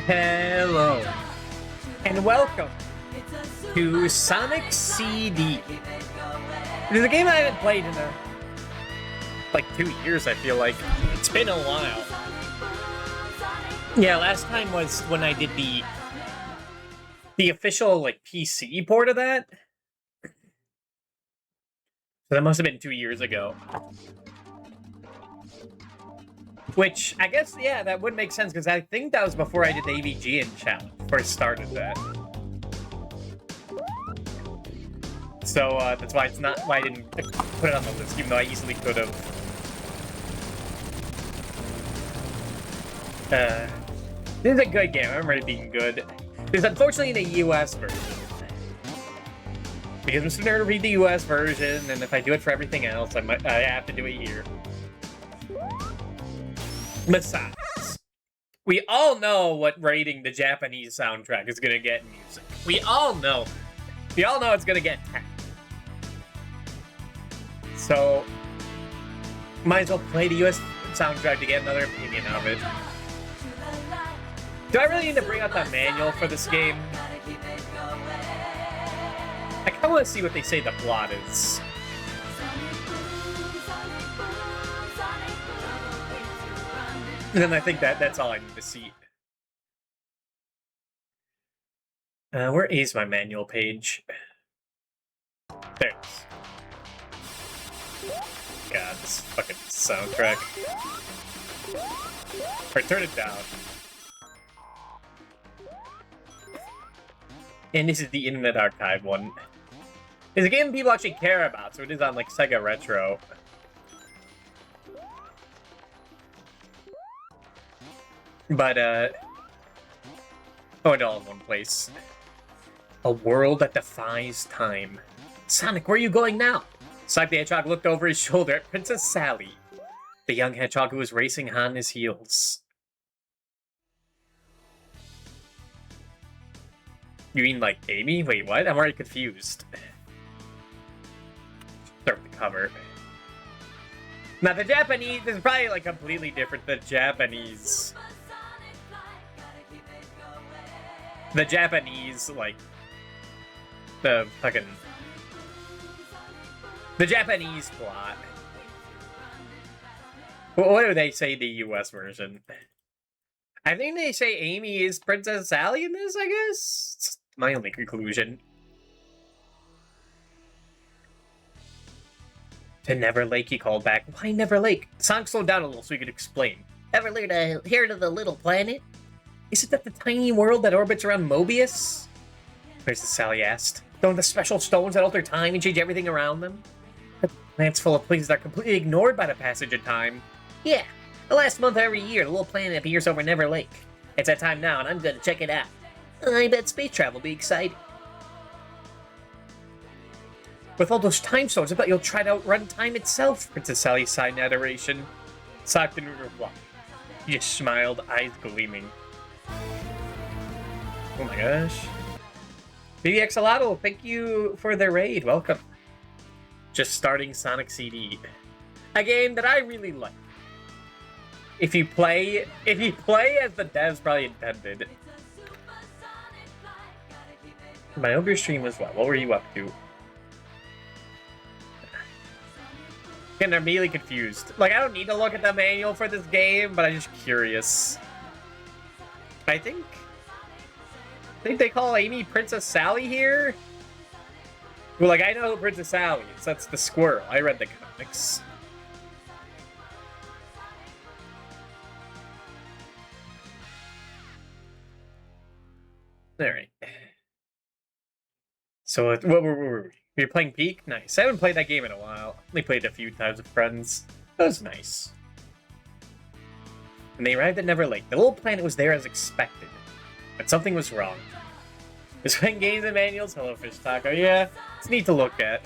Hello, and welcome to Sonic CD. It is a game I haven't played in like 2 years, I feel like. It's been a while. Yeah, last time was when I did the official, like, PC port of that. So that must have been 2 years ago. Which, I guess, yeah, that would make sense, because I think that was before I did the AVGN challenge, before I started that. So, that's why why I didn't put it on the list, even though I easily could have. This is a good game. I remember it being good. There's unfortunately the US version. Because I'm still going to read the US version, and if I do it for everything else, I have to do it here. Besides, we all know what rating the Japanese soundtrack is going to get in music. We all know. We all know it's going to get 10. So, might as well play the US soundtrack to get another opinion of it. Do I really need to bring out the manual for this game? I kind of want to see what they say the plot is. And then I think that's all I need to see. Where is my manual page? There it is. God, this fucking soundtrack. Or turn it down. And this is the Internet Archive one. It's a game people actually care about, so it is on, like, Sega Retro. But, oh, it all in one place. A world that defies time. Sonic, where are you going now? Sonic the Hedgehog looked over his shoulder at Princess Sally, the young hedgehog who was racing on his heels. You mean, like, Amy? Wait, what? I'm already confused. Start with the cover. Now, the Japanese is probably, like, completely different. The Japanese, like, the fucking... The Japanese plot. What do they say the US version? I think they say Amy is Princess Sally in this, I guess? It's my only conclusion. To Never Lake, he called back. Why Never Lake? Sonic slowed down a little so he could explain. Ever heard of the little planet? Isn't that the tiny world that orbits around Mobius? Princess Sally asked. Don't the special stones that alter time and change everything around them? The planet's full of places that are completely ignored by the passage of time. Yeah, the last month of every year, the little planet appears over Never Lake. It's that time now, and I'm gonna check it out. I bet space travel will be exciting. With all those time stones, I bet you'll try to outrun time itself, Princess Sally sighed in adoration. Sonic didn't reply. He just smiled, eyes gleaming. Oh my gosh. BB Xalato, thank you for the raid. Welcome. Just starting Sonic CD. A game that I really like. If you play as the devs probably intended. I hope your stream was well. What were you up to? Getting immediately confused. Like, I don't need to look at the manual for this game, but I'm just curious. I think they call Amy Princess Sally here? Well, like, I know who Princess Sally is. That's the squirrel. I read the comics. Alright. So, what were we? We were playing Peak? Nice. I haven't played that game in a while. Only played it a few times with friends. That was nice. And they arrived at Never Lake. The little planet was there as expected. But something was wrong. Just playing games and manuals? Hello, Fish Taco. Yeah, it's neat to look at.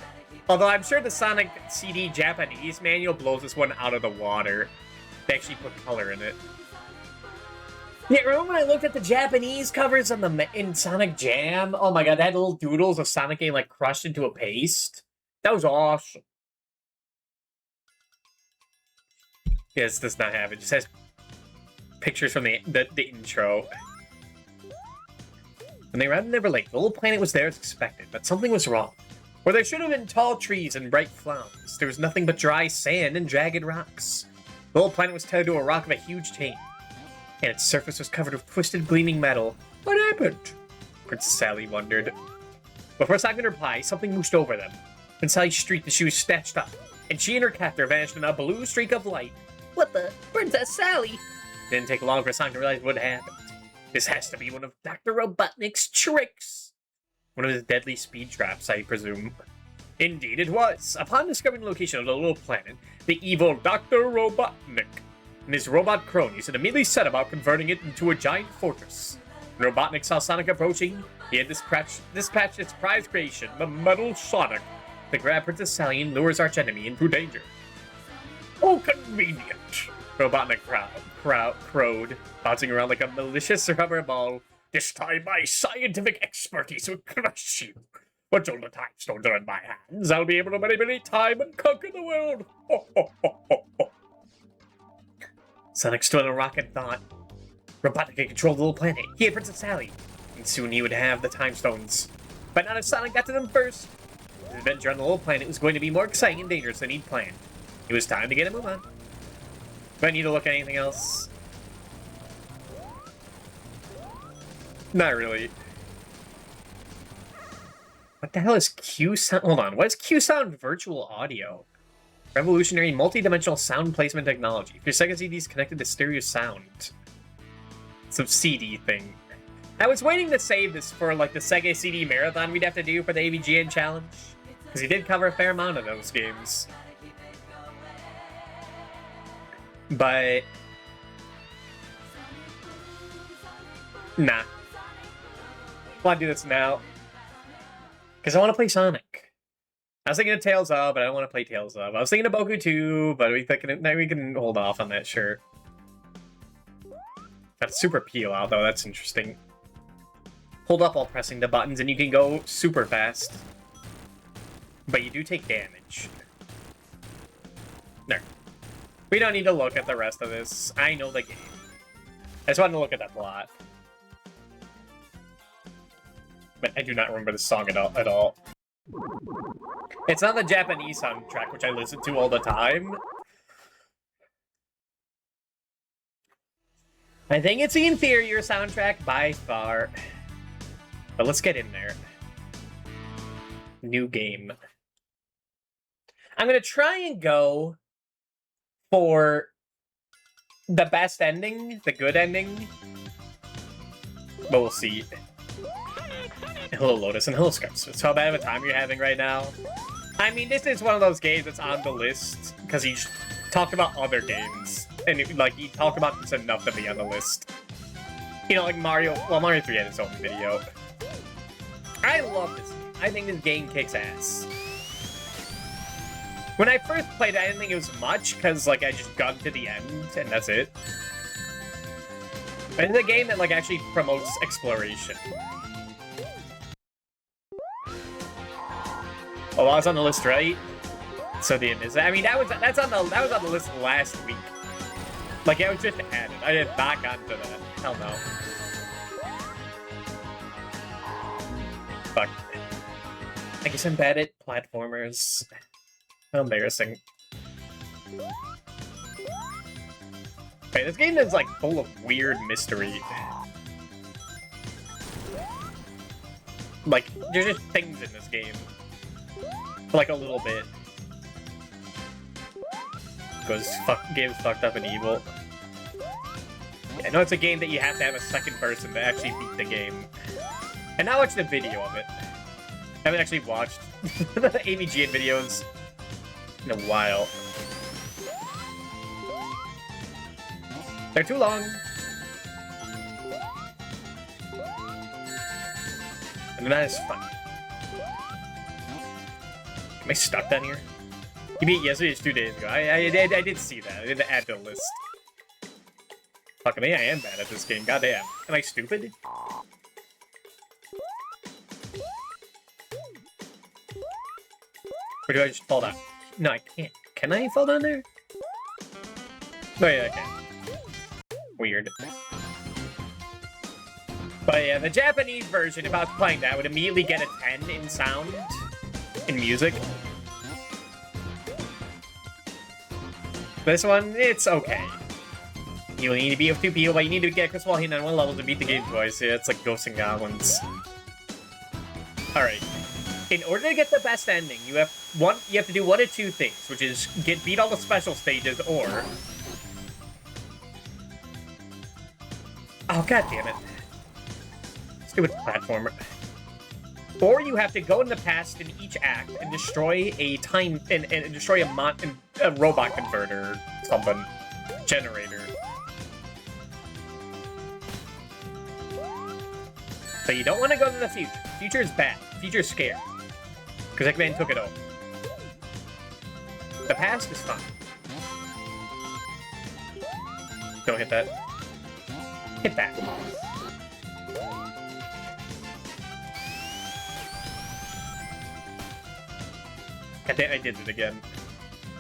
Although I'm sure the Sonic CD Japanese manual blows this one out of the water. They actually put color in it. Yeah, remember when I looked at the Japanese covers in Sonic Jam? Oh my god, they had little doodles of Sonic getting, like, crushed into a paste. That was awesome. Yeah, this does not have it. It just has pictures from the intro. When they arrived in Never Lake, the little planet was there as expected, but something was wrong. Where there should have been tall trees and bright flowers, there was nothing but dry sand and jagged rocks. The little planet was tethered to a rock of a huge chain, and its surface was covered with twisted, gleaming metal. What happened? Princess Sally wondered. Before Sonic could reply, something mooshed over them. When Sally shrieked, she was snatched up, and she and her captor vanished in a blue streak of light. What the? Princess Sally! It didn't take long for Sonic to realize what had happened. This has to be one of Dr. Robotnik's tricks. One of his deadly speed traps, I presume. Indeed it was. Upon discovering the location of the little planet, the evil Dr. Robotnik and his robot cronies had immediately set about converting it into a giant fortress. When Robotnik saw Sonic approaching, he had dispatched its prized creation, the Metal Sonic, to grab Princess Sally and lure his archenemy into danger. Oh, convenient! Robotnik crowed, bouncing around like a malicious rubber ball. This time my scientific expertise will crush you. Once all the time stones are in my hands, I'll be able to manipulate time and conquer the world. Ho, ho, ho, ho, ho. Sonic stood on a rock and thought. Robotnik could control the little planet. He had Princess Sally, and soon he would have the time stones. But not if Sonic got to them first. His adventure on the little planet was going to be more exciting and dangerous than he'd planned. It was time to get a move on. Do I need to look at anything else? Not really. What the hell is Q Sound? Hold on. What is Q Sound Virtual Audio? Revolutionary multi-dimensional sound placement technology. For your Sega CDs connected to stereo sound. Some CD thing. I was waiting to save this for like the Sega CD marathon we'd have to do for the AVGN challenge. Because he did cover a fair amount of those games. But nah. I want to do this now. Because I want to play Sonic. I was thinking of Tales of, but I don't want to play Tales of. I was thinking of Boku 2, but we can hold off on that, sure. Got super peel out, though. That's interesting. Hold up while pressing the buttons, and you can go super fast. But you do take damage. There. We don't need to look at the rest of this. I know the game. I just wanted to look at that plot. But I do not remember the song at all. It's not the Japanese soundtrack, which I listen to all the time. I think it's the inferior soundtrack by far. But let's get in there. New game. I'm gonna try and go for the best ending, the good ending. But we'll see. Hello, Lotus, and hello, Scarps. So how bad of a time you're having right now? I mean, this is one of those games that's on the list, because he talked about other games. And, he talked about this enough to be on the list. You know, like Mario... Well, Mario 3 had its own video. I love this game. I think this game kicks ass. When I first played it, I didn't think it was much, because, I just got to the end, and that's it. But it's a game that, actually promotes exploration. Oh, I was on the list, right? So the end is. I mean, that was on the list last week. I was just added. I didn't back onto that. Hell no. Fuck. I guess I'm bad at platformers. How embarrassing. Okay, this game is full of weird mystery. There's just things in this game. A little bit. Because game's fucked up and evil. I know it's a game that you have to have a second person to actually beat the game. And I watched a video of it. I haven't actually watched the AVGN videos in a while. They're too long. And that is fun. Am I stuck down here? You beat yesterday's 2 days ago. I did see that. I did add to the list. Fuck me, I am bad at this game. Goddamn. Am I stupid? Or do I just fall down? No, I can't. Can I fall down there? Oh yeah, I can. Weird. But yeah, the Japanese version, if I was playing that, would immediately get a 10 in sound, in music. This one, it's okay. You need to be with 2 people, but you need to get Chris Wallheim on 1 level to beat the game twice. Yeah, it's like Ghosts and Goblins. Alright. In order to get the best ending, you have to do one of 2 things, which is beat all the special stages, or... Oh, god damn it. Stupid platformer. Or you have to go in the past in each act and destroy a destroy a robot converter, something, generator. But you don't want to go to the future. Future is bad. Future is scary. Because Eggman took it over. The past is fine. Don't hit that. Hit that. I did it again.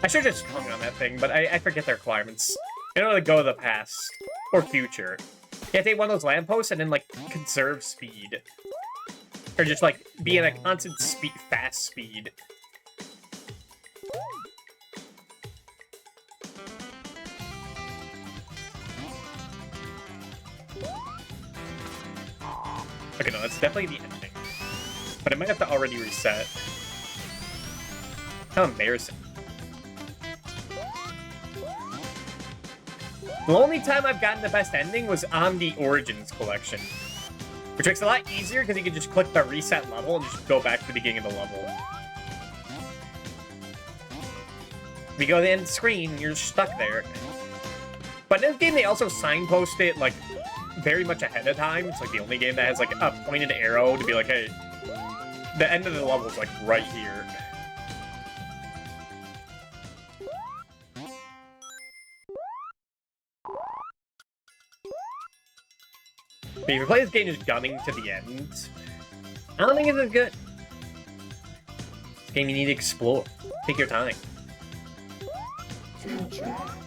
I should have just hung on that thing, but I forget the requirements. In order to go to the past, or future, you have to take one of those lampposts and then, like, conserve speed. Or just, like, be in a constant fast speed. Okay, no, that's definitely the ending. But it might have to already reset. How embarrassing. The only time I've gotten the best ending was on the Origins collection. Which makes it a lot easier because you can just click the reset level and just go back to the beginning of the level. If you go to the end screen, you're stuck there. But in this game, they also signpost it, like, very much ahead of time. It's like the only game that has, like, a pointed arrow to be like, hey, the end of the level is, like, right here. But if you play this game just gunning to the end, I don't think it's as good. This game you need to explore. Take your time.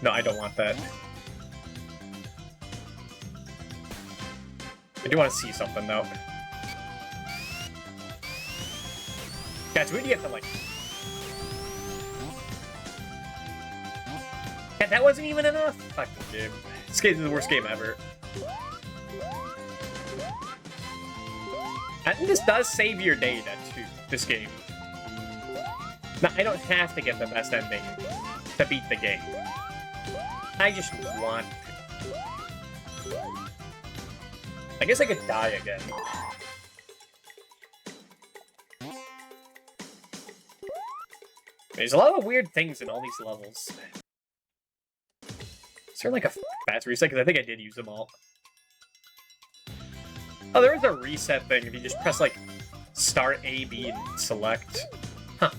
No, I don't want that. I do want to see something, though. Guys, where do you have to, like... Yeah, that wasn't even enough! Fuck this game. This game is the worst game ever. I think this does save your day, too, this game. Now, I don't have to get the best ending to beat the game. I just want to. I guess I could die again. There's a lot of weird things in all these levels. Is there like a fast reset? Because I think I did use them all. Oh, there is a reset thing if you just press, like, start A, B, and select. Huh.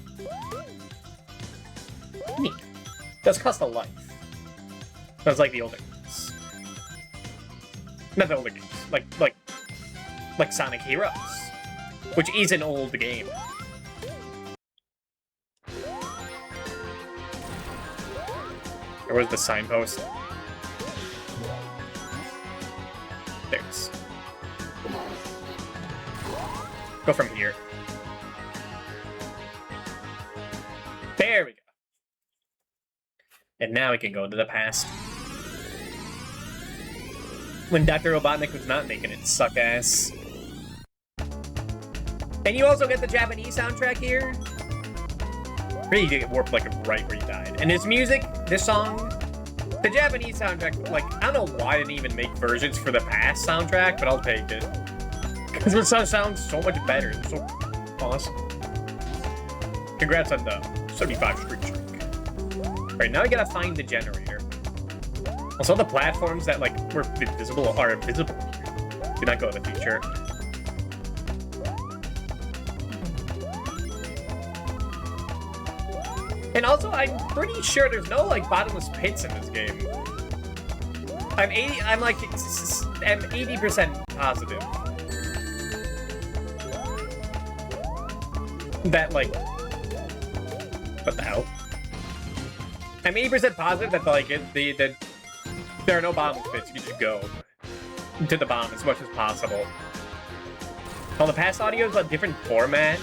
Neat. Does cost a life. That's like the older games. Not the older games. Like Sonic Heroes. Which is an old game. Where was the signpost? There it is. Go from here. There we go. And now we can go to the past. When Dr. Robotnik was not making it suck ass. And you also get the Japanese soundtrack here. Really, you get warped like right where you died. And this music, this song, the Japanese soundtrack, like, I don't know why I didn't even make versions for the past soundtrack, but I'll take it. Because it sounds so much better. It's so awesome. Congrats on the 75 streak. Alright, now we gotta find the generator. Also, the platforms that, like, were invisible are invisible here. Do not go to the future. And also, I'm pretty sure there's no, like, bottomless pits in this game. I'm 80% positive that, like, what the hell? I'm 80% positive that, like, there are no bottomless pits. You can just go to the bottom as much as possible. Oh, the past audio is a different format.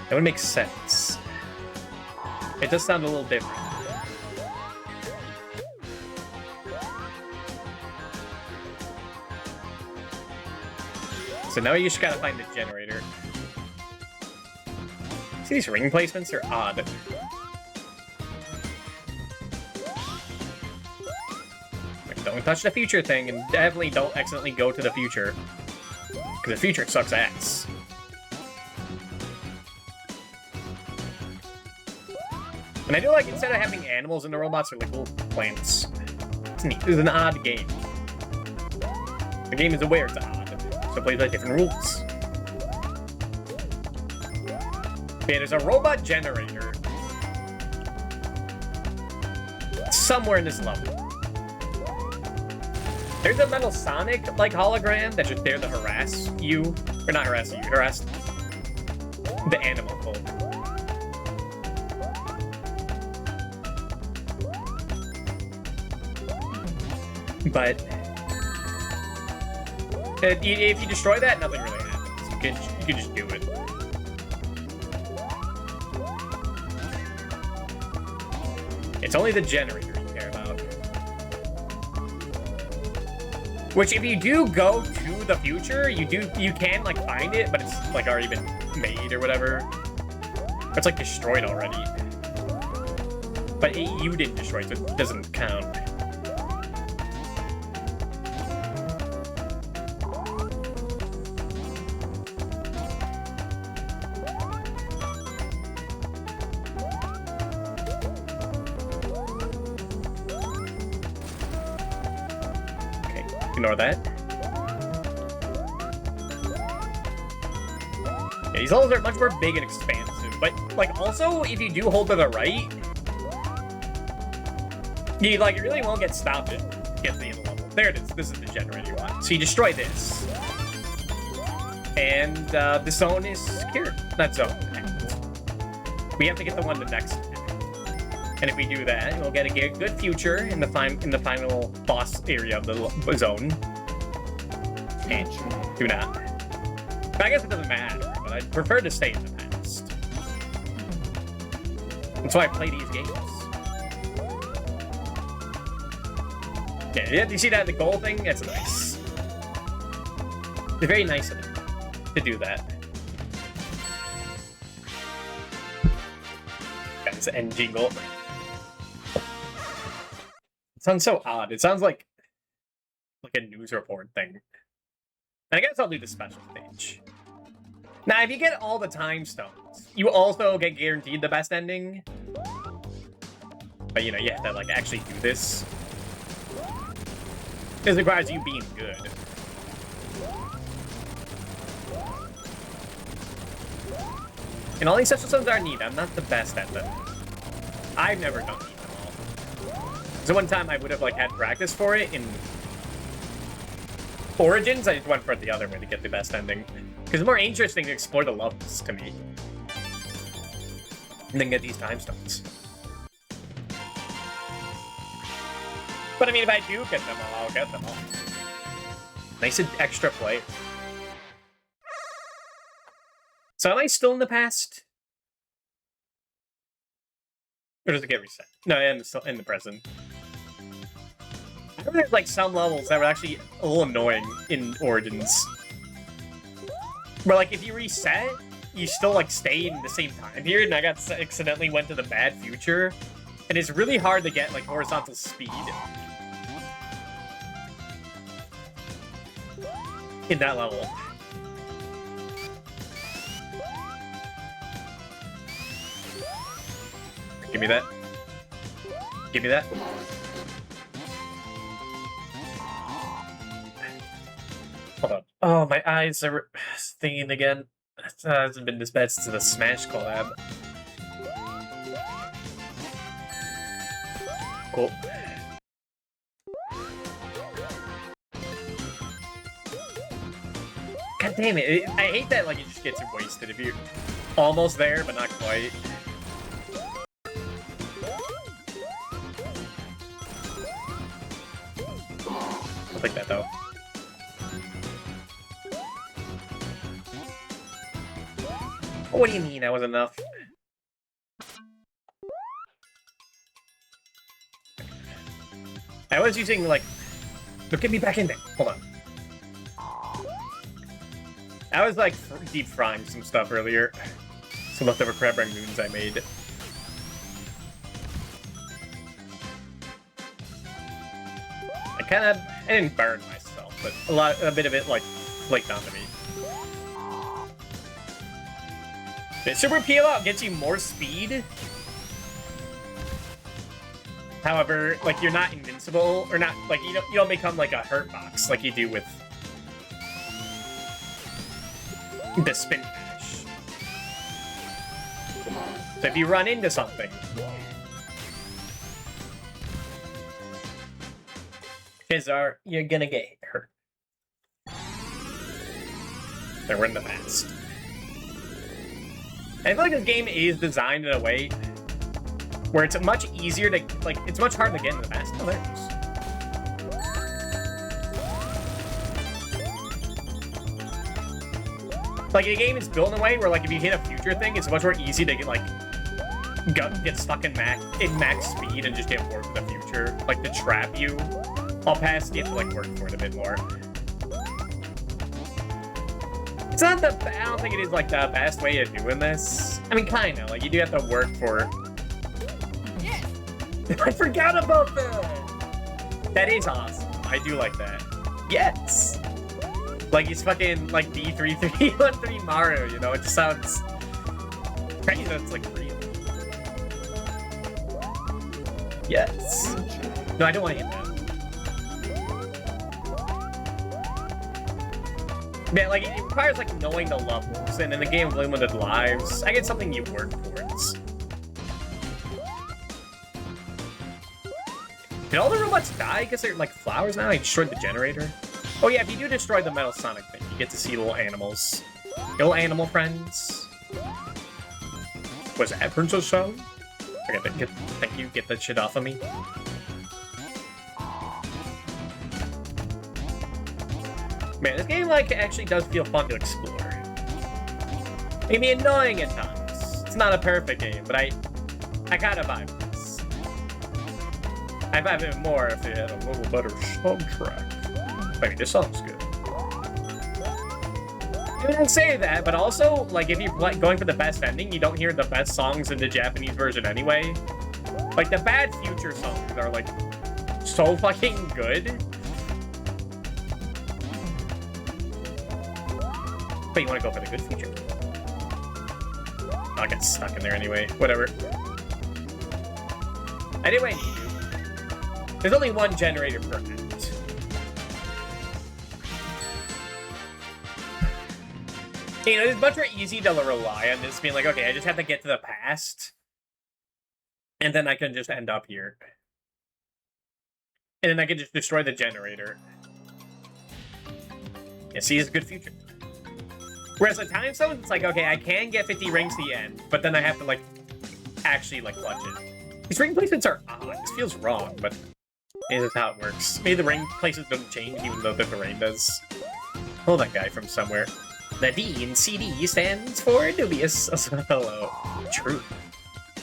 That would make sense. It does sound a little different. So now you just gotta find the generator. See, these ring placements are odd. Like, don't touch the future thing, and definitely don't accidentally go to the future. Because the future sucks ass. And I do like, instead of having animals in the robots, they're like little plants. It's neat. It's an odd game. The game is aware it's odd. So it plays by different rules. Yeah, there's a robot generator somewhere in this level. There's a Metal Sonic like hologram that's just there to harass you, or not harass you, harass the animal folk. But if you destroy that, nothing really happens. You can just do it. It's only the generator you care about. Which, if you do go to the future, you can like find it, but it's like already been made or whatever. Or it's like destroyed already. But you didn't destroy it, so it doesn't count. Ignore that. Yeah, these levels are much more big and expansive, but like also if you do hold to the right, you really won't get stopped and get to the end of the level. There it is. This is the generator you want. So you destroy this, and the zone is secured. Not zone. We have to get the one to next. And if we do that, we'll get a good future in the final boss area of the zone. And do not. But I guess it doesn't matter, but I'd prefer to stay in the past. That's why I play these games. Yeah, you see that, the goal thing? That's nice. It's very nice of it to do that. That's the end jingle. Sounds so odd. It sounds like a news report thing. And I guess I'll do the special stage. Now, if you get all the time stones, you also get guaranteed the best ending. But, you know, you have to, like, actually do this. This requires you being good. And all these special stones are neat. I'm not the best at them. I've never done these. So one time I would have like had practice for it in Origins. I just went for the other way to get the best ending. Because it's more interesting to explore the levels to me. And then get these time stones. But I mean, if I do get them all, I'll get them all. Nice extra play. So am I still in the past? Or does it get reset? No, I am still in the present. I know there's like some levels that were actually a little annoying in Origins. Where like if you reset, you still like stay in the same time period, and I accidentally went to the bad future. And it's really hard to get like horizontal speed in that level. Give me that. Give me that. Hold on. Oh, my eyes are stinging again. It hasn't been this bad since the Smash collab. Cool. God damn it. I hate that like it just gets wasted if you're almost there, but not quite. I'll take that though. What do you mean that was enough? I was using, like... Look at me back in there. Hold on. I was, like, deep frying some stuff earlier. Some leftover crab rangoons I made. I didn't burn myself, but a bit of it, like, flaked onto me. The super peel out gets you more speed. However, like, you're not invincible, or not, like, you don't become, like, a hurt box like you do with the spin dash. So if you run into something, chances are you're gonna get hurt. And we're in the past. I feel like this game is designed in a way where it's much easier to, like, it's much harder to get in the past. Oh, there it is. Like, the game is built in a way where, like, if you hit a future thing, it's much more easy to get, like, get stuck in max speed and just get warped to the future. Like, to trap you. All past, you have to, like, work for it a bit more. It's not the... I don't think it is, like, the best way of doing this. I mean, kinda. Like, you do have to work for... I forgot about that! That is awesome. I do like that. Yes! Like, he's fucking, like, D3313 Mario, you know? It just sounds... crazy that it's, like, real. Yes. No, I don't want to hit that. Man, like, it requires, like, knowing the levels, and in a game of limited lives, I get something you work towards. Did all the robots die because they're, like, flowers now? I destroyed the generator. Oh yeah, if you do destroy the Metal Sonic thing, you get to see little animals. Little animal friends. Was that Princess Sound? Thank you, get that shit off of me. Man, this game, like, actually does feel fun to explore. Maybe annoying at times. It's not a perfect game, but I kind of vibe this. I'd vibe it more if it had a little better soundtrack. I mean, this song's good. I mean, I say that, but also, like, if you're going for the best ending, you don't hear the best songs in the Japanese version anyway. Like, the bad future songs are, like, so fucking good. But you want to go for the good future. I'll get stuck in there anyway. Whatever. I did what I need to. There's only one generator per act. You know, it's much more easy to rely on this being like, okay, I just have to get to the past. And then I can just end up here. And then I can just destroy the generator. Yeah, see, it's a good future. Whereas the Time Stone, it's like, okay, I can get 50 rings to the end, but then I have to, like, actually, like, clutch it. These ring placements are odd. This feels wrong, but this is how it works. Maybe the ring places don't change, even though the terrain does. Oh, that guy from somewhere. The D in CD stands for dubious. Hello. True.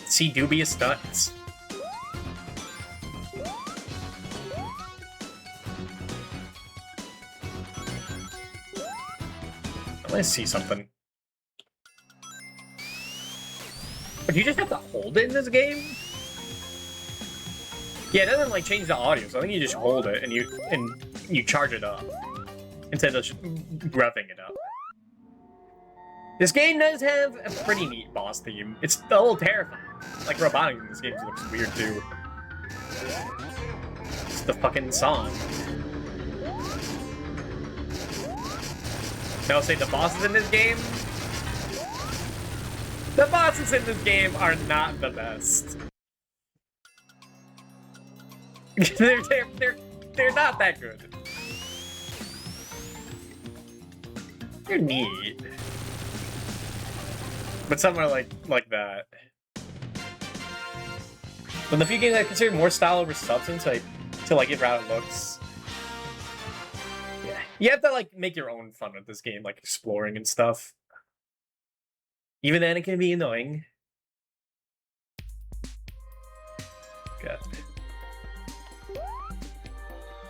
See dubious stunts. Let's see something. But you just have to hold it in this game? Yeah, it doesn't like change the audio, so I think you just hold it and you charge it up instead of revving it up. This game does have a pretty neat boss theme. It's a little terrifying. Like robotics in this game looks weird too. It's the fucking song. I'll say the bosses in this game... The bosses in this game are not the best. they're not that good. They're neat. But some are like that. But the few games I consider more style over substance, like, to like how it looks. Yeah. You have to like make your own fun with this game, like exploring and stuff. Even then, it can be annoying. God.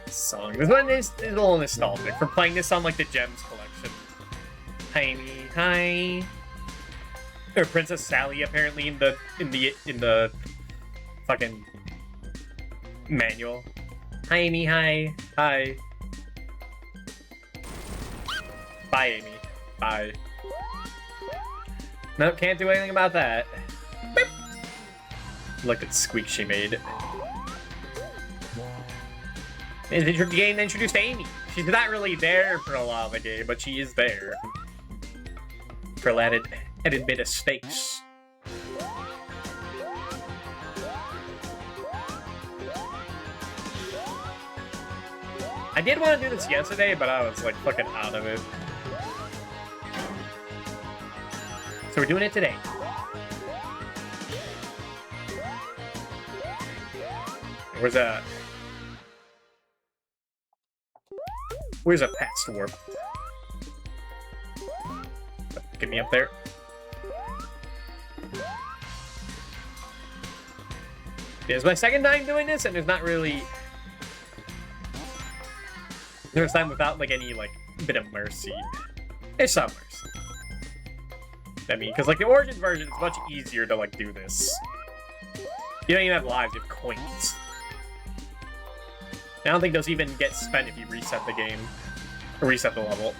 Song. This one is a little nostalgic for playing this on like the Gems collection. Hi me, hi. Or Princess Sally apparently in the fucking manual. Hi Amy, hi. Hi. Bye Amy. Bye. Nope, can't do anything about that. Beep. Look at the squeak she made. The game introduced Amy. She's not really there for a lot of the game, but she is there. For an added bit of stakes. I did want to do this yesterday, but I was like fucking out of it. So we're doing it today. Where's that? Where's a past warp? Get me up there. It's my second time doing this, and there's not really... There's time without, like, any, like, bit of mercy. There's some mercy. I mean, because, like, the Origins version is much easier to, like, do this. You don't even have lives, you have coins. I don't think those even get spent if you reset the game. Or reset the level.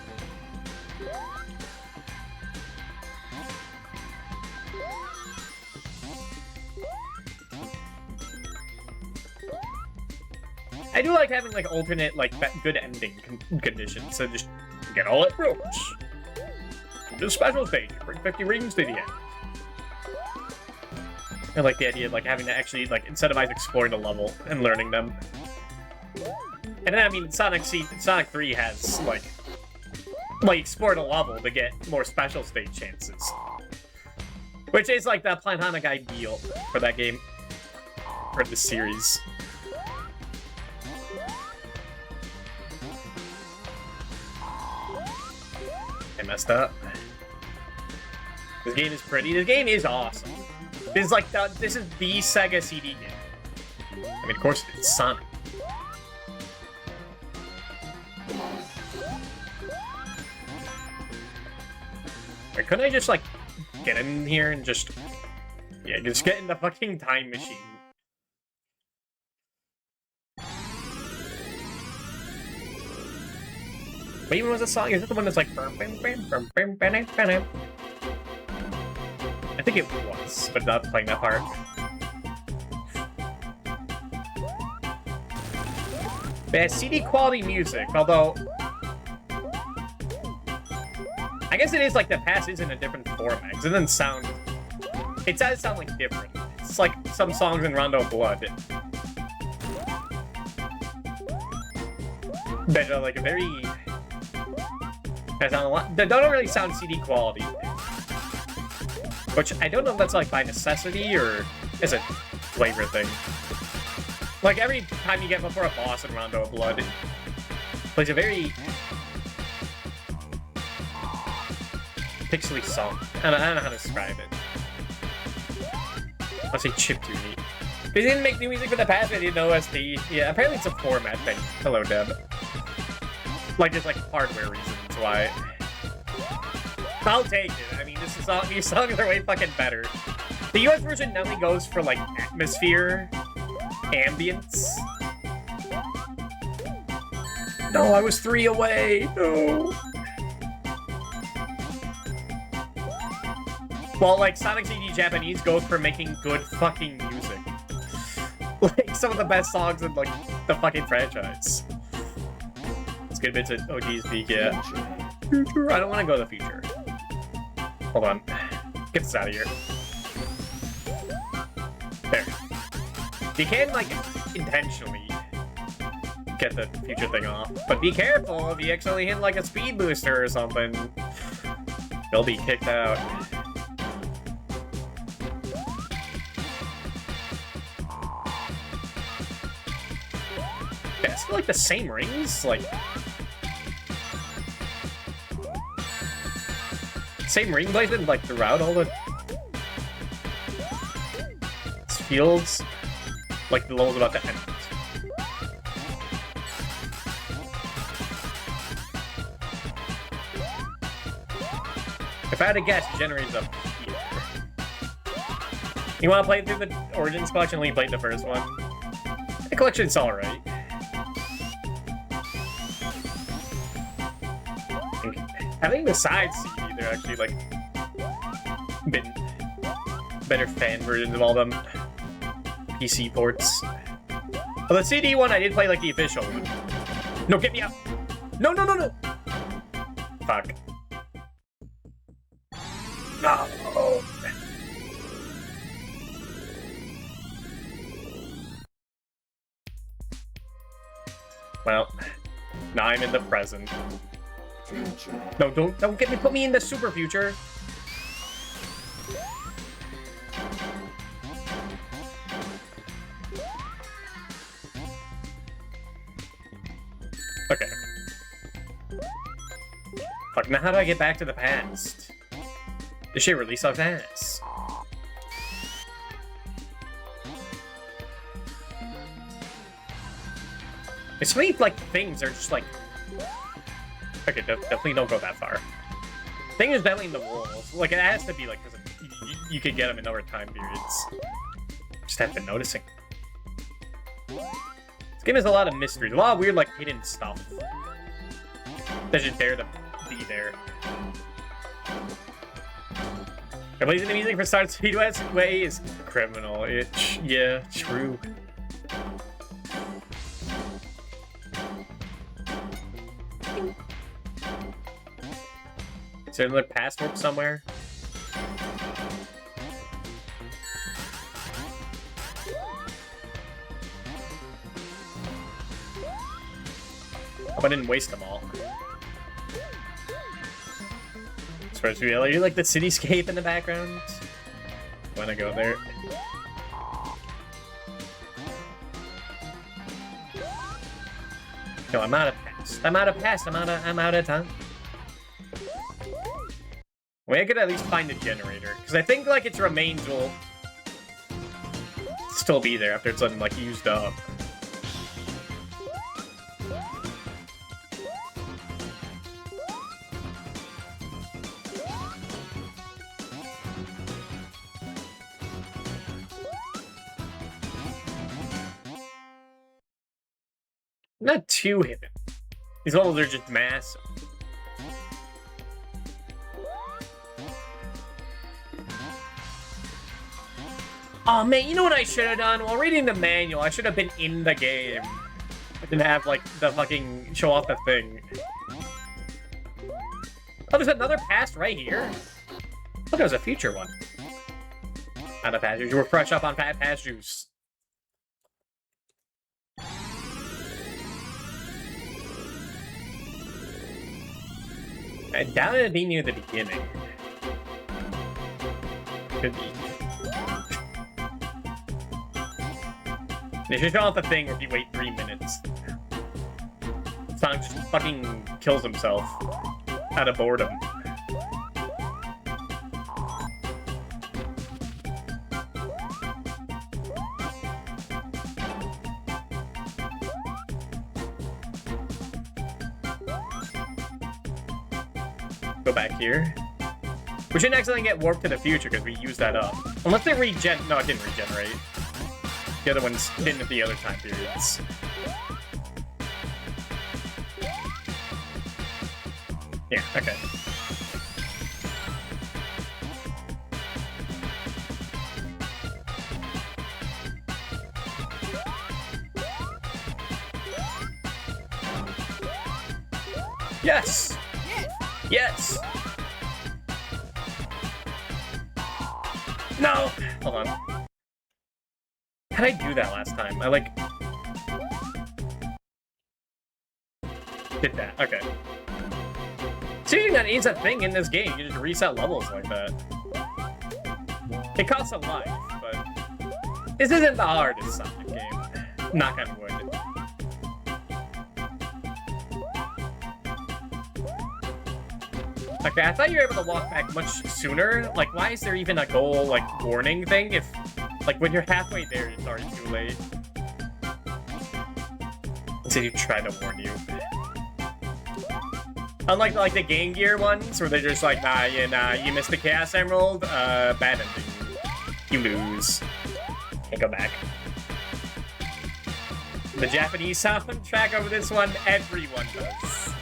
I do like having, like, alternate, like, good ending conditions, so just get all it ropes. Do the special stage, bring 50 rings to the end. I like the idea of, like, having to actually, like, incentivize exploring the level and learning them. And then, I mean, Sonic 3 has, like, explore the level to get more special stage chances. Which is, like, the platonic ideal for that game. For this series. I messed up. This game is pretty. This game is awesome. This is, like, this is the Sega CD game. I mean, of course, it's Sonic. Or couldn't I just, like, get in here and just... Yeah, just get in the fucking time machine. What even was the song? Is it the one that's like... I think it was, but not playing that part. But it has CD quality music, although... I guess it is like the past is in a different format. It doesn't sound... It does sound like different. It's like some songs in Rondo of Blood. That are like a very... That sound a lot... They don't really sound CD quality. Which I don't know if that's like by necessity or is a flavor thing. Like every time you get before a boss in Rondo of Blood, it plays a very... pixely song. I don't know how to describe it. I'll say chiptune-y. They didn't make new music for the past, they didn't know OST. Yeah, apparently it's a format thing. Hello, Deb. Like, there's like hardware reasons why. I'll take it. I mean, these songs are way fucking better. The US version only goes for like atmosphere, ambience. No, I was 3 away. No. Well, like, Sonic CD Japanese goes for making good fucking music. Like, some of the best songs in, like, the fucking franchise. It's good bits of OG speak, yeah. Future? I don't want to go to the future. Hold on. Get this out of here. There. You can, like, intentionally get the future thing off. But be careful if you accidentally hit, like, a speed booster or something. You'll be kicked out. Yeah, it's like the same rings, like... same ring placement like throughout all the fields, like the level's about to end. If I had to guess, generates up here. You want to play through the Origins collection? Only played the first one. The collection's alright. I think the side CD, they're actually like been better fan versions of all them PC ports. Well, the CD one I did play like the official one. No, get me out! No, no, no, no! Fuck. No! Well, now I'm in the present. No, don't get me, put me in the super future. Okay. Fuck, now how do I get back to the past? This shit released so fast. It's funny, like, things are just like... Okay, definitely don't go that far. Thing is definitely in the walls. Like, it has to be, like, because you could get them in other time periods. Just have been noticing. This game has a lot of mysteries. A lot of weird, like, hidden stuff. That's just there to be there. Replacing the music for Star Speedway is criminal. Yeah, true. Is there another password somewhere? Hope I didn't waste them all. Supposed to be like the cityscape in the background. Wanna go there? No, I'm out of pass. I'm out of pass. I'm out of time. Well, I could at least find a generator, because I think like its remains will still be there after it's like used up. Not too hidden. These levels are just massive. Oh man, you know what I should have done? While reading the manual, I should have been in the game. I didn't have like the fucking show off the thing. Oh, there's another pass right here. Oh, there's a future one. Out of pass juice. We're fresh up on pass juice. I doubt it'd be near the beginning. Could be. They should show off the thing if you wait 3 minutes. Sonic just fucking kills himself out of boredom. Go back here. We shouldn't accidentally get warped to the future because we used that up. Unless they regen. No, it didn't regenerate. The other ones didn't at the other time periods. Yeah, okay. Yes! Yes! No! Hold on. How did I do that last time? I, like... did that. Okay. Seeing that is a thing in this game. You just reset levels like that. It costs a life, but... this isn't the hardest Sonic game. Knock on wood. Okay, I thought you were able to walk back much sooner. Like, why is there even a goal, like, warning thing if, like, when you're halfway there, it's already too late? Until you try to warn you. Unlike, like, the Game Gear ones, where they're just like, nah, you missed the Chaos Emerald, bad ending. You lose. Can't go back. The Japanese soundtrack over this one, everyone does.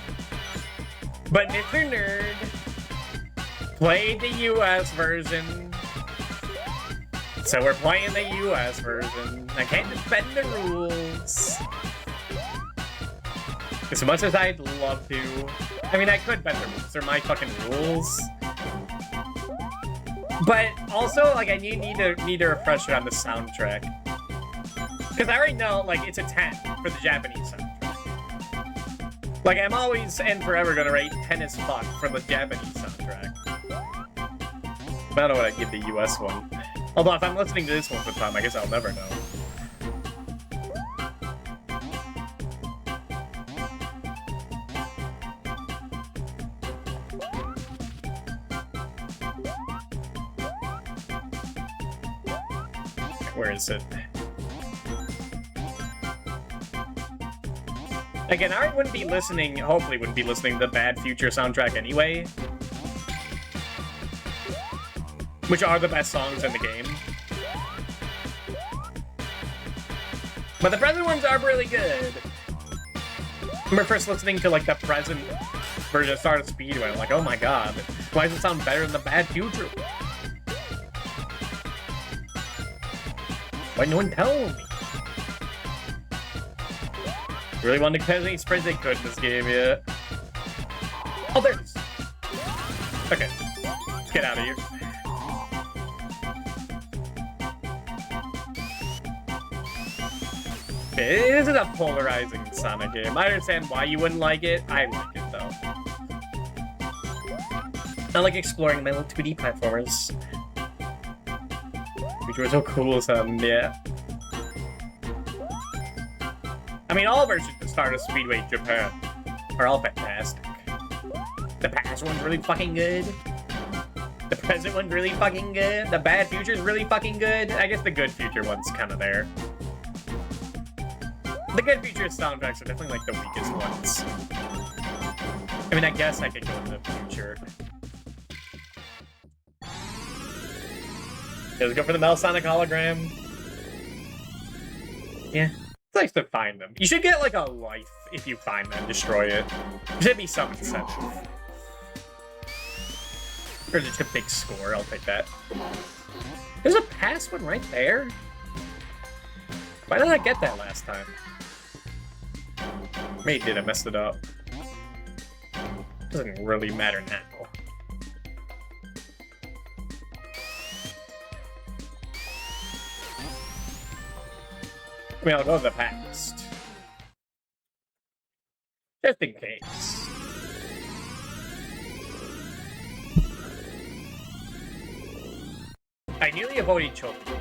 But Mr. Nerd played the US version. So we're playing the US version. I can't defend the rules. As much as I'd love to. I mean, I could bend the rules. They're my fucking rules. But also, like, I need a refresher on the soundtrack. Because I already know, like, it's a 10 for the Japanese soundtrack. Like, I'm always and forever gonna rate 10 as fuck for the Japanese soundtrack. I don't know what I'd give the US one. Although, if I'm listening to this one for the time, I guess I'll never know. Where is it? Again, I wouldn't be listening, hopefully wouldn't be listening to the Bad Future soundtrack anyway. Which are the best songs in the game. But the present ones are really good. I remember first listening to, like, the present version of Stardust Speedway, I'm like, oh my god, why does it sound better than the Bad Future? Why didn't no one tell me? Really wanted to catch any spreads they could in this game, yeah. Oh, there it is. Okay, let's get out of here. Okay, this is a polarizing Sonic game. I understand why you wouldn't like it. I like it, though. I like exploring my little 2D platformers. Which were so cool, yeah. I mean, all versions of Stardust Speedway Japan are all fantastic. The past one's really fucking good. The present one's really fucking good. The Bad Future's really fucking good. I guess the Good Future one's kind of there. The Good Future soundtracks are definitely, like, the weakest ones. I mean, I guess I could go in the future. Let's go for the Melsonic hologram. Yeah. It's nice to find them. You should get, like, a life if you find them, destroy it. There should be some incentive. Or just a big score, I'll take that. There's a past one right there? Why did I get that last time? Maybe did I messed it up. Doesn't really matter now. I mean, I'll go to the past. Just in case. I nearly avoided choking.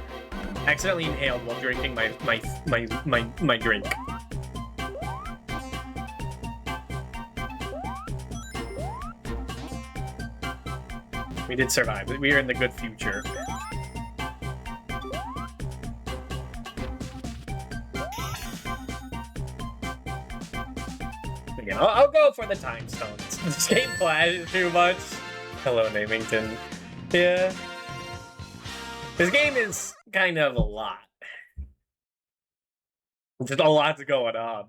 Accidentally inhaled while drinking my drink. We did survive. We are in the good future. Again, I'll go for the time stones. This game flashes too much. Hello, Namington. Yeah. This game is kind of a lot. Just a lot's going on.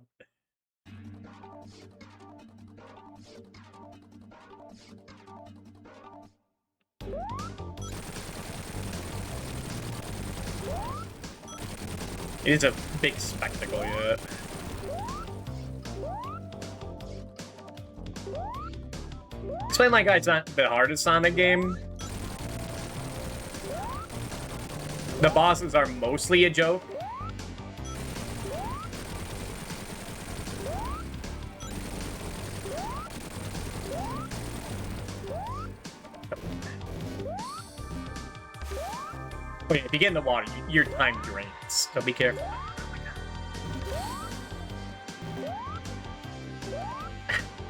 It is a big spectacle, yeah. Explain like it's not the hardest Sonic game. The bosses are mostly a joke. Oh yeah, if you get in the water, your time drains, so be careful.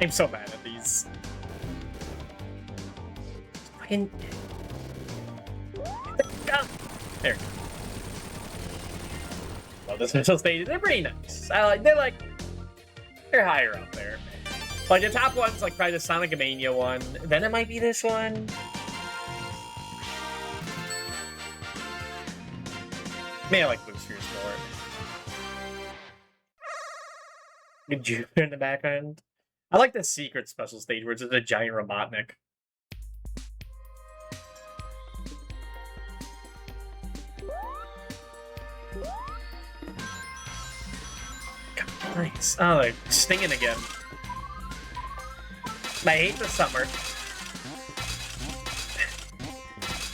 I'm so bad at these. fucking... Go! There we go. Well, the special stages, they're pretty nice. They're higher up there. Like, the top one's like probably the Sonic Mania one. Then it might be this one. Maybe I like Blue Spheres more. Good Jupiter in the background. I like the secret special stage where it's just a giant Robotnik. God, nice. Oh, they're stinging again. I hate the summer.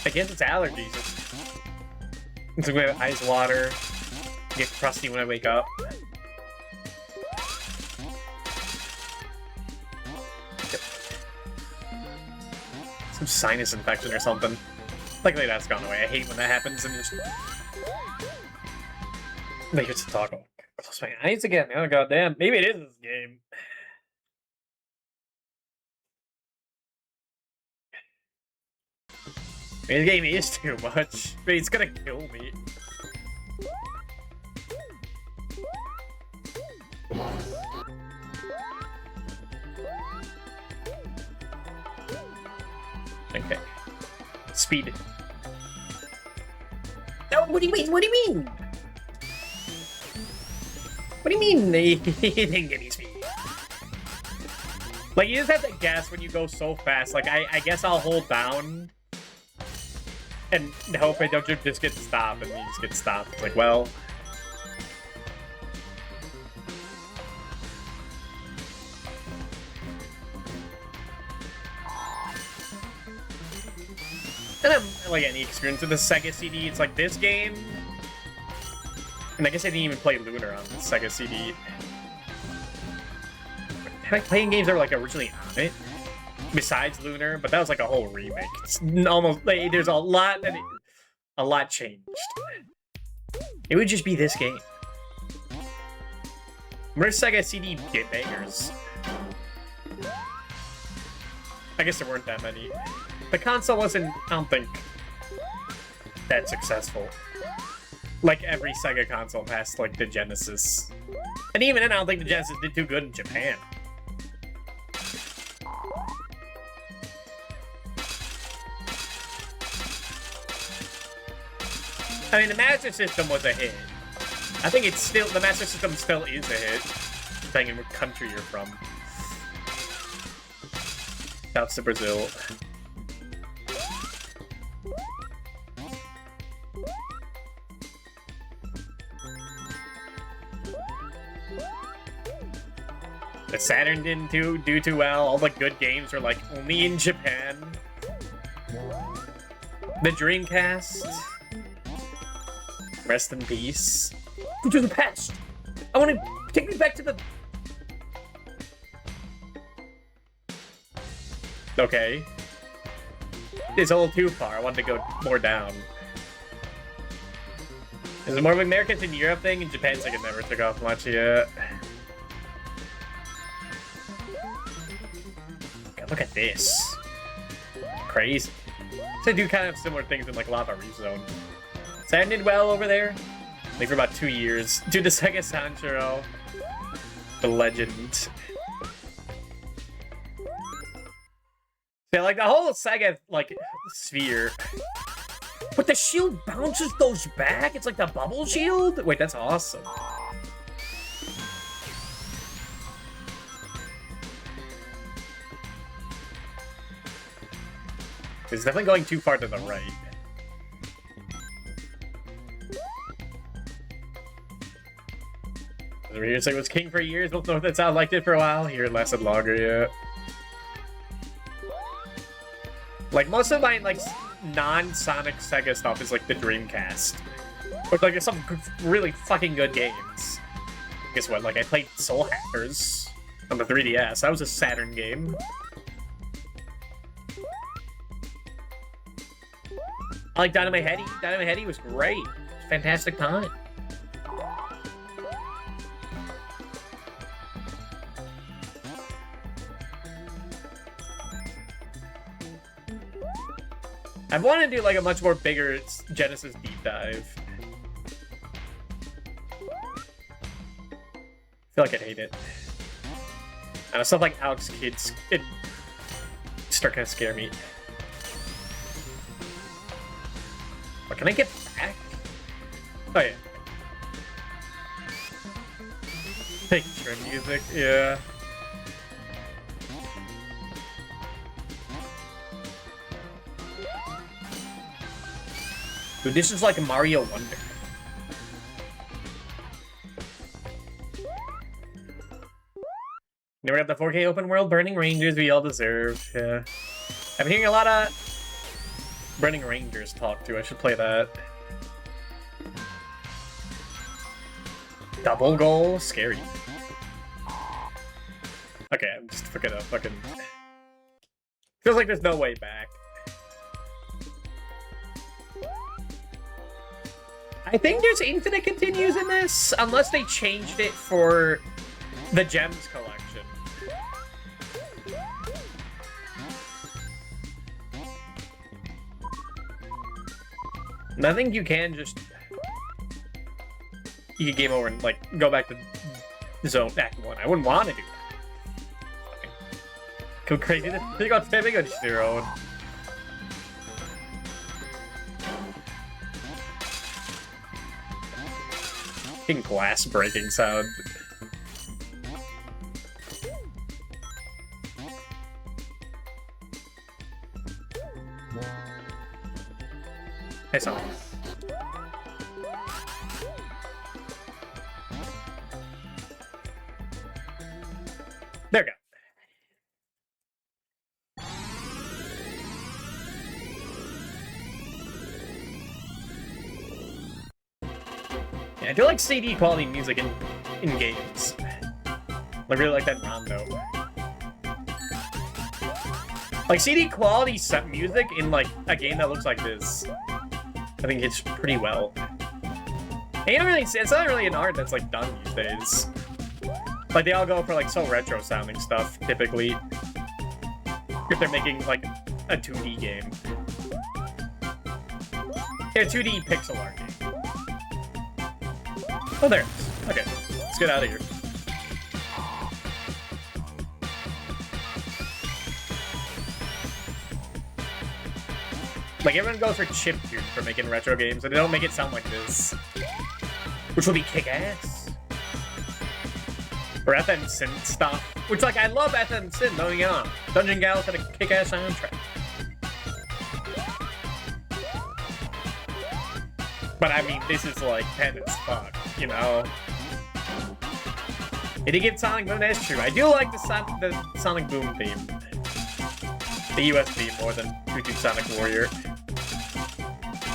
I guess it's allergies. It's like my eyes water. Get crusty when I wake up. Some sinus infection or something. Luckily that's gone away. I hate when that happens and just... Like, it's a talk. Close my eyes again. Oh, goddamn. Maybe it is this game. I mean, this game is too much. I mean, it's gonna kill me. Okay. Speed. No, what do you mean? What do you mean? What do you mean they didn't give me speed? Like, you just have to guess when you go so fast. Like, I guess I'll hold down and hope I don't just get stopped, and you just get stopped. It's like, well... I don't have, like, any experience with the Sega CD. It's like this game... And I guess I didn't even play Lunar on the Sega CD. I like playing games that were, like, originally on it. Besides Lunar, but that was like a whole remake. It's almost like there's a lot changed. It would just be this game. Where's Sega CD get bangers? I guess there weren't that many. The console wasn't, I don't think, that successful. Like every Sega console past like the Genesis. And even then I don't think the Genesis did too good in Japan. I mean, the Master System was a hit. I think it's still, the Master System still is a hit, depending on what country you're from. Shouts to Brazil. The Saturn didn't do too well. All the good games were like only in Japan. The Dreamcast. Rest in peace. To the past. I want to take me back to the... Okay. It's a little too far. I wanted to go more down. Is it more of an Americans in Europe thing? In Japan's like it never took off much yet. God, look at this. Crazy. So I do kind of similar things in like Lava Rezone. Saturn did well over there. Like for about 2 years. Dude, the Sega Sanshiro. The legend. Yeah, like the whole Sega, like, sphere. But the shield bounces those back? It's like the bubble shield? Wait, that's awesome. It's definitely going too far to the right. Over here, it's like, was king for years. Both know if that's how I liked it for a while. Here, it lasted longer, yeah. Like, most of my, like, non-Sonic Sega stuff is, like, the Dreamcast. Or, like, some really fucking good games. Guess what? Like, I played Soul Hackers on the 3DS. That was a Saturn game. I like Dynamite Heady. Dynamite Heady was great. Fantastic time. I want to do like a much more bigger Genesis deep dive. I feel like I'd hate it. I know, stuff like Alex Kidd's, it start kind of scare me. What, can I get back? Oh yeah. Picture music, yeah. Dude, this is like a Mario Wonder. Never got the 4K open world Burning Rangers we all deserve. Yeah. I've been hearing a lot of Burning Rangers talk too. I should play that. Double goal? Scary. Okay, I'm just gonna fucking... Feels like there's no way back. I think there's infinite continues in this, unless they changed it for the Gems collection. And I think you can just... You can game over and, like, go back to Zone Act 1. I wouldn't want to do that. Okay. Go crazy. They got spamming on their own. Fucking glass breaking sound. Hey, Sonic. There we go. Yeah, I do like CD quality music in games. I really like that rondo. Like CD quality set music in like a game that looks like this, I think it's pretty well. And you don't really see, it's not really an art that's like done these days. Like they all go for like so retro sounding stuff typically. If they're making like a 2D game. Yeah, 2D pixel art game. Oh, there it is. Okay, let's get out of here. Like, everyone goes for chiptune for making retro games, and they don't make it sound like this. Which would be kick-ass. Or FM Sin stuff. Which, like, I love FM Sin, don't get me wrong. Dungeon Gals had a kick-ass soundtrack. But, I mean, this is, like, pen as fuck, you know? It did get Sonic Boom, that's true. I do like the Sonic Boom theme. The US theme more than Tutu Sonic Warrior.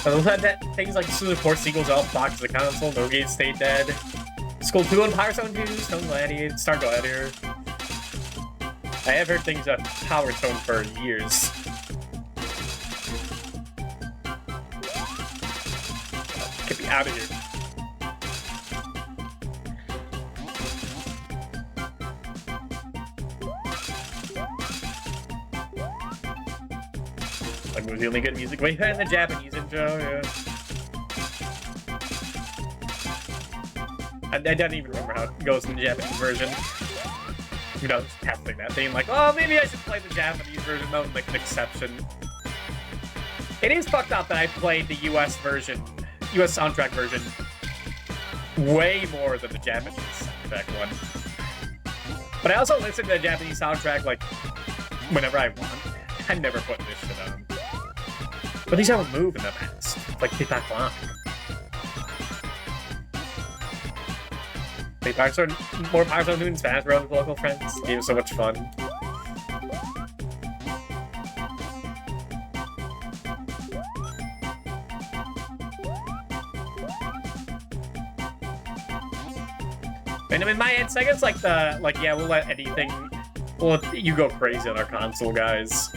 I love that things like Super Court sequels all box the console, No Gate Stay Dead. Skull 2 and Power Stone 2, Stone Gladiator, Star Gladiator. I have heard things about Power Stone for years. Get me out of here. Like, was the only good music? Wait, and the Japanese intro, yeah. I don't even remember how it goes in the Japanese version. You know, just testing that thing, like, oh, maybe I should play the Japanese version. That was like an exception. It is fucked up that I played the US version, US soundtrack version, way more than the Japanese soundtrack one. But I also listen to the Japanese soundtrack, like, whenever I want. I never put this shit on. But these don't move in the past, like TikTok Live. More Power Stone doing Smash Bros. With local friends. Game was so much fun. And in my head, Sega's like yeah, we'll let anything. Well, you go crazy on our console, guys.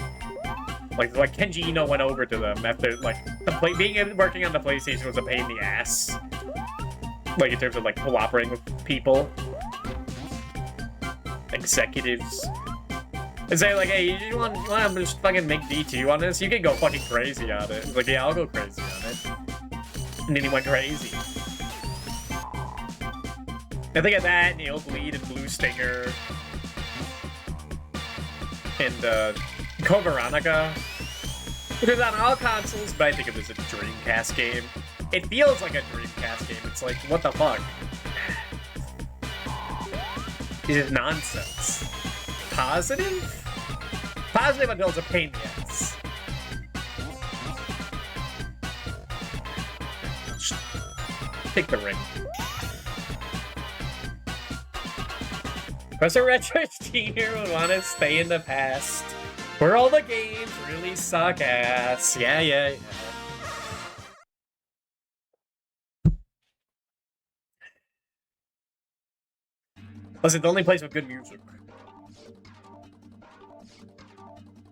Like Kenji Ino went over to them after, like, working on the PlayStation was a pain in the ass. Like, in terms of, like, cooperating with people. Executives. And say like, hey, you want to just fucking make D2 on this? You can go fucking crazy on it. Like, yeah, I'll go crazy on it. And then he went crazy. I think of that, Nail Bleed, and Blue Stinger, and Code Veronica. It is on all consoles, but I think it was a Dreamcast game. It feels like a Dreamcast game. It's like, what the fuck? This is nonsense. Positive? Positive until it's a pain in the ass. Take the ring. Professor Retro Jr. would want to stay in the past, where all the games really suck ass. Yeah. Listen, the only place with good music.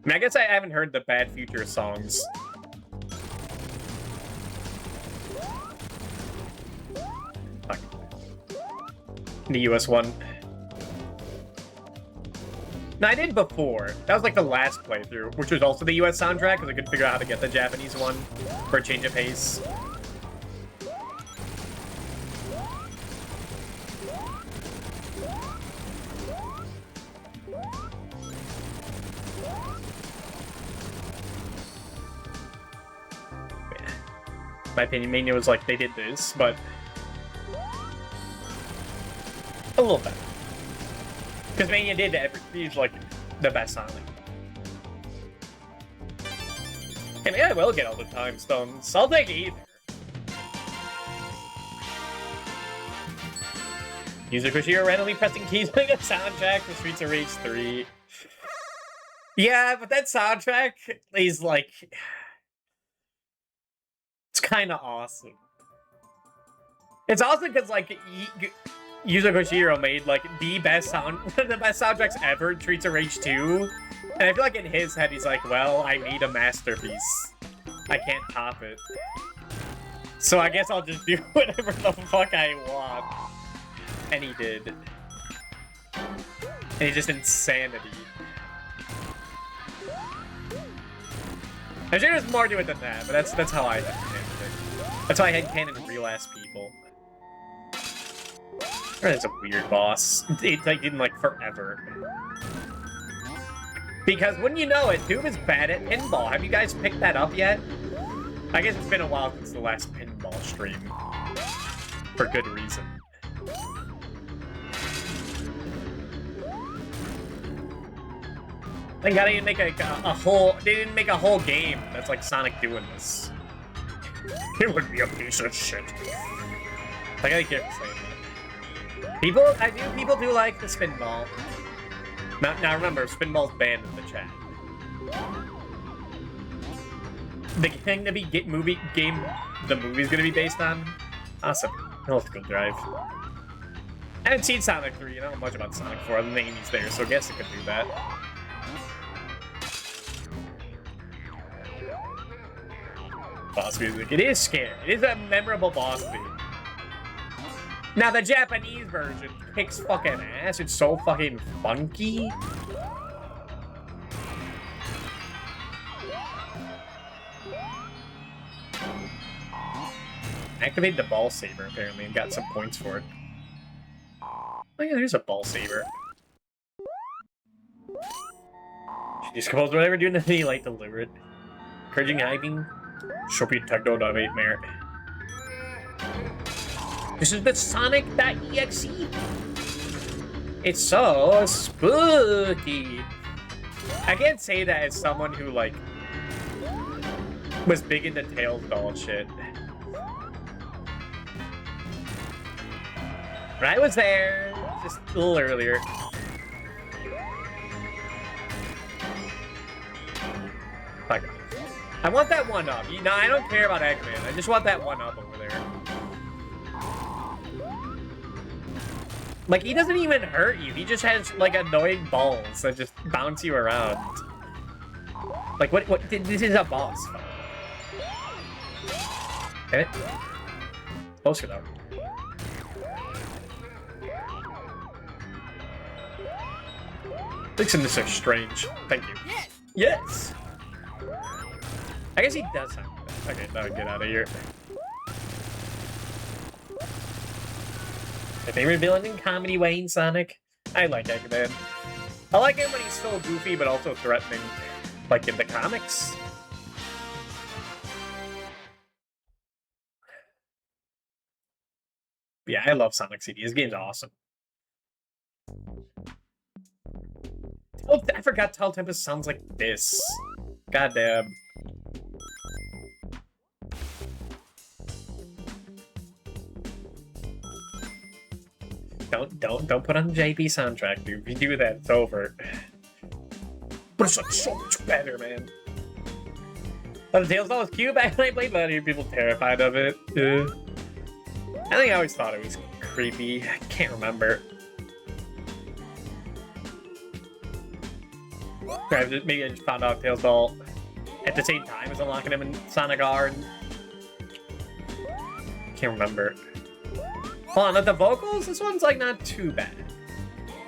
I mean, I guess I haven't heard the Bad Future songs. Fuck. The US one. No, I did before. That was like the last playthrough, which was also the US soundtrack, because I couldn't figure out how to get the Japanese one for a change of pace. In my opinion, Mania was like, they did this, but a little better. Because Mania did everything, like, the best Sonic. I mean, I will get all the time stones. I'll take either. User Kushiro randomly pressing keys playing a soundtrack for Streets of Rage 3. Yeah, but that soundtrack is like... It's kind of awesome. It's awesome because, like, Yuzo Koshiro made, like, the best soundtracks ever, Streets of Rage 2. And I feel like in his head, he's like, well, I need a masterpiece. I can't top it. So I guess I'll just do whatever the fuck I want. And he did. And it's just insanity. I'm sure there's more to it than that, but that's how I understand it. That's how I headcanon real-ass people. That's a weird boss. It's like in like forever. Because wouldn't you know it, Doom is bad at pinball. Have you guys picked that up yet? I guess it's been a while since the last pinball stream. For good reason. Thank God they didn't make they didn't make a whole game that's like Sonic doing this. It would be a piece of shit. I gotta keep saying that. People do like the spinball. Now remember, spinball's banned in the chat. The thing to be the movie's gonna be based on? Awesome. I'll have to go drive. I haven't seen Sonic 3, I don't know much about Sonic 4, other than Amy's there, so I guess it could do that. Boss music. It is scary. It is a memorable boss theme. Now, the Japanese version kicks fucking ass. It's so fucking funky. Activate the ball saber, apparently, and got some points for it. Oh yeah, there's a ball saber. She just composed whatever doing the any like deliberate. Encouraging hiding. Shopitagdo.8 merit. This is the Sonic.exe. It's so spooky. I can't say that as someone who, like, was big into Tails doll shit. But I was there just a little earlier. Fuck. I want that one up. No, I don't care about Eggman. I just want that one up over there. Like, he doesn't even hurt you. He just has, like, annoying balls that just bounce you around. Like, what, this is a boss. Hit it. Closer, though. Thinks this are strange. Thank you. Yes! I guess he does have that. Okay, now get out of here. My favorite villain in comedy, Wayne Sonic. I like Eggman. I like him when he's still goofy, but also threatening, like in the comics. Yeah, I love Sonic CD. His game's awesome. Oh, I forgot Tell Tempest sounds like this. Goddamn. Don't put on the JP soundtrack, dude. If you do that, it's over. But it's like so much better, man. But the Tales all was cute back when I played, but I hear people terrified of it. I think I always thought it was creepy. I can't remember. Maybe I just found out Tails Ball at the same time as unlocking him in Sonic R. And... can't remember. Hold on, the vocals? This one's like not too bad.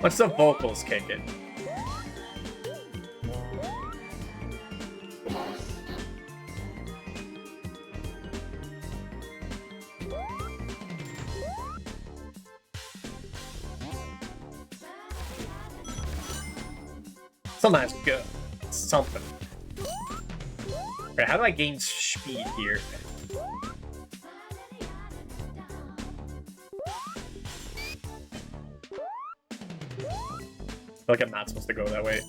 Once the vocals kick in. Sometimes good. Something. Right, how do I gain speed here? I feel like I'm not supposed to go that way.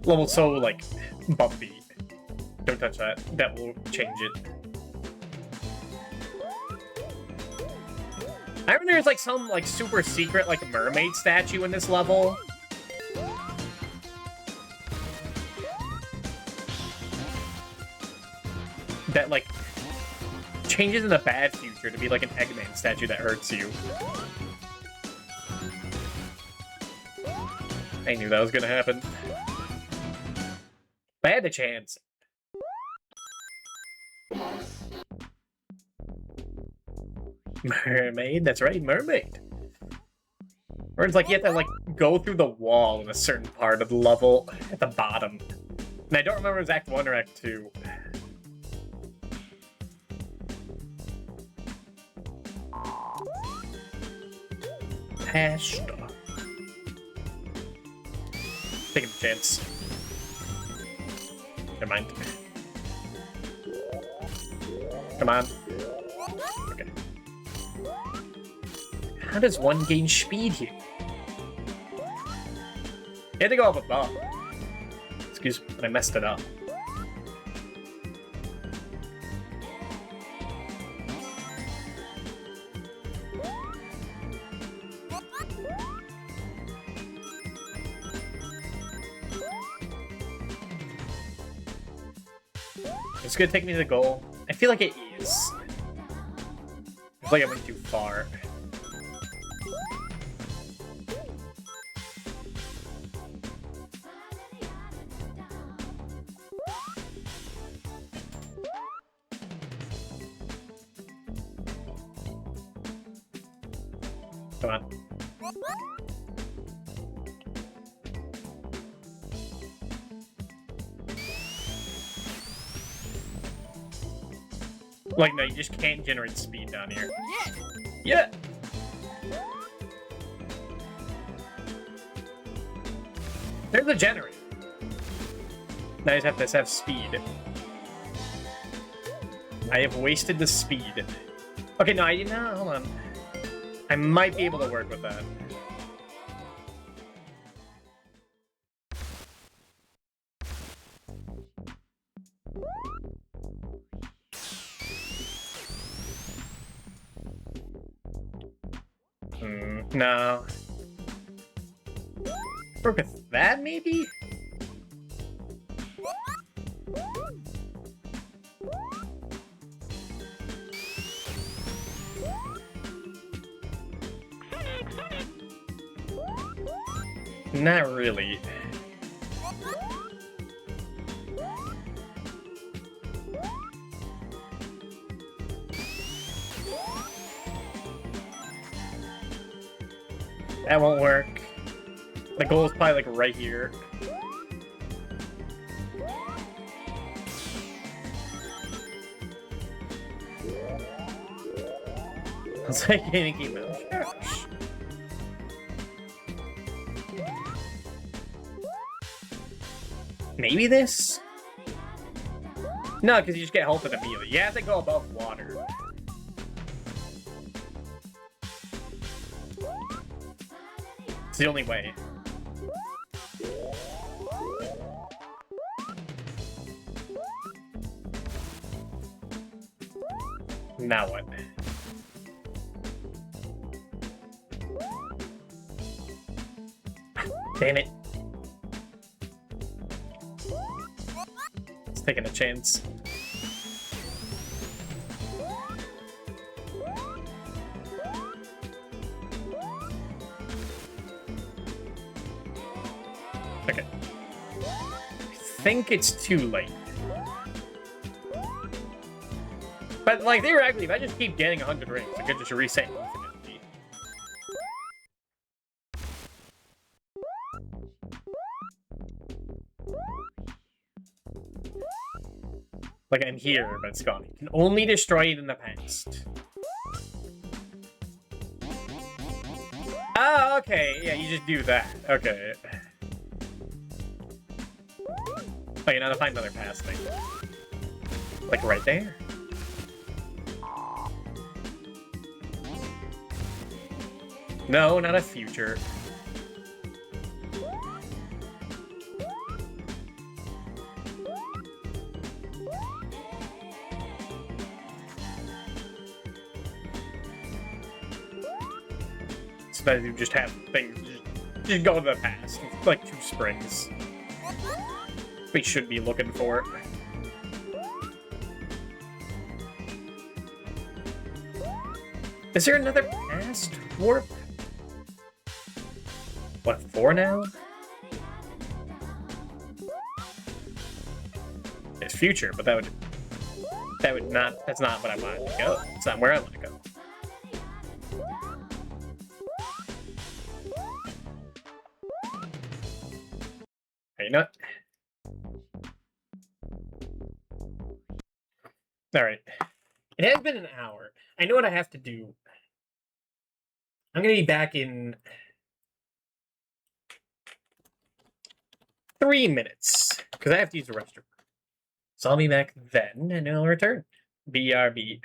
Level so, like, bumpy. Don't touch that. That will change it. I remember there's, like, some, like, super secret, like, mermaid statue in this level. That, like, changes in the bad future to be, like, an Eggman statue that hurts you. I knew that was gonna happen. I had the chance. Mermaid? That's right, mermaid. Or it's like you have to, like, go through the wall in a certain part of the level at the bottom. And I don't remember if it was Act 1 or Act 2. Pasta. Taking a chance. Never mind. Come on. Okay. How does one gain speed here? You had to go up above. Excuse me, but I messed it up. It's gonna take me to the goal. I feel like it is. I feel like I went too far. Come on. Like, no, you just can't generate speed down here. Yeah! There's the generator. Now I just have speed. I have wasted the speed. Okay, no, I did not. Hold on. I might be able to work with that. No. Work with that, maybe? Not really. That won't work. The goal is probably like right here. It's like Yankee Mouse. Maybe this? No, because you just get help with immediately. You have to go above water. It's the only way. Now what? Damn it. It's taking a chance. Okay. I think it's too late. But, like, theoretically, if I just keep getting 100 rings, I could just reset infinitely. Like, in here, but it's gone. You can only destroy it in the past. Oh, okay. Yeah, you just do that. Okay. Okay, now to find another past thing. Like, right there? No, not a future. So that you just have things just go to the past. It's like 2 springs. We should be looking for it. Is there another past warp? What, 4 now? It's future, but that would not, that's not what I wanted to go. It's not where I want to go. Hey, you know what? Alright. It has been an hour. I know what I have to do. I'm gonna be back in 3 minutes, because I have to use the restroom. So I'll be back then, and I'll return. BRB.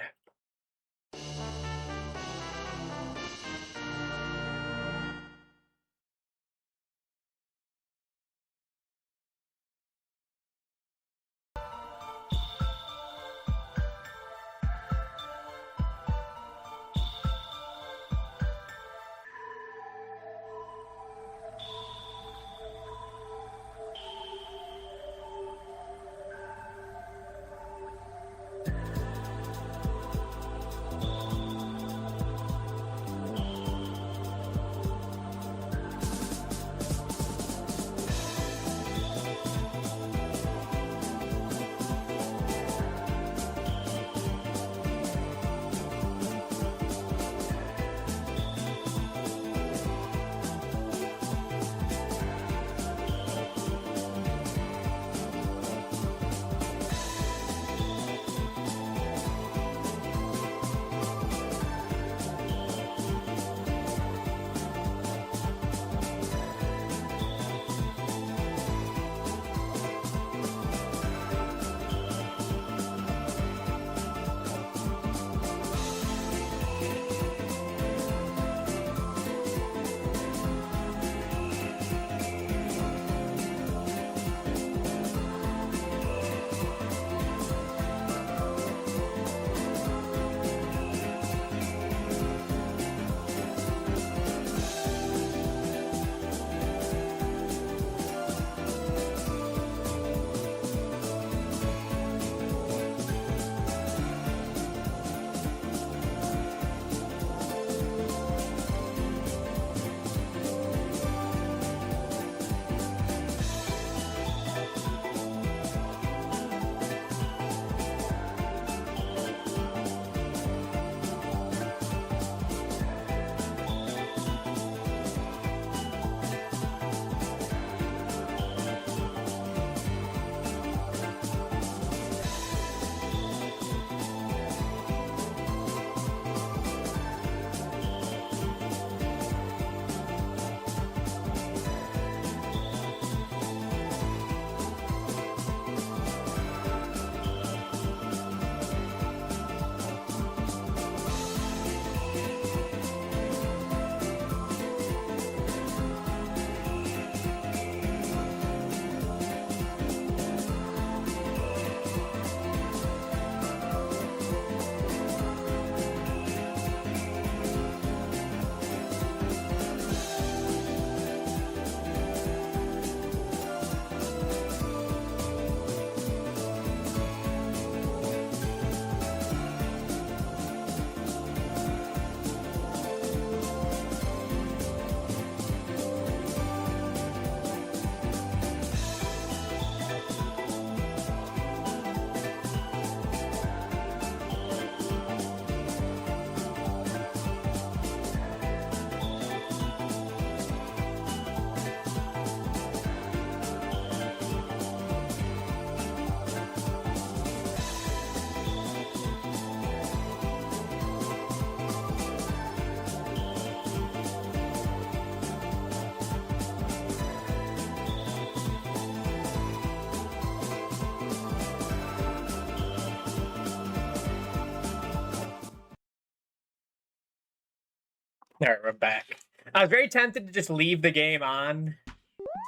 Alright, we're back. I was very tempted to just leave the game on,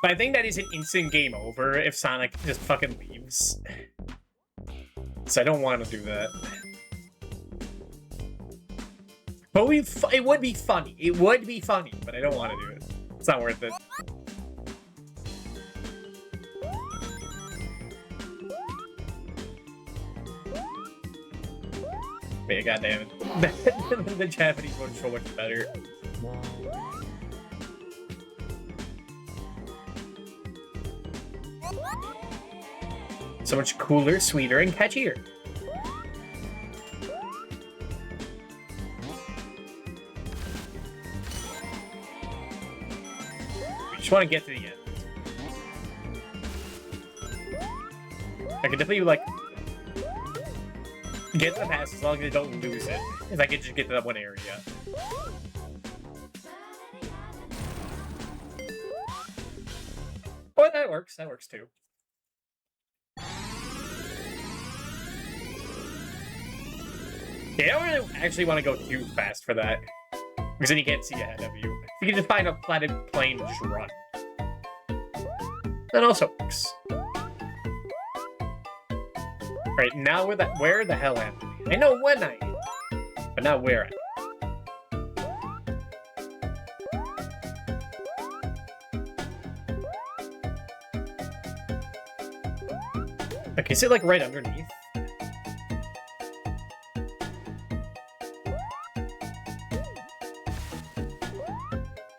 but I think that is an instant game over if Sonic just fucking leaves. So I don't want to do that. But it would be funny. It would be funny, but I don't want to do it. It's not worth it. Man, goddammit. The Japanese one's so much better. So much cooler, sweeter, and catchier. We just want to get to the end. I could definitely, like, get to the pass as long as I don't lose it. If I could just get to that one area. Oh, that works. That works too. Yeah, I don't really actually want to go too fast for that. Because then you can't see ahead of you. You can just find a platted plane and just run. That also works. Right, now where the hell am I? I know when I am, but not where I am. Okay, is it like right underneath?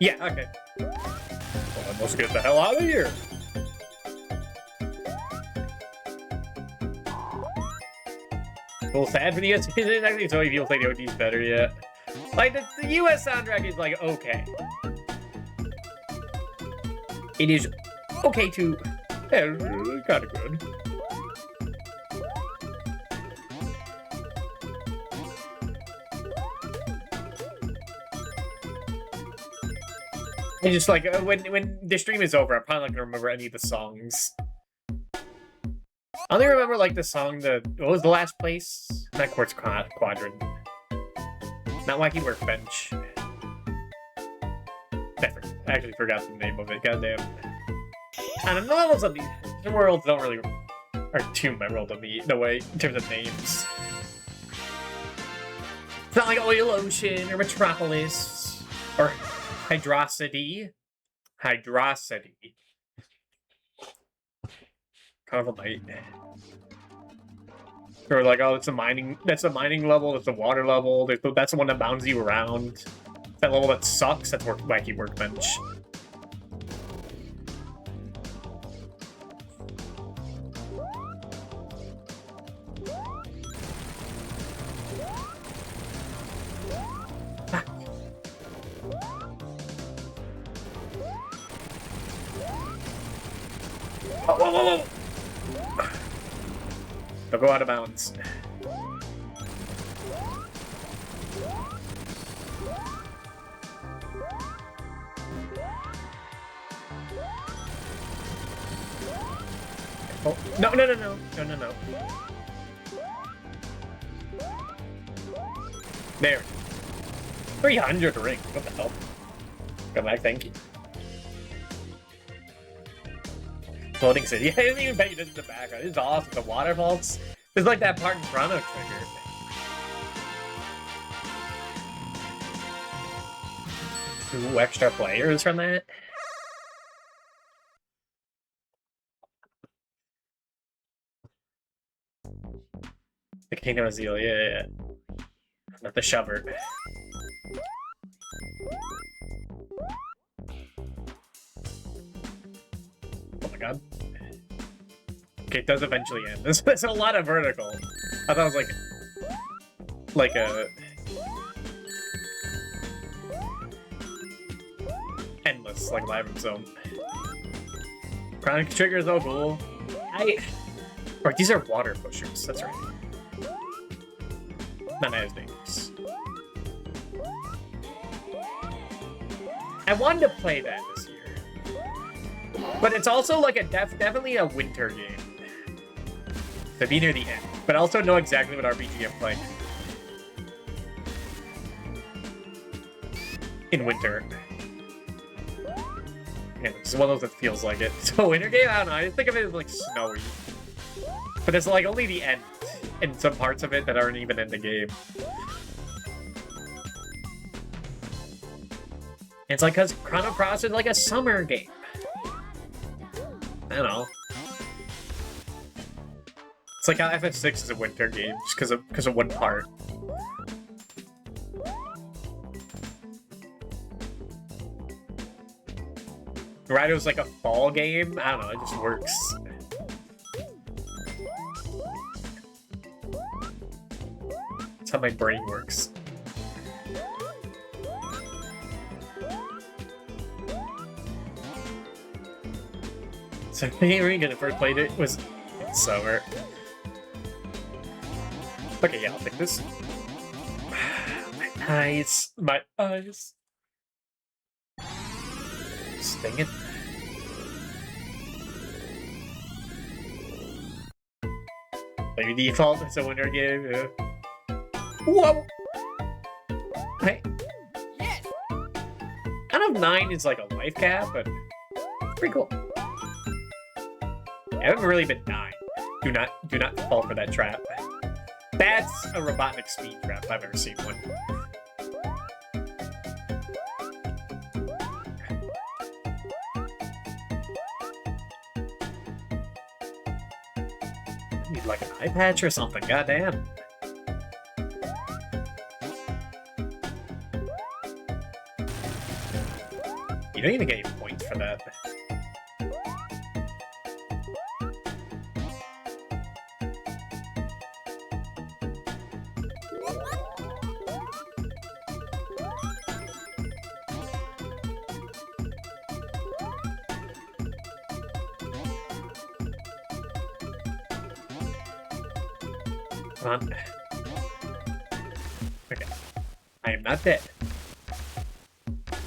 Yeah, okay. Well, let's get the hell out of here. A little sad for the US. Exactly, so he feels like the OG's better, yeah. Like, the US soundtrack is, like, okay. It is okay to... Yeah, kind of good. It's just like, when the stream is over, I'm probably not gonna remember any of the songs. I only remember, like, the song, what was the last place? Not Quartz Quadrant. Not Wacky Workbench. I actually forgot the name of it, goddamn. And the levels of the worlds don't really are too memorable to me, the way, in terms of names. It's not like Oil Ocean, or Metropolis, or Hydrocity. Hydrocity. Carmelite. Or like, oh, that's the mining level, that's the water level, that's the one that bounds you around. That level that sucks, that's Wacky Workbench. Oh, whoa, whoa, whoa! Don't go out of bounds. Oh, no, no, no, no, no, no, no. There. 300 rings, what the hell? Come back, thank you. Floating City. I didn't even pay attention to the background. It's awesome. The waterfalls. It's like that part in Chrono Trigger. Ooh, extra players from that. The Kingdom of Zeal, yeah. Not the shover. Oh my god. Okay, it does eventually end. There's a lot of vertical. I thought it was like a... endless, like, live zone. Chronic Trigger is so cool. Right, these are water pushers, that's right. Not as dangerous. I wanted to play that this year. But it's also like definitely a winter game. To be near the end. But I also know exactly what RPG I'm playing. in winter. Yeah, it's one of those that feels like it. So winter game, I don't know. I think of it as like snowy, but it's like only the end and some parts of it that aren't even in the game. It's like because Chrono Cross is like a summer game. I don't know. It's like how FF6 is a winter game just because of one part. Rado's like a fall game. I don't know. It just works. That's how my brain works. So the game when I first played it was in summer. Okay, yeah, I'll take this. My eyes. My eyes. Stinging. Maybe default, it's a winter game. Yeah. Whoa! Hey. Yes. I don't know if 9 is like a life cap, but it's pretty cool. I haven't really been 9. Do not fall for that trap. That's a Robotnik speed trap if I've ever seen one. I need like an eye patch or something, goddamn. You don't even get any points for that. Come on. Okay. I am not dead.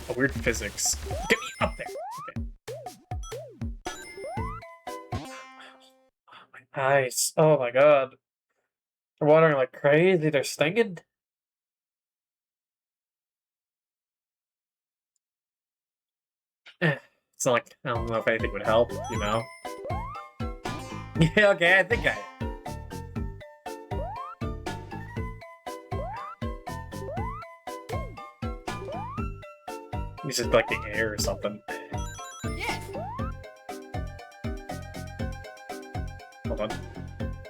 A weird physics. Get me up there! Okay. Oh, my eyes. Oh my god. They're watering like crazy. They're stinging. It's not like, I don't know if anything would help, you know? Yeah, okay, I think I... He's just collecting air or something. Yes. Hold on.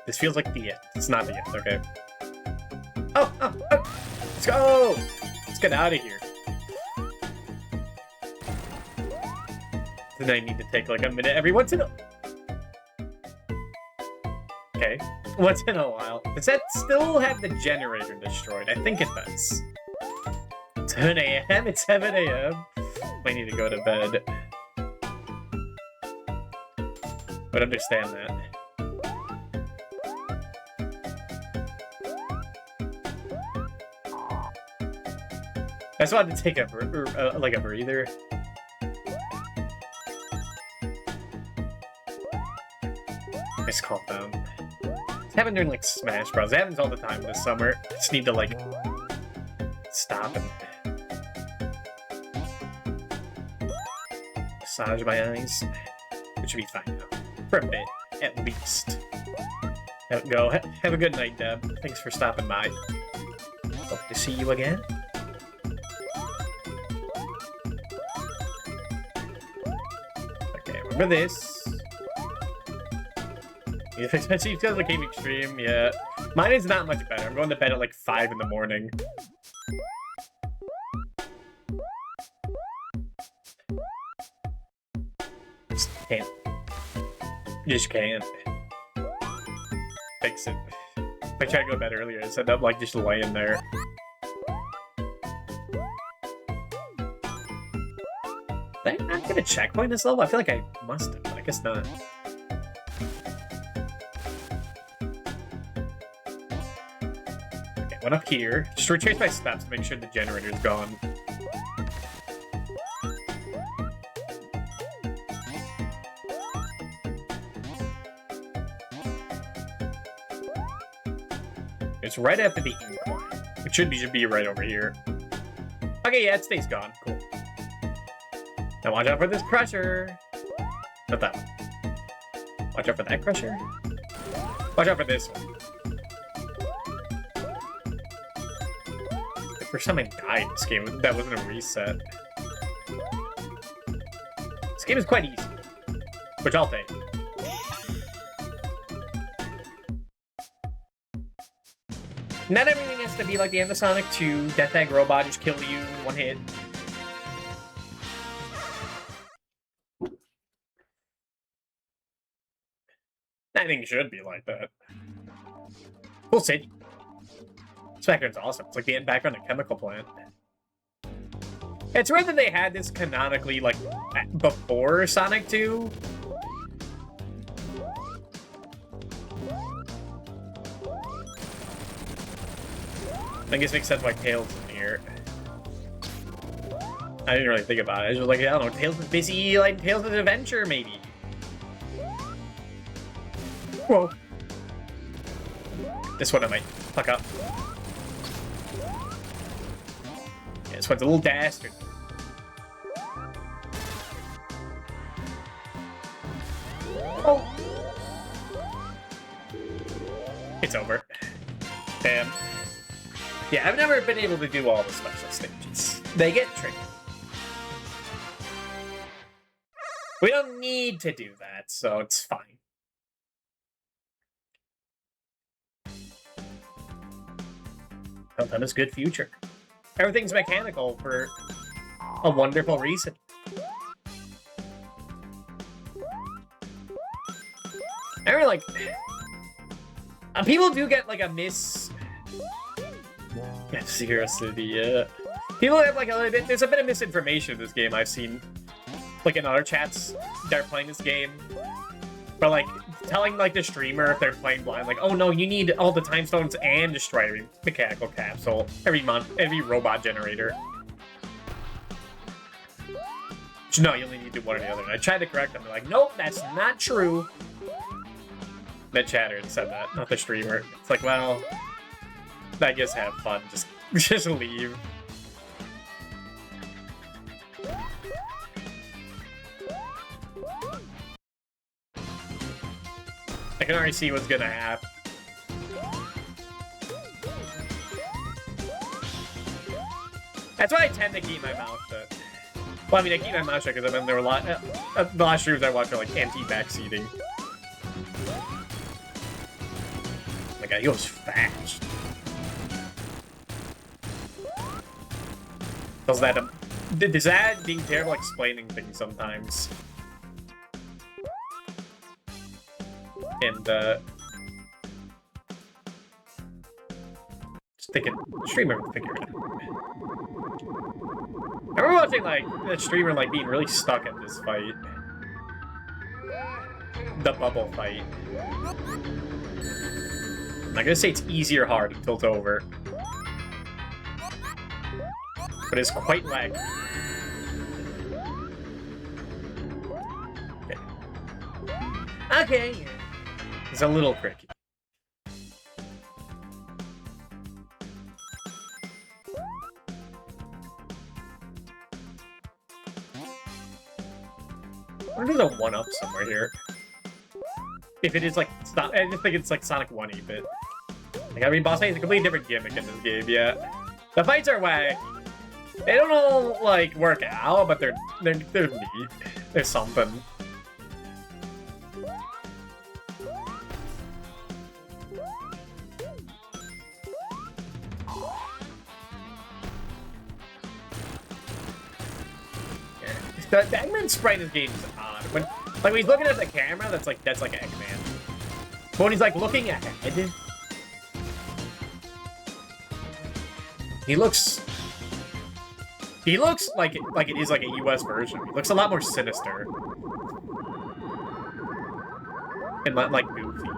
This feels like the end. It's not the end, okay. Oh! Let's go! Let's get out of here. Then I need to take like a minute every once in a... Okay. Once in a while. Does that still have the generator destroyed? I think it does. 7 a.m.? It's 7 a.m. I need to go to bed. But understand that. I just wanted to take a breather. Just calm down. It's happened during like Smash Bros. It happens all the time this summer. I just need to like stop and massage my eyes. It should be fine now. For a bit, at least. There we go. Have a good night, Deb. Thanks for stopping by. Hope to see you again. Okay, remember this. If expensive because the game extreme, yeah. Mine is not much better. I'm going to bed at like 5 in the morning. Just can't. You just can't. Fix it. If I try to go to bed earlier, I'd end up like just laying there. Did I not get a checkpoint this level? I feel like I must have, but I guess not. Okay, went up here. Just retrace my steps to make sure the generator's gone. It's right after the incline. It should be right over here. Okay, yeah, it stays gone. Cool. Now watch out for this crusher. Not that one. Watch out for that crusher. Watch out for this one. The first time I died in this game, that wasn't a reset. This game is quite easy, which I'll take. Not everything has to be like the end of Sonic 2. Death Egg Robot just kill you in one hit. I think it should be like that. Cool city. This background's awesome. It's like the background of a chemical plant. It's weird that they had this canonically, like, before Sonic 2. I guess it makes sense why Tails is in here. I didn't really think about it. I was just like, I don't know, Tails is busy, like, Tails is an adventure, maybe. Whoa. This one I might fuck up. Yeah, this one's a little dastard. Oh! It's over. Damn. Yeah, I've never been able to do all the special stages. They get tricky. We don't need to do that, so it's fine. Sometimes good future. Everything's mechanical for a wonderful reason. I really like... people do get like a seriously, yeah. People have like there's a bit of misinformation in this game I've seen, like in other chats that are playing this game, but like telling like the streamer if they're playing blind, like, oh no, you need all the time stones and destroy every mechanical capsule, every robot generator. No, you only need to do one or the other. And I tried to correct them. They're like, nope, that's not true. That chatter said that, not the streamer. It's like, well, I guess have fun. Just leave. I can already see what's gonna happen. That's why I tend to keep my mouth shut. Well, I mean, I keep my mouth shut because I mean, there were a lot. The last streams I watched are like anti-backseating. My guy, he goes fast. Does that does that being terrible explaining things sometimes? And just thinking, streamer would figure it out. I remember watching like the streamer like being really stuck at this fight, the bubble fight. I'm not gonna say it's easy or hard until it's over, but it's quite laggy. Okay. It's a little tricky. I wonder if there's a 1-up somewhere here. If it is like, stop, I just think it's like Sonic 1-8-bit. Like, I mean, boss fight is a completely different gimmick in this game, yeah. The fights are wacky. They don't all, like, work out, but they're neat. There's something. The Eggman sprite in this game is odd. When he's looking at the camera, that's like Eggman. But when he's like looking ahead, he looks like it is like a US version. He looks a lot more sinister and like goofy.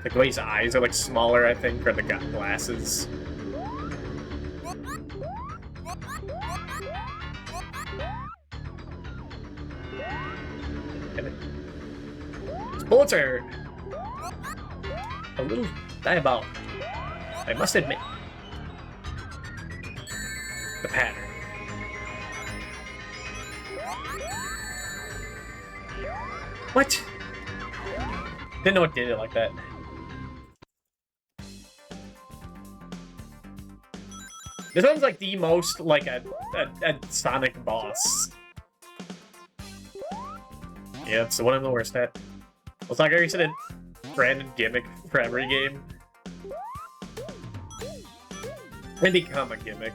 Like the way his eyes are like smaller, I think, or the glasses. Bullets are a little diabolical, I must admit. the pattern. What? Didn't know it did it like that. This one's like the most like a Sonic boss. Yeah, it's the one I'm the worst at. Well, it's not like I said, a random gimmick for every game. They become a gimmick.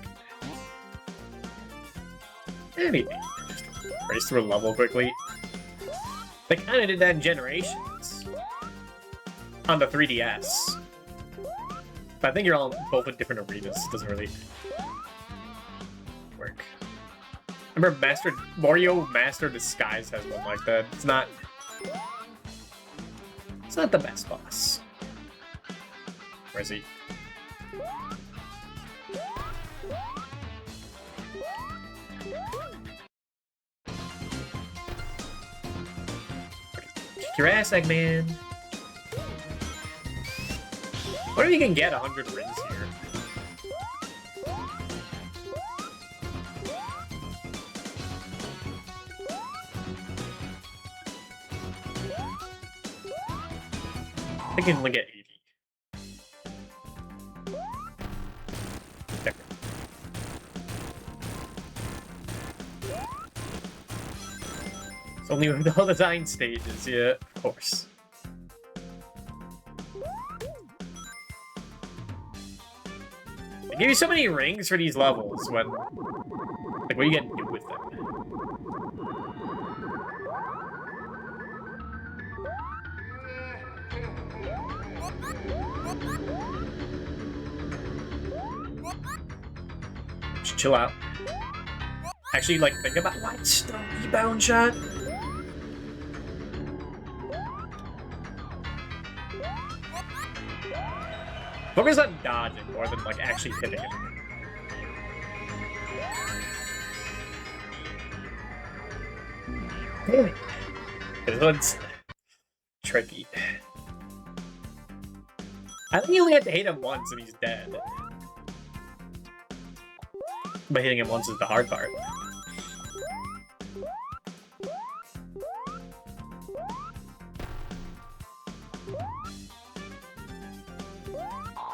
Maybe just race through a level quickly. They kind of did that in Generations on the 3DS. But I think you're all both in different arenas. It doesn't really work. I remember Mario Master Disguise has one like that. It's not the best boss. Where is he? Kick your ass, Eggman! What if you can get 100 rings here? I can only get 80. Okay. It's only with all the design stages, yeah, of course. They give you so many rings for these levels when... Like, what are you gonna do with them? Just chill out. Actually, like, think about what? The rebound shot? Focus on dodging more than, like, actually hitting it. This one's tricky. I think you only have to hit him once and he's dead. But hitting him once is the hard part.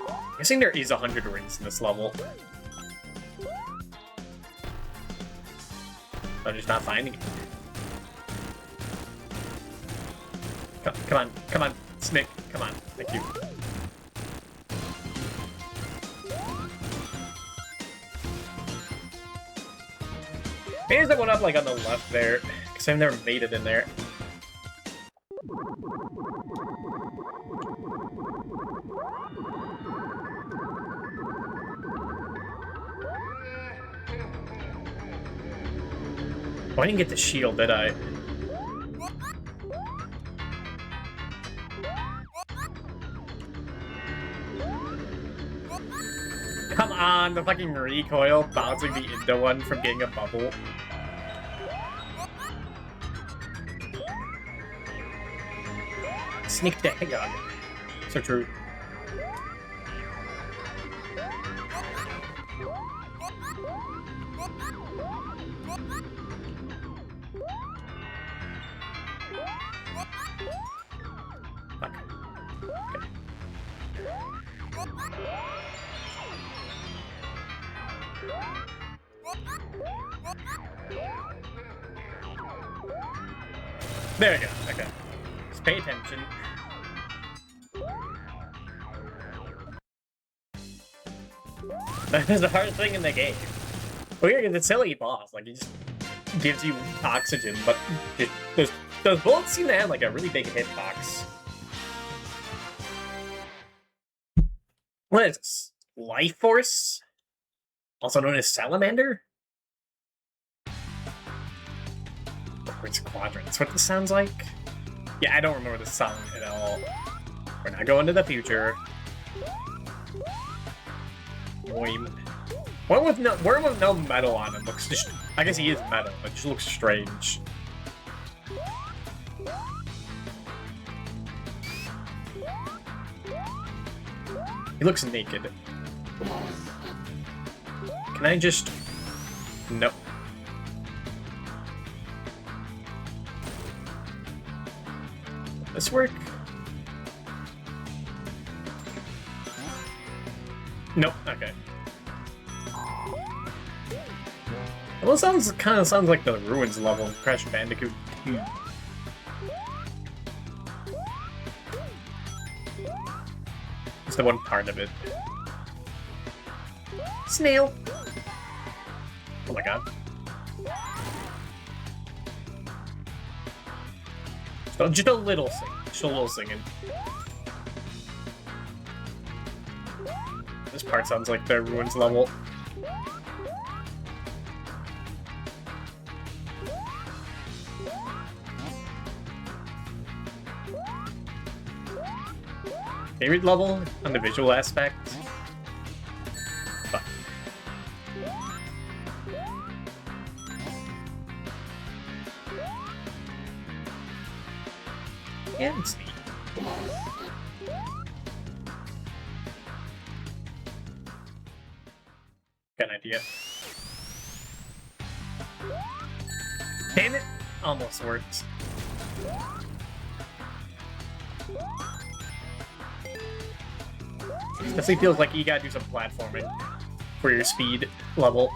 I'm guessing there is 100 rings in this level. I'm just not finding it. Come on, Snick, come on, thank you. Maybe there's the one up like on the left there, because I've never made it in there. Oh, I didn't get the shield, did I? Come on, the fucking recoil bouncing me into one from getting a bubble. Sneak the heck out. So true. Fuck. Okay. There we go. Okay. Just pay attention. That is the hardest thing in the game. Well, you're the silly boss. Like, he just gives you oxygen, but those bullets seem to have like a really big hitbox. What is this? Life Force? Also known as Salamander? Which quadrant? That's what this sounds like? Yeah, I don't remember the song at all. We're not going to the future. One with no metal on him looks just... I guess he is metal, but just looks strange. He looks naked. Can I just... Nope. This work? Nope. Okay. Well, it kind of sounds like the Ruins level in Crash Bandicoot. It's the one part of it. Snail! Oh my god. Just a little sing. Just a little singing. This part sounds like the Ruins level. Favorite level on the visual aspect? Fuck. Yeah, it's neat. Got an idea. Damn it! Almost worked. Definitely feels like you gotta do some platforming for your speed level.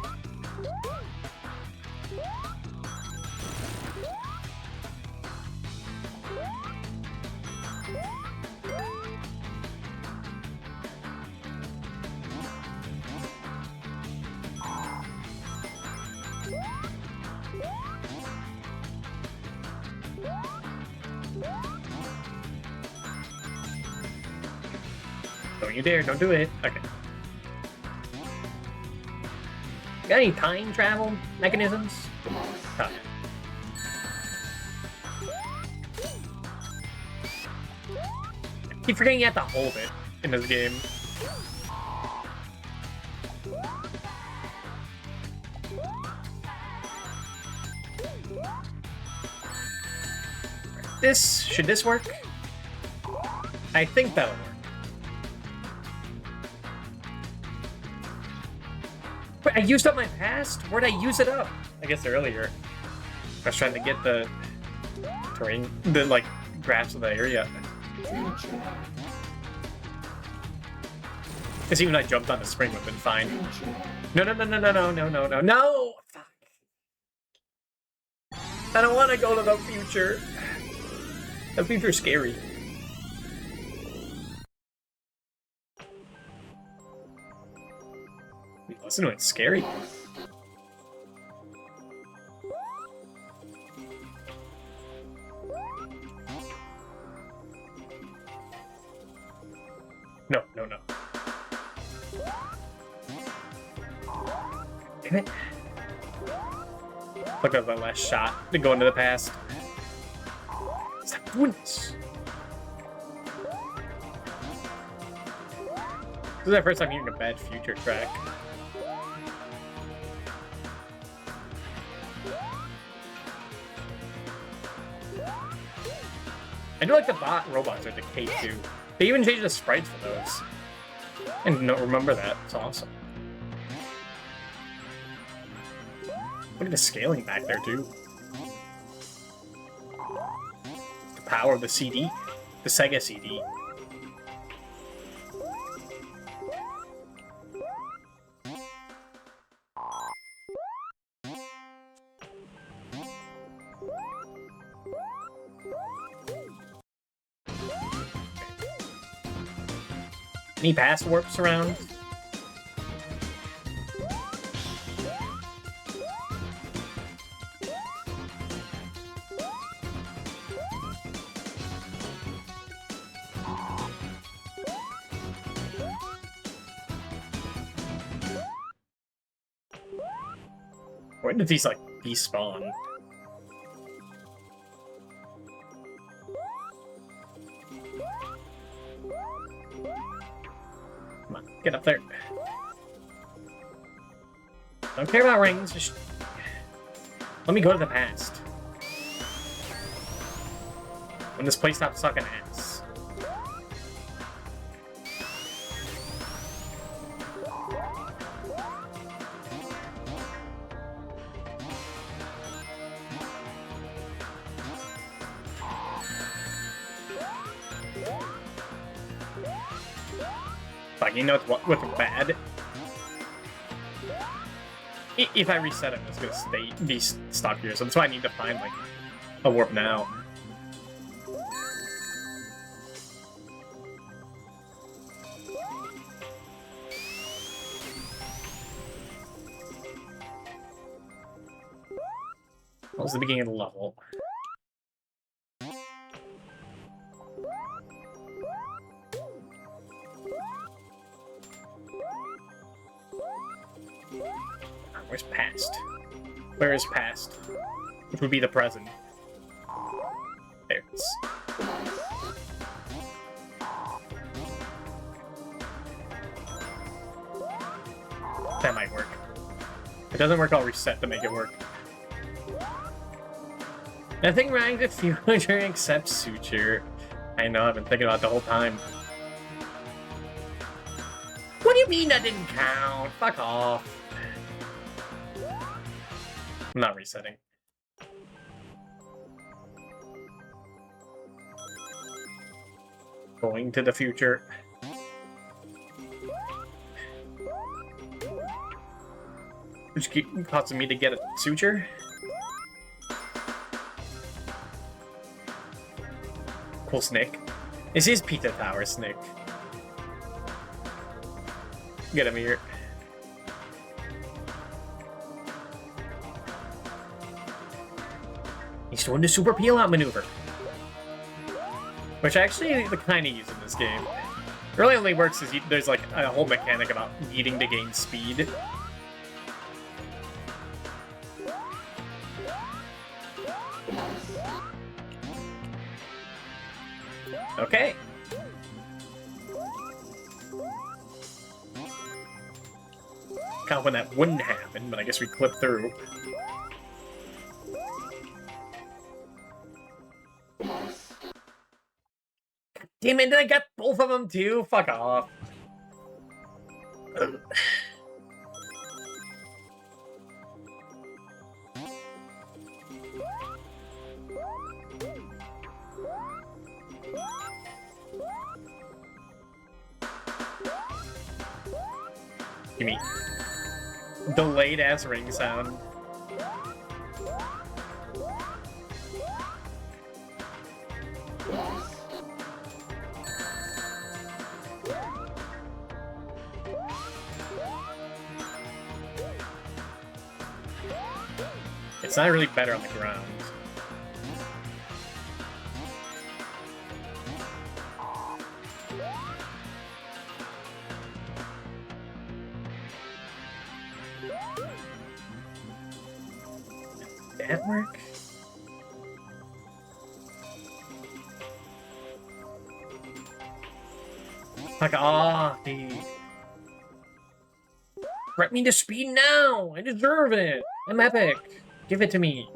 Don't you dare, don't do it. Okay. Got any time travel mechanisms? Oh. I keep forgetting you have to hold it in this game. Should this work? I think that'll work. Wait, I used up my past? Where'd I use it up? I guess earlier. I was trying to get the terrain, like, grasp of the area. Because even if I jumped on the spring would have been fine. No, no, no, no, no, no, no, no, no, no! Fuck. I don't want to go to the future. The future's scary. Listen to it, it's scary. No, no, no. Damn it. Look at that last shot to go into the past. Stop doing this. This is the first time hearing a bad future track. I do like the bot robots are decayed too. They even changed the sprites for those. I didn't remember that. It's awesome. Look at the scaling back there too. The power of the CD. The Sega CD. Any past warps around? When did these, like, despawn? Come on, get up there. Don't care about rings, just... let me go to the past. When this place stops sucking ass. Fuck, you know what's bad? If I reset it, it's gonna be stuck here, so that's why I need to find, like, a warp now. What was the beginning of the level? Where's past? Where is past? Which would be the present. There it is. That might work. If it doesn't work, I'll reset to make it work. Nothing wrong with future except suture. I know, I've been thinking about it the whole time. What do you mean that didn't count? Fuck off. I'm not resetting. Going to the future. Which keep causing me to get a suture? Cool Snick. This is Pizza Tower Snick. Get him here. He's doing the super peel out maneuver. Which I actually kind of use in this game. It really only works is there's like a whole mechanic about needing to gain speed. Okay. Kind of when that wouldn't happen, but I guess we clip through. Damn it, I got both of them too? Fuck off. Give me delayed ass ring sound. It's not really better on the ground. Did that work? Like, dude. Grant me the speed now! I deserve it! I'm epic! Give it to me.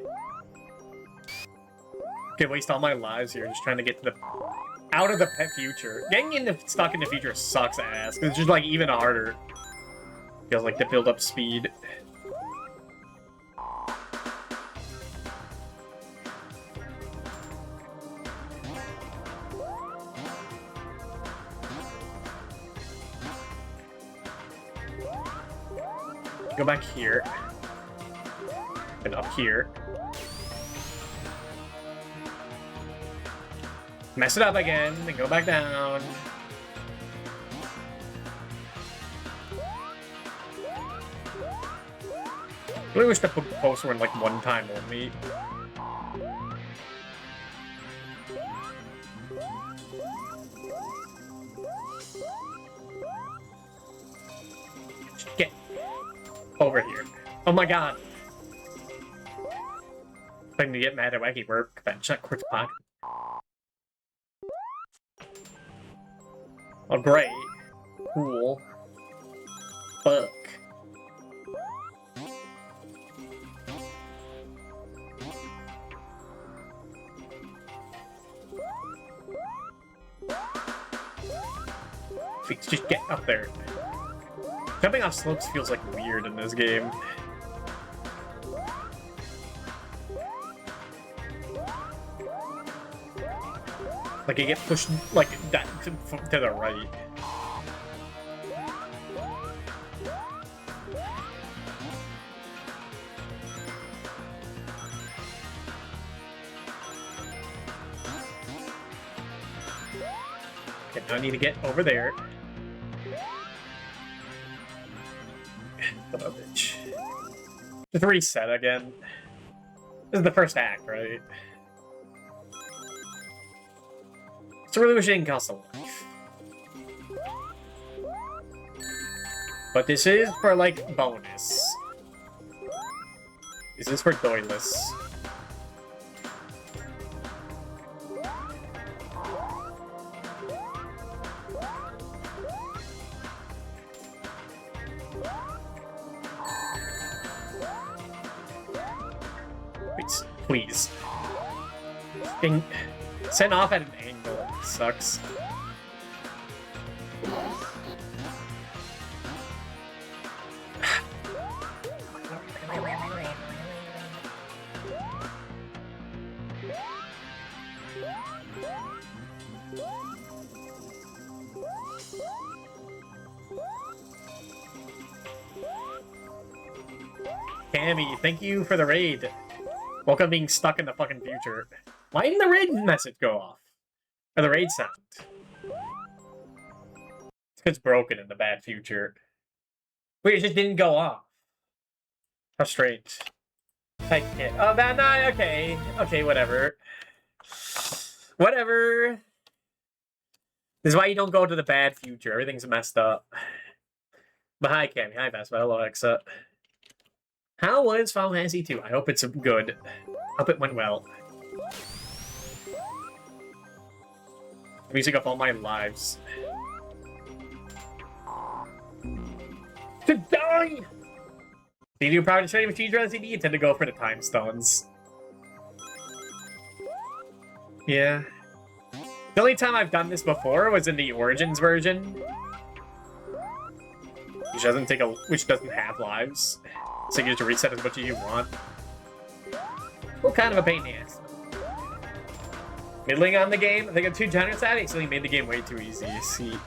Okay, waste all my lives here just trying to get to the out of the future. Getting stuck in the future sucks ass. It's just like even harder. Feels like to build up speed. Go back here. And up here. Mess it up again, then go back down. I really wish the posts were in like one time only. Get over here. Oh my god. I'm to get mad at wacky work. Bench that quartz pocket. Oh, great. Cool. Fuck. Please, just get up there. Jumping off slopes feels like weird in this game. Like, I get pushed, like, that to the right. Okay, now I need to get over there. Son of a bitch. Just reset again. This is the first act, right? So really wish it didn't cost a life. But this is for, like, bonus. This is for doyless. Please. Being sent off at an angle sucks. Cammy, thank you for the raid. Welcome being stuck in the fucking future. Why didn't the raid message go off? Or the raid sound? It's broken in the bad future. Wait, it just didn't go off. How strange. Type hit. Oh, that, nah, okay. Okay, whatever. Whatever. This is why you don't go to the bad future. Everything's messed up. But hi, Cammy. Hi, Vespa. Hello, Exa. How was Final Fantasy 2? I hope it's good. Hope it went well. Music up all my lives. To die! Do you do power training with Cheese CD? You tend to go for the time stones. Yeah. The only time I've done this before was in the Origins version. Which doesn't have lives. So you get to reset as much as you want. Well, kind of a pain in the ass. Middling on the game, I think I'm too generous at it, so they made the game way too easy. See,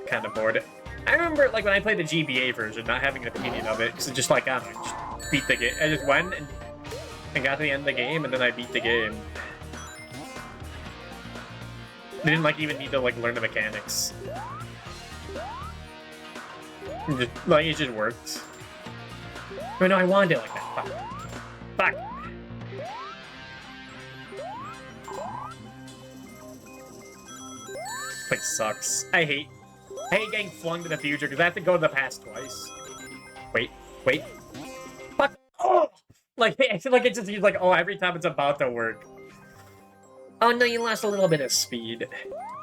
kind of bored. I remember, like, when I played the GBA version, not having an opinion of it, because it's just like, I don't know, just beat the game. I just went and got to the end of the game, and then I beat the game. I didn't, like, even need to, like, learn the mechanics. It just worked. Oh, no, I wanted it like that. Fuck. Fuck. This place sucks. I hate getting flung to the future because I have to go to the past twice. Wait. Fuck. Oh! Like, I feel like it's just like, oh, every time it's about to work. Oh no, you lost a little bit of speed.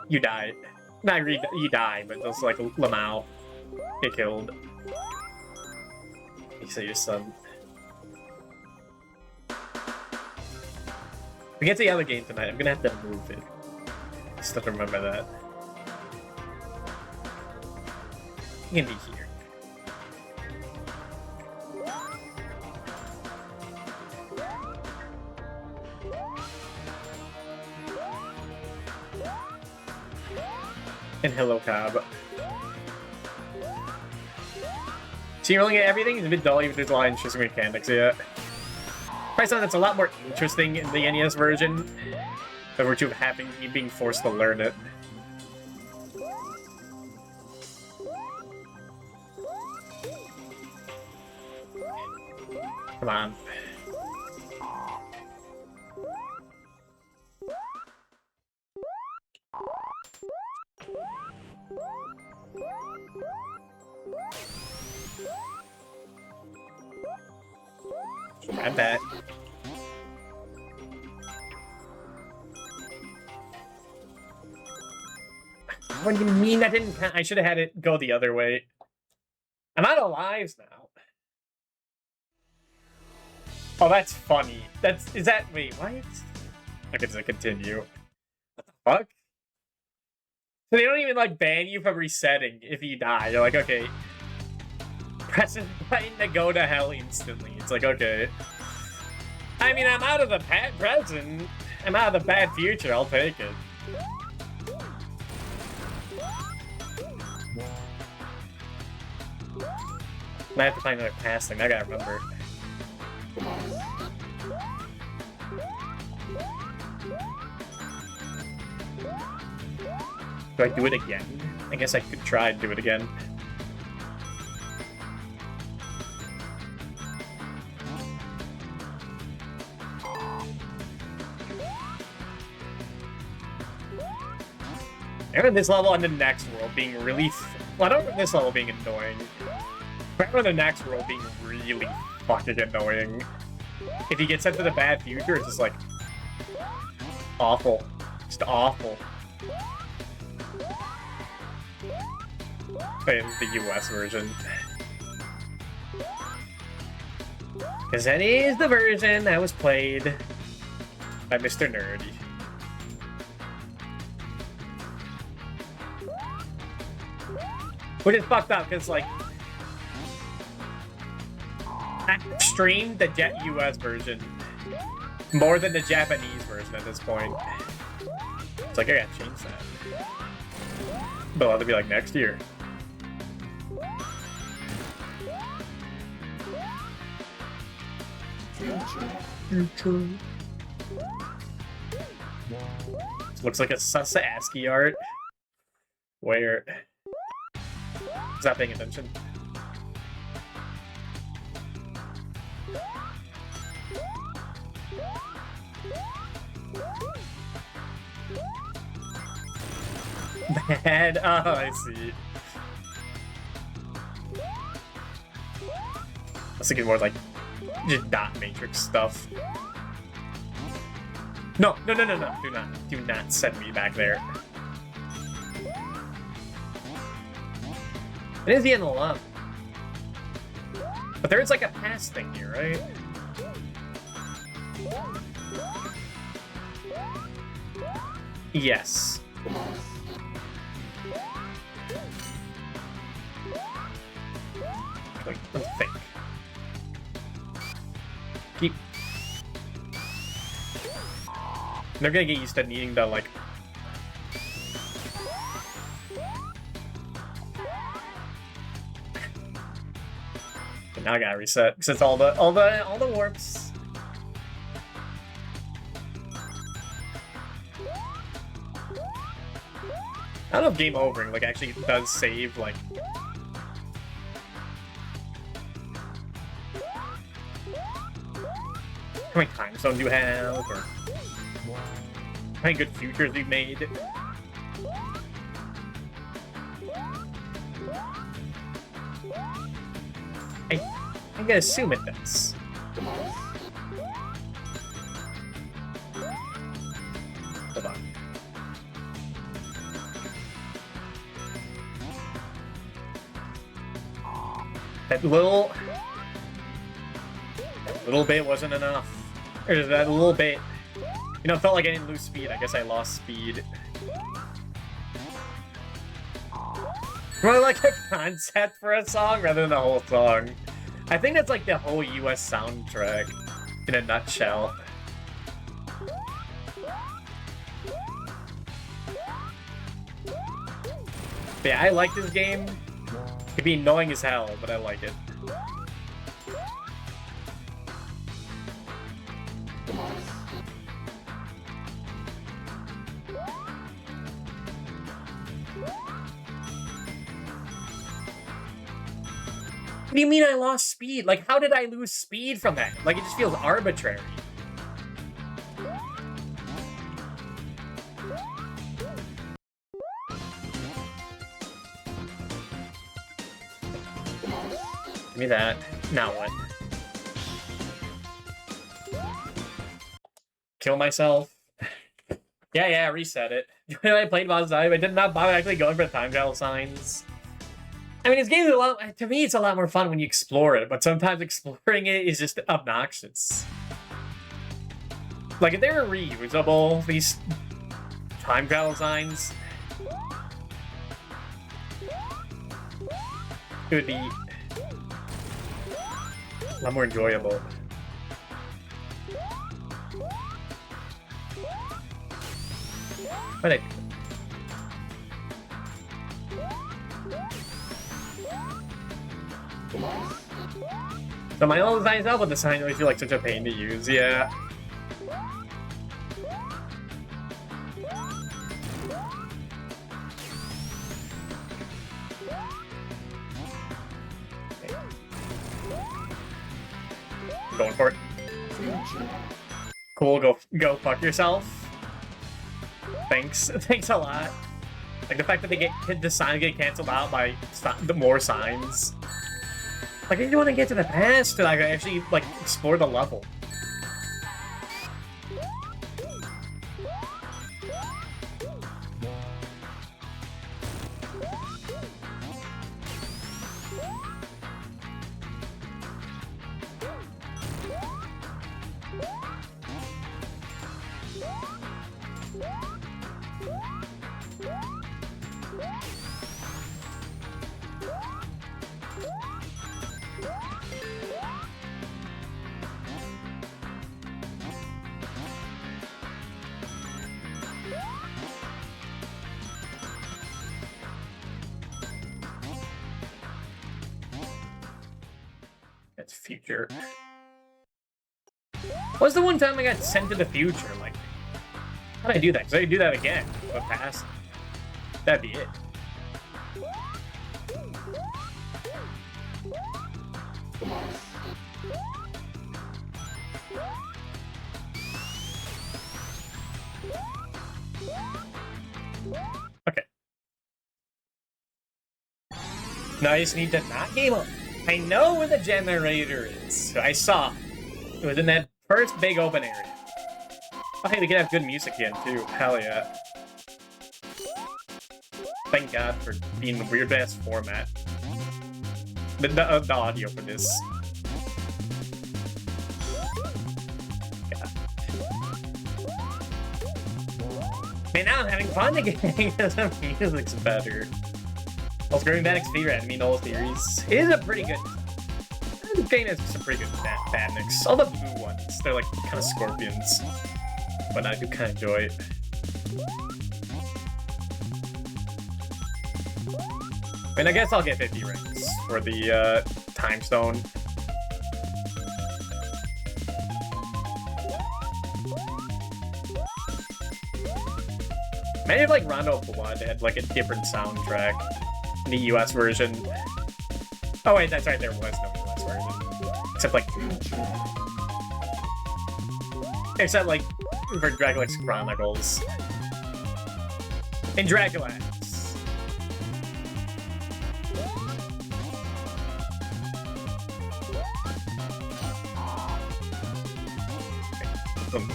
You died. Not you die, but just like Lamau. Get killed. You say your son. We get to the other game tonight. I'm gonna have to move it. Just have to remember that. You can be here. And hello, Cobb. So you're looking at everything? It's a bit dull, even there's a lot of interesting mechanics yet. Probably something that's a lot more interesting in the NES version, by virtue of being forced to learn it. Come on. I'm back. What do you mean that didn't count? I should have had it go the other way. I'm out of lives now. Oh, that's funny. Wait, what? Okay, does it continue? What the fuck? So they don't even, like, ban you from resetting if you die. You're like, okay. Press a button to go to hell instantly. It's like, okay. I mean, I'm out of the present. I'm out of the bad future. I'll take it. I have to find another pass thing. I gotta remember. Do I do it again? I guess I could try and do it again. I remember this level and the next world being really... Well, I don't remember this level being annoying. But I remember the next world being really fucking annoying. If he gets sent to the bad future, it's just like... awful. Just awful. In the US version. Because that is the version that was played by Mr. Nerdy. Which is fucked up, because, like, I streamed the US version more than the Japanese version at this point. It's like, I gotta change that. But I'll have to be like, next year. Future. Looks like a sus ASCII art. Where... Is not paying attention. Bad. Oh, I see. I was thinking more like just dot matrix stuff. No. Do not send me back there. It is the end of the level. But there is like a pass thing here, right? Yes. Wait, let's think. Keep. They're gonna get used to needing to like. But now I gotta reset because it's all the warps. I don't know if game over like actually does save like. How many time zones you have, or how many good futures you've made. I'm gonna assume it does. Hold on. That little bit wasn't enough. Or that little bit, you know, it felt like I didn't lose speed. I guess I lost speed. More like a concept for a song rather than the whole song. I think that's like the whole US soundtrack in a nutshell. But yeah, I like this game. It could be annoying as hell, but I like it. What do you mean I lost speed? Like, how did I lose speed from that? Like, it just feels arbitrary. Give me that. Now what? Kill myself? Yeah, reset it. When I played Boss Dive, I did not bother actually going for the time travel signs. I mean, this game is a lot, to me, it's a lot more fun when you explore it, but sometimes exploring it is just obnoxious. Like, if they were reusable, these time travel signs, it would be a lot more enjoyable. But so my own designs up with the sign really feel like such a pain to use, yeah. Going for it. Cool, go fuck yourself. Thanks. Thanks a lot. Like, the fact that the signs get canceled out by the more signs. Like, I just want to get to the past to, like, actually, like, explore the level. That's future. What's the one time I got sent to the future? Like, how did I do that? Because I could do that again. But past. That'd be it. Okay. Now I just need to not game up. I know where the generator is. I saw. It was in that first big open area. Oh, hey, we can have good music again, too. Hell yeah. Thank God for being the weird-ass format. The audio for this. God. Man, now I'm having fun again because the music's better. Well, Screaming Badnick's favorite enemy, Null Theories. It is a pretty good... The game has some pretty good Badnicks. All the blue ones, they're like kind of scorpions. But I do kind of enjoy it. I mean, I guess I'll get 50 rings for the time stone. Maybe if like Rondo of Blood had like a different soundtrack in the US version. Oh wait, that's right, there was no US version. Except like... Except like for Draculax Chronicles. In Draculax.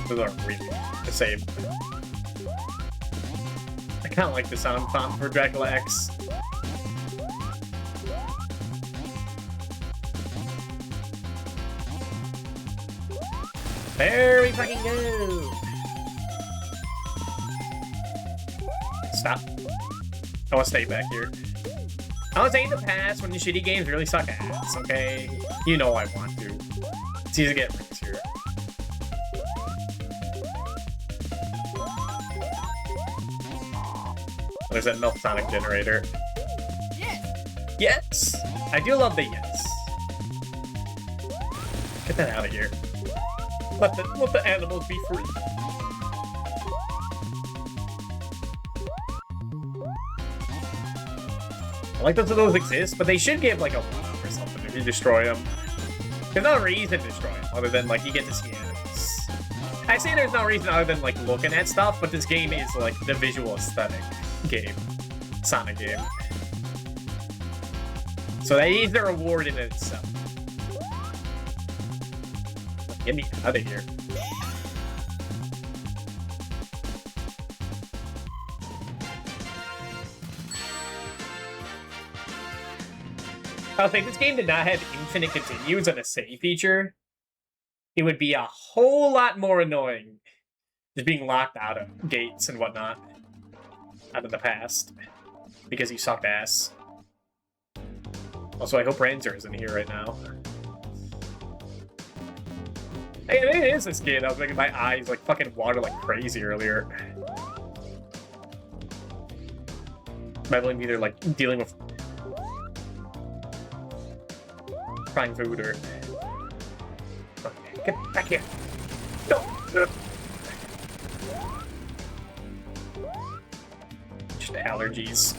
Those aren't really the same. I kind of like the sound font for Dracula X. There we fucking go! Stop. I want to stay back here. I want to say in the past when the shitty games really suck ass, okay? You know I want to. It's easy to get rings here. There's that Meltonic generator. Yes! Yes! I do love the yes. Get that out of here. Let the animals be free. I like that those exist, but they should give like a 1-up or something if you destroy them. There's no reason to destroy them other than like you get to see animals. I say there's no reason other than like looking at stuff, but this game is like the visual aesthetic game. Sonic game. So that is a reward in itself. Get me out of here. I was like, this game did not have infinite continues and a save feature. It would be a whole lot more annoying just being locked out of gates and whatnot out of the past because you sucked ass. Also, I hope Ranzer isn't here right now. Hey, it is this kid. I was making my eyes like fucking water like crazy earlier. Meddling either like dealing with frying food or... Okay, get back here. No! Just allergies.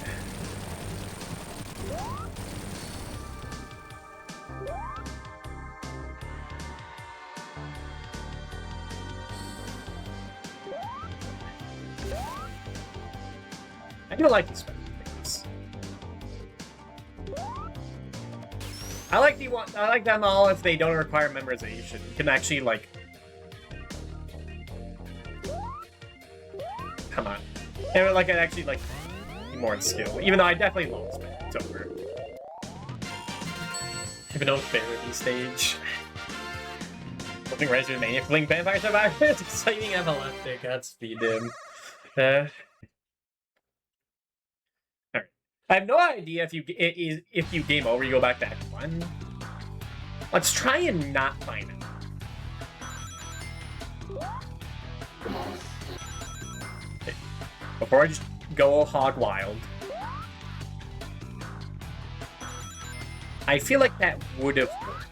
do like these special things. I like them all if they don't require memorization. You can actually, like... Come on. And, like, I actually, like, be more in skill. Even though I definitely lost it. It's over. Even though it's barely stage. Flipping Razor Mania, fling Vampire Survivor, it's exciting epileptic, Godspeed him. Alright. I have no idea if you game over, you go back to Act 1. Let's try and not find it. Okay. Before I just go hog wild. I feel like that would have worked.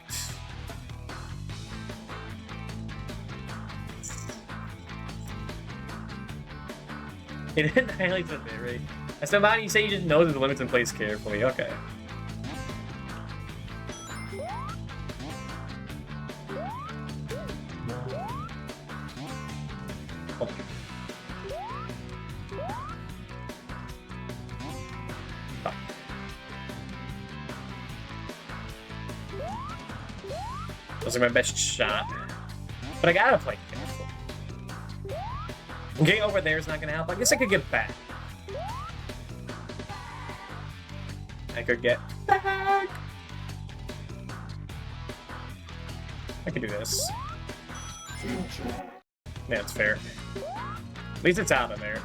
It didn't highlight the bit rate. As somebody you say you just know the limits and plays carefully. Okay. Oh. Oh. Those are my best shot. But I gotta play careful. Getting over there is not gonna help. I guess I could get back. I could get back. I could do this. Yeah, it's fair. At least it's out of there.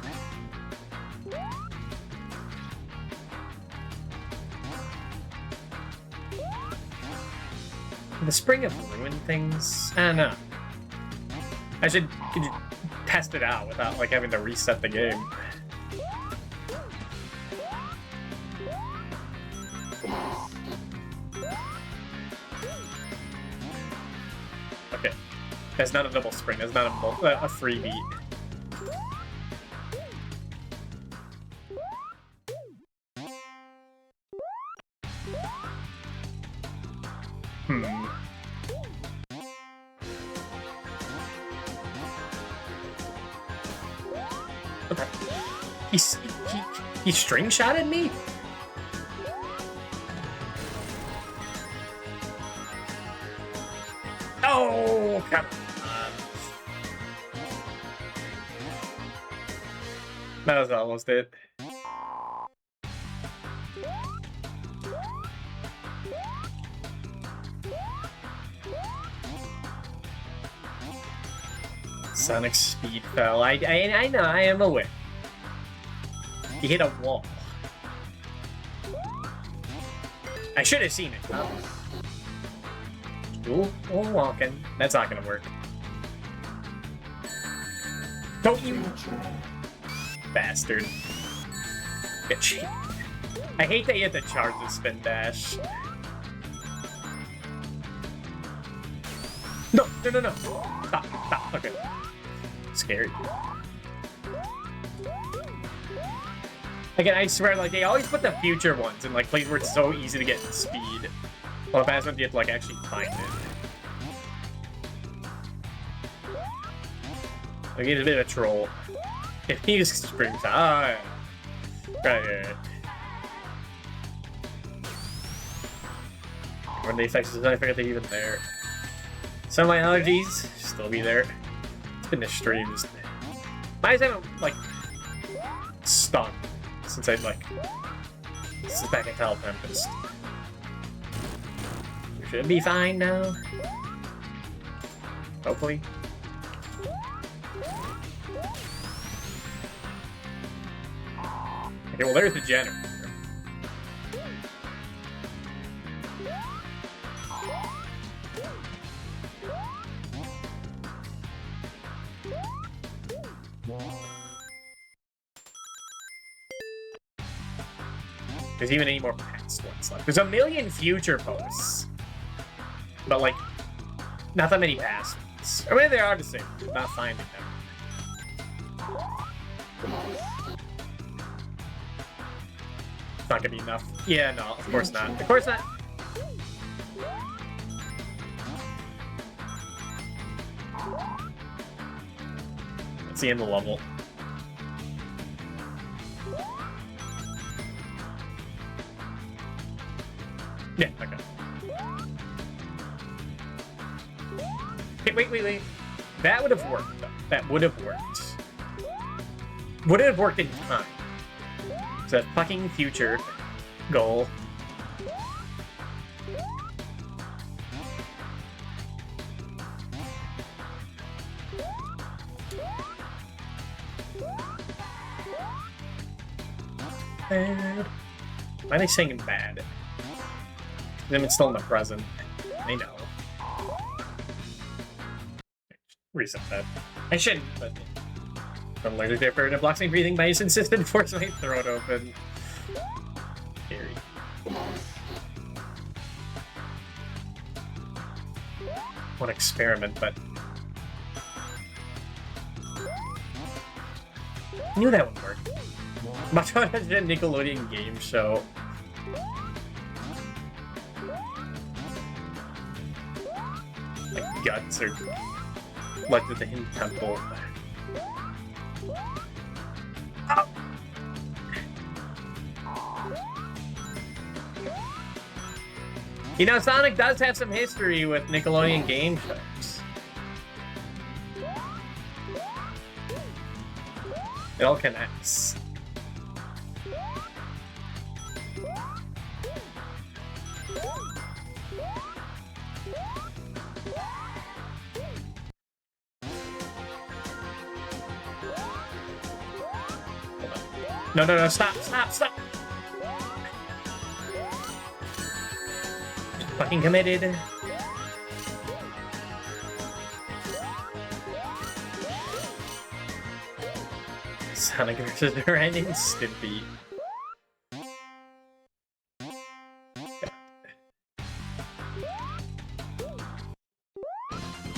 The spring of ruined things? I don't know. I should test it out without like having to reset the game. Okay, that's not a double spring. That's not a freebie. Okay. He string shotted me? Oh, come on. That was almost it. Sonic speed fell. I know, I am aware. He hit a wall. I should have seen it. Ooh, walking. That's not gonna work. Don't you bastard. Get cheap. I hate that you have to charge the spin dash. No. Stop. Okay. Scary. Again, I swear, like, they always put the future ones in, like, places where it's so easy to get speed. Well, if that's when you have to, like, actually find it. Like, he's a bit of a troll. If he just springs out. Right. When the effects is, I forget they're even there. Some of my allergies still be there. It's been the streams. My eyes haven't, like, stung since I, like, since back in Cal Tempest. We should be fine now. Hopefully. Okay, well, there's the generator. There's even any more past ones left. There's a million future posts. But, like, not that many past ones. Or maybe they are the same, not finding them. It's not gonna be enough. Yeah, no, of course not. Of course not. That's the end of the level. Wait. That would have worked, though. That would have worked. Would it have worked in time? It's a fucking future goal. Bad. Why are they saying bad? Then it's still in the present. I know. Reset that. I shouldn't, but I'm allergic to it. It blocks me breathing by its insistent force my throat open. Scary. One experiment, but I knew that would work. Much fun as a Nickelodeon game show. Like guts or like the Hidden Temple. Oh. You know, Sonic does have some history with Nickelodeon game shows. It all connects. No, stop. Fucking committed. Sonic vs. Ren and Stimpy.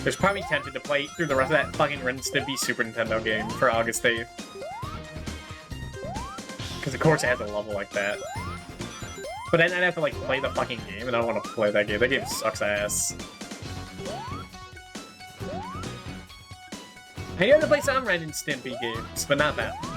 There's probably tempted to play through the rest of that fucking Ren and Stimpy Super Nintendo game for August 8th. Because of course it has a level like that. But then I'd have to like play the fucking game, and I don't want to play that game. That game sucks ass. I had to play some Ren and Stimpy games, but not that one.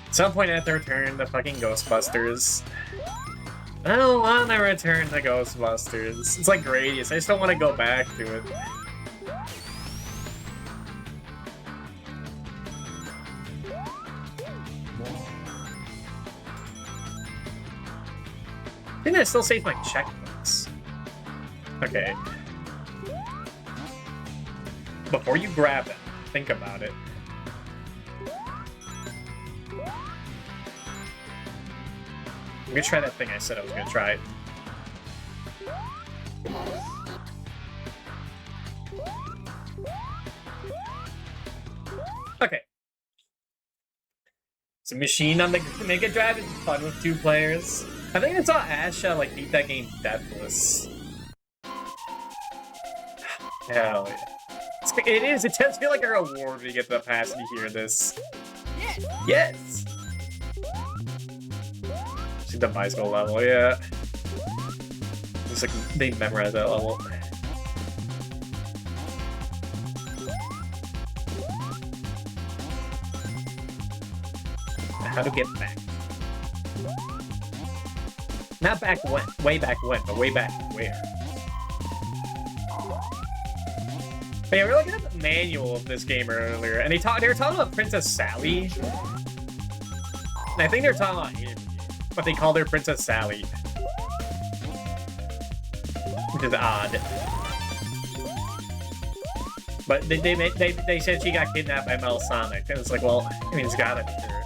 At some point I have to return to fucking Ghostbusters. I don't want to return to Ghostbusters. It's like Gradius. I just don't want to go back to it. I think that still saves my checkpoints. Okay. Before you grab it, think about it. I'm gonna try that thing I said I was gonna try. Okay. So Machine on the Mega Drive is fun with 2 players. I think I saw Asha like beat that game deathless. Hell yeah. It is, it does feel like a reward when you get the pass and you hear this. Yes! Yes! See the bicycle level, yeah. Just like, they memorize that level. How to get back. Not back when, way back when, but way back where. But yeah, we were looking at the manual of this game earlier, and they were talking about Princess Sally. And I think they were talking about him, but they called her Princess Sally. Which is odd. But they said she got kidnapped by Metal Sonic, and it's like, well, I mean, it's gotta be her.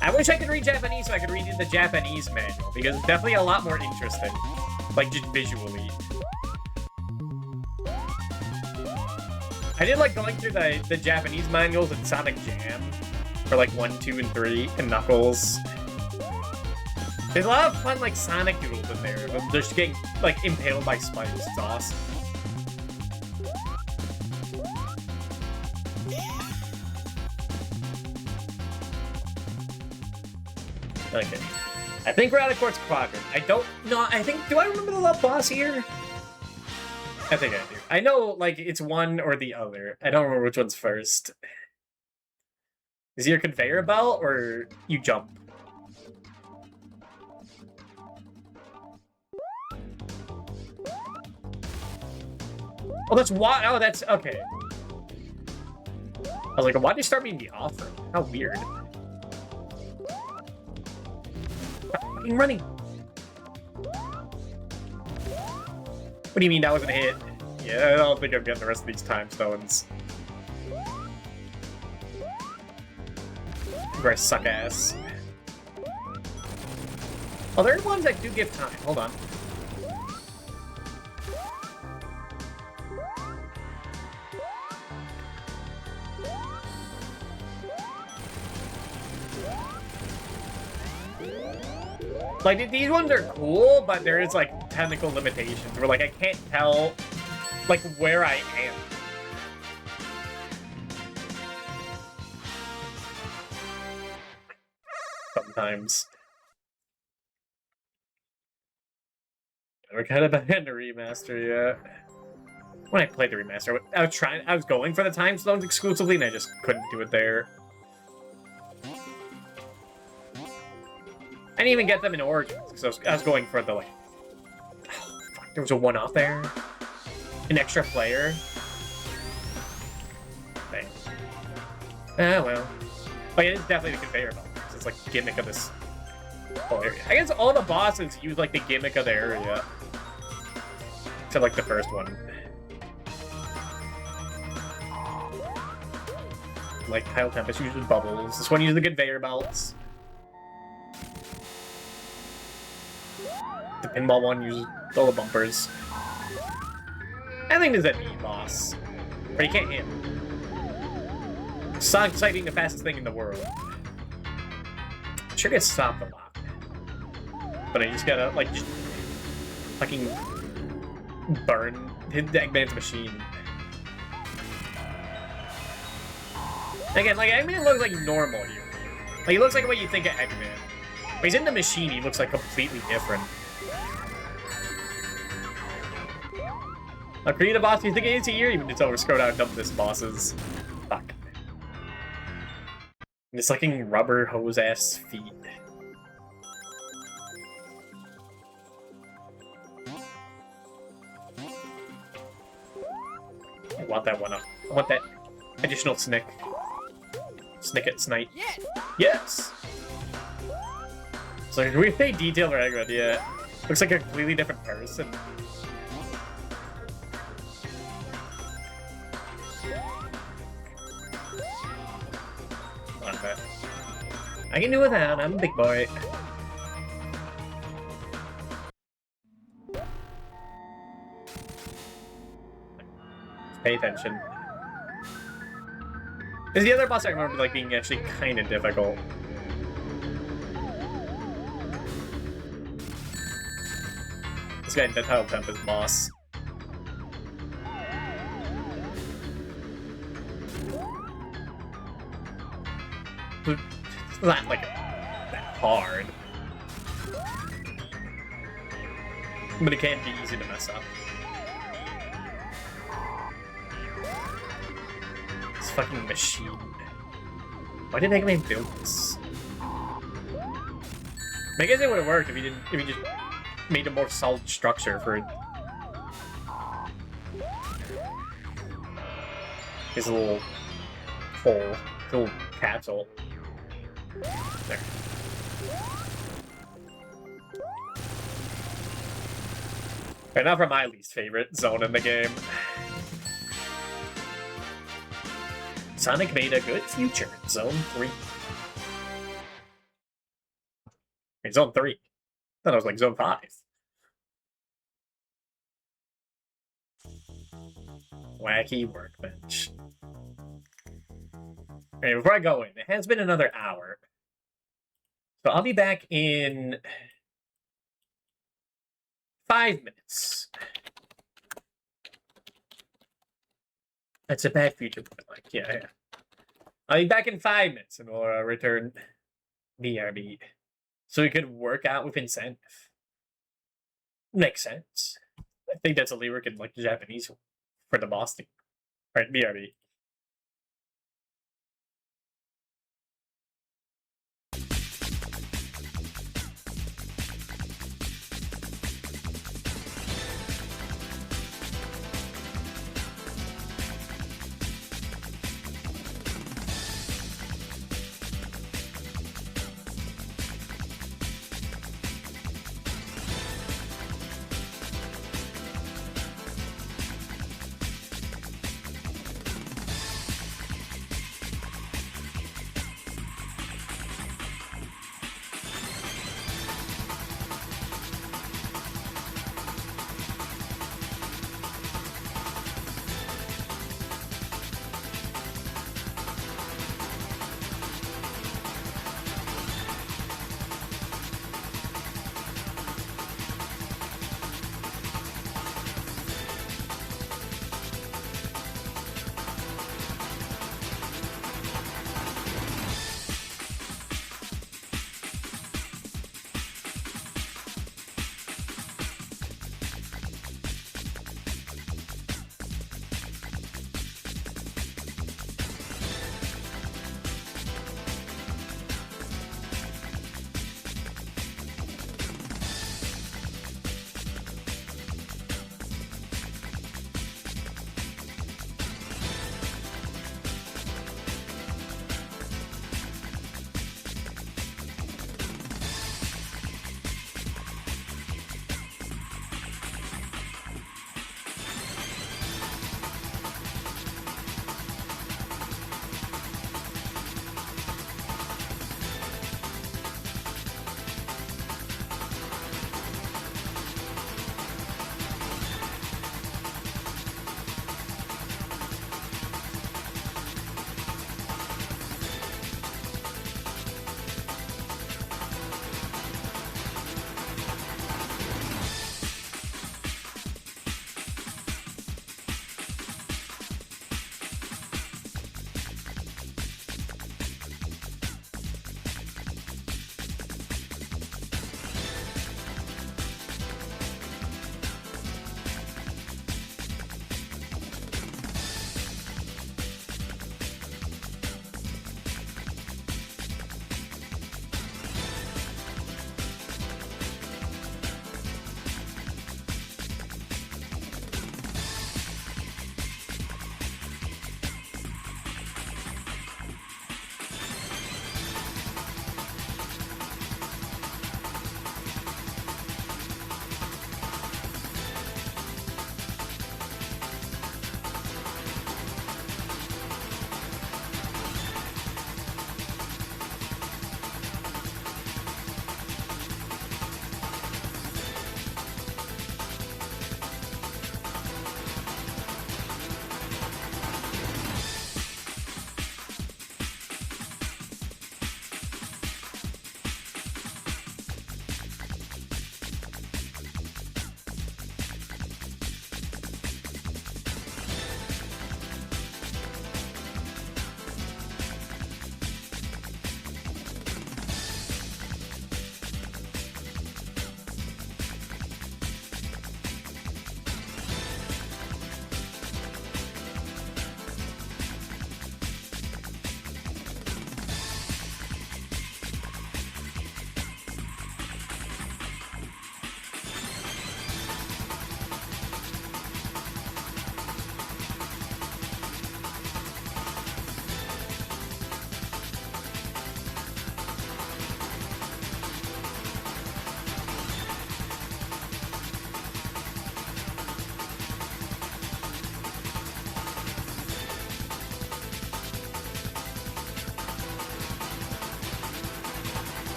I wish I could read Japanese so I could read the Japanese manual, because it's definitely a lot more interesting. Like, just visually. I did like going through the Japanese manuals in Sonic Jam for like 1, 2, and 3, and Knuckles. There's a lot of fun like Sonic doodles in there, but they're just getting like impaled by spikes. It's awesome. Okay. I think we're out of Quartz Quadrant. I don't know. I think. Do I remember the boss here? I think I do. I know, like, it's one or the other. I don't remember which one's first. Is it your conveyor belt, or you jump? Oh, that's why. Oh, that's okay. I was like, why did you start me in the offer? How weird. Stop fucking running. What do you mean that wasn't a hit? Yeah, I don't think I'm getting the rest of these time stones. Where I suck ass. Oh, there are ones that do give time. Hold on. Like, these ones are cool, but there is, like, technical limitations where, like, I can't tell, like, where I am. Sometimes. We're kind of behind the remaster, yeah. When I played the remaster, I was going for the time stones exclusively, and I just couldn't do it there. I didn't even get them in Origins, because I was going for the, like... Oh, fuck, there was a one-off there. An extra player. Dang. Ah, well. But it is definitely the conveyor belt. It's like the gimmick of this whole area. I guess all the bosses use, like, the gimmick of the area. Except, like, the first one. Like, Tile Tempest uses bubbles. This one uses the conveyor belts. The pinball one uses all the bumpers. I think there's a knee boss. But you can't hit him. Sonic sighting the fastest thing in the world. Sure gets stopped a lot. But I just gotta, like, just fucking burn Eggman's machine. Again, like, Eggman looks like normal here. Like, he looks like what you think of Eggman. When he's in the machine, he looks like completely different. I'll create a boss you think it is here, even it's over. Scroll down and dump this bosses. Fuck. And it's like rubber hose ass feet. I want that one up. I want that additional snick. Snicket Snipe. Yes! So we pay detail or Eggman, yeah. Looks like a completely different person. I can do without, I'm a big boy. Pay attention. Because the other boss I remember like being actually kind of difficult. This guy in the Tile Tempest boss. It's not like that hard. But it can be easy to mess up. This fucking machine. Why did Eggman build this? I guess it would have worked if he just made a more solid structure for his little hole, little capsule. There. Right, now for my least favorite zone in the game. Sonic made a good future. Zone 3. Hey, Zone 3. I thought it was like Zone 5. Wacky workbench. Okay, before I go in, it has been another hour. So I'll be back in 5 minutes. That's a bad future, but like, yeah. I'll be back in 5 minutes and we'll return BRB. So we could work out with incentive. Makes sense. I think that's a lyric in like the Japanese for the Boston. Right, BRB.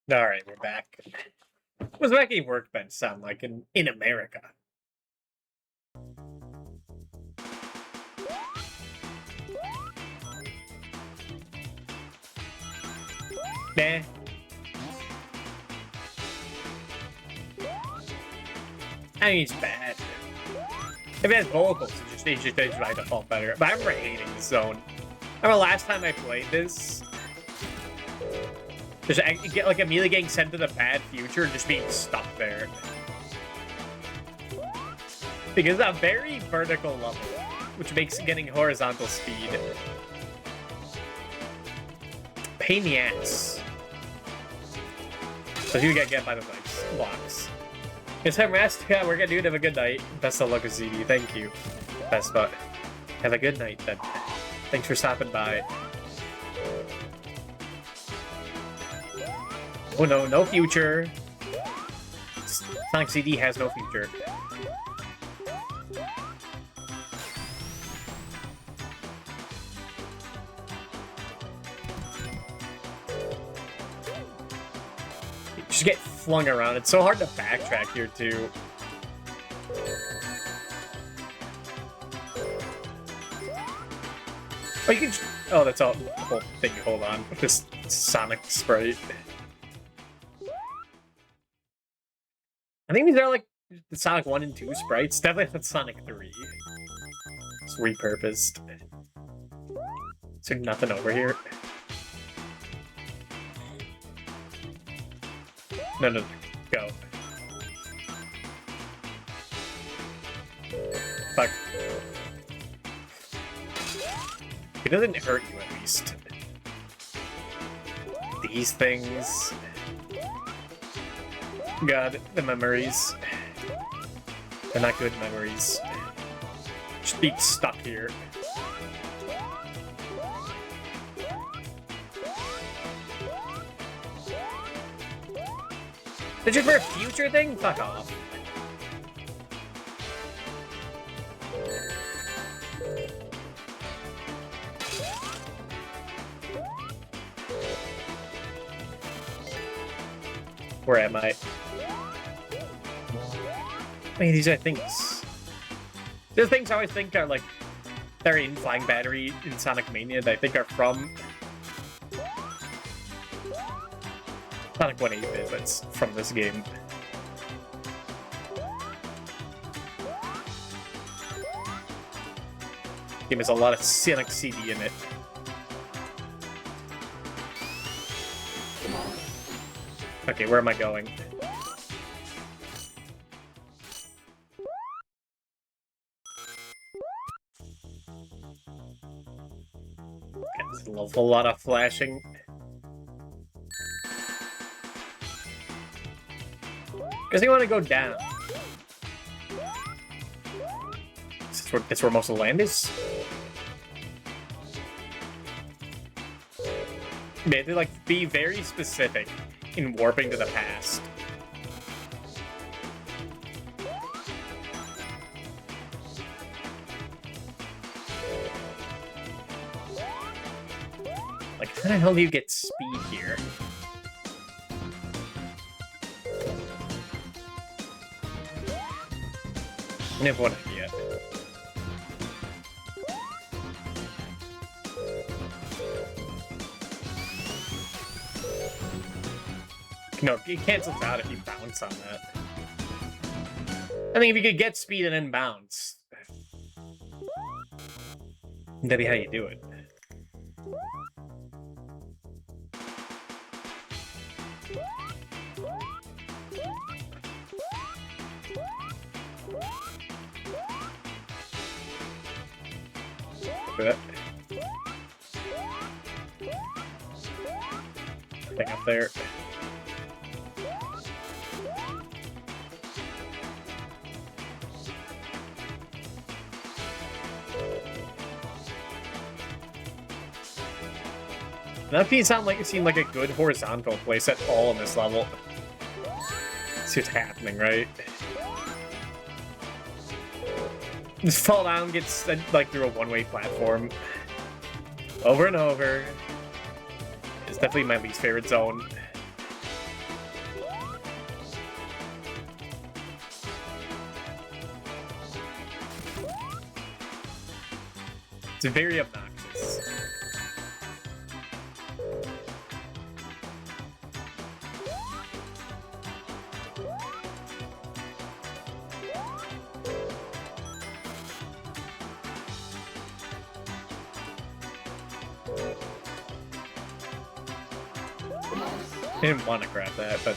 Alright, we're back. What does making workbench sound like in America? Nah. I mean, it's bad. If it has vocals, it just is by default better. But I remember hating this zone. I remember last time I played this, just like immediately getting sent to the bad future and just being stuck there. Because it's a very vertical level, which makes getting horizontal speed pain in the ass. So you get by the blocks. It's time rest. Yeah, we're gonna do it. Have a good night. Best of luck with ZD. Thank you. Best butt. Have a good night then. Thanks for stopping by. Oh no, no future. Sonic CD has no future. Just get flung around. It's so hard to backtrack here too. Oh, you can. Oh, that's all. The whole thing you hold on. This Sonic sprite. I think these are like the Sonic 1 and 2 sprites. Definitely not Sonic 3. It's repurposed. Is there nothing over here? No. Go. Fuck. It doesn't hurt you, at least. These things. God, the memories. They're not good memories. Just being stuck here. Did you for a future thing? Fuck off. Where am I? Wait, these are things. These things I always think are like they're in Flying Battery in Sonic Mania that I think are from Sonic 1 8-bit, but it's from this game. Game has a lot of Sonic CD in it. Okay, where am I going? There's a lot of flashing. Guess I want to go down. That's where most of the land is. They have to like be very specific in warping to the past. Like, how the hell do you get speed here? I have one idea. No, it cancels out if you bounce on that. I think if you could get speed and then bounce, that'd be how you do it. Thing up there. That doesn't seem like a good horizontal place at all in this level. See what's happening, right? Just fall down, get sent like through a one-way platform. Over and over. It's definitely my least favorite zone. It's very obnoxious. I didn't want to grab that, but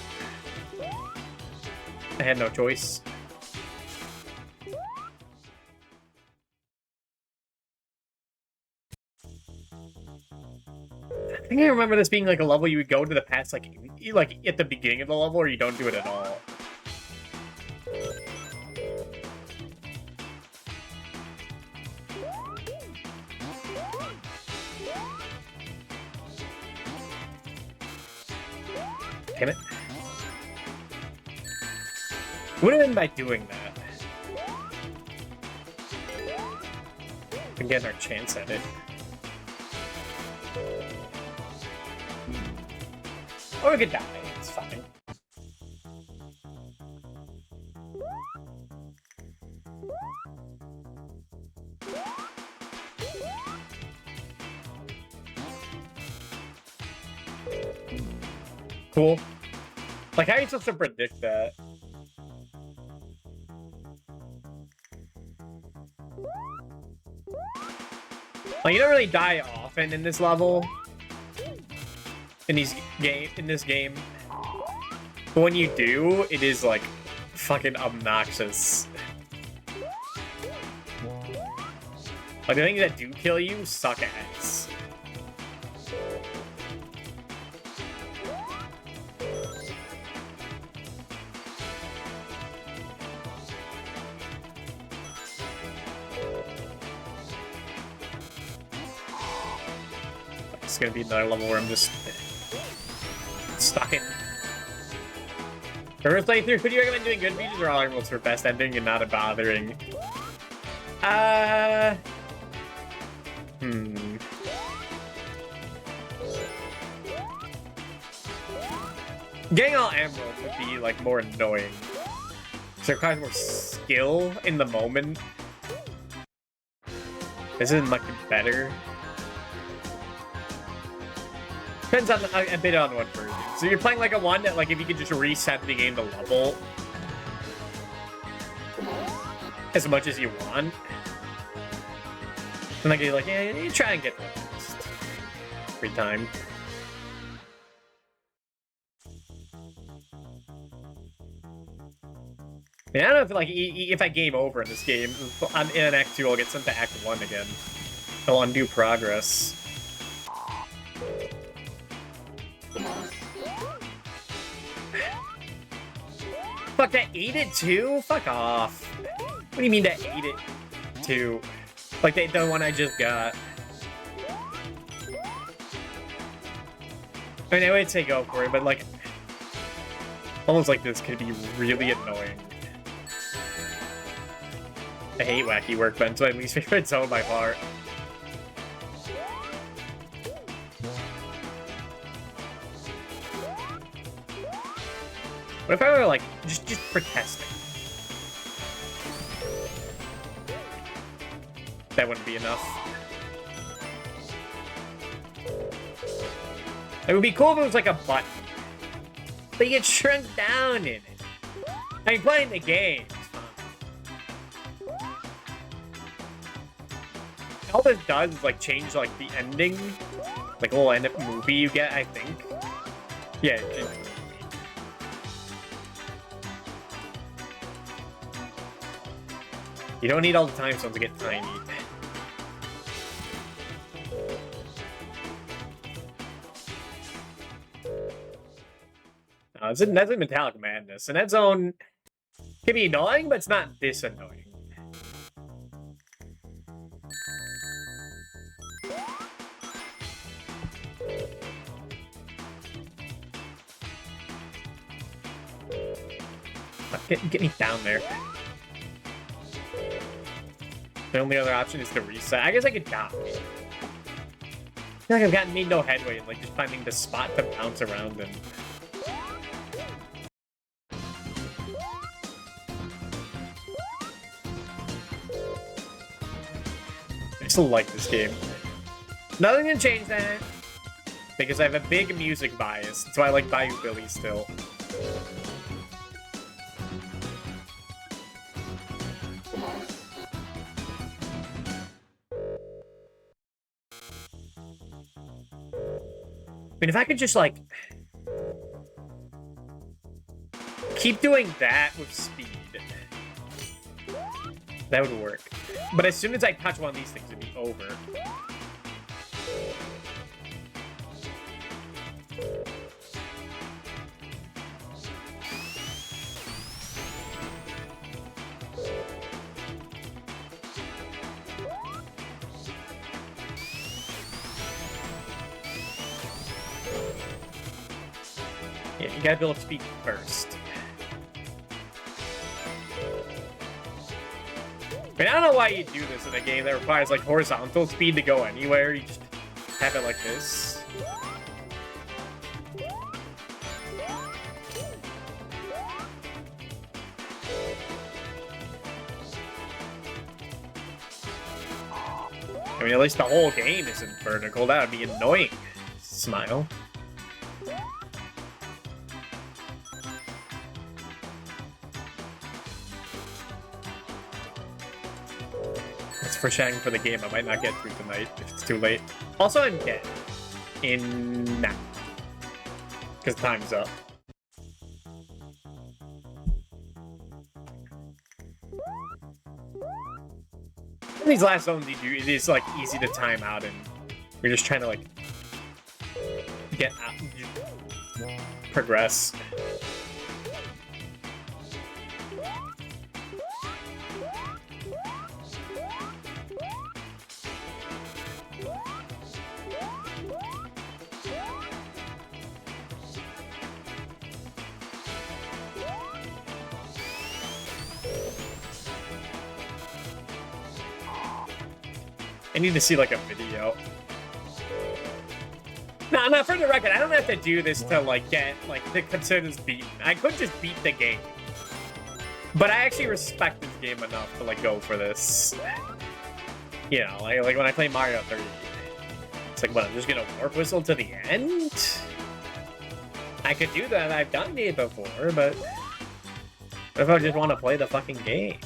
I had no choice. I think I remember this being like a level you would go to the past like at the beginning of the level, or you don't do it at all. Damn it. Would have been by doing that. And getting our chance at it. Or we could die. It's fine. Cool. Like, how are you supposed to predict that? Like, you don't really die often in this level. In this game. But when you do, it is, like, fucking obnoxious. Like, the things that do kill you suck ass. It's gonna be another level where I'm just stuck in. For first playthrough, could you recommend doing good features or all rules for best ending and not a bothering? Getting all emeralds would be like more annoying. So it requires more skill in the moment. This isn't much better. Depends on a bit on what version. So you're playing like a one that, like, if you could just reset the game to level as much as you want, and like you're like, yeah, you try and get that first every time. I mean, I don't know if like if I game over in this game in an Act 2, I'll get sent to Act 1 again. I'll undo progress. Fuck, that ate it too? Fuck off. What do you mean that ate it too? Like the one I just got. I mean, I would say go for it, but like, almost like this could be really annoying. I hate wacky workbench, so my least favorite zone by far. What if I were like, just for testing? That wouldn't be enough. It would be cool if it was like a button. But you get shrunk down in it. I mean, playing the game. All this does is like change like the ending. Like a little end of movie you get, I think. Yeah, you don't need all the time zones to get tiny. That's a metallic madness. And that zone can be annoying, but it's not this annoying. Get me down there. The only other option is to reset. I guess I could die. I feel like I've made no headway in like just finding the spot to bounce around in. still like this game. Nothing can change that. Because I have a big music bias. That's why I like Bayou Billy still. I mean, if I could just, like, keep doing that with speed, that would work. But as soon as I touch one of these things, it'd be over. Yeah, you gotta build up speed first. I mean, I don't know why you do this in a game that requires, like, horizontal speed to go anywhere. You just have it like this. I mean, at least the whole game isn't vertical. That would be annoying. Smile. For chatting for the game, I might not get through tonight if it's too late. Also, I'm dead in now because time's up. These last zones you do, it is like easy to time out, and you're just trying to like get out, progress. I need to see, like, a video. No, for the record, I don't have to do this to, like, get, like, to consider this beaten. I could just beat the game. But I actually respect this game enough to, like, go for this. You know, like when I play Mario 30. It's like, what, I'm just gonna warp whistle to the end? I could do that, I've done it before, but... What if I just want to play the fucking game?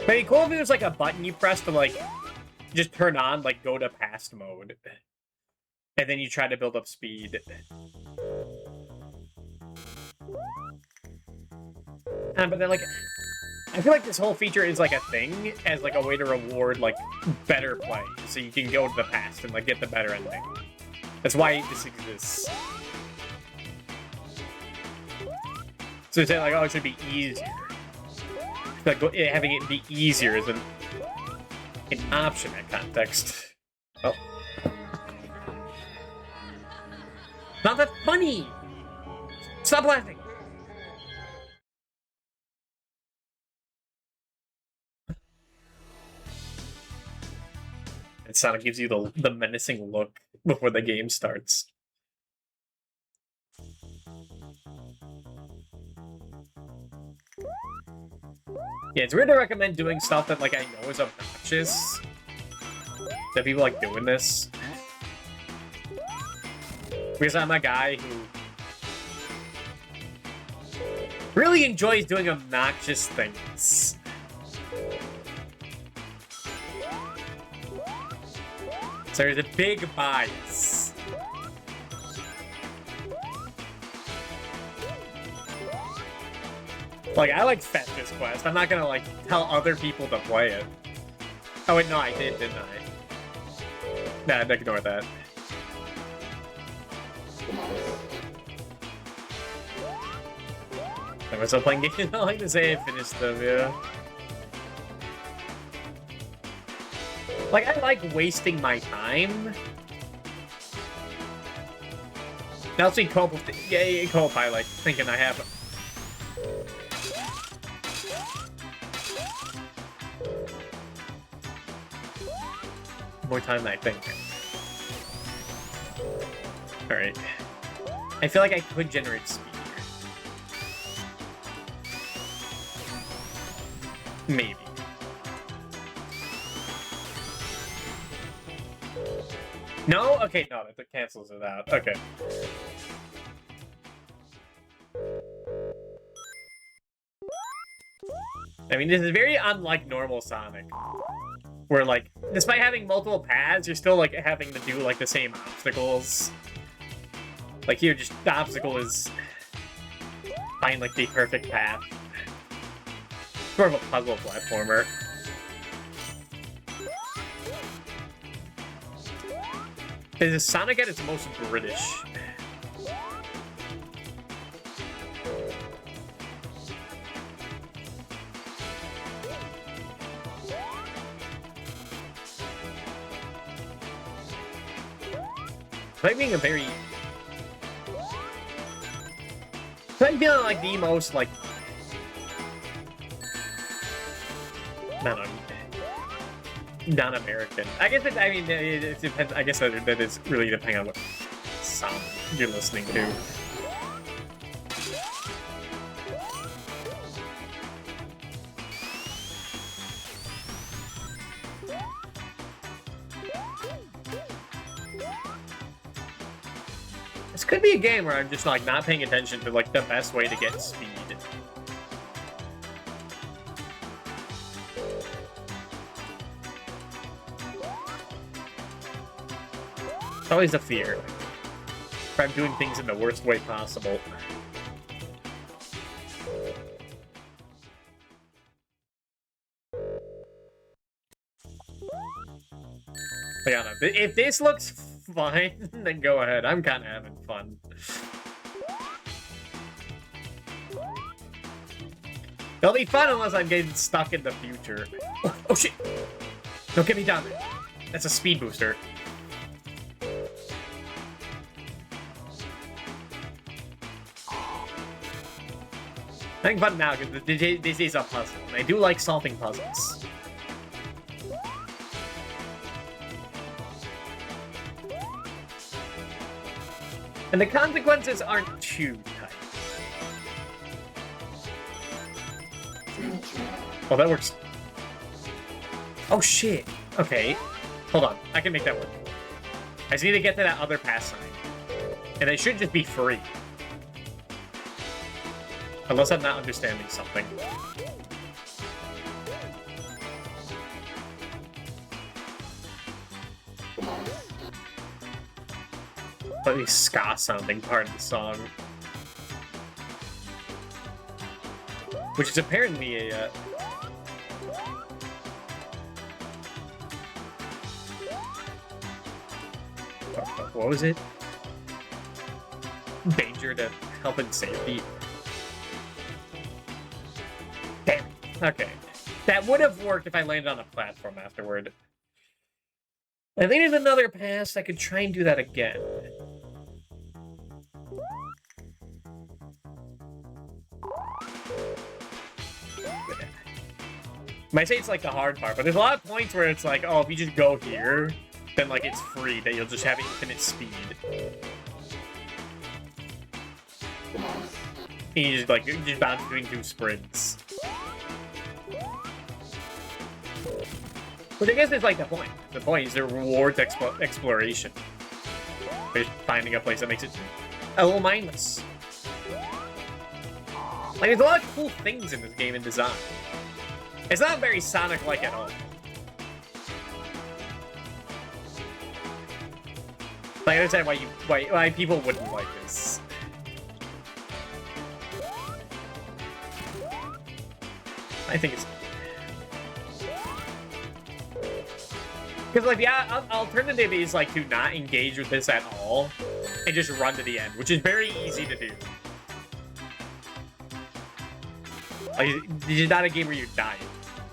It'd be cool if it was like a button you press to like just turn on, like go to past mode. And then you try to build up speed. But then like I feel like this whole feature is like a thing as like a way to reward like better play. So you can go to the past and like get the better ending. That's why this exists. So it's like, oh, it should be easier. Like, having it be easier is an option in that context. Oh. Not that funny! Stop laughing! And Sonic gives you the menacing look before the game starts. Yeah, it's weird to recommend doing stuff that, like, I know is obnoxious. That people like doing this. Because I'm a guy who really enjoys doing obnoxious things. So there's a big bias. Like, I like Fetch this quest. I'm not gonna, like, tell other people to play it. Oh, wait, no, I did, didn't I? Nah, ignore that. I'm still playing games. I like to say I finished them, yeah. Like, I like wasting my time. Now, see, co-op, yeah, co-op I like thinking I have more time than I think. Alright. I feel like I could generate speed here. Maybe. No? Okay, no, that cancels it out. Okay. I mean, this is very unlike normal Sonic. Where, like, despite having multiple paths, you're still, like, having to do, like, the same obstacles. Like, here, just the obstacle is... find, like, the perfect path. Sort of a puzzle platformer. Is Sonic at its most British? Like being a very... like feeling like the most, like... non-American. I guess it, I mean, it depends. I guess that is really depending on what song you're listening to. This could be a game where I'm just like not paying attention to like the best way to get speed. It's always a fear. If I'm doing things in the worst way possible. But yeah, no, if this looks fine, then go ahead. I'm kind of having fun. It'll be fun unless I'm getting stuck in the future. Oh shit! Don't get me down there. That's a speed booster. I'm having fun now because this is a puzzle, and I do like solving puzzles. And the consequences aren't too tight. Oh, that works. Oh, shit. Okay. Hold on. I can make that work. I just need to get to that other pass sign. And it should just be free. Unless I'm not understanding something. Slightly ska-sounding part of the song. Which is apparently a... what was it? Danger to health and safety. Damn. Okay. That would have worked if I landed on a platform afterward. I think there's another pass. I could try and do that again. Might say it's like the hard part, but there's a lot of points where it's like, oh, if you just go here, then like it's free, that you'll just have infinite speed. And you just bounce between two sprints. Which I guess is like the point. The point is it rewards exploration. By finding a place that makes it a little mindless. Like, there's a lot of cool things in this game in design. It's not very Sonic-like at all. Like, I understand why people wouldn't like this. I think it's... because, like, the alternative is, like, to not engage with this at all and just run to the end, which is very easy to do. Like, this is not a game where you die.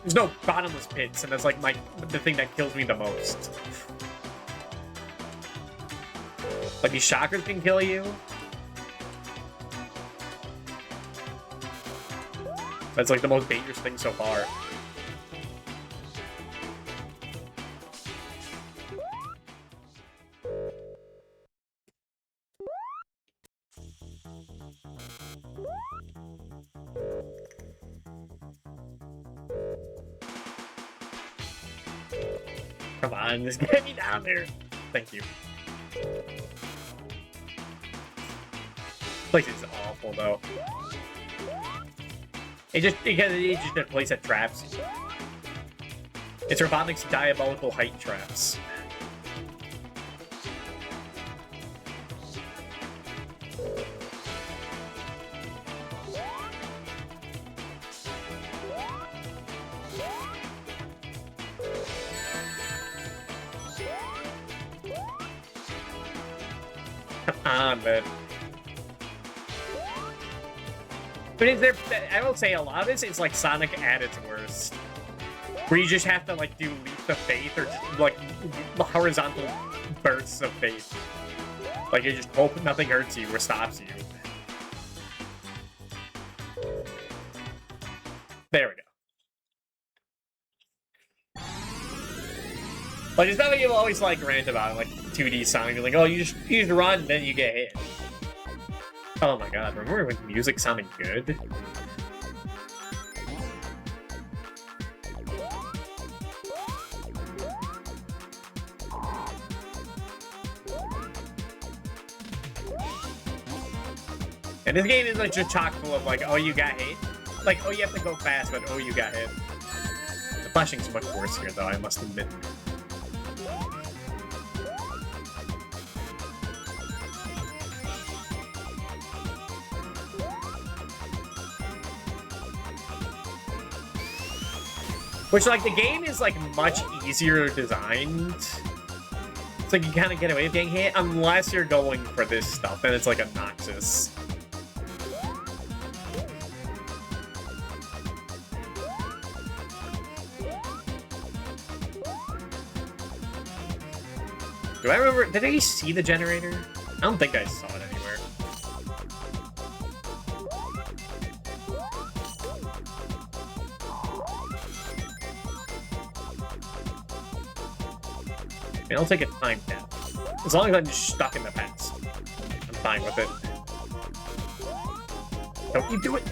There's no bottomless pits, and that's, like, the thing that kills me the most. Like, these shockers can kill you. That's, like, the most dangerous thing so far. Come on, just get me down there. Thank you. Place is awful though. It's just a place that traps you. It's Robotnik's diabolical height traps. Come on, man. But is there? I will say a lot of this is like Sonic at its worst, where you just have to like do leaps of faith or like horizontal bursts of faith. Like you just hope nothing hurts you or stops you. There we go. Like it's not what you always like rant about like 2D Sonic. You're like, oh, you just run, then you get hit. Oh my god, remember when music sounded good? And this game is like just chock full of like, oh, you got hit? Like, oh, you have to go fast, but oh, you got hit. The flashing's much worse here, though, I must admit. Which, like, the game is, like, much easier designed. It's like you kind of get away with getting hit, unless you're going for this stuff, then it's, like, obnoxious. Do I remember... Did I see the generator? I don't think I saw it anywhere. I mean, I'll take a time cap. As long as I'm just stuck in the past. I'm fine with it. Don't you do it!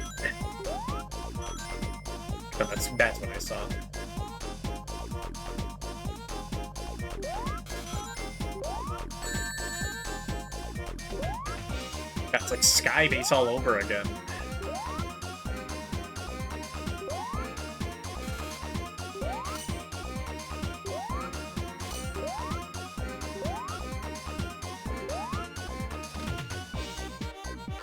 No, that's what I saw. That's like Skybase all over again.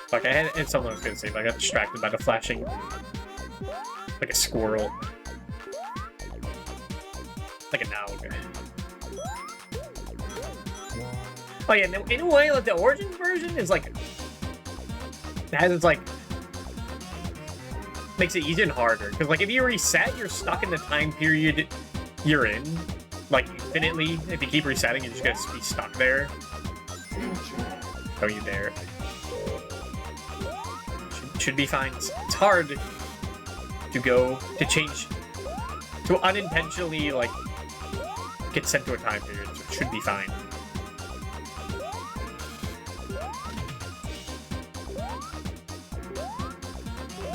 Fuck, I had something I was gonna say, but I got distracted by the flashing. Like a squirrel. Like an owl. Oh yeah, in a way, like the Origin version is like... It's like... Makes it even harder. Because like if you reset, you're stuck in the time period you're in. Like infinitely. If you keep resetting, you're just gonna be stuck there. Don't you dare. Should be fine. It's hard to change, to unintentionally, like, get sent to a time period, so it should be fine.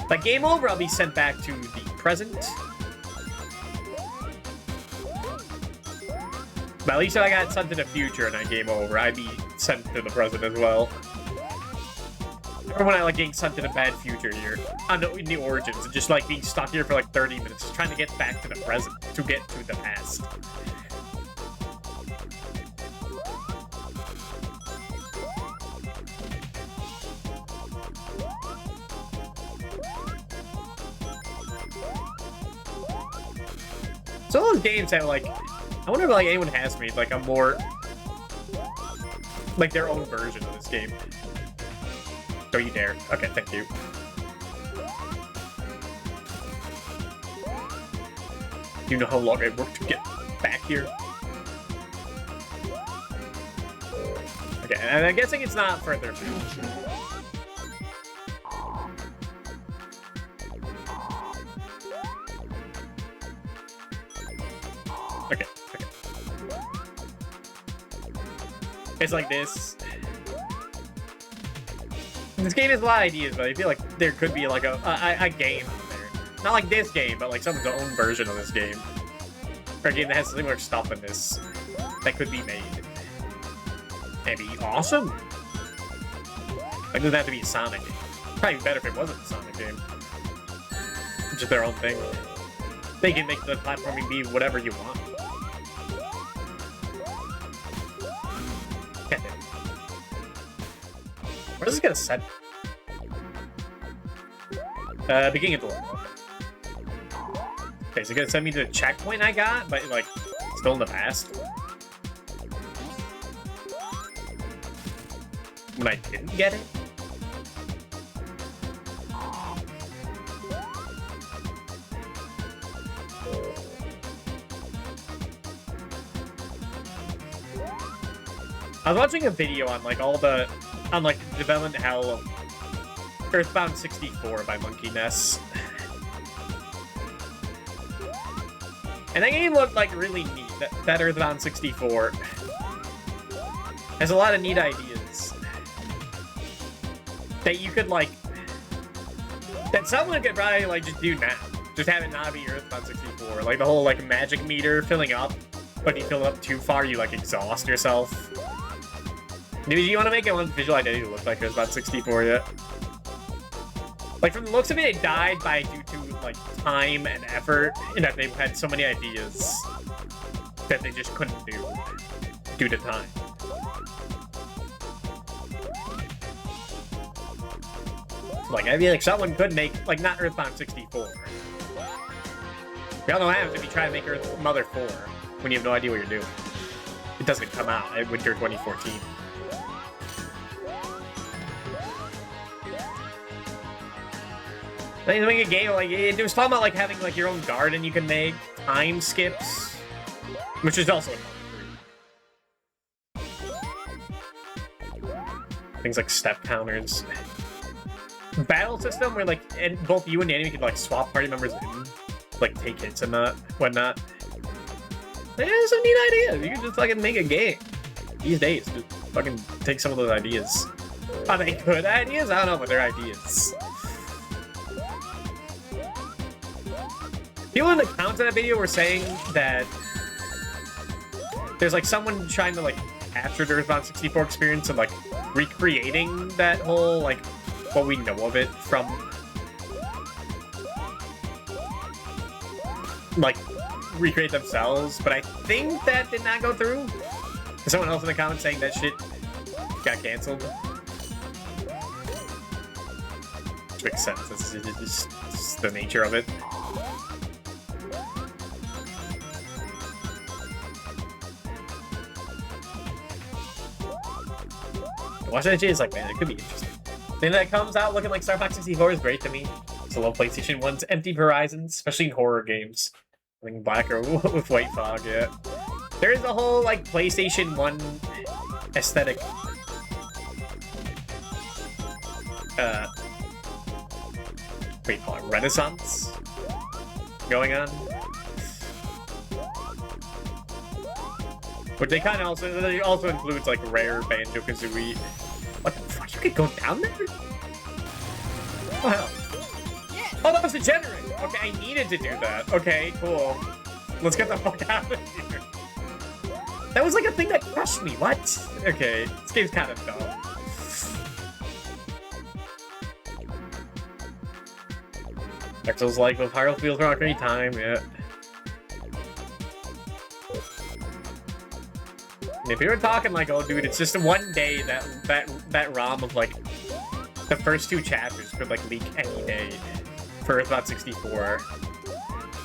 Like, game over, I'll be sent back to the present. But at least if I got sent to the future and I game over, I'd be sent to the present as well. Or when I like getting sent to the bad future here in the Origins, and just like being stuck here for like 30 minutes, just trying to get back to the present to get to the past. So those games that like, I wonder if like anyone has made like a more like their own version of this game. Don't you dare. Okay, thank you. Do you know how long I worked to get back here? Okay, and I'm guessing it's not further. Okay, okay. It's like this. This game has a lot of ideas, but I feel like there could be like a game out there. Not like this game, but like someone's own version of this game. Or a game that has similar stuff in this that could be made. And be awesome. Like, it doesn't have to be a Sonic game. Probably better if it wasn't a Sonic game. Just their own thing. They can make the platforming be whatever you want. Where's this gonna set? Beginning of the level. Okay, so it's gonna send me to the checkpoint I got, but like, still in the past. When I didn't get it? I was watching a video on like the development hell of Earthbound 64 by Monkey Ness. And that game looked like really neat. That Earthbound 64 has a lot of neat ideas that you could like, that someone could probably like just do now. Just have it not be Earthbound 64. Like the whole like magic meter filling up, but if you fill it up too far, you like exhaust yourself. Do you want to make it one visual identity look like Earthbound 64 yet? Like from the looks of it, it died due to like time and effort, and that they had so many ideas that they just couldn't do due to time. Like I feel like someone could make like not Earthbound 64. We all know what happens if you try to make Mother 4 when you have no idea what you're doing. It doesn't come out in winter 2014. I think to make a game like it was talking about like having like your own garden you can make, time skips, which is also things like step counters, battle system where like both you and the enemy could like swap party members in, like take hits and whatnot. It's a neat idea. You can just fucking make a game these days. Just fucking take some of those ideas. Are they good ideas? I don't know, but they're ideas. People in the comments of that video were saying that there's like someone trying to like capture the Earthbound 64 experience and like recreating that whole like what we know of it from like recreate themselves, but I think that did not go through. There's someone else in the comments saying that shit got canceled. Which makes sense. It's just the nature of it. Watching that shit is like, man, it could be interesting. Thing that comes out looking like Star Fox 64 is great to me. It's a love PlayStation 1's empty horizons, especially in horror games. I think black or with white fog, yeah. There is a whole like PlayStation 1 aesthetic. What do you call it? Renaissance going on. But they kind of also includes like rare Banjo-Kazooie. What the fuck? You could go down there? Wow. Oh, that was a generator. Okay, I needed to do that. Okay, cool. Let's get the fuck out of here. That was like a thing that crushed me. What? Okay, this game's kind of dumb. Exo's like, with Hyrule feels rock any time, yeah. If you were talking like, oh dude, it's just one day that ROM of like the first 2 chapters could like leak any day for Earthbound 64.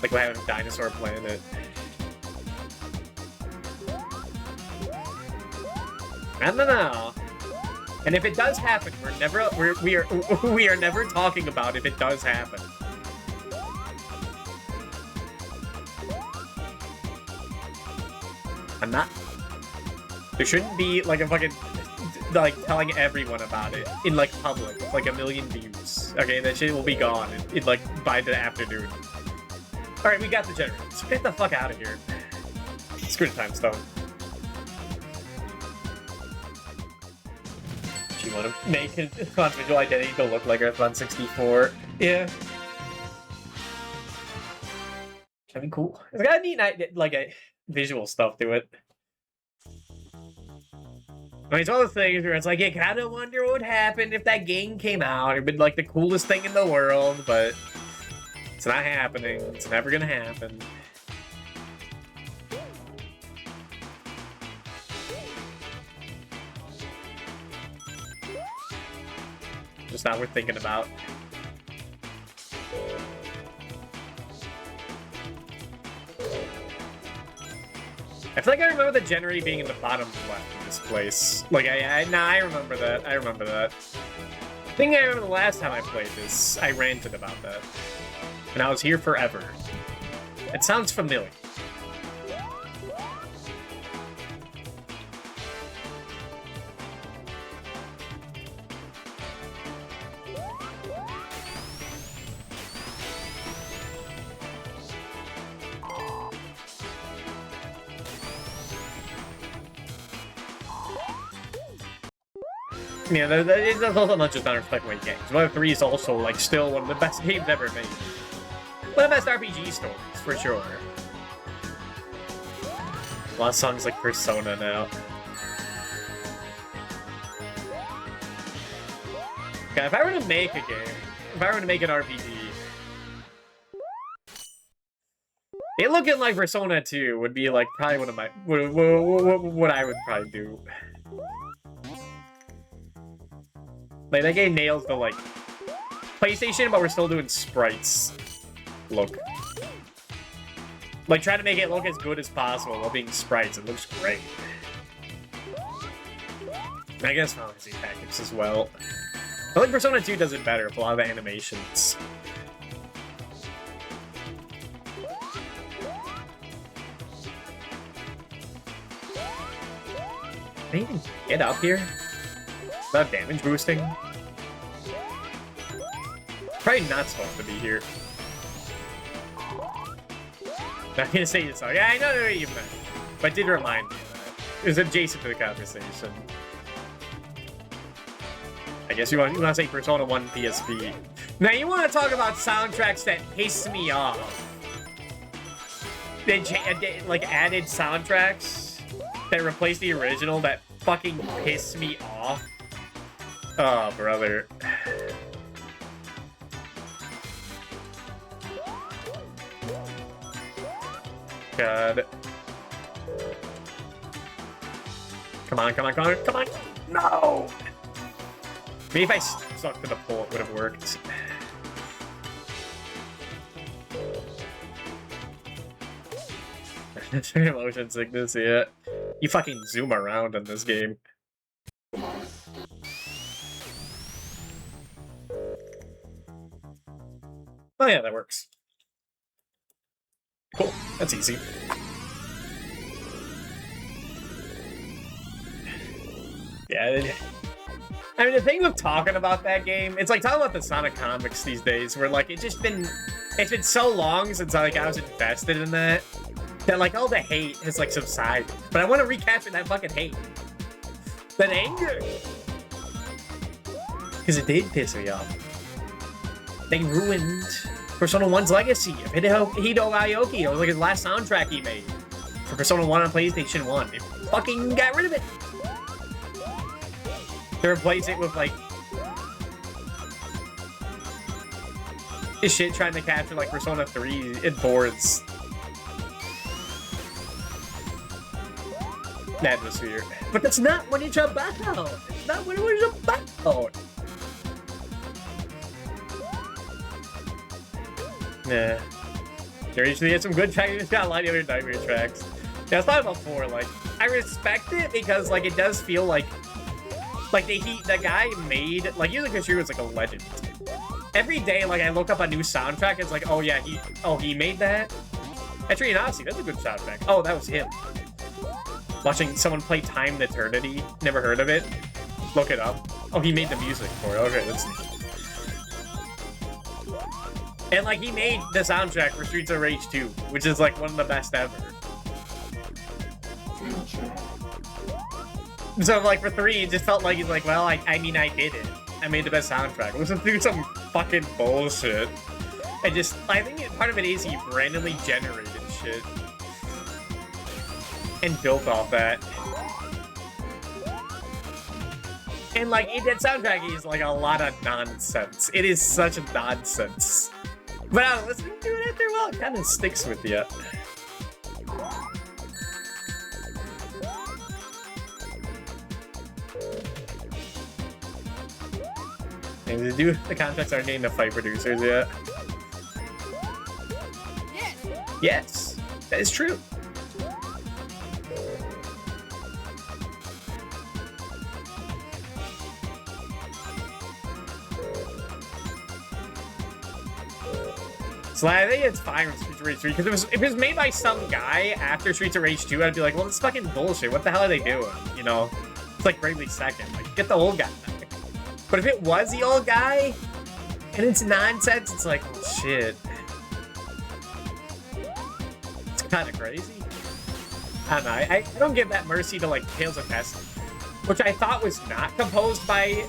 Like we're having a dinosaur planet. I don't know. And if it does happen, we are never talking about if it does happen. I'm not. There shouldn't be like a fucking like telling everyone about it in like public with like 1 million views. Okay, that shit will be gone in like by the afternoon. All right, we got the generator. So get the fuck out of here. Screw the time stone. you want to make Earthbound's visual identity to look like Earthbound 64. Yeah. I mean, cool. It's got a neat, like, a visual stuff to it. I mean, it's all the things where it's like, you kind of wonder what would happen if that game came out. It'd been, like, the coolest thing in the world, but it's not happening. It's never gonna happen. Just not worth thinking about. I feel like I remember the Genry being in the bottom left of this place. Like, I remember that. I remember that. I think I remember the last time I played this, I ranted about that. And I was here forever. It sounds familiar. Yeah, it's also not just unrespectable games. One of 3 is also, like, still one of the best games ever made. One of the best RPG stories, for sure. A lot of songs like Persona now. Okay, if I were to make a game, if I were to make an RPG, it looking like Persona 2 would be, like, probably one of my... what I would probably do. Like, that game nails the, like, PlayStation, but we're still doing sprites look. Like, trying to make it look as good as possible while being sprites. It looks great. And I guess Final Fantasy Tactics as well. I think Persona 2 does it better with a lot of the animations. Can I even get up here? Without damage boosting? Probably not supposed to be here. I'm gonna say this. Yeah, I know what you meant. But it did remind me of that. It was adjacent to the conversation. I guess you want to say Persona 1 PSP. Now, you want to talk about soundtracks that piss me off. They like added soundtracks that replaced the original that fucking piss me off. Oh, brother. God. Come on, come on, come on, come on! No! Maybe if I stuck to the pole, it would have worked. Motion sickness, yeah. You fucking zoom around in this game. Oh yeah, that works. Cool, that's easy. Yeah, I mean, the thing with talking about that game, it's like talking about the Sonic comics these days, where like it's been so long since like I was invested in that like all the hate has like subsided. But I want to recapture that fucking hate, that anger, because it did piss me off. They ruined Persona 1's legacy of Hideo Aoki. It was like his last soundtrack he made for Persona 1 on PlayStation 1. They fucking got rid of it. To replace it with like this shit trying to capture like Persona 3 in boards. Atmosphere. But that's not what it's about. It's not what it was about. Yeah. There usually has some good tracks. It's got a lot of other nightmare tracks. Yeah, I was talking about 4. Like, I respect it because like it does feel like the guy made like Yuzo Koshiro is like a legend. Every day, like I look up a new soundtrack, it's like, oh yeah, he made that. Actually, Nazi, that's a good soundtrack. Oh, that was him. Watching someone play Time and Eternity, never heard of it. Look it up. Oh, he made the music for it. Okay, that's neat. And like he made the soundtrack for Streets of Rage 2, which is like one of the best ever. So, like, for 3, it just felt like he's like, well, I mean, I did it. I made the best soundtrack. Listen through some fucking bullshit. And just, I think part of it is he randomly generated shit. And built off that. And, like, that soundtrack is, like, a lot of nonsense. It is such nonsense. But listening to it after a while, it kind of sticks with you. And the contracts aren't getting to fight producers yet. Yes, that is true. So I think it's fine with Streets of Rage 3, because if it was made by some guy after Streets of Rage 2, I'd be like, well, it's fucking bullshit. What the hell are they doing? You know? It's like Bravely Second. Like, get the old guy back. But if it was the old guy, and it's nonsense, it's like, oh, shit. It's kind of crazy. I don't know. I don't give that mercy to, like, Tales of Destiny, which I thought was not composed by...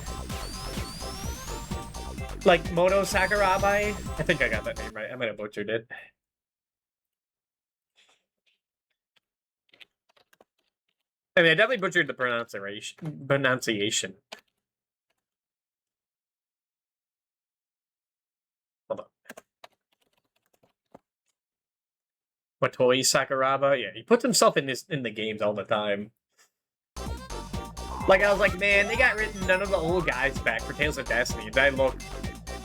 like, Moto Sakurabai? I think I got that name right. I might have butchered it. I mean, I definitely butchered the pronunciation. Hold on. Motoi Sakuraba? Yeah, he puts himself in the games all the time. Like, I was like, man, they got none of the old guys back for Tales of Destiny. And I looked...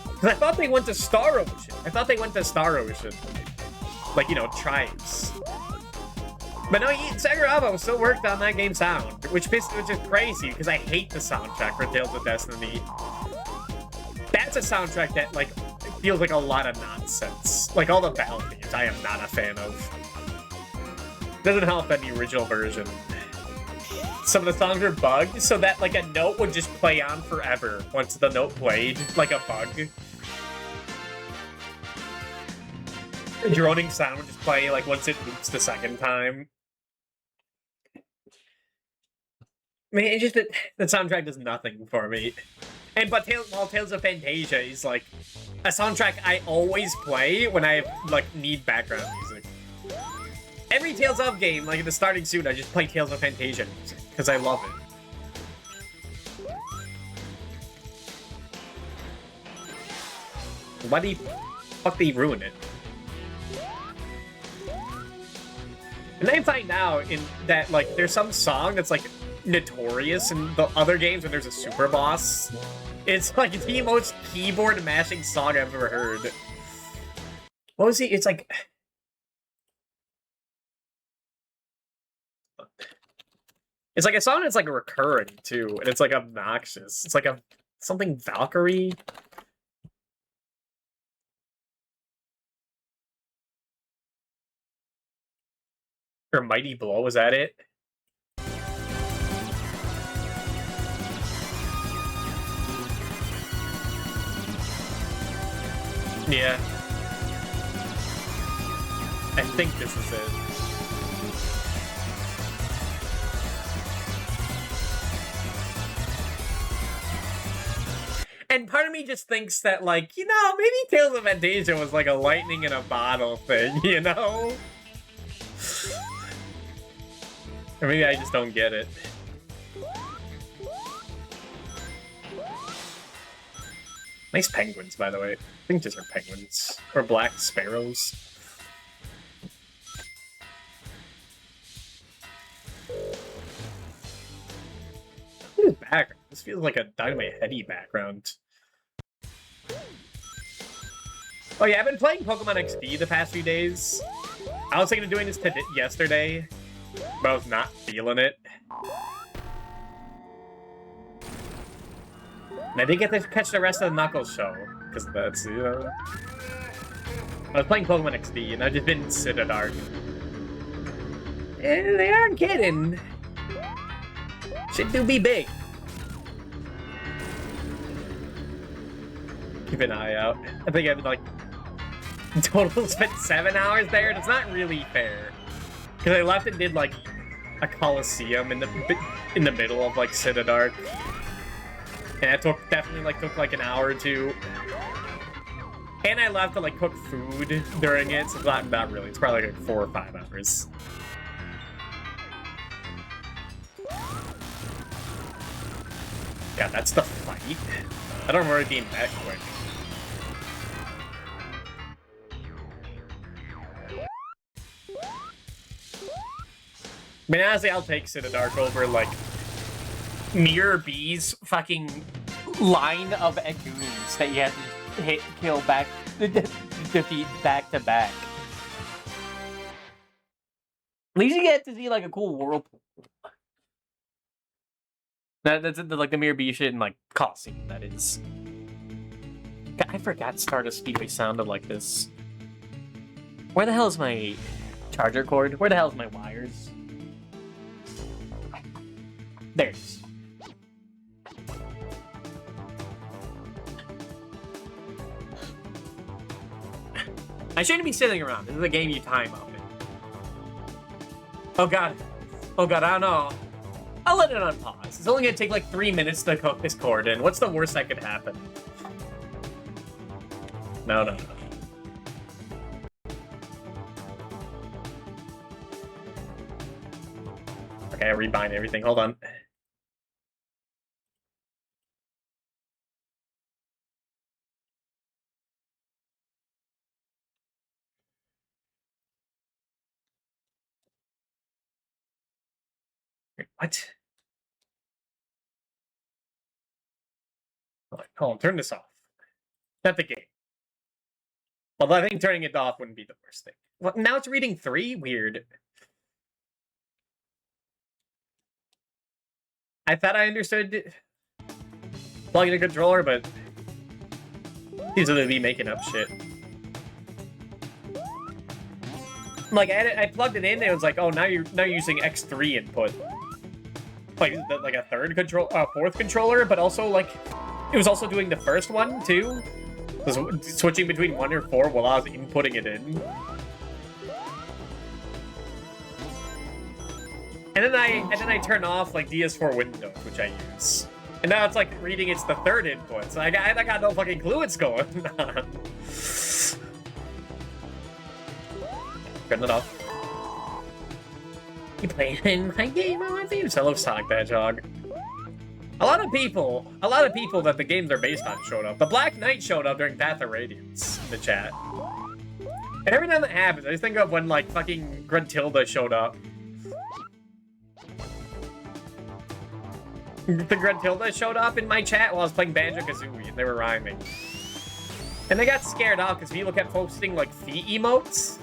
because I thought they went to Star Ocean. Like, you know, Tribes. But no, Sakuraba still worked on that game sound, which is crazy, because I hate the soundtrack for Tales of Destiny. That's a soundtrack that, like, feels like a lot of nonsense. Like, all the battle themes I am not a fan of. Doesn't help that the original version. Some of the songs are bugged, so that, like, a note would just play on forever once the note played, like a bug. The droning sound would just play, like, once it loops the second time. I mean, it's just that the soundtrack does nothing for me. But Tales of Fantasia is, like, a soundtrack I always play when I, like, need background music. Every Tales of game, like, in the starting soon, I just play Tales of Fantasia music, because I love it. Why the fuck did he ruin it? And I find out that, like, there's some song that's, like, notorious in the other games when there's a super boss. It's, like, the most keyboard mashing song I've ever heard. What was he? It's, like... it's, like, a song that's, like, recurring, too. And it's, like, obnoxious. It's, like, something Valkyrie... or Mighty Blow, was that it? Yeah. I think this is it. And part of me just thinks that, like, you know, maybe Tales of Fantasia was like a lightning in a bottle thing, you know? Or maybe I just don't get it. Nice penguins, by the way. I think these are penguins. Or black sparrows. Look at this background. This feels like a Dynamite Heady background. Oh yeah, I've been playing Pokemon XD the past few days. I was thinking of doing this yesterday, but I was not feeling it. And I didn't get to catch the rest of the Knuckles show, because that's, you know... I was playing Pokemon XD, and I've just been Citadark. And they aren't kidding. Shit do be big. Keep an eye out. I think I've, like, total spent 7 hours there, and it's not really fair. Because I left and did, like, a coliseum in the middle of like Citadark. And it definitely took like an hour or two. And I left to like cook food during it, so not really. It's probably like 4 or 5 hours. Yeah, that's the fight. I don't remember it being that quick. I mean, honestly, I'll take Citadark over, like, Mirror B's fucking line of goons that you have to kill back, defeat back to back. At least you get to see, like, a cool whirlpool. That's like the Mirror B shit in, like, Coliseum, that is. God, I forgot Stardust Speedway sounded like this. Where the hell is my charger cord? Where the hell is my wires? There's. I shouldn't be sitting around. This is a game you time up in. Oh god. Oh god, I don't know. I'll let it on pause. It's only gonna take like 3 minutes to cook this cord in. What's the worst that could happen? No. Okay, I rebind everything. Hold on. What? Hold on, turn this off. Not the game. Well, I think turning it off wouldn't be the worst thing. Well, now it's reading 3? Weird. I thought I understood plugging a controller, but seems to be making up shit. Like I plugged it in, and it was like, oh, now you're using X3 input, like a fourth controller, but also like it was also doing the first one too. It was switching between 1 or 4 while I was inputting it in. And then I turn off like DS4 Windows, which I use. And now it's like reading it's the third input, so I got no fucking clue what's going on. Turn it off. You playing my game on my themes? I love Sonic the Hedgehog. A lot of people that the games are based on showed up. The Black Knight showed up during Path of Radiance in the chat. And every time that happens, I just think of when like fucking Gruntilda showed up. The Gruntilda showed up in my chat while I was playing Banjo-Kazooie, and they were rhyming. And they got scared off because people kept posting, like, feet emotes.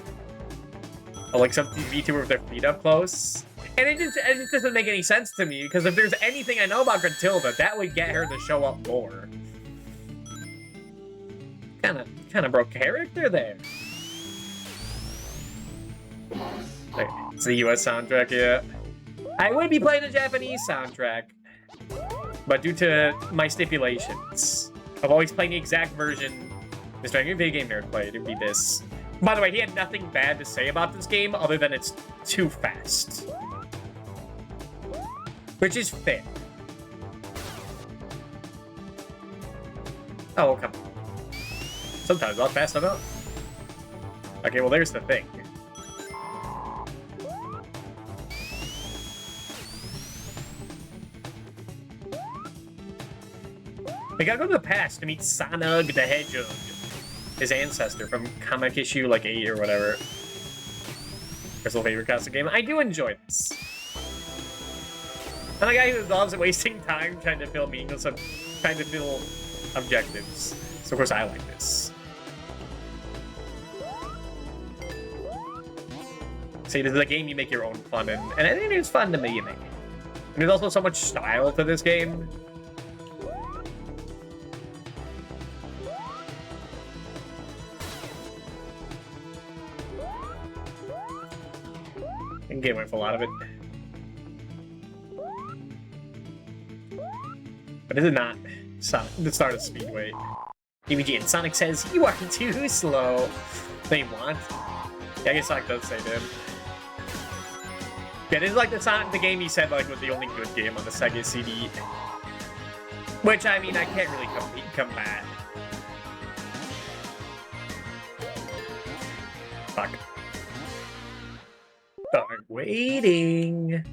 Or, like, some VTuber with their feet up close. And it just doesn't make any sense to me, because if there's anything I know about Gruntilda, that would get her to show up more. Kinda broke character there. Wait, it's the US soundtrack, yeah. I would be playing a Japanese soundtrack. But due to my stipulations of always playing the exact version this Dragon Video Game Nerd played, it'd be this. By the way, he had nothing bad to say about this game other than it's too fast. Which is fair. Oh, come on. Sometimes not fast enough. Okay, well, there's the thing. We gotta go to the past to meet Sonic the Hedgehog, his ancestor from comic issue like 8 or whatever. Personal favorite classic game. I do enjoy this. I'm a guy who loves wasting time trying to fill objectives. So of course I like this. See, this is a game you make your own fun in, and I think it's fun to make it. And there's also so much style to this game. I can get away with a lot of it. But this is not Sonic, the start of Speedway. AVGN Sonic says, "You are too slow." They want. Yeah, I guess Sonic does say that. Yeah, this is like the game he said like was the only good game on the Sega CD. Which, I mean, I can't really combat. Fuck. Start waiting.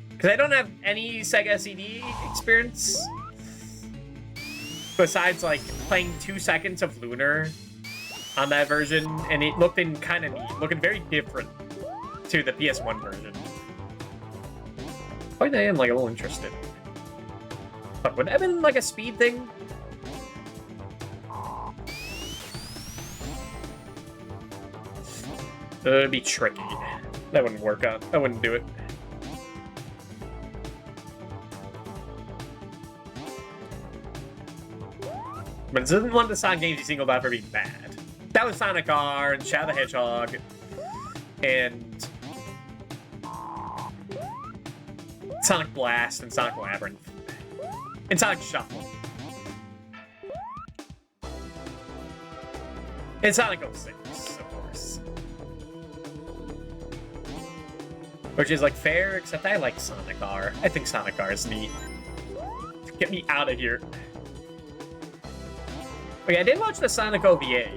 Because I don't have any Sega CD experience. Besides, like, playing 2 seconds of Lunar on that version. And it looked kind of neat. Looking very different to the PS1 version. But I am, like, a little interested. Fuck, would that have been, like, a speed thing? It'd be tricky. That wouldn't work out. I wouldn't do it. But this isn't one of the Sonic games you singled out for being bad. That was Sonic R and Shadow the Hedgehog and Sonic Blast and Sonic Labyrinth and Sonic Shuffle and Sonic 06, of course. Which is like fair, except I like Sonic R. I think Sonic R is neat. Get me out of here. Okay, I did watch the Sonic OVA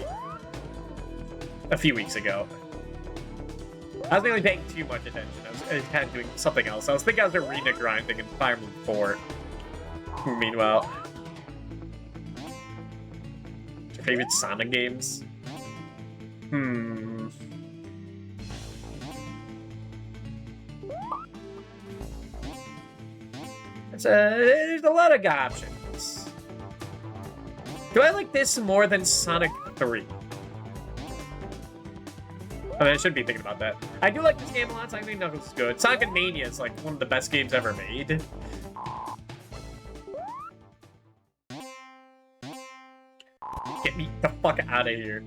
a few weeks ago. I wasn't really paying too much attention. I was kind of doing something else. I was thinking I was arena grinding in Fire Emblem 4. Meanwhile, your favorite Sonic games? There's a lot of options. Do I like this more than Sonic 3? I mean, I shouldn't be thinking about that. I do like this game a lot. Sonic Knuckles is good. Sonic Mania is like one of the best games ever made. Get me the fuck out of here.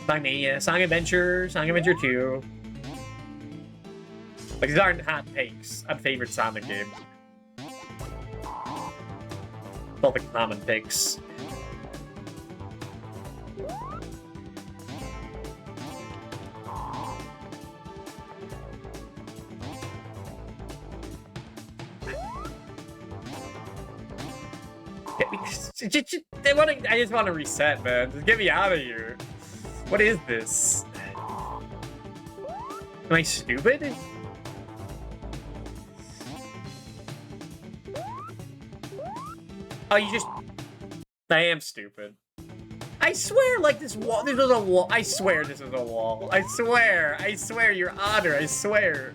Sonic Mania, Sonic Adventure 2. Like, these aren't hot takes on favorite Sonic game. All the common takes. I just want to reset, man. Just get me out of here. What is this? Am I stupid? Oh, you just... I am stupid. I swear, like, this wall... This was a wall. I swear this is a wall. I swear. I swear, Your Honor. I swear.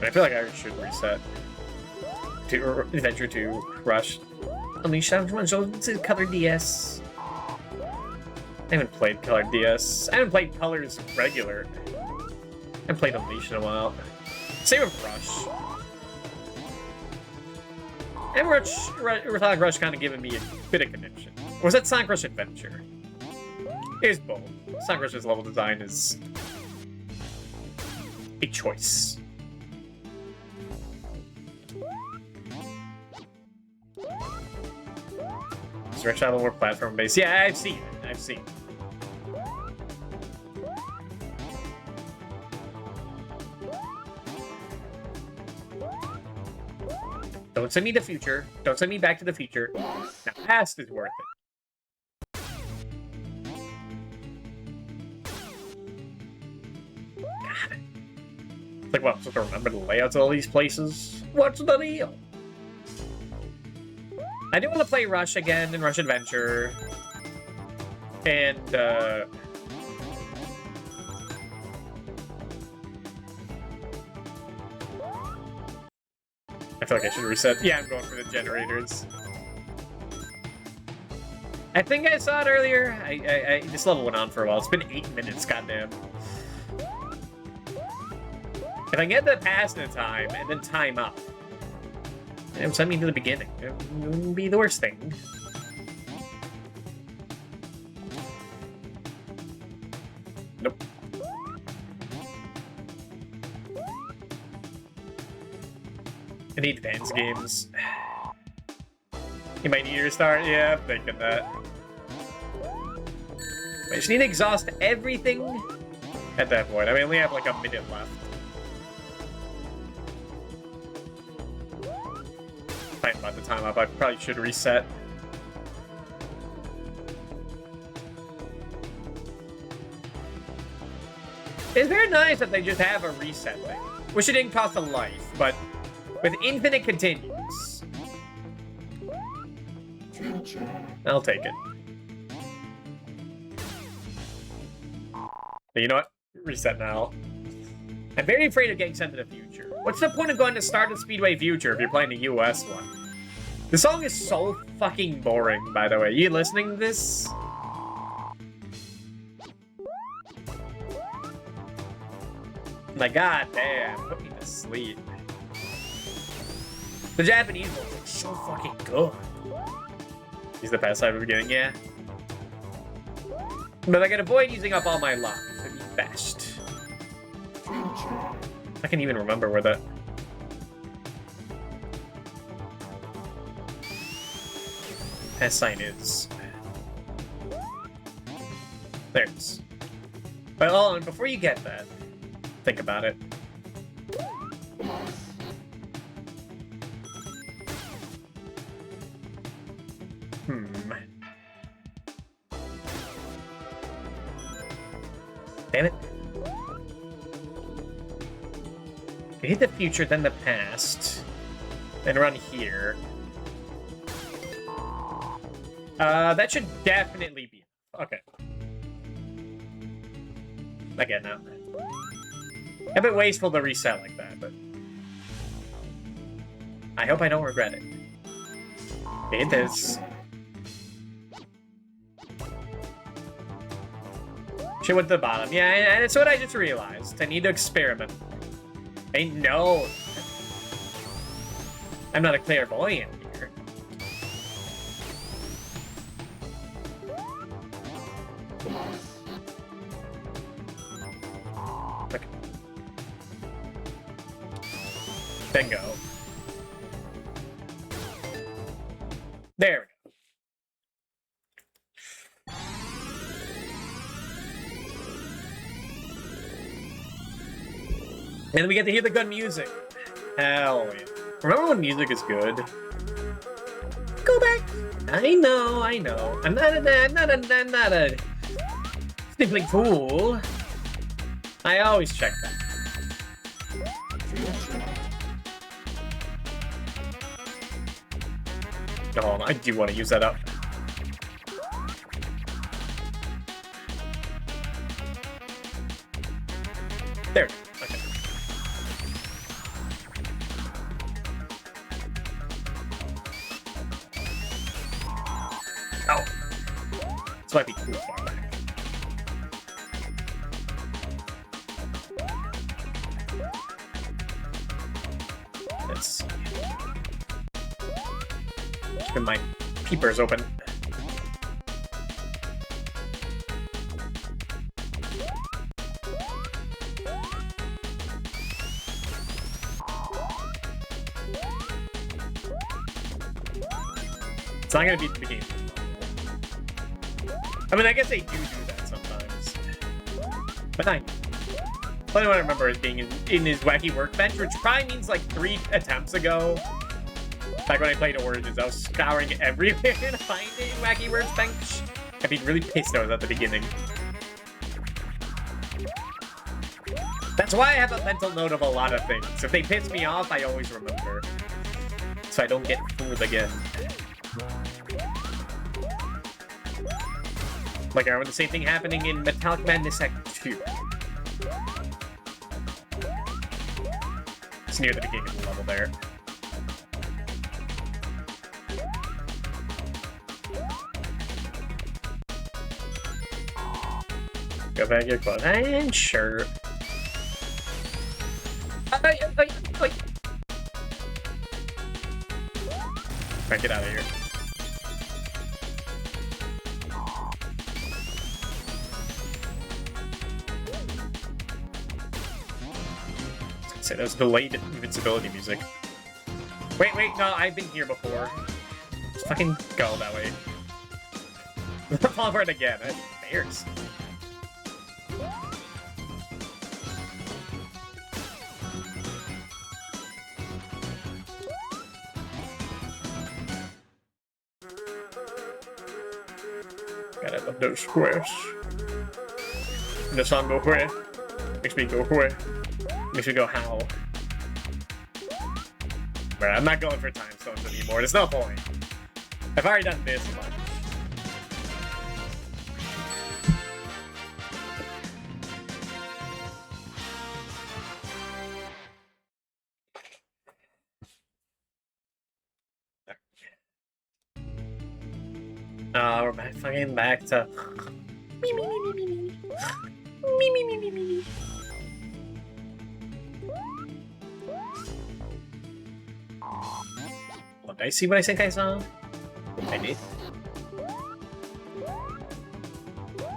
I feel like I should reset. To Adventure 2, Rush. Unleash to Color DS. I haven't played Color DS. I haven't played Colors regular. I haven't played Unleashed in a while. Same with Rush. And Sonic Rush kind of giving me a bit of connection. Or was that Sonic Rush Adventure? It was both. Sonic Rush's level design is a choice. Is Rush Battle more platform based? Yeah, I've seen it. I've seen it. Don't send me the future. Don't send me back to the future. Now, past is worth it. God. Like, what? I'm supposed to remember the layouts of all these places? What's the deal? I do want to play Rush again and Rush Adventure. And, I feel like I should reset. Yeah, I'm going for the generators. I think I saw it earlier. This level went on for a while. It's been 8 minutes, goddamn. If I can get the pass in time and then time up, it would send me to the beginning. It wouldn't be the worst thing. Nope. I need advanced games. You might need to restart. Yeah, I'm thinking that. I just need to exhaust everything at that point. I mean, I only have like a minute left. Find about the time up. I probably should reset. It's very nice that they just have a reset thing. Wish it didn't cost a life, but with infinite continues. I'll take it. But you know what? Reset now. I'm very afraid of getting sent to the future. What's the point of going to Stardust Speedway Future if you're playing the US one? The song is so fucking boring, by the way. You listening to this? My god damn, put me to sleep. The Japanese one's like so fucking good. He's the best I've ever getting, yeah. But I can avoid using up all my luck. It'd be best. I can't even remember where that... Pass sign is. There it is. But hold on, before you get that, think about it. Damn it. You hit the future, then the past. Then run here. That should definitely be... Okay. I get it now. A bit wasteful to reset like that, but... I hope I don't regret it. It is. Shit went to the bottom. Yeah, that's what I just realized. I need to experiment. No. I'm not a clairvoyant here. Okay. Bingo. There we go. And we get to hear the good music. Hell yeah. Remember when music is good? Go back. I know. I'm not a sniffling fool. I always check that. Oh, I do want to use that up. There. Okay. Oh. This might be too far back. Let's see. Keeping my peepers open. It's not gonna be the beginning. I mean, I guess they do that sometimes. But I only one I remember is being in his wacky workbench, which probably means like 3 attempts ago. Back when I played Origins, I was scouring everywhere to find a wacky workbench. I'd be really pissed I was at the beginning. That's why I have a mental note of a lot of things. If they piss me off, I always remember. So I don't get fooled again. Like, I remember the same thing happening in Metallic Madness Act 2. It's near the beginning of the level there. Go back your clothes. I'm sure. Alright, get out of here. Say that was delayed invincibility music. Wait, no, I've been here before. Just fucking go that way. Fall for it again. That's embarrassing. Gotta love those squares. And the song go where? Makes me go where? Makes me go how? But I'm not going for time stones anymore. There's no point. I've already done this much. We're fucking back to... Look, I see what I think I saw. I did.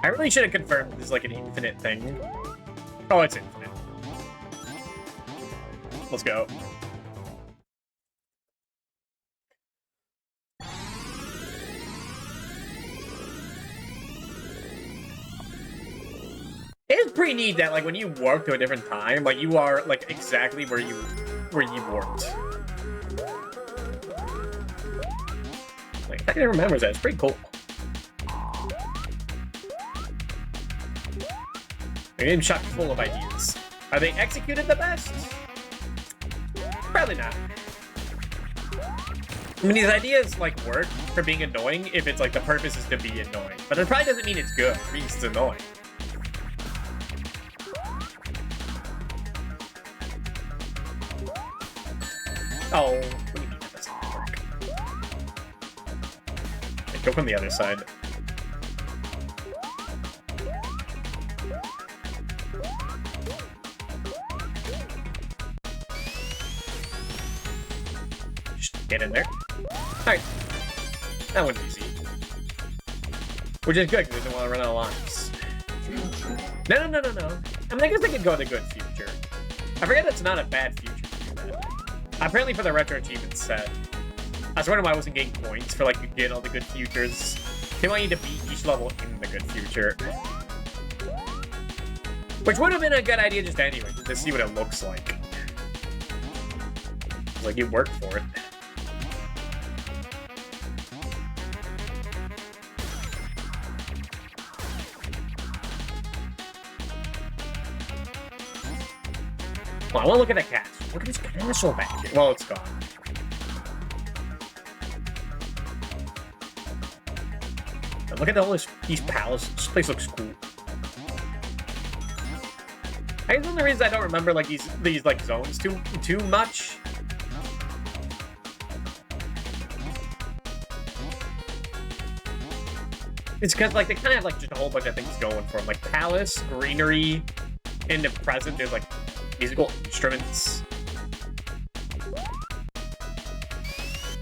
I really should have confirmed this is like an infinite thing. Oh, it's infinite. Let's go. It's pretty neat that like when you warp to a different time, like you are like exactly where you warped. Like I can remember that. It's pretty cool. The game's chock full of ideas. Are they executed the best? Probably not. I mean, these ideas like work for being annoying if it's like the purpose is to be annoying, but it probably doesn't mean it's good. It means it's annoying. Oh, what do you mean that doesn't work? Okay, go from the other side. Just get in there. Alright. That one's easy. Which is good, because we don't want to run out of lives. No. I mean, I guess I could go to good future. I forget that's not a bad future to do that. Apparently for the retro achievement set. I was wondering why I wasn't getting points for like getting all the good futures. They want you to beat each level in the good future. Which would have been a good idea just anyway, just to see what it looks like. Like it worked for it. Well, I want to look at that castle. Look at this castle back here. Well, it's gone. And look at all these palaces. This place looks cool. I guess one of the reasons I don't remember like these like zones too much. It's because like they kind of have like just a whole bunch of things going for them, like palace, greenery. In the present, there's like musical instruments.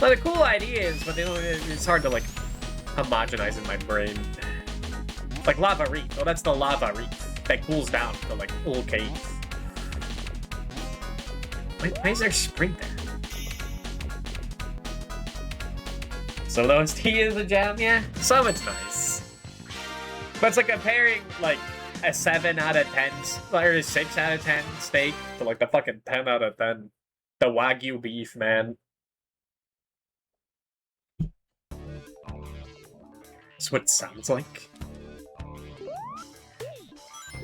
Well, the cool ideas, but they don't, it's hard to like homogenize in my brain. Like lava reef. Oh, that's the lava reef that cools down to like little cave. Why is there a spring there? So those tea is a gem, yeah. Some it's nice, but it's like comparing like a 7 out of 10 or a 6 out of 10 steak to like the fucking 10 out of 10. The Wagyu beef, man. That's what it sounds like.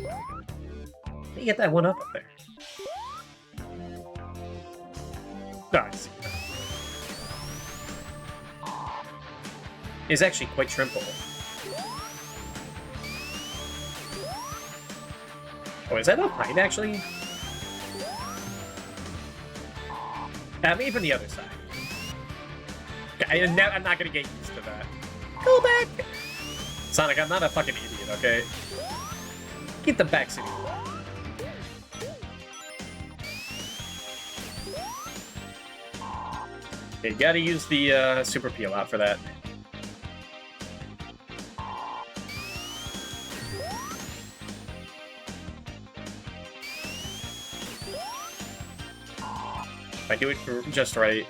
Let me get that one up there. Oh, I see. It's actually quite shrimpable. Oh, is that a pine, actually? Maybe from the other side. Okay, I'm not gonna get used to that. Go back! Sonic, I'm not a fucking idiot, okay? Keep the back seat. Okay, you gotta use the super peel out for that. I do it just right.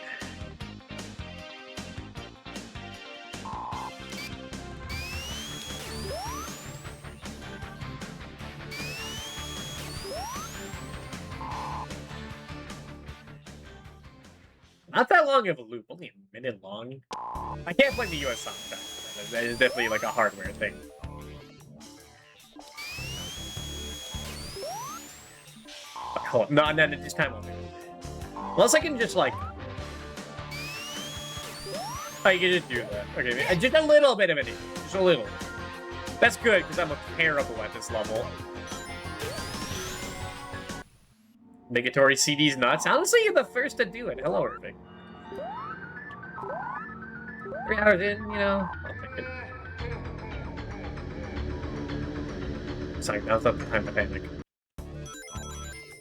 Not that long of a loop, only a minute long. I can't blame the US soundtrack. That is definitely like a hardware thing. Hold on. No, this time I'll do it. Unless I can just like... Oh, you can just do that. Okay, just a little bit of it. Just a little. That's good, because I'm terrible at this level. Negatory CD's nuts. Honestly, you're the first to do it. Hello, Irving. 3 hours in, you know, I'll take it. Sorry, now's not the time to panic.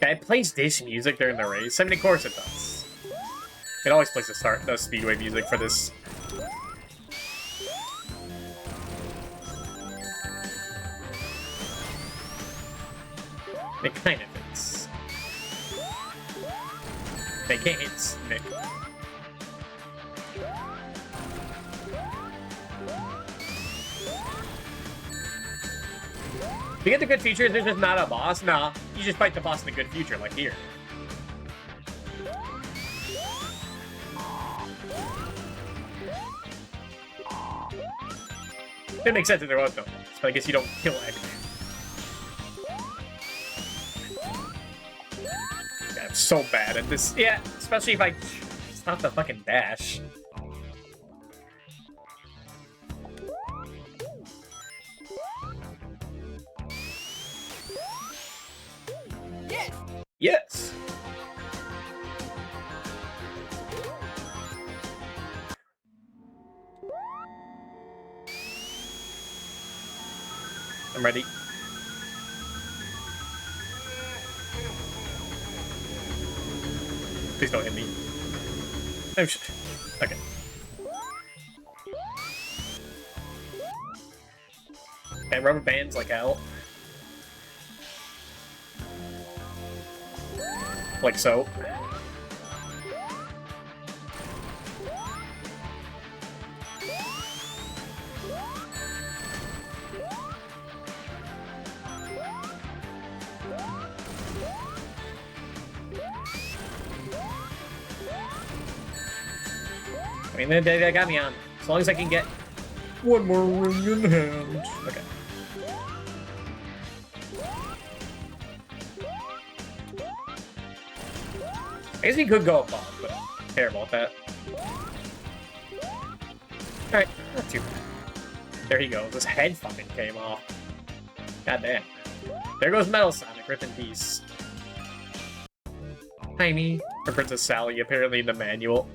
Yeah, it plays this music during the race. I mean, of course it does. It always plays the Speedway music for this. It kind of fits. They can't hit Nick. To get the good features, there's just not a boss. Nah, you just fight the boss in the good future, like here. It makes sense if there was no boss, but I guess you don't kill Eggman. God, I'm so bad at this. Yeah, especially if I stop the fucking dash. Yes! I'm ready. Please don't hit me. Oh shit. Okay. And rubber bands like hell. Like so. I mean, they got me on. As long as I can get one more ring in hand. Okay. I guess he could go above, but I don't care about that. Alright, not too bad. There he goes. His head fucking came off. God damn. There goes Metal Sonic, rip in peace. Tiny. For Princess Sally, apparently in the manual.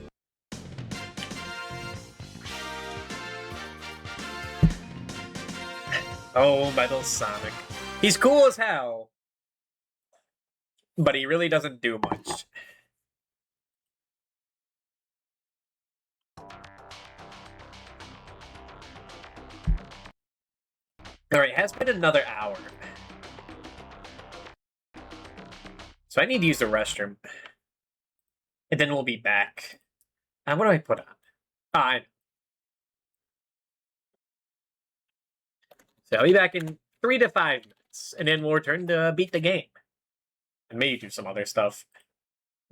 Oh, Metal Sonic. He's cool as hell. But he really doesn't do much. Alright, it has been another hour. So I need to use the restroom. And then we'll be back. What do I put on? I know. So I'll be back in 3 to 5 minutes. And then we'll return to beat the game. And maybe do some other stuff.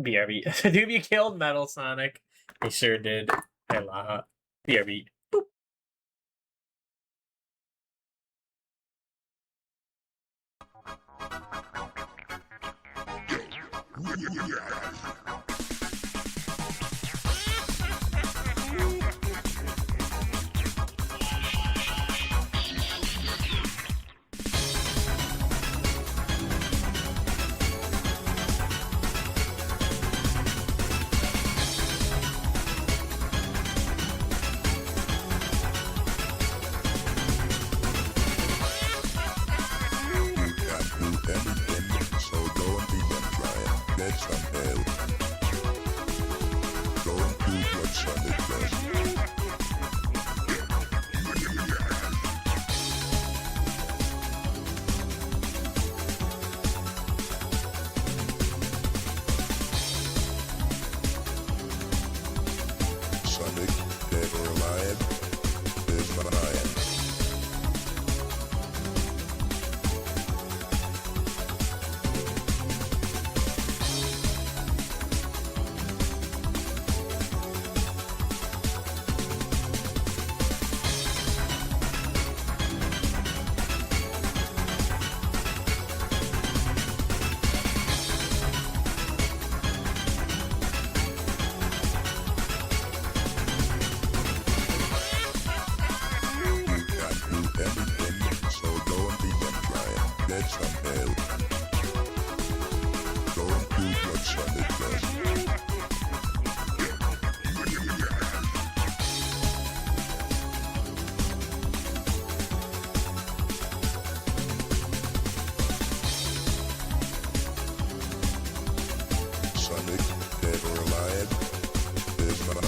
BRB. Dude, you killed Metal Sonic. They sure did. BRB. Boop. Sonic, dead or alive, is mine.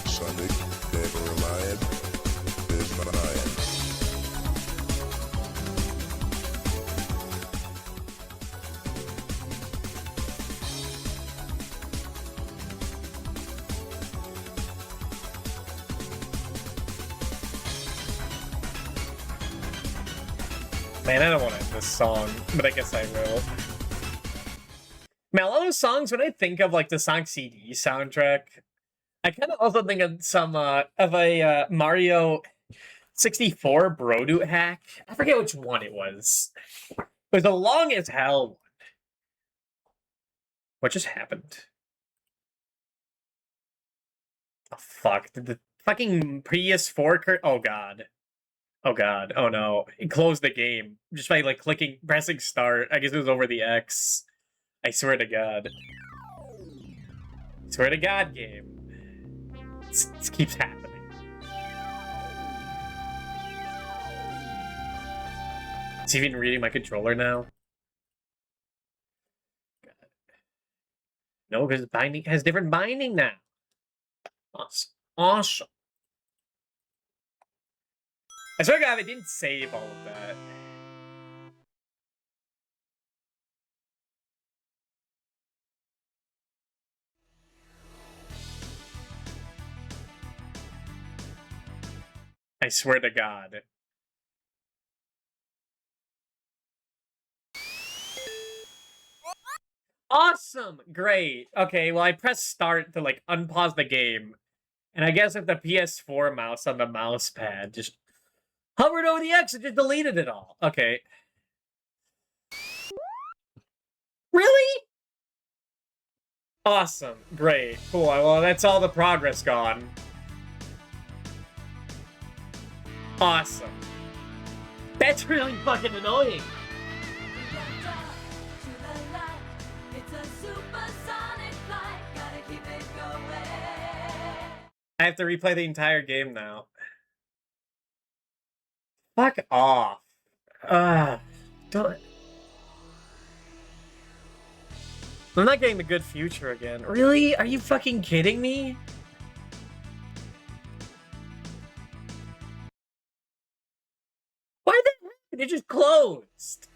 Sonic, dead or alive, is mine. Man, I don't want to end this song, but I guess I will. Man, a lot of those songs, when I think of like the Sonic CD soundtrack, I kind of also think of some of a Mario 64 Brodoot hack. I forget which one it was. It was a long as hell one. What just happened? Oh fuck! Did the fucking PS4 Oh god. Oh god. Oh no. It closed the game just by like pressing start. I guess it was over the X. I swear to god. Swear to god, game. This keeps happening. Is he even reading my controller now? God. No, because binding has different binding now. Awesome. Awesome. I swear to god, I didn't save all of that. I swear to god. Awesome! Great. Okay, well I pressed start to like unpause the game. And I guess if the PS4 mouse on the mouse pad just hovered over the X, it just deleted it all. Okay. Really? Awesome. Great. Cool. Well, that's all the progress gone. Awesome. That's really fucking annoying. I have to replay the entire game now. Fuck off. Don't. I'm not getting the good future again. Really? Are you fucking kidding me? Why did that happen? It just closed.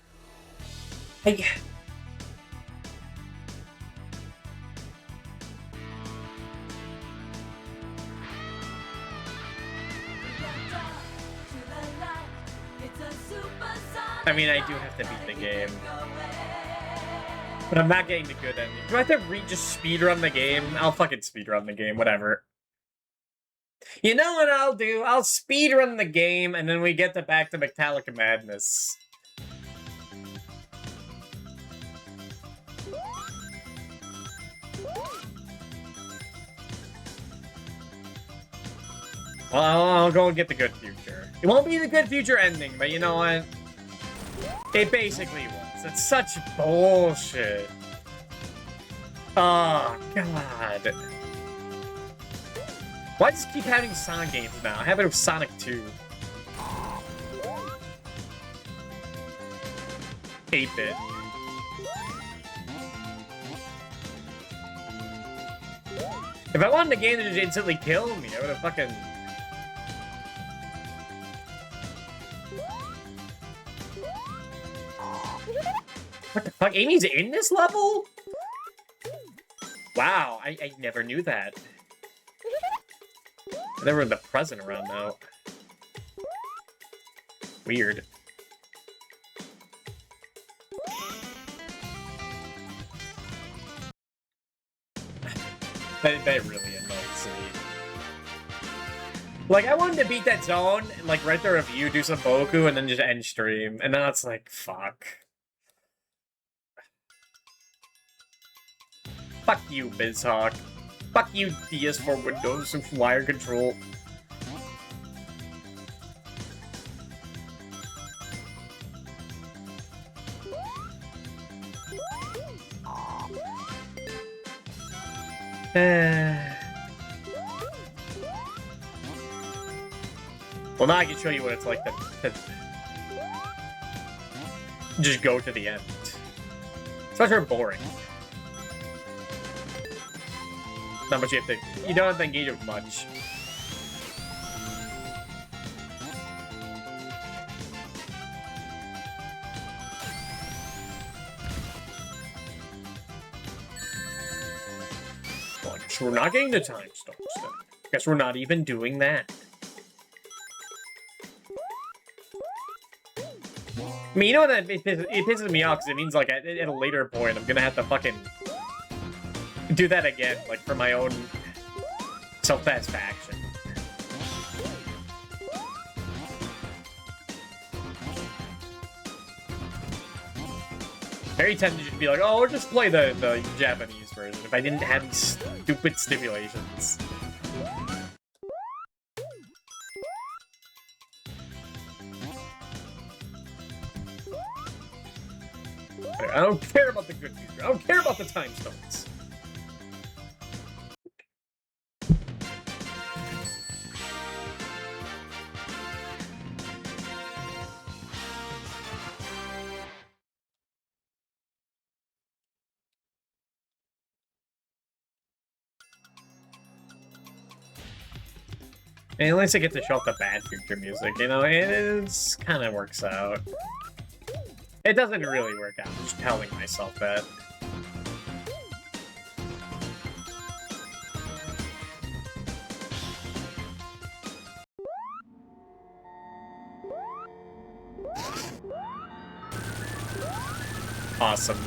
I mean, I do have to beat the game. But I'm not getting the good ending. Do I have to just speedrun the game? I'll fucking speedrun the game, whatever. You know what I'll do? I'll speedrun the game, and then we get back to Metallica Madness. Well, I'll go and get the good future. It won't be the good future ending, but you know what? It basically was. It's such bullshit. Oh, God. Why does it keep having Sonic games now? I have it with Sonic 2. 8-bit. If I wanted a game that just instantly killed me, I would have fucking... What the fuck? Amy's in this level? Wow, I never knew that. Never in the present around now. Weird. That really annoys me. Like, I wanted to beat that zone and, like, write the review, do some Boku, and then just end stream. And now it's like, fuck. Fuck you, BizHawk. Fuck you, DS4 Windows and wire control. Well, now I can show you what it's like to just go to the end. It's much more boring. Not much you have to... You don't have to engage with much. Well, I guess we're not getting the time stones then. I guess we're not even doing that. I mean, you know what? It pisses me off because it means, like, at a later point, I'm gonna have to fucking do that again, like, for my own self-satisfaction. Very tempted to just be like, oh, we'll just play the Japanese version if I didn't have these stupid stipulations. I don't care about the good future. I don't care about the time stones. And at least I get to show up the bad future music, you know? It kind of works out. It doesn't really work out, I'm just telling myself that. Awesome.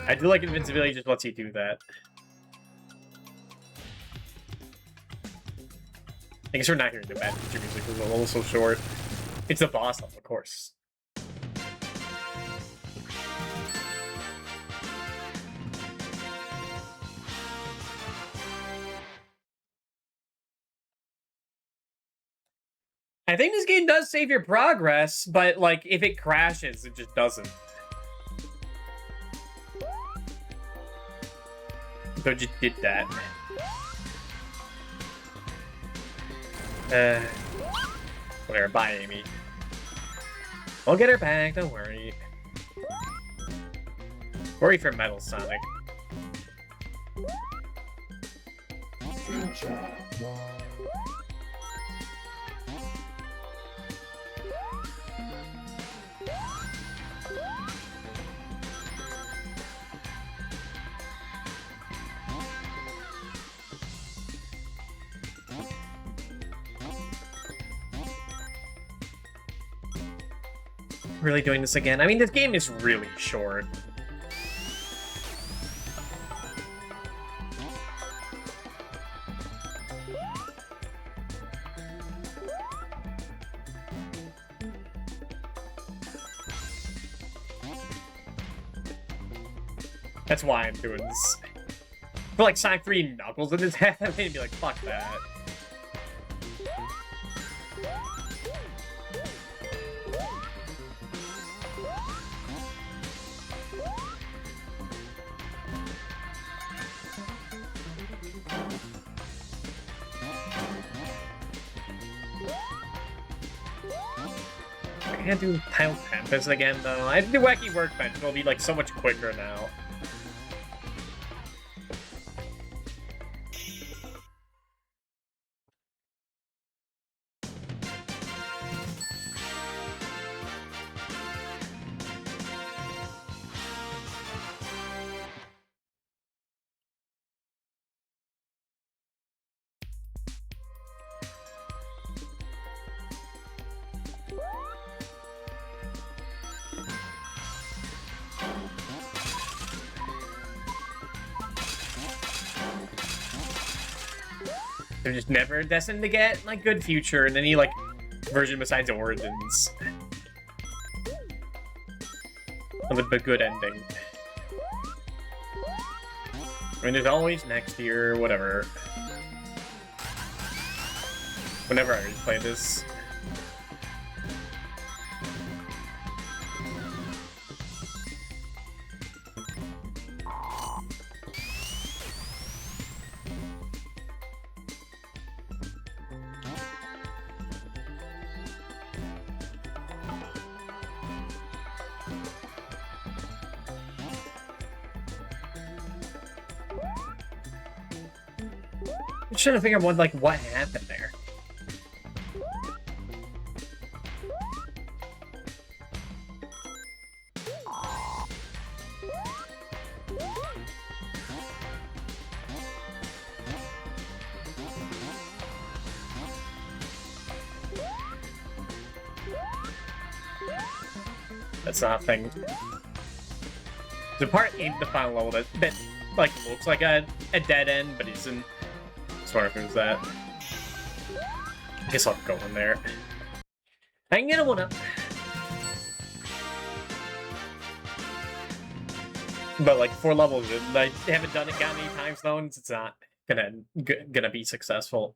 I do like invincibility just lets you do that. I guess we're not hearing the bad feature music because it's a little so short. It's the boss level, of course. I think this game does save your progress, but, like, if it crashes, it just doesn't. So it just did that. Whatever, bye, Amy. We'll get her back, don't worry. Worry for Metal Sonic. Really doing this again? I mean, this game is really short. That's why I'm doing this. I feel like Sonic 3 Knuckles in his head, I'm gonna be like, fuck that. I gotta do Tile Tempest again, though. I have to do Wacky Workbench. It'll be, like, so much quicker now. They're just never destined to get, like, good future in any, like, version besides Origins. With a good ending. I mean, there's always next year, whatever. Whenever I play this. I'm trying to figure out what happened there. That's not a thing. The part in the final level that like looks like a dead end, but isn't. Sorry if it was that. I guess I'll go in there. I can get a one up. But like 4 levels, I haven't done it many times though, and it's not gonna be successful.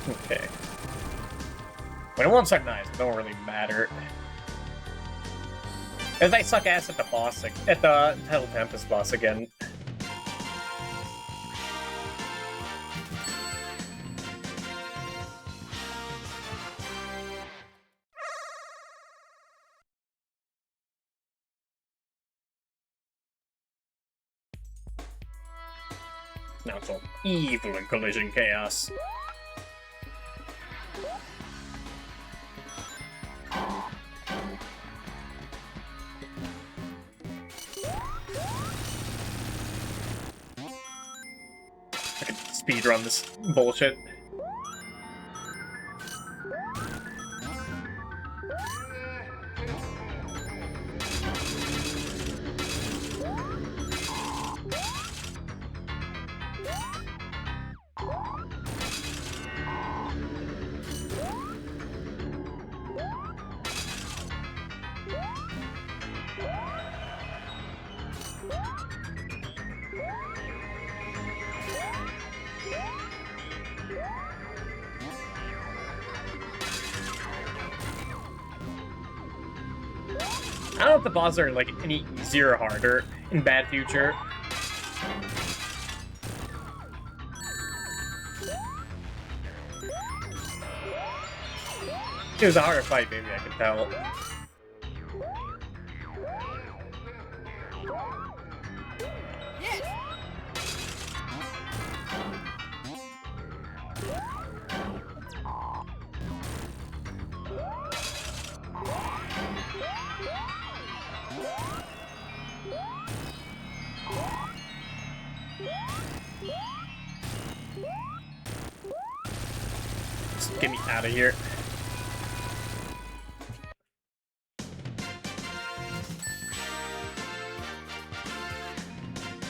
Okay. When it won't suck nice, it don't really matter. If I suck ass at the boss, at the Tile Tempest boss again. Now it's all evil and collision chaos. I can speedrun this bullshit. I don't know if the bosses are like any easier or harder in Bad Future. It was a harder fight, maybe I can tell. Just get me out of here.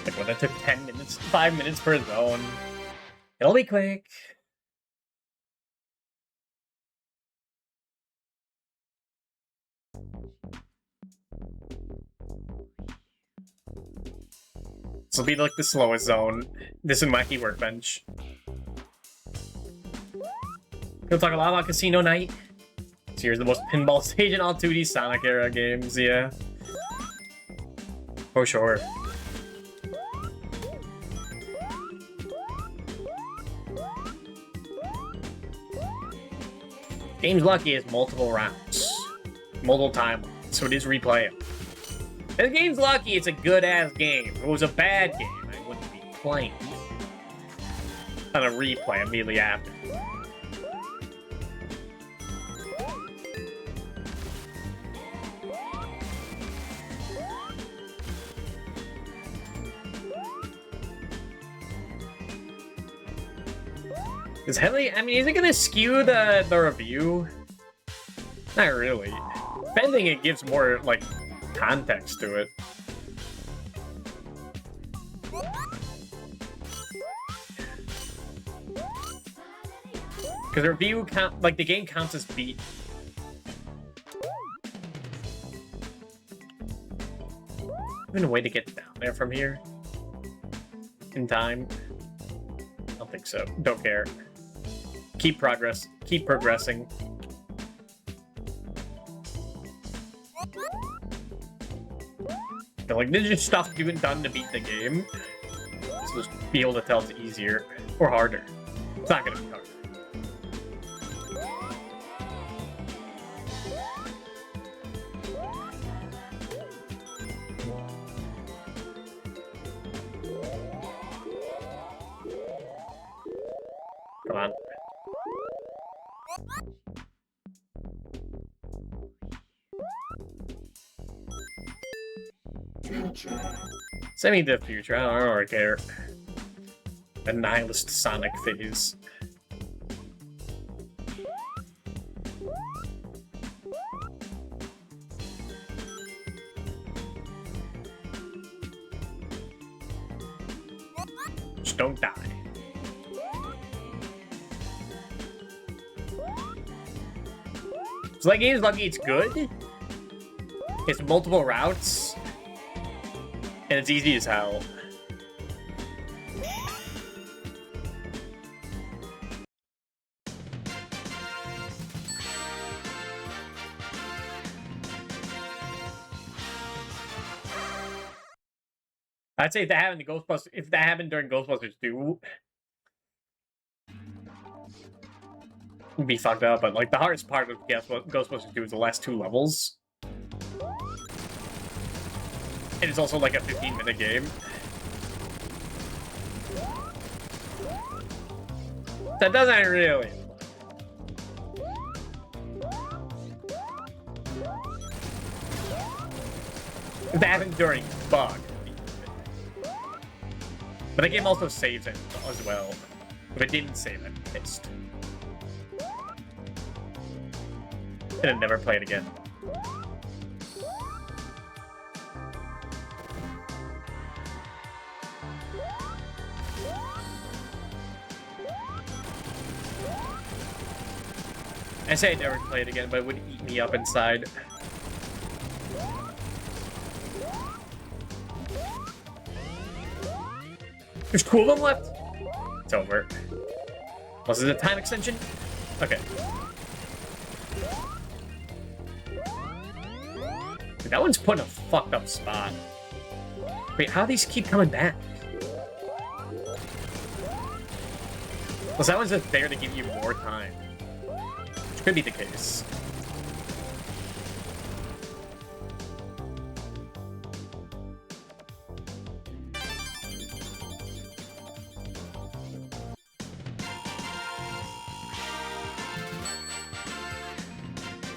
Like when it took 10 minutes, 5 minutes per zone. It'll be quick. This will be like the slowest zone. This and Wacky Workbench. We'll talk a lot about Casino Night. So here's the most pinball stage in all 2D Sonic era games, yeah. For sure. Game's lucky is multiple rounds. Multiple timelines, so it is replayable. And the game's lucky it's a good-ass game. If it was a bad game, I wouldn't be playing on a replay immediately after. Is heavily, I mean, is it gonna skew the review? Not really. If anything, it gives more, like, context to it. Because the review count, like, the game counts as beat. Even a way to get down there from here? In time? I don't think so. Don't care. Keep progressing. But, like, this is just stuff you haven't done to beat the game. So just be able to tell it's easier or harder. It's not gonna be hard. Come on. Send me the future. I don't really care. The nihilist Sonic phase. Just don't die. So that game's lucky it's good. It's multiple routes. And it's easy as hell. I'd say if that happened to Ghostbusters, if that happened during Ghostbusters 2, it'd be fucked up. But like the hardest part of Ghostbusters 2 is the last 2 levels. And it's also like a 15-minute game. That doesn't really. That happened during bug. But the game also saves it as well. If it didn't save it, I'm pissed. And then never play it again. I say I'd never play it again, but it would eat me up inside. There's 2 of them left? It's over. Was it a time extension? Okay. Dude, that one's put in a fucked up spot. Wait, how do these keep coming back? Well, that one's just there to give you more time. Which could be the case.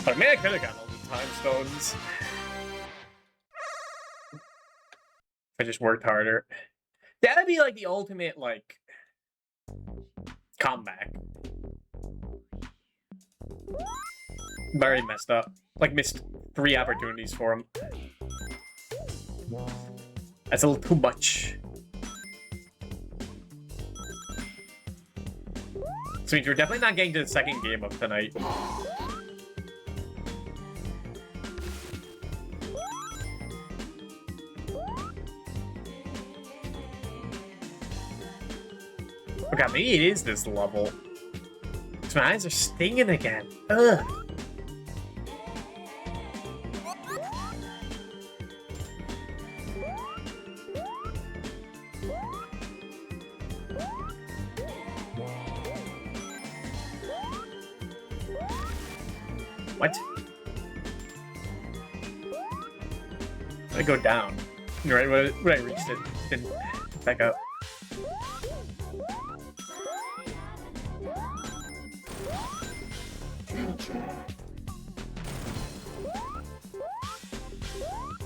But man, I could have gotten all the time stones. If I just worked harder. That'd be like the ultimate, like, comeback. But I already messed up. Like, missed 3 opportunities for him. That's a little too much. So means we're definitely not getting to the second game of tonight. Oh god, maybe it is this level. My eyes are stinging again. Ugh. What? I go down. You're right, when I reached it, didn't back up.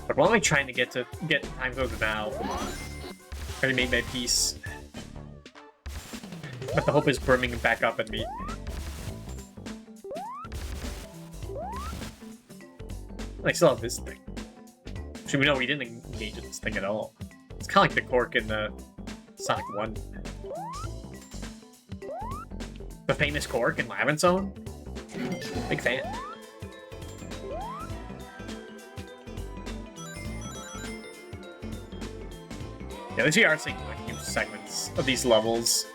But what am I trying to get time codes now? I already made my peace. But the hope is brimming back up at me. I still have this thing. Actually, we didn't engage in this thing at all. It's kind of like the cork in the Sonic 1. The famous cork in Labyrinth Zone. Big fan. Yeah, they are seeing like new segments of these levels.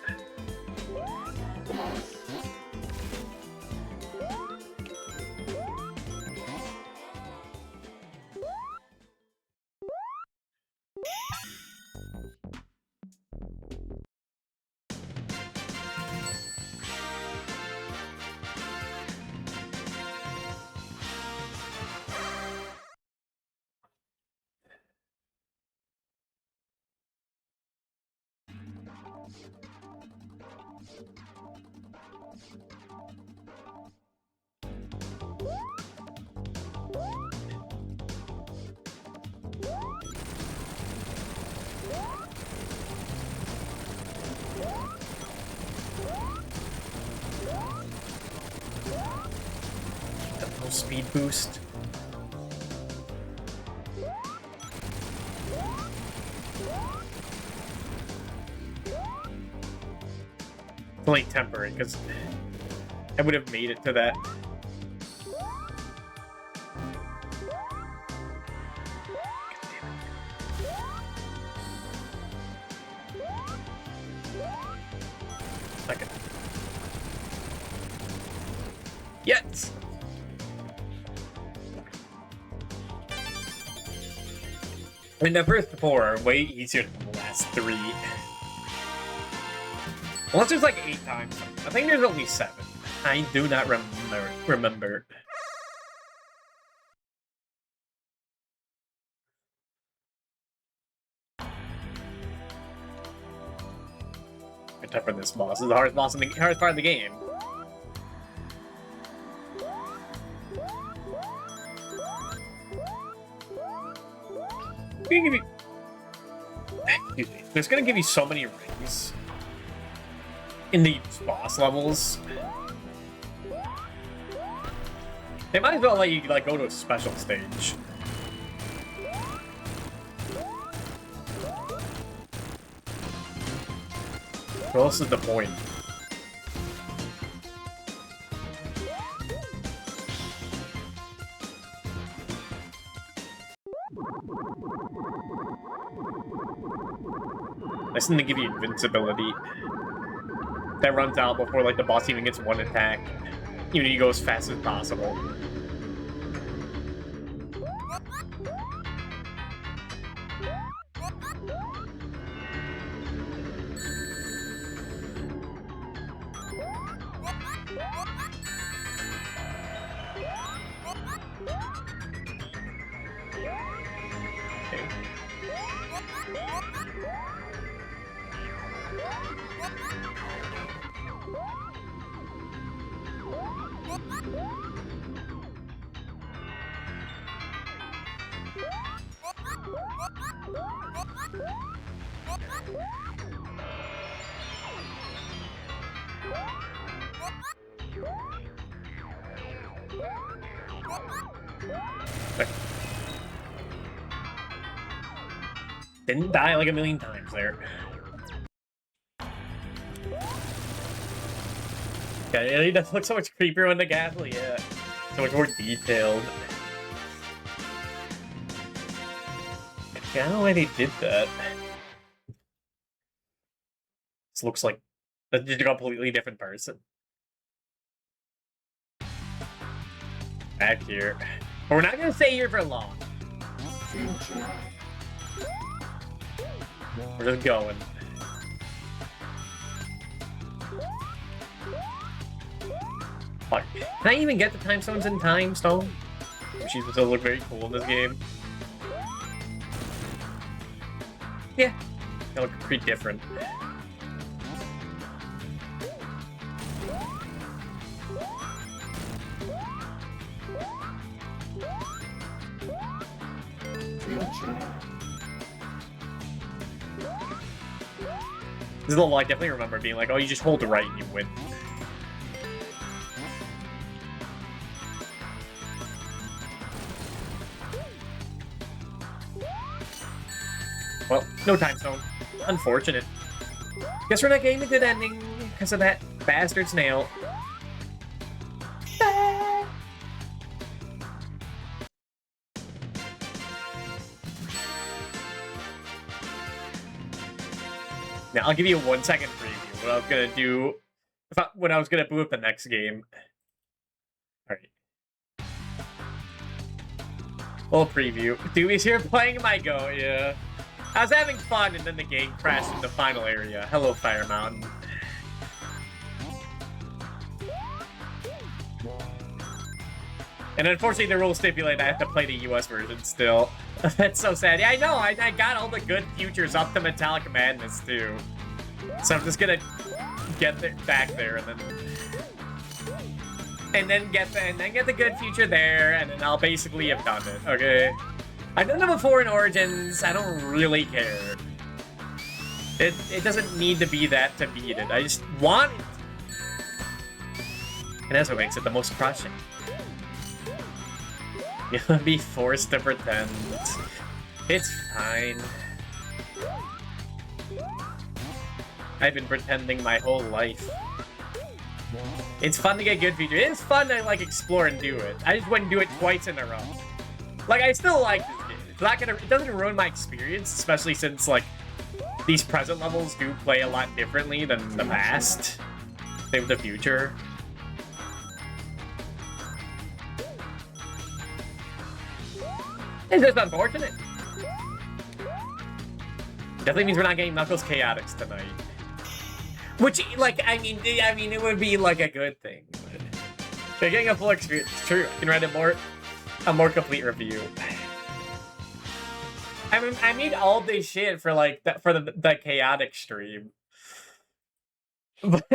Speed boost. It's only temporary because I would have made it to that. Second. Yes. I mean, the first four are way easier than the last three. Unless there's like 8 times. I think there's only 7. I do not remember. Except for this boss. This is the hardest boss in the hardest part of the game. Excuse me. It's gonna give you so many rings in these boss levels. They might as well let you like go to a special stage. What else is the point? Nice thing to give you invincibility. That runs out before like the boss even gets one attack. Even if you go as fast as possible. Didn't die like a million times there. Okay, it does look so much creepier when the Ghastly, yeah. So much more detailed. Yeah, I don't know why they did that. This looks like just a completely different person. Back here. But we're not gonna stay here for long. We're just going. Fuck. Can I even get the time stones in time stone? She's supposed to look very cool in this game. Yeah. They look pretty different. This level I definitely remember being like, oh, you just hold the right and you win. Well, no time stone. Unfortunate. Guess we're not getting a good ending because of that bastard snail. Now, I'll give you a 1 second preview. What I was gonna do, when I was gonna boot up the next game. All right. Little preview. Doobie's here playing my Go. Yeah. I was having fun, and then the game crashed in the final area. Hello, Fire Mountain. And unfortunately, the rules stipulate I have to play the US version still. That's so sad. Yeah, I know. I got all the good futures up to Metallic Madness, too. So I'm just gonna get back there and then get the good future there, and then I'll basically have done it, okay? I've done it before in Origins. I don't really care. It doesn't need to be that to beat it. I just want it. And that's what makes it the most crushing. You'll be forced to pretend. It's fine. I've been pretending my whole life. It's fun to get good features. It's fun to, like, explore and do it. I just wouldn't do it twice in a row. Like, I still like this game. It's not gonna... It doesn't ruin my experience, especially since, like, these present levels do play a lot differently than the past. Same with the future. It's just unfortunate. Definitely means we're not getting Knuckles Chaotix tonight. Which, like, I mean, it would be, like, a good thing. But you're getting a full experience. It's true. I can write a more complete review. I mean, I made all this shit for, like, the chaotic stream. But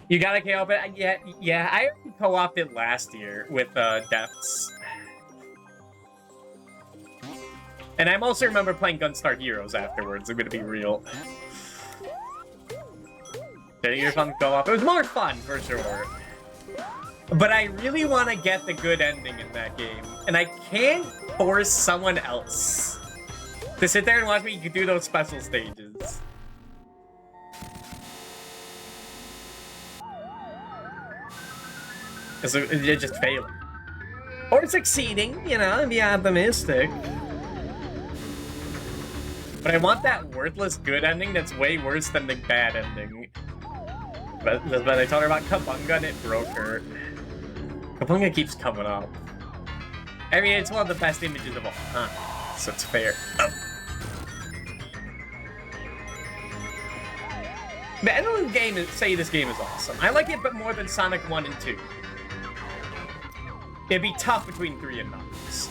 you gotta KO, but yeah, I already co-opted last year with Depths. And I also remember playing Gunstar Heroes afterwards, I'm gonna be real. Getting your fun co-op. It was more fun, for sure. But I really want to get the good ending in that game. And I can't force someone else to sit there and watch me do those special stages. So it's just failing. Or succeeding, you know, and be optimistic. But I want that worthless good ending that's way worse than the bad ending. But I told her about Kabunga and it broke her. Kabunga keeps coming up. I mean, it's one of the best images of all time, so it's fair. Oh. But I don't say this game is awesome. I like it, but more than Sonic 1 and 2. It'd be tough between 3 and Knuckles.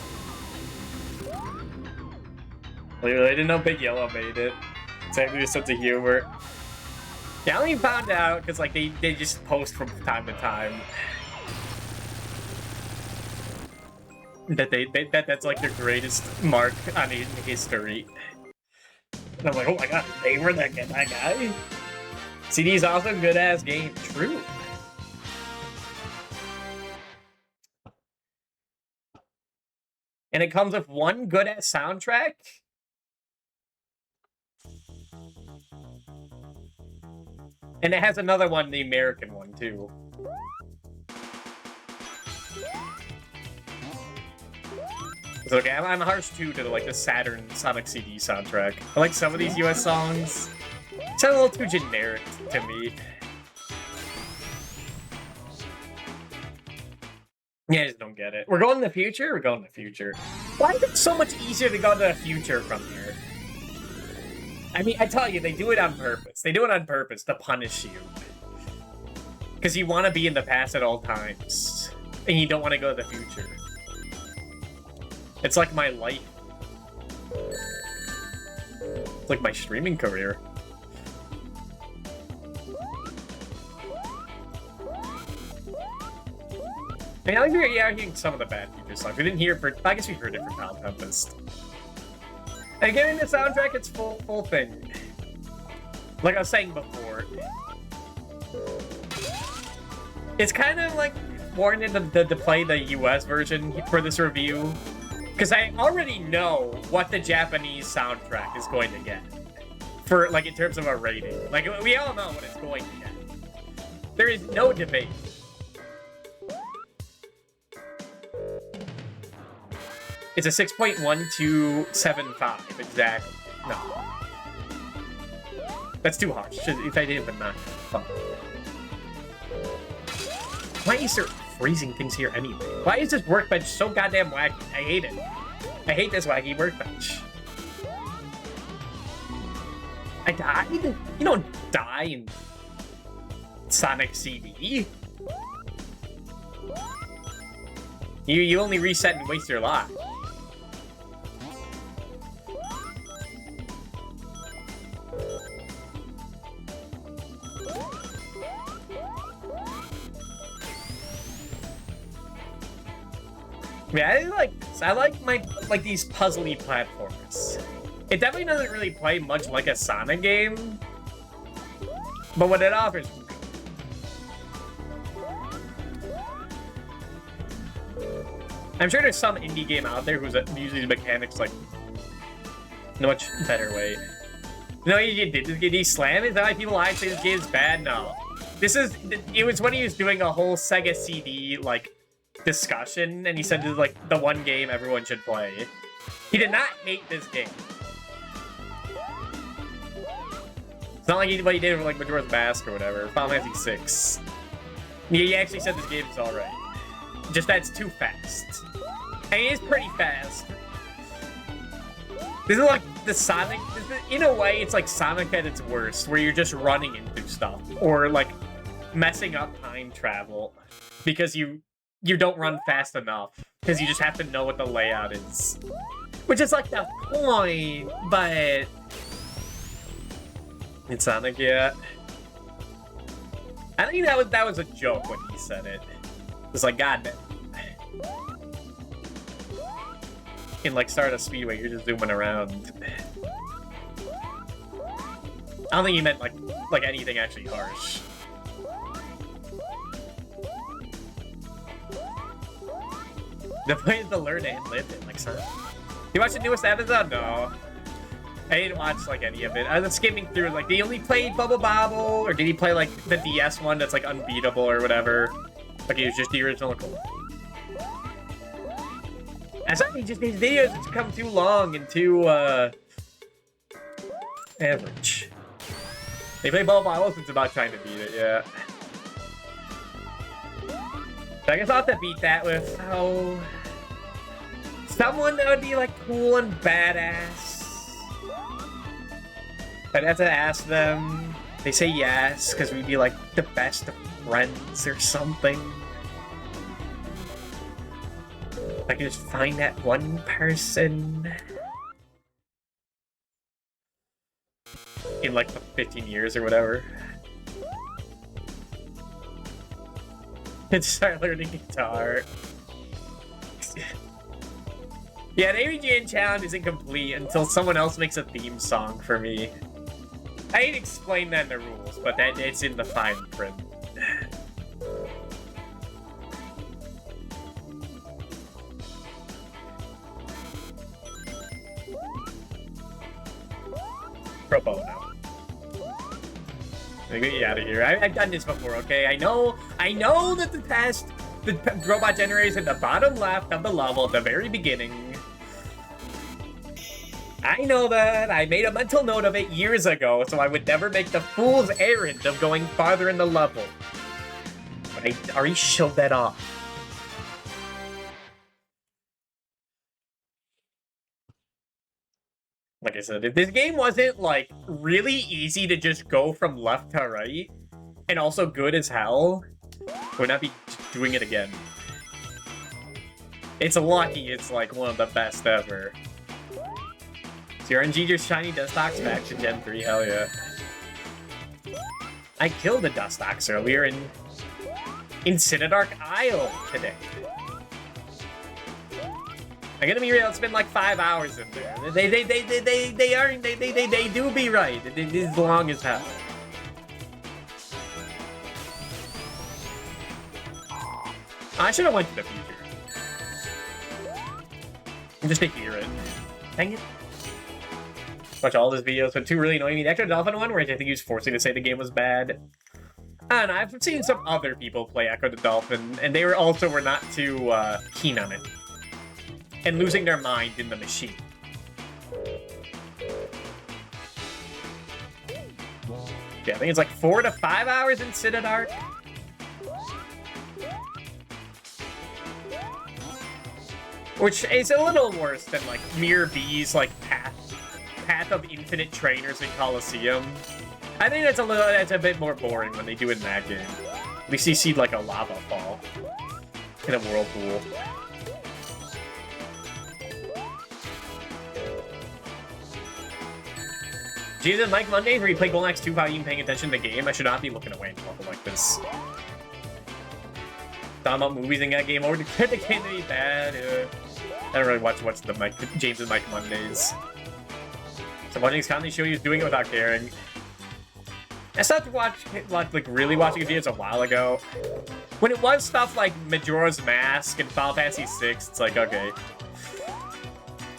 I didn't know Big Yellow made it. It's actually a sense of humor. Yeah, I only found out because, like, they just post from time to time that that's like their greatest mark on in history. And I'm like, oh my god, they were that guy. CD's also a good ass game. True. And it comes with one good ass soundtrack. And it has another one, the American one, too. It's okay, I'm harsh, too, to, like, the Saturn Sonic CD soundtrack. I like some of these US songs. It's a little too generic to me. Yeah, I just don't get it. We're going to the future? We're going to the future. Why is it so much easier to go to the future from here? I mean, I tell you, they do it on purpose. They do it on purpose to punish you. Because you want to be in the past at all times. And you don't want to go to the future. It's like my life. It's like my streaming career. I mean, I think we're hearing some of the bad future songs. We didn't hear it for... I guess we heard it for Cloud Tempest. And again, the soundtrack, it's full thing. Like I was saying before. It's kind of like warranted to play the US version for this review. Because I already know what the Japanese soundtrack is going to get. For, like, in terms of a rating. Like, we all know what it's going to get. There is no debate. It's a 6.1275, exactly. No. That's too harsh. If I didn't even not. Why is there freezing things here anyway? Why is this workbench so goddamn wacky? I hate it. I hate this wacky workbench. I died? You don't die in Sonic CD. You only reset and waste your life. Yeah, I like these puzzly platformers. It definitely doesn't really play much like a Sonic game, but what it offers. I'm sure there's some indie game out there who's uses the mechanics like in a much better way. No, you did he slam? Is that why people say this game's bad? No. It was when he was doing a whole Sega CD like discussion, and he said this is like the one game everyone should play. He did not hate this game. It's not like what he did with like Majora's Mask or whatever. Final Fantasy VI. He actually said this game is alright. Just that it's too fast. And it is pretty fast. This is like the Sonic. In a way, it's like Sonic at its worst, where you're just running into stuff or like messing up time travel because you don't run fast enough because you just have to know what the layout is, which is like the point. But in Sonic, yeah, I think that was a joke when he said it. It's like, God damn. In like Stardust Speedway, you're just zooming around. I don't think he meant like anything actually harsh. The point is to learn and live it, like Sonic. You watch the newest episode? No. I didn't watch like any of it. I was skimming through, like, did he only play Bubble Bobble? Or did he play like the DS one that's like unbeatable or whatever? Like it was just the original code. And sometimes just these videos just come too long and too average. They play Bubble Bobble since about trying to beat it, yeah. So I guess I'll have to beat that with someone that would be like cool and badass. I'd have to ask them. They say yes, because we'd be like the best of friends or something. I can just find that one person in like 15 years or whatever. And start learning guitar. Yeah, the AVGN challenge isn't complete until someone else makes a theme song for me. I didn't explain that in the rules, but it's in the fine print. Pro bono. Get out of here. I've done this before, okay? I know that the robot generator is at the bottom left of the level at the very beginning. I know that. I made a mental note of it years ago, so I would never make the fool's errand of going farther in the level. But I already showed that off. Like I said, if this game wasn't, like, really easy to just go from left to right, and also good as hell, I would not be doing it again. It's lucky it's, like, one of the best ever. So your RNG shiny Dustox back to Gen 3, hell yeah. I killed the Dustox earlier in Cinedark Isle today. I'm gonna be real, it's been like 5 hours in there. They do be right. It is long as hell. I should have went to the future. Just to hear it. Dang it. Watch all his videos, but two really annoying me. The Extra Dolphin one, where I think he was forcing to say the game was bad. I don't know, I've seen some other people play Echo the Dolphin, and they were not too keen on it. And losing their mind in the machine. Yeah, I think it's like 4 to 5 hours in Cinedark. Which is a little worse than like Mirror B's like Path of Infinite Trainers in Coliseum. I think that's a bit more boring when they do it in that game. At least you see like a lava fall in a whirlpool. Jesus, Mike Mondays, where you play Golden Axe 2 without even paying attention to the game. I should not be looking away in a level like this. Talking about movies in that game over to get the game to be bad. I don't really watch the James and Mike Mondays. So watching his comedy show, he was doing it without caring. I started to watch like really watching his videos a while ago. When it was stuff like Majora's Mask and Final Fantasy VI, it's like, okay.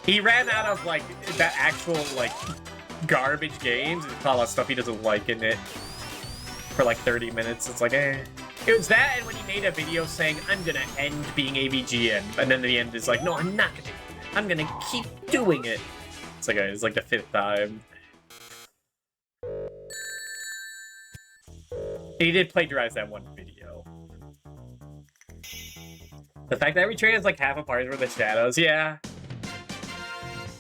He ran out of like that actual like garbage games and call out stuff he doesn't like in it for like 30 minutes. It's like, eh. It was that, and when he made a video saying, I'm gonna end being AVGN, and then the end is like, no, I'm not gonna. I'm gonna keep doing it. It's like the 5th time. He did plagiarize that one video. The fact that every train has like half a party's worth of shadows, yeah.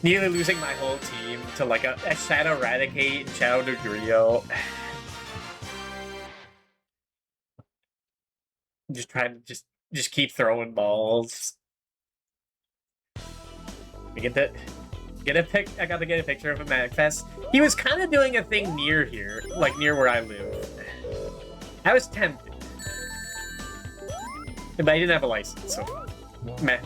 Nearly losing my whole team to like a Shadow Raticate and Shadow Degrio. Just trying to just keep throwing balls. I gotta get a picture of him at MagFest. He was kind of doing a thing near here, like near where I live. I was tempted, but I didn't have a license, so meh.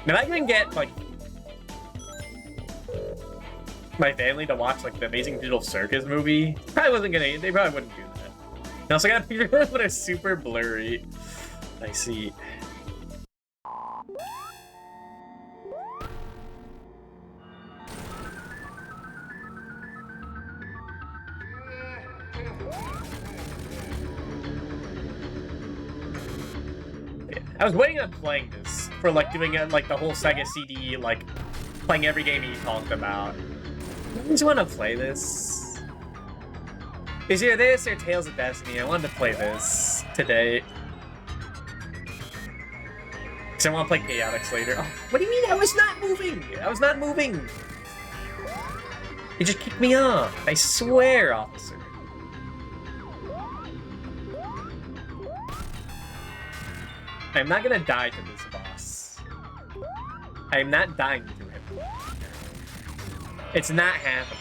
If I can get, like, my family to watch, like, the Amazing Digital Circus movie, they probably wouldn't do that. And also got a picture of them that are super blurry. I see. I was waiting on playing this for like doing like the whole Sega CD, like playing every game he talked about. I just want to play this. It's either this or Tales of Destiny. I wanted to play this today. Because I want to play Chaotix later. Oh, what do you mean? I was not moving! I was not moving! You just kicked me off. I swear, officer. I'm not gonna die to this boss. I'm not dying to him. It's not happening.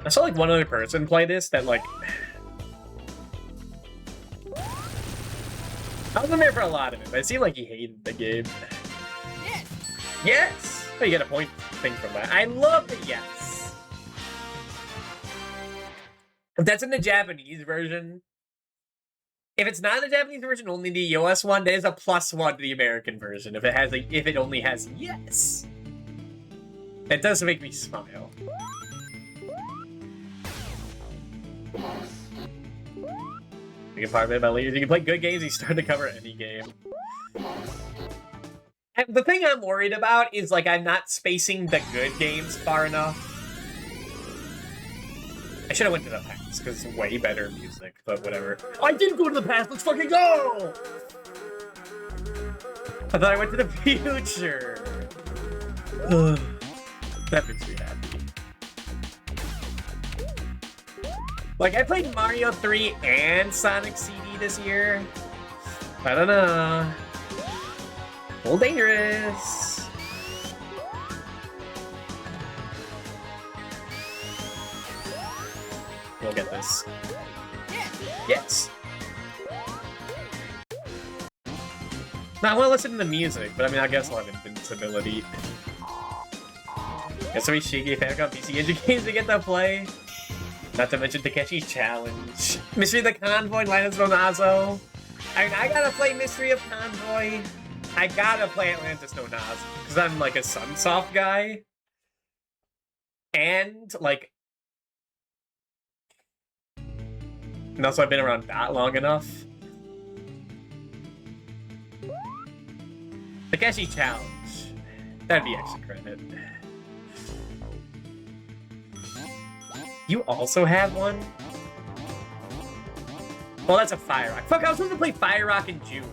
I saw like one other person play this that like... I was in there for a lot of it, but it seemed like he hated the game. Yes! Oh, you get a point thing from that. I love the yes. If that's in the Japanese version, if it's not in the Japanese version, only the US one, there's a +1 to the American version. If it only has yes. It does make me smile. You can part about leaders. You can play good games, you start to cover any game. And the thing I'm worried about is like I'm not spacing the good games far enough. I should have went to the past, because it's way better music, but whatever. I did go to the past, let's fucking go! I thought I went to the future. That makes me happy. Like, I played Mario 3 and Sonic CD this year. I don't know. A little dangerous. We'll get this. Yes. Now, I want to listen to the music, but I mean, I guess I'll have invincibility. Got so many Shiggy Famicom PC Engine games to get to play. Not to mention Takeshi's Challenge. Mystery of the Convoy, Atlantis no Nazo. I mean, I gotta play Mystery of Convoy. I gotta play Atlantis no Nazo. Because I'm like a Sunsoft guy. And, like... And also I've been around that long enough. Takeshi Challenge. That'd be extra credit. You also have one? Well, that's a Fire Rock. Fuck, I was supposed to play Fire Rock in June.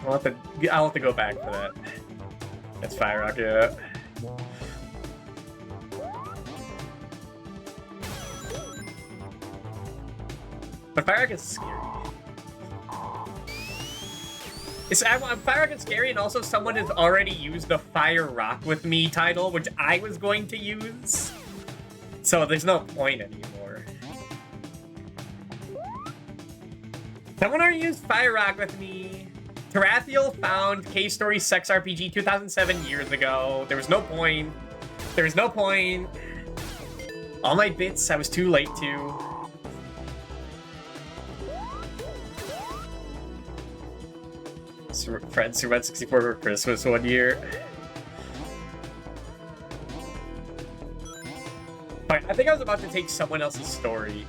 I'll have to go back for that. That's Fire Rock, yeah. But Fire Rock is scary. Fire Rock is scary, and also someone has already used the Fire Rock with Me title, which I was going to use. So there's no point anymore. Someone already used Fire Rock with Me. Tarathiel found K-Story Sex RPG 2007 years ago. There was no point. There was no point. All my bits I was too late to. Friends who read 64 for Christmas one year. I think I was about to take someone else's story.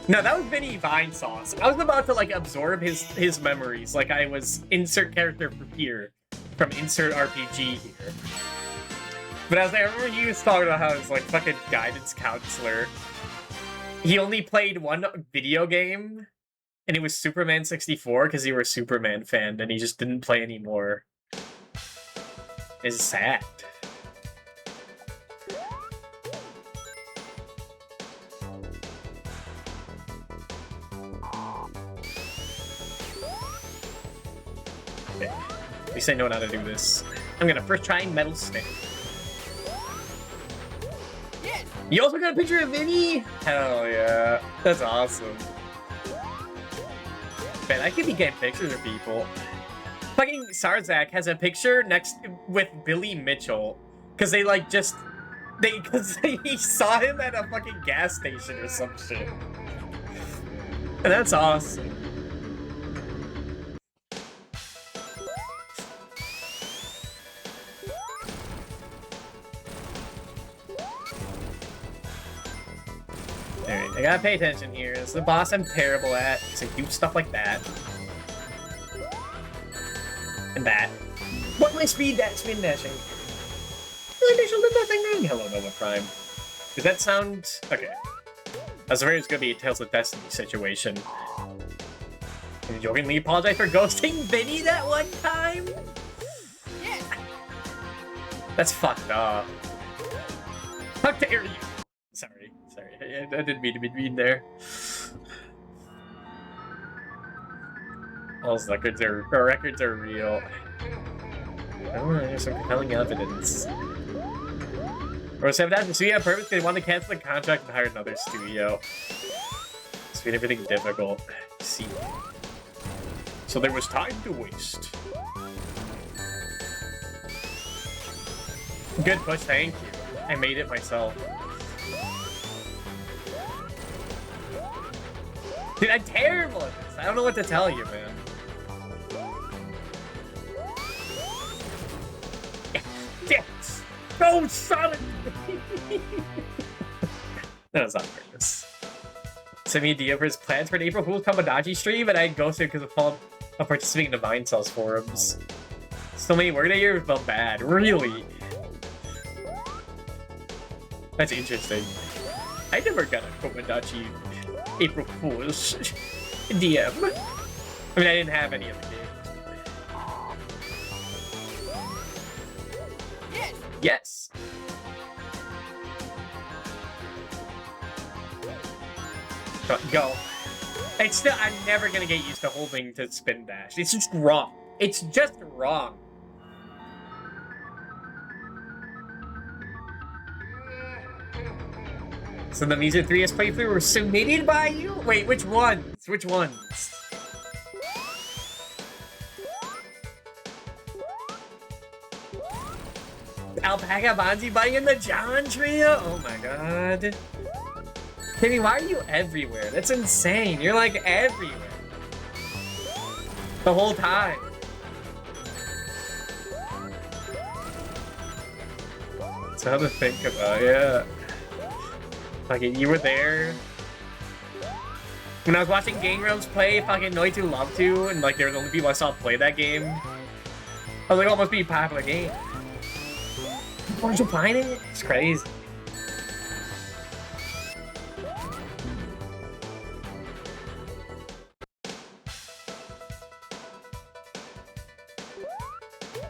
No, that was Vinny Vine Sauce. I was about to like absorb his memories, like I was insert character from here, from insert RPG here. But I remember he was talking about how he was like fucking guidance counselor. He only played one video game. And it was Superman 64 because you were a Superman fan and he just didn't play anymore. It's sad. Okay. At least I know how to do this. I'm gonna first try Metal Snake. You also got a picture of Vinny? Hell yeah. That's awesome. Man, I could be getting pictures of people. Fucking Sarzak has a picture next with Billy Mitchell. Cause they like just... Cause he saw him at a fucking gas station or some shit. And that's awesome. Alright, I gotta pay attention here. This is the boss I'm terrible at, so do stuff like that. And that. What my speed spin dashing? Initial did nothing wrong. Hello, Nova Prime. Does that sound... Okay. I was afraid it was gonna be a Tales of Destiny situation. Can you jokingly apologize for ghosting Vinny that one time? Yeah. That's fucked up. How dare you? Sorry. I didn't mean to be mean there. All those records are real. Oh, there's some compelling evidence. Or 7 after studio on purpose, they want to cancel the contract and hire another studio. It's made everything difficult. See. So there was time to waste. Good push, thank you. I made it myself. Dude, I'm terrible at this. I don't know what to tell you, man. Yes! Go, Sonic! That was on purpose. Sent me a DM for his plans for an April Fool's Tomodachi stream, and I ghosted because of participating in the Vine Cells forums. So many word here felt bad. Really? That's interesting. I never got a Tomodachi April Fool's DM. I mean, I didn't have any of the games. Yes! Go. It's still, I'm never gonna get used to holding to spin dash. It's just wrong. It's just wrong. So the Music 3S playthrough were submitted by you? Wait, which ones? Which ones? Alpaca Bonzi Buddy and the John Trio? Oh my god. Timmy, why are you everywhere? That's insane. You're like everywhere. The whole time. Something to think about, yeah. Fucking, you were there. When I was watching Game Realms play fucking Noi 2 Love 2, and like they were the only people I saw play that game, I was like, oh, it must be a popular game. Weren't you playing it? It's crazy.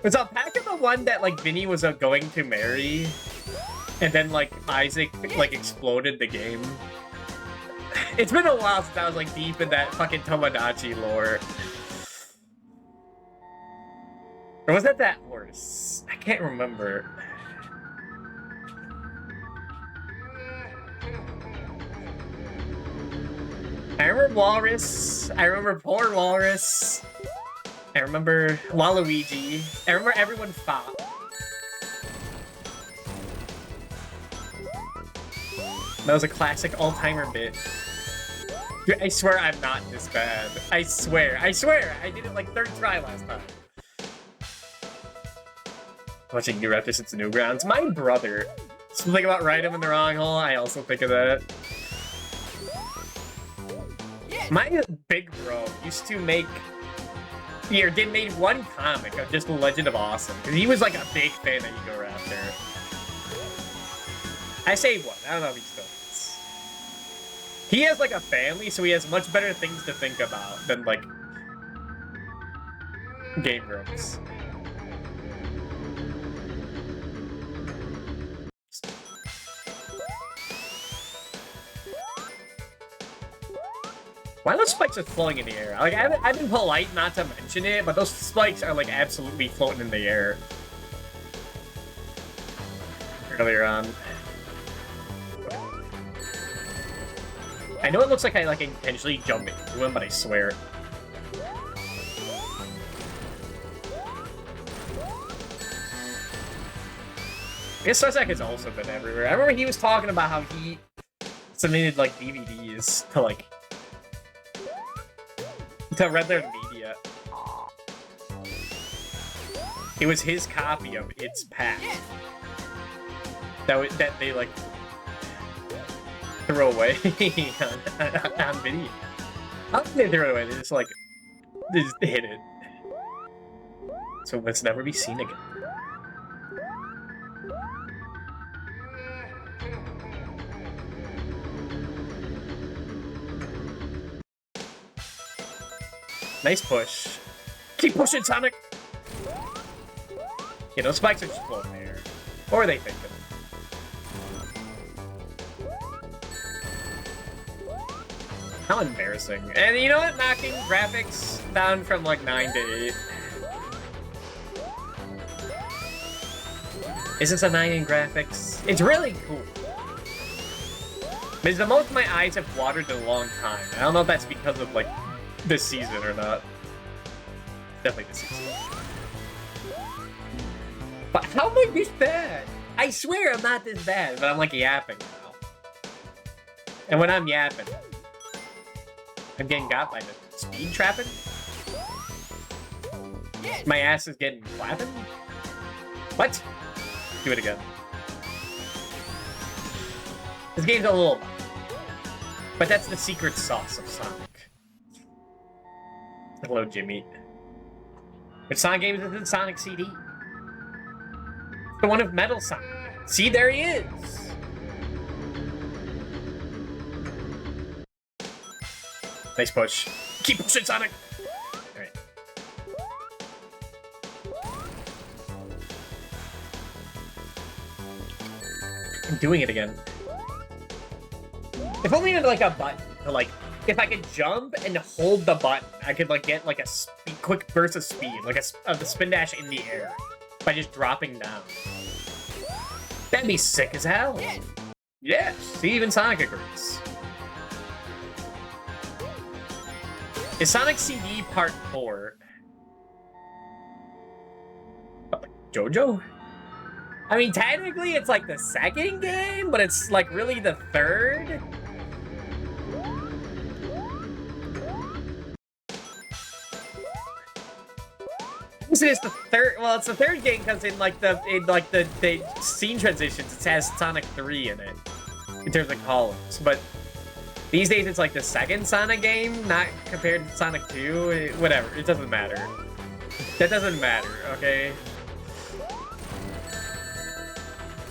Was Alpaca the one that like Vinny was going to marry, and then like Isaac like exploded the game? It's been a while since I was like deep in that fucking Tomodachi lore. Or was that horse? I can't remember. I remember Walrus. I remember poor Walrus. I remember Waluigi. I remember everyone fought. That was a classic all-timer bit. Dude, I swear I'm not this bad. I swear. I swear! I did it like third try last time. Watching New Raptor since the Newgrounds. My brother. Something about write him in the wrong hole. I also think of that. My big bro used to make... did made one comic of just the Legend of Awesome. Because he was like a big fan of Ego Raptor. I say one. I don't know if he still is. He has like a family, so he has much better things to think about than like Game Grumps. Why are those spikes just floating in the air? Like, I've been polite not to mention it, but those spikes are, like, absolutely floating in the air. Earlier on. I know it looks like I, like, intentionally jump into him, but I swear. I guess Starsack has also been everywhere. I remember he was talking about how he submitted, like, DVDs to, like, to Red Letter Media. It was his copy of It's Packed that they like throw away on video. How did they throw it away? They just like hit it, so let's never be seen again. Nice push. Keep pushing, Sonic! Yeah, those spikes are just floating in the air. Or they think them. How embarrassing. And you know what? Knocking graphics down from like 9 to 8. Is this a 9 in graphics? It's really cool. It's the most my eyes have watered in a long time. I don't know if that's because of like this season or not. Definitely this season. But how am I this bad? I swear I'm not this bad, but I'm like yapping now. And when I'm yapping, I'm getting got by the speed trapping. My ass is getting clapping. What? Do it again. This game's a little, but that's the secret sauce of Sonic. Hello, Jimmy. Which Sonic game is in Sonic CD? The one of Metal Sonic. See, there he is! Nice push. Keep pushing, Sonic! Alright. I'm doing it again. If only had like a button to like, if I could jump and hold the button, I could like get like a quick burst of speed, like the spin dash in the air by just dropping down. That'd be sick as hell. Yes, see, even Sonic agrees. Is Sonic CD Part 4? JoJo? I mean, technically it's like the second game, but it's like really the third. It's the third. Well, it's the third game because in the scene transitions, it has Sonic 3 in it in terms of columns. But these days, it's like the second Sonic game, not compared to Sonic 2. Whatever, it doesn't matter. That doesn't matter. Okay.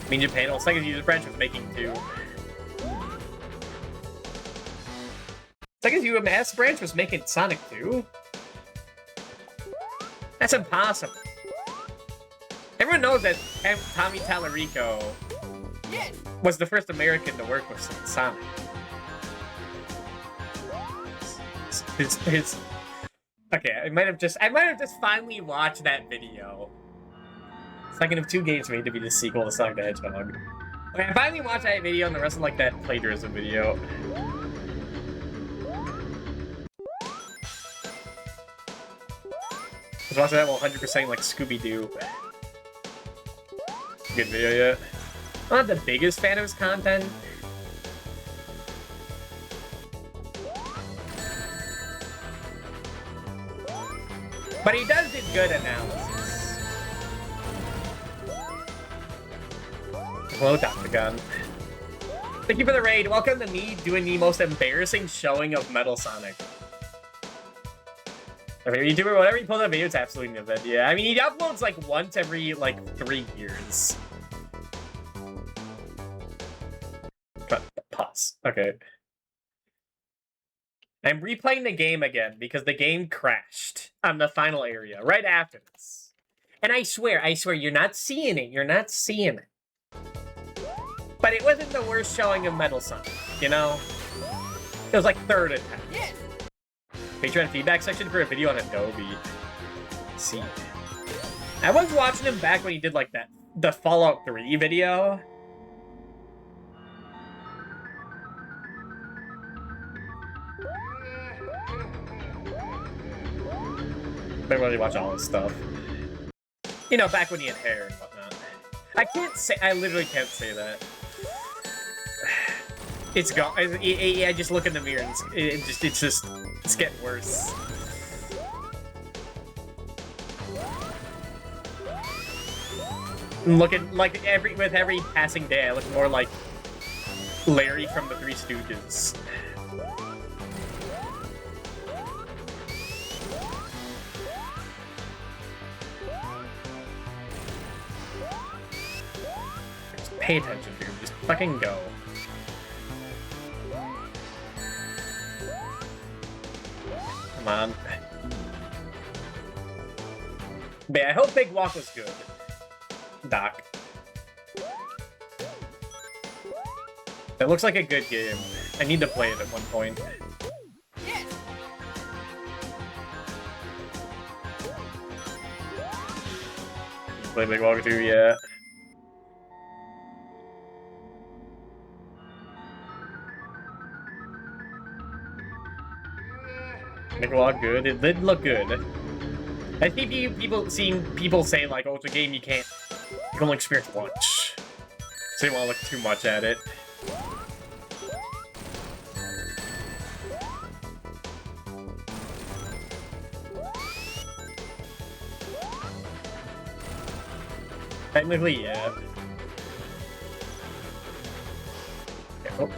I mean, Japan, well, Sega's user branch was making 2. Sega's UMS branch was making Sonic 2. That's impossible. Everyone knows that Tommy Tallarico was the first American to work with Sonic. Okay, I might have just finally watched that video. Second of 2 games made to be the sequel to Sonic the Hedgehog. Okay, I finally watched that video and the rest of like that plagiarism video. I was watching that while 100% like Scooby-Doo. Good video yet. I'm not the biggest fan of his content. But he does do good analysis. Hello, Dr. Gun. Thank you for the raid. Welcome to me doing the most embarrassing showing of Metal Sonic. Okay, YouTuber, whatever he pulls out video, it's absolutely no good. Yeah, I mean, he uploads like once every like 3 years. But pause. Okay. I'm replaying the game again because the game crashed on the final area right after this. And I swear, you're not seeing it. You're not seeing it. But it wasn't the worst showing of Metal Sonic, you know? It was like 3rd attempt. Yeah. Patreon feedback section for a video on Adobe. Let's see. I was watching him back when he did like the Fallout 3 video. I really watch all his stuff. You know, back when he had hair and whatnot. I literally can't say that. It's gone. I just look in the mirror and it's getting worse. I'm looking like with every passing day, I look more like Larry from the Three Stooges. Just pay attention, dude. Just fucking go. Come on. But I hope Big Walk was good. Doc. It looks like a good game. I need to play it at one point. Play Big Walk 2, yeah. Big Walk good. It did look good. I see people say like, oh, it's a game you can only experience once. So you won't look too much at it. Technically, yeah. Oh.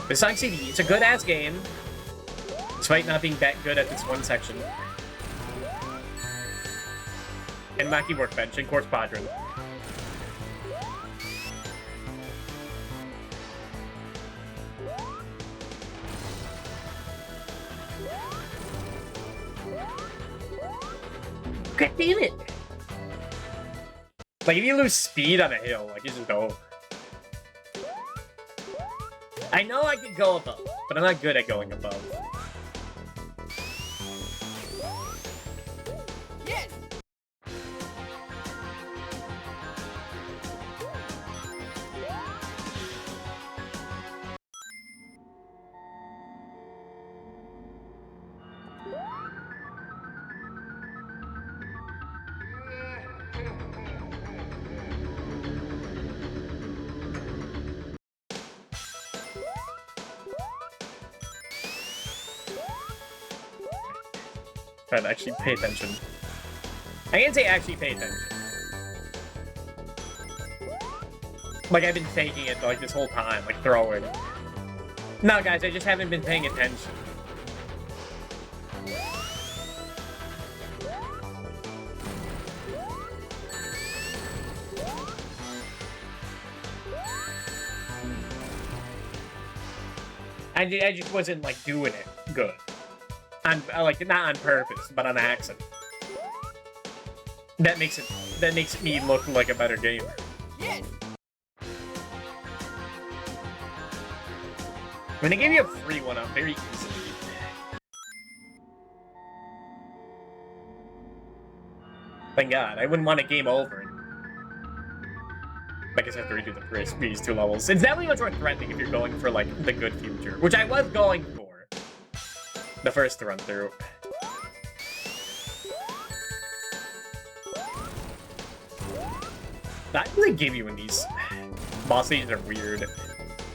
The Sonic CD, it's a good-ass game, despite not being that good at this one section. And Maki Workbench and Course Quadrant. God damn it! Like, if you lose speed on a hill, like, you just go. I know I can go above, but I'm not good at going above. Yes. Try to actually pay attention. I can't say actually pay attention. Like, I've been faking it, like, this whole time, like, throwing. No, guys, I just haven't been paying attention. I just wasn't, like, doing it good. Like, not on purpose, but on accident. That makes me look like a better gamer. Yes. I mean, they gave you a free one up very easily. Thank God, I wouldn't want a game over. I guess I have to redo these 2 levels. It's definitely much more threatening if you're going for, like, the good future, which I was going for the first run through. Not really give you in these boss stages are weird.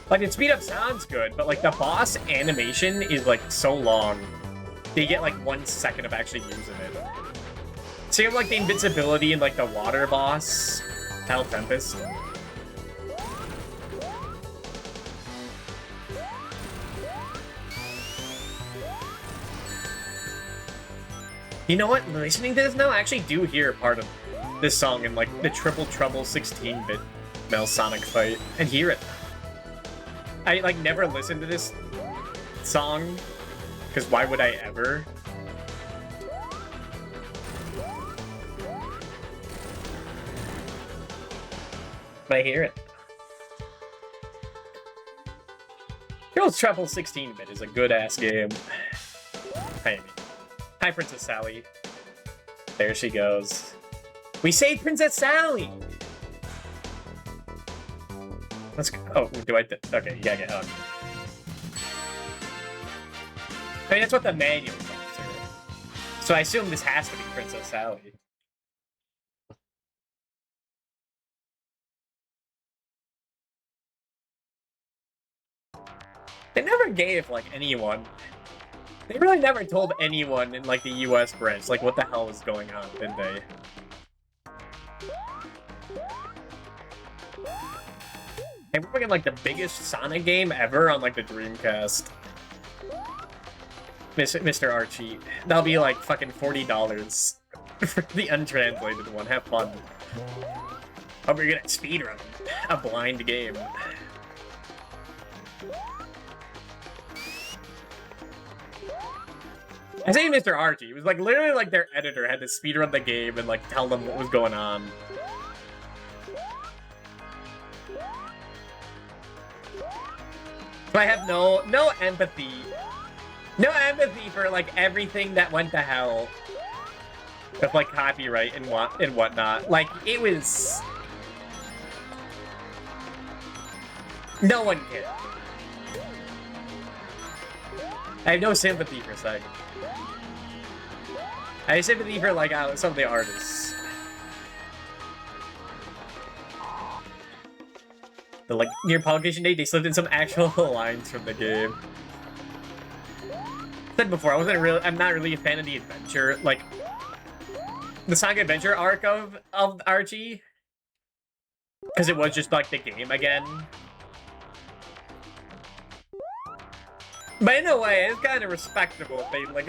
Like, the speed up sounds good, but, like, the boss animation is, like, so long. They get, like, 1 second of actually using it. Same like the invincibility in, like, the water boss, Hell Tempest. You know what? Listening to this now, I actually do hear part of this song in, like, the Triple Trouble 16-bit Metal Sonic fight, and hear it. I, like, never listened to this song, because why would I ever? But I hear it. Girls Trouble 16-bit is a good-ass game. Hi, Princess Sally. There she goes. We saved Princess Sally! Let's go. Oh, do I? Okay, you gotta get hugged. I mean, that's what the manual calls her. So I assume this has to be Princess Sally. They never gave, like, anyone. They really never told anyone in, like, the US branch, like, what the hell was going on, did they? And we're getting, like, the biggest Sonic game ever on, like, the Dreamcast. Mr. Archie. That'll be, like, fucking $40 for the untranslated one. Have fun. Oh, we're gonna speedrun a blind game. I say Mr. Archie. It was, like, literally, like, their editor had to speedrun the game and, like, tell them what was going on. So I have no empathy. No empathy for, like, everything that went to hell with, like, copyright and whatnot. Like, it was... No one cared. I have no sympathy for Sega. I have sympathy for, like, some of the artists. The, like, near Publication Day, they slipped in some actual lines from the game. I said before, I'm not really a fan of the adventure, like, the Sonic Adventure arc of Archie. Because it was just, like, the game again. But in a way, it's kind of respectable. They, like,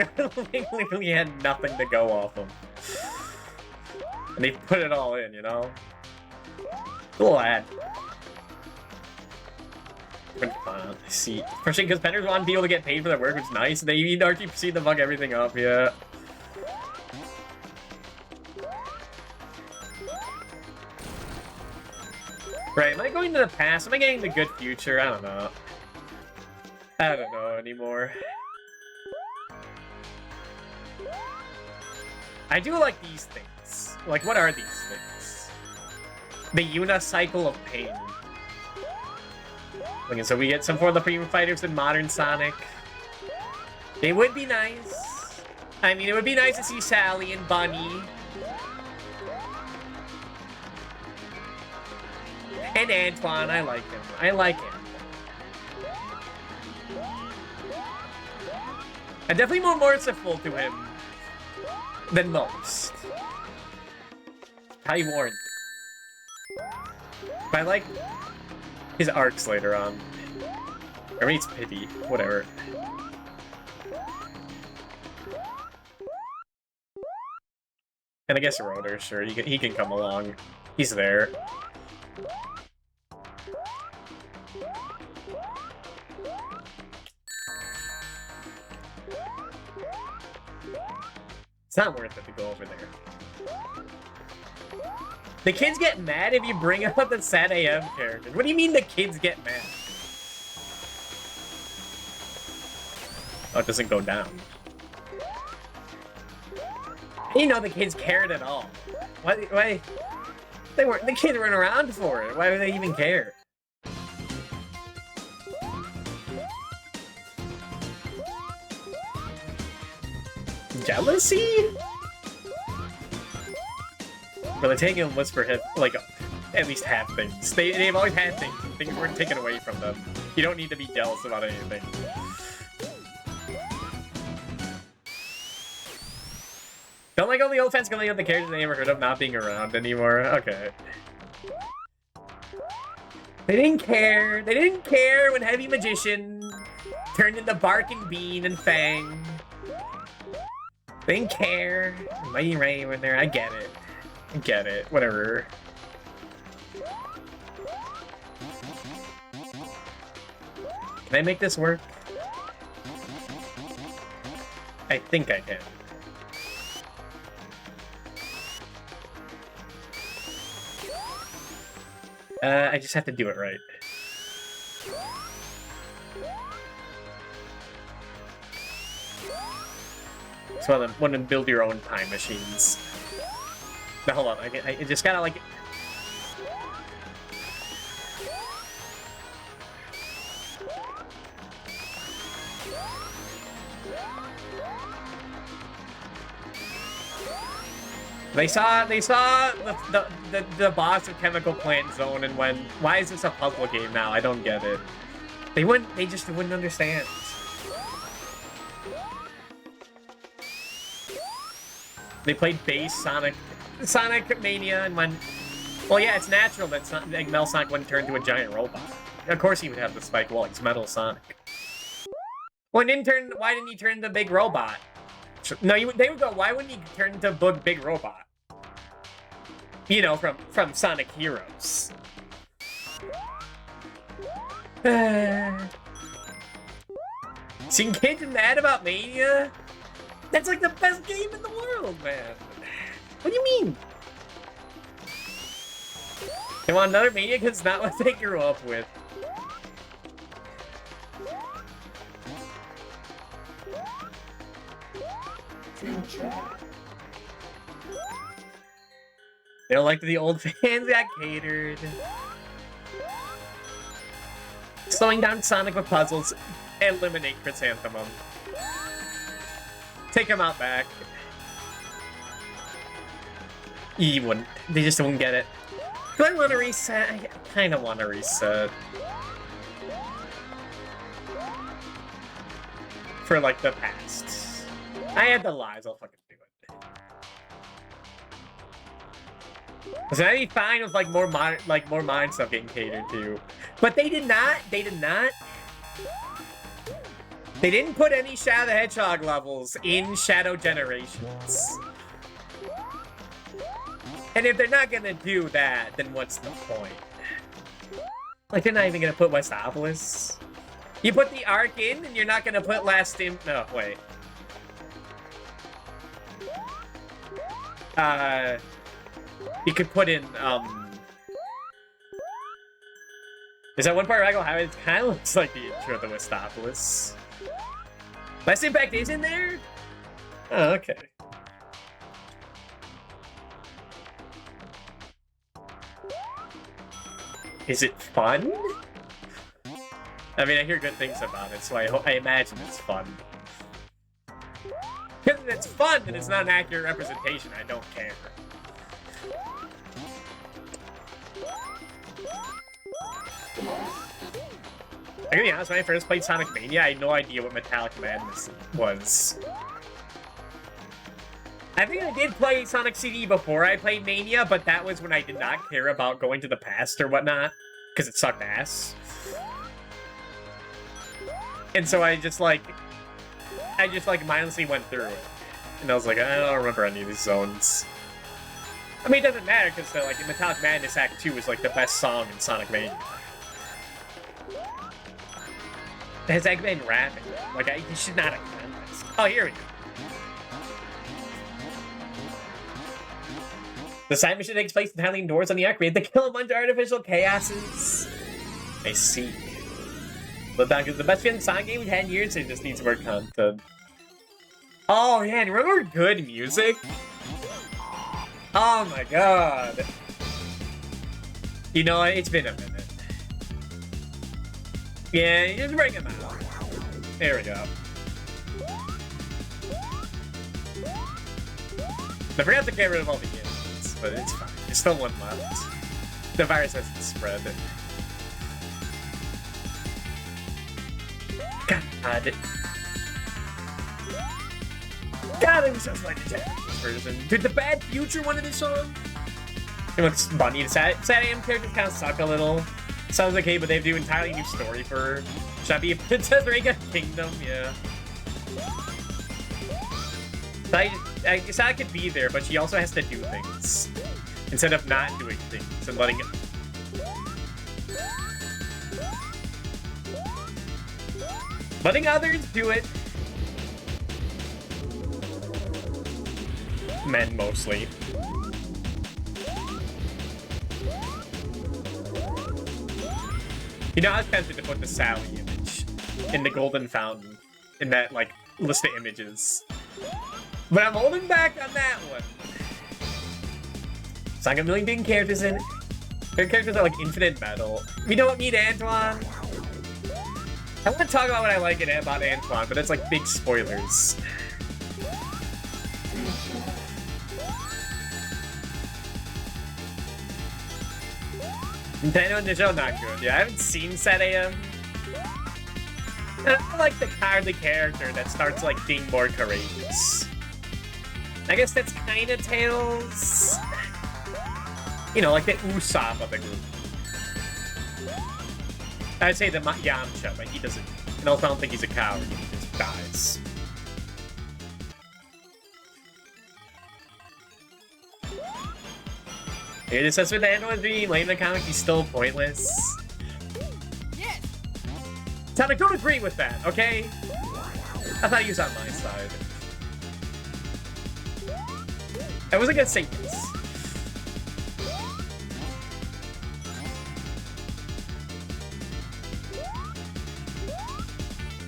literally had nothing to go off of. And they put it all in, you know? Cool ad. I see. Especially because Penders want people to get paid for their work, which is nice. They need Archie proceed to fuck everything up, yeah. Right, am I going to the past? Am I getting the good future? I don't know. I don't know anymore. I do like these things. Like, what are these things? The unicycle of pain. Okay, so we get some for the Freedom Fighters in modern Sonic. It would be nice. I mean, it would be nice to see Sally and Bunny. And Antoine, I like him. I like him. I'm definitely more merciful to him than most. Probably warned. But I like his arcs later on. Or maybe it's pity. Whatever. And I guess Rotor, sure, he can come along. He's there. It's not worth it to go over there. The kids get mad if you bring up the Sad AM character. What do you mean the kids get mad? Oh, it doesn't go down. You know the kids cared at all. Why? The kids weren't around for it. Why would they even care? Jealousy? But they're taking Whisper hit, like, at least half things. They've always had things, and things weren't taken away from them. You don't need to be jealous about anything. Don't like all the old fans coming up the characters they never heard of not being around anymore. Okay. They didn't care. They didn't care when Heavy Magician turned into Bark and Bean and Fang. They didn't care. Mighty Ray when there. I get it. I get it. Whatever. Can I make this work? I think I can. I just have to do it right. So one of build your own time machines. No, hold on. I just gotta like. They saw the boss of Chemical Plant Zone and went, why is this a puzzle game now? I don't get it. They just wouldn't understand. They played base Sonic Mania and went, well, yeah, it's natural that Metal Sonic wouldn't turn into a giant robot. Of course he would have the spike wall. It's Metal Sonic. Well, why didn't he turn into a big robot? No, they would go, why wouldn't he turn into a big robot? You know, from Sonic Heroes. Seeing kids mad about Mania? That's like the best game in the world, man. What do you mean? They want another Mania because it's not what they grew up with. They don't like the old fans got catered. Slowing down Sonic with puzzles. Eliminate Chrysanthemum. Take him out back. He wouldn't. They just wouldn't get it. Do I want to reset? I kind of want to reset. For, like, the past. I had the lives, I'll fucking do it. So I'd be fine with, like, more modern stuff getting catered to. But they did not. They didn't put any Shadow the Hedgehog levels in Shadow Generations. And if they're not gonna do that, then what's the point? Like, they're not even gonna put Westopolis. You put the Arc in, and you're not gonna put Last in. No, wait. You could put in, Is that one part where I go, how it kind of looks like the intro of the Westopolis? Last Impact is in there? Oh, okay. Is it fun? I mean, I hear good things about it, so I imagine it's fun. Because if it's fun, and it's not an accurate representation, I don't care. I'm gonna be honest, when I first played Sonic Mania, I had no idea what Metallic Madness was. I think I did play Sonic CD before I played Mania, but that was when I did not care about going to the past or whatnot, because it sucked ass. And so I just mindlessly went through it. And I was like, I don't remember any of these zones. I mean, it doesn't matter, because like, in Metallic Madness Act 2 is like the best song in Sonic Mania. It has Eggman rapping. Like, you should not have done this. Oh, here we go. The side mission takes place entirely indoors on the Arc. We have to kill a bunch of artificial chaoses. I see. Look, is the best feeling Sonic game in 10 years, it just needs more content. Oh, yeah, remember good music? Oh my god. You know what? It's been a minute. Yeah, just bring them out. There we go. I forgot to get rid of all the hits, but it's fine. There's still one left. The virus hasn't spread. God. God, it was just like the Japanese version. Dude, the Bad Future one of this song? It looks funny. The Sad AM characters kind of suck a little. Sounds okay, but they do an entirely new story for her. Should I be a Princess Reika Kingdom? Yeah. I guess I could be there, but she also has to do things. Instead of not doing things and letting it... Letting others do it. Men, mostly. You know, I was tempted to put the Sally image in the Golden Fountain in that, like, list of images. But I'm holding back on that one. It's not got a million big characters in it. Their characters are like infinite metal. You know what, meet Antoine? I want to talk about what I like about Antoine, but it's like big spoilers. Nintendo and the show not good. Yeah, I haven't seen Sad AM. I like the cowardly character that starts like being more courageous. I guess that's kind of Tails. You know, like the Usopp of the group. I'd say the Yamcha, but he doesn't. And also, I don't think he's a coward. He just dies. It is such with Antoine's being lame in the comic, he's still pointless. Yes. Sonic, don't agree with that, okay? I thought he was on my side. I wasn't gonna say this.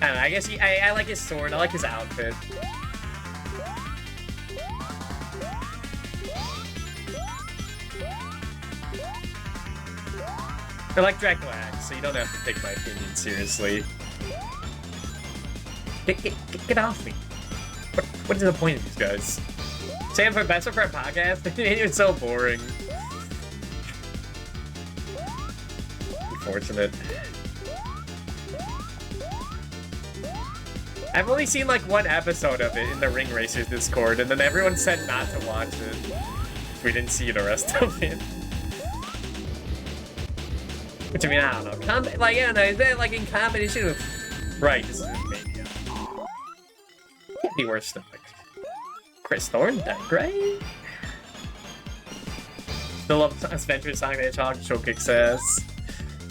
I don't know, I guess I like his sword, I like his outfit. I like Draculax, so you don't have to take my opinion seriously. Get off me. What is the point of these guys? Sam for best for a podcast? It's so boring. unfortunate. I've only seen like one episode of it in the Ring Racers Discord, and then everyone said not to watch it. We didn't see the rest of it. Which, I mean, I don't know. Like, I don't know, is that like in combination with... Right, this is Mania. Can't be worse than like Chris Thorne, that great. Still love Adventure Sonic the Hedgehog, show kicks ass.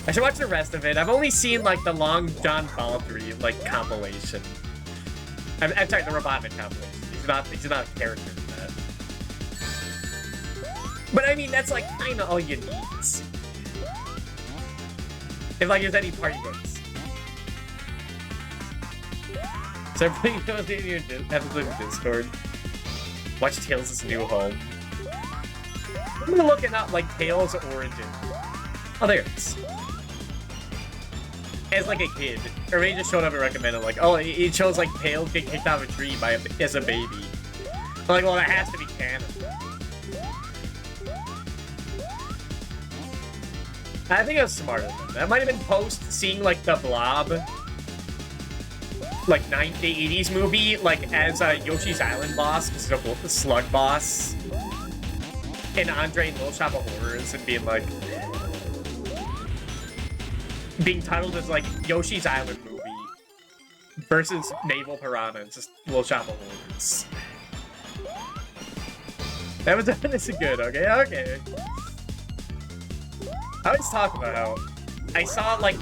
I should watch the rest of it. I've only seen like the Long John Baldry like compilation. I'm sorry, the Robotnik compilation. He's not a character in that. But I mean, that's like kind of all you need to see. If like there's any party books. So everybody knows in your episode of Discord. Watch Tails' New Home. I'm gonna look it up like Tails' origin. Oh, there it is. As like a kid, or maybe just showed up and recommended like, oh, it shows like Tails get kicked out of a tree by as a baby. I'm like, well, that has to be canon. I think I was smarter than that. That might have been post seeing like the Blob, like 80s movie, like as a Yoshi's Island boss, because it's a slug boss, and Andre in Little Shop of Horrors, and being like, being titled as like Yoshi's Island movie versus Naval Piranha, it's just Little Shop of Horrors. That was definitely good. Okay. I always talk about how I saw like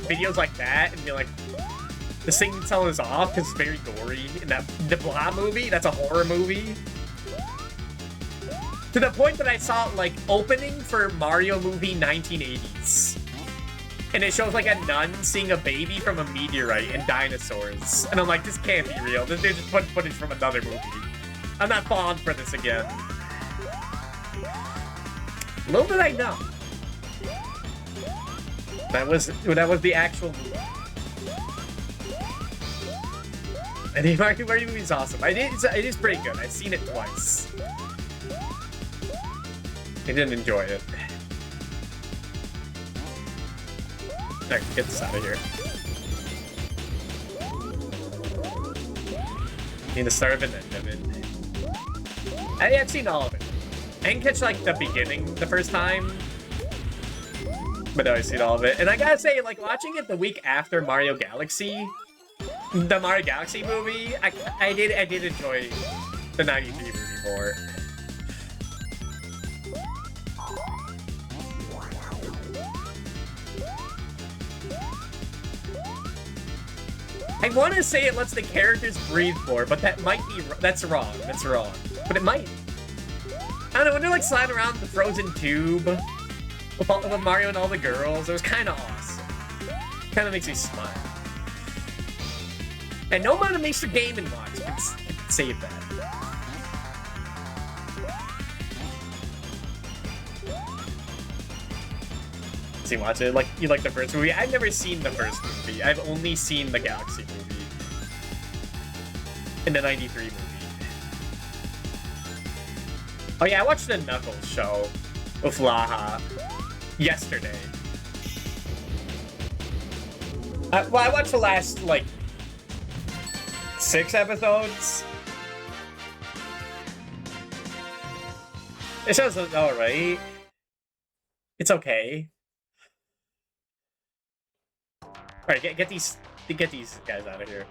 videos like that and be like, this thing selling is off because it's very gory. And that the Blob movie, that's a horror movie. To the point that I saw like opening for Mario movie 1980s. And it shows like a nun seeing a baby from a meteorite and dinosaurs. And I'm like, this can't be real. They're just putting footage from another movie. I'm not falling for this again. Little did I know. That was the actual movie. And the Mario movie is awesome. It is pretty good. I've seen it twice. I didn't enjoy it. Alright, get this out of here. Need the start of it and end of it. I've seen all of it. I didn't catch like the beginning the first time. But now I've seen all of it. And I gotta say, like, watching it the week after Mario Galaxy, the Mario Galaxy movie, I did enjoy the 93 movie more. I want to say it lets the characters breathe more, but that might be... That's wrong. That's wrong. But it might. I don't know, when they're like sliding around the frozen tube with Mario and all the girls, it was kind of awesome. Kind of makes me smile. And no amount of Mr. Game & Watch can save that. See, watch it. Like, you like the first movie? I've never seen the first movie. I've only seen the Galaxy movie. And the 93 movie. Oh yeah, I watched the Knuckles show with Laha yesterday. Well, I watched the last, like, 6 episodes. It show's alright. It's okay. Alright, get these guys out of here.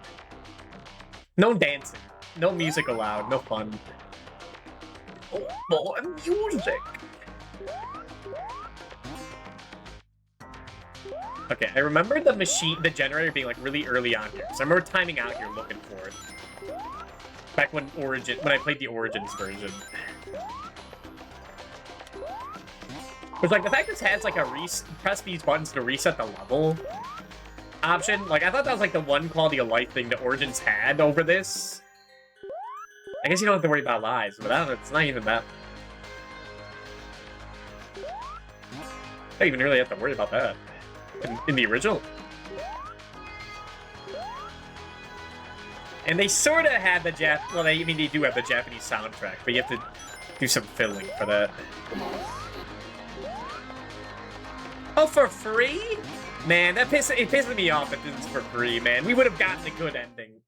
No dancing. No music allowed. No fun. Oh, more music! Okay, I remember the generator being like really early on here. So I remember timing out here looking for it. Back when I played the Origins version. But like the fact this has like a press these buttons to reset the level option, like I thought that was like the one quality of life thing that Origins had over this. I guess you don't have to worry about lives, but I don't know, it's not even that. I don't even really have to worry about that. In the original. And they sort of had the well, they do have the Japanese soundtrack, but you have to do some fiddling for that. Oh, for free? Man, it pisses me off that this is for free, man. We would have gotten a good ending.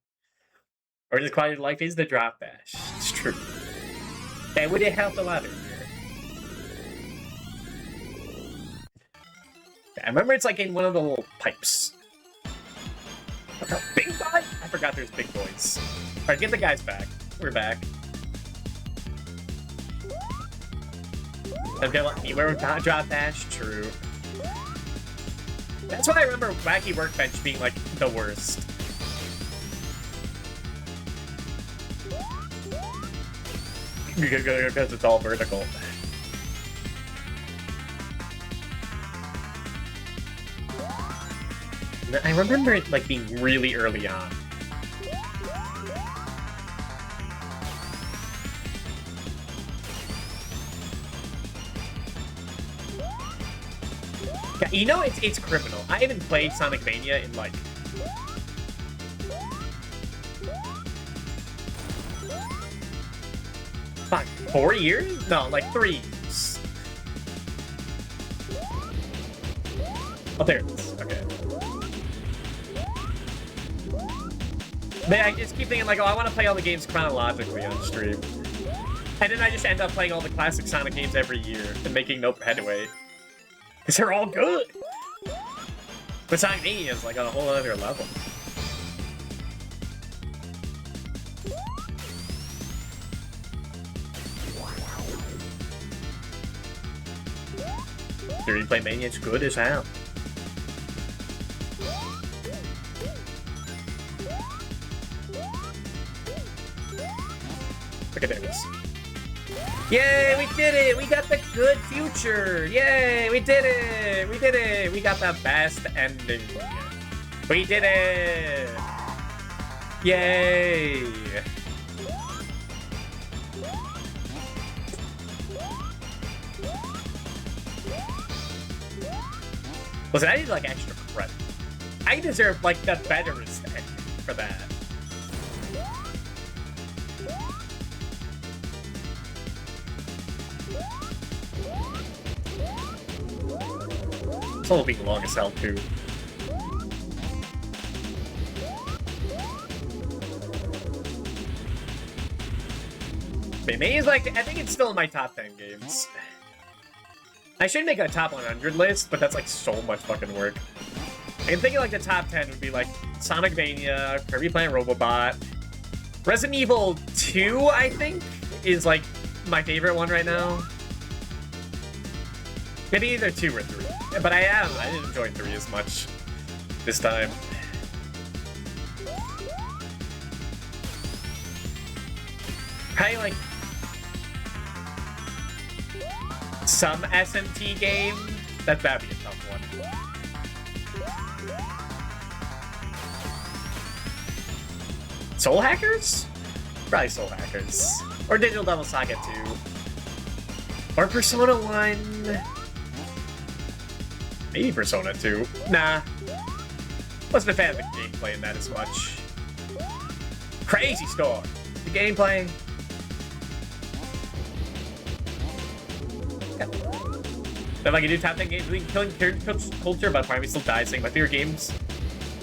Or just quality of life is the drop dash. It's true. That would have helped a lot earlier. I remember it's like in one of the little pipes. What the big boy? I forgot there's big boys. Alright, get the guys back. We're back. I'm gonna let me wear a drop dash. True. That's why I remember Wacky Workbench being like the worst. Because it's all vertical. I remember it like being really early on. Yeah, you know, it's criminal. I haven't played Sonic Mania in like... Fuck, 4 years? No, like 3 years. Oh, there it is. Okay. But I just keep thinking like, oh, I want to play all the games chronologically on stream. And then I just end up playing all the classic Sonic games every year and making no headway. Because they're all good! But Sonic Mania is like on a whole other level. The replay Mania is good as hell. Look at this. Yay, we did it! We got the good future! Yay, we did it! We did it! We got the best ending. We did it! Yay! Listen, I need like extra credit. I deserve like the betterest ending for that. It's all being long as hell, too. Maybe is like, I think it's still in my top 10 games. I should make a top 100 list, but that's like so much fucking work. I'm thinking like the top 10 would be like Sonic Mania, Kirby Planet Robobot, Resident Evil 2, I think, is like my favorite one right now. Maybe either 2 or 3. But I didn't enjoy 3 as much this time. Probably like some SMT game. That'd be a tough one. Soul Hackers? Probably Soul Hackers. Or Digital Devil Saga 2. Or Persona 1. Maybe Persona 2. Nah. Wasn't a fan of the gameplay in that as much. Crazy Store! The gameplay. Yeah. If I can do top 10 games, we can killing culture, but probably still die saying my favorite games.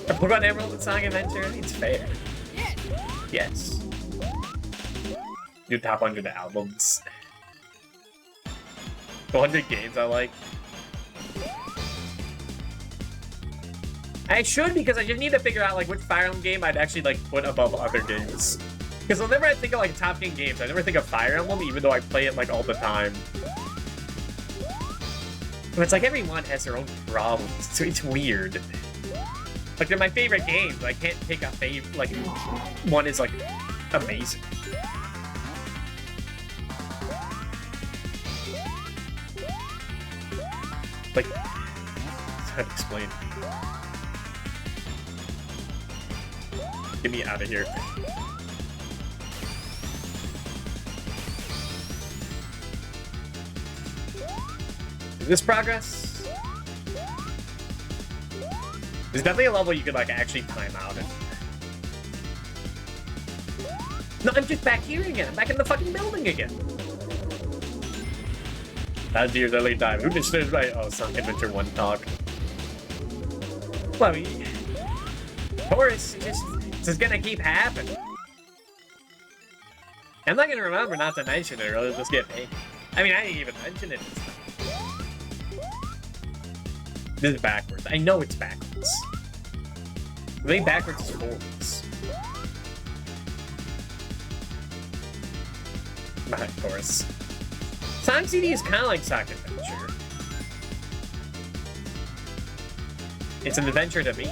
I put on Emerald and Sonic Adventure. It's fair. Yes. Do top 100 albums. 100 games I like. I should, because I just need to figure out like which Fire Emblem game I'd actually like put above other games. Because whenever I think of like top 10 games, I never think of Fire Emblem, even though I play it like all the time. But it's like everyone has their own problems, so it's weird. Like they're my favorite games, but I can't pick a favorite, like one is like amazing. Like, it's hard to explain. Get me out of here. Is this progress? There's definitely a level you could like actually time out in. No, I'm just back here again. I'm back in the fucking building again. That's years early time. Who disturbs my Sonic Adventure 1 talk? Well, I mean, Taurus just gonna keep happening. I'm not gonna remember not to mention it, or I'll just get paid. I mean, I didn't even mention it this time. This is backwards. I know it's backwards. I think backwards is forwards. Of course. Sonic CD is kind of like Sonic Adventure. It's an adventure to me.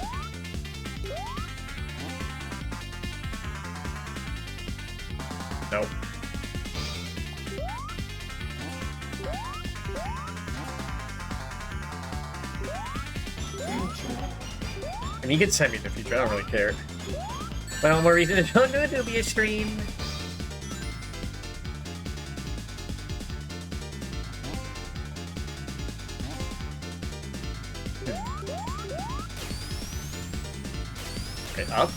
Nope. And you can send me in the future, I don't really care. Well, more reason to don't know it'll be a stream. Okay, up.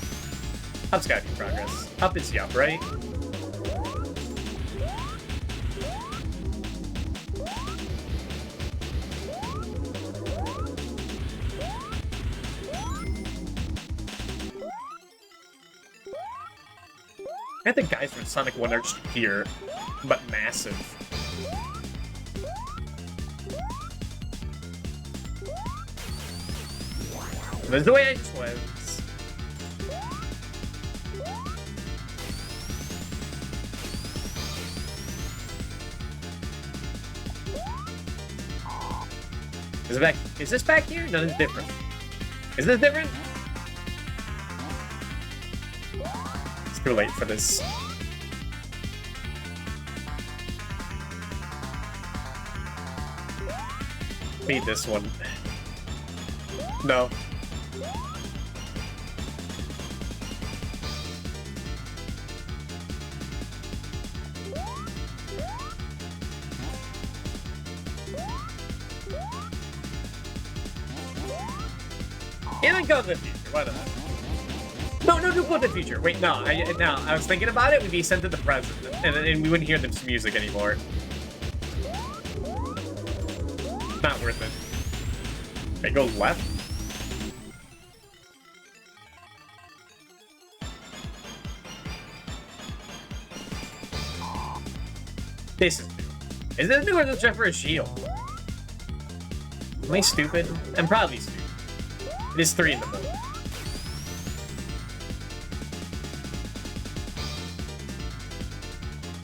Up's gotta be progress. Up is the up, right? I think guys from Sonic 1 are just here, but massive. That's the way I just was. Is it back? Is this back here? No, this is different. Is this different? It's too late for this. Need this one. No. And I go to the future, why not? No, don't go to the future. Wait, no, I was thinking about it, we'd be sent to the present, and we wouldn't hear this music anymore. Not worth it. Okay, go left. This is new. Is this new or is this just for a shield? Am I stupid? I'm probably stupid. It is 3 in the morning.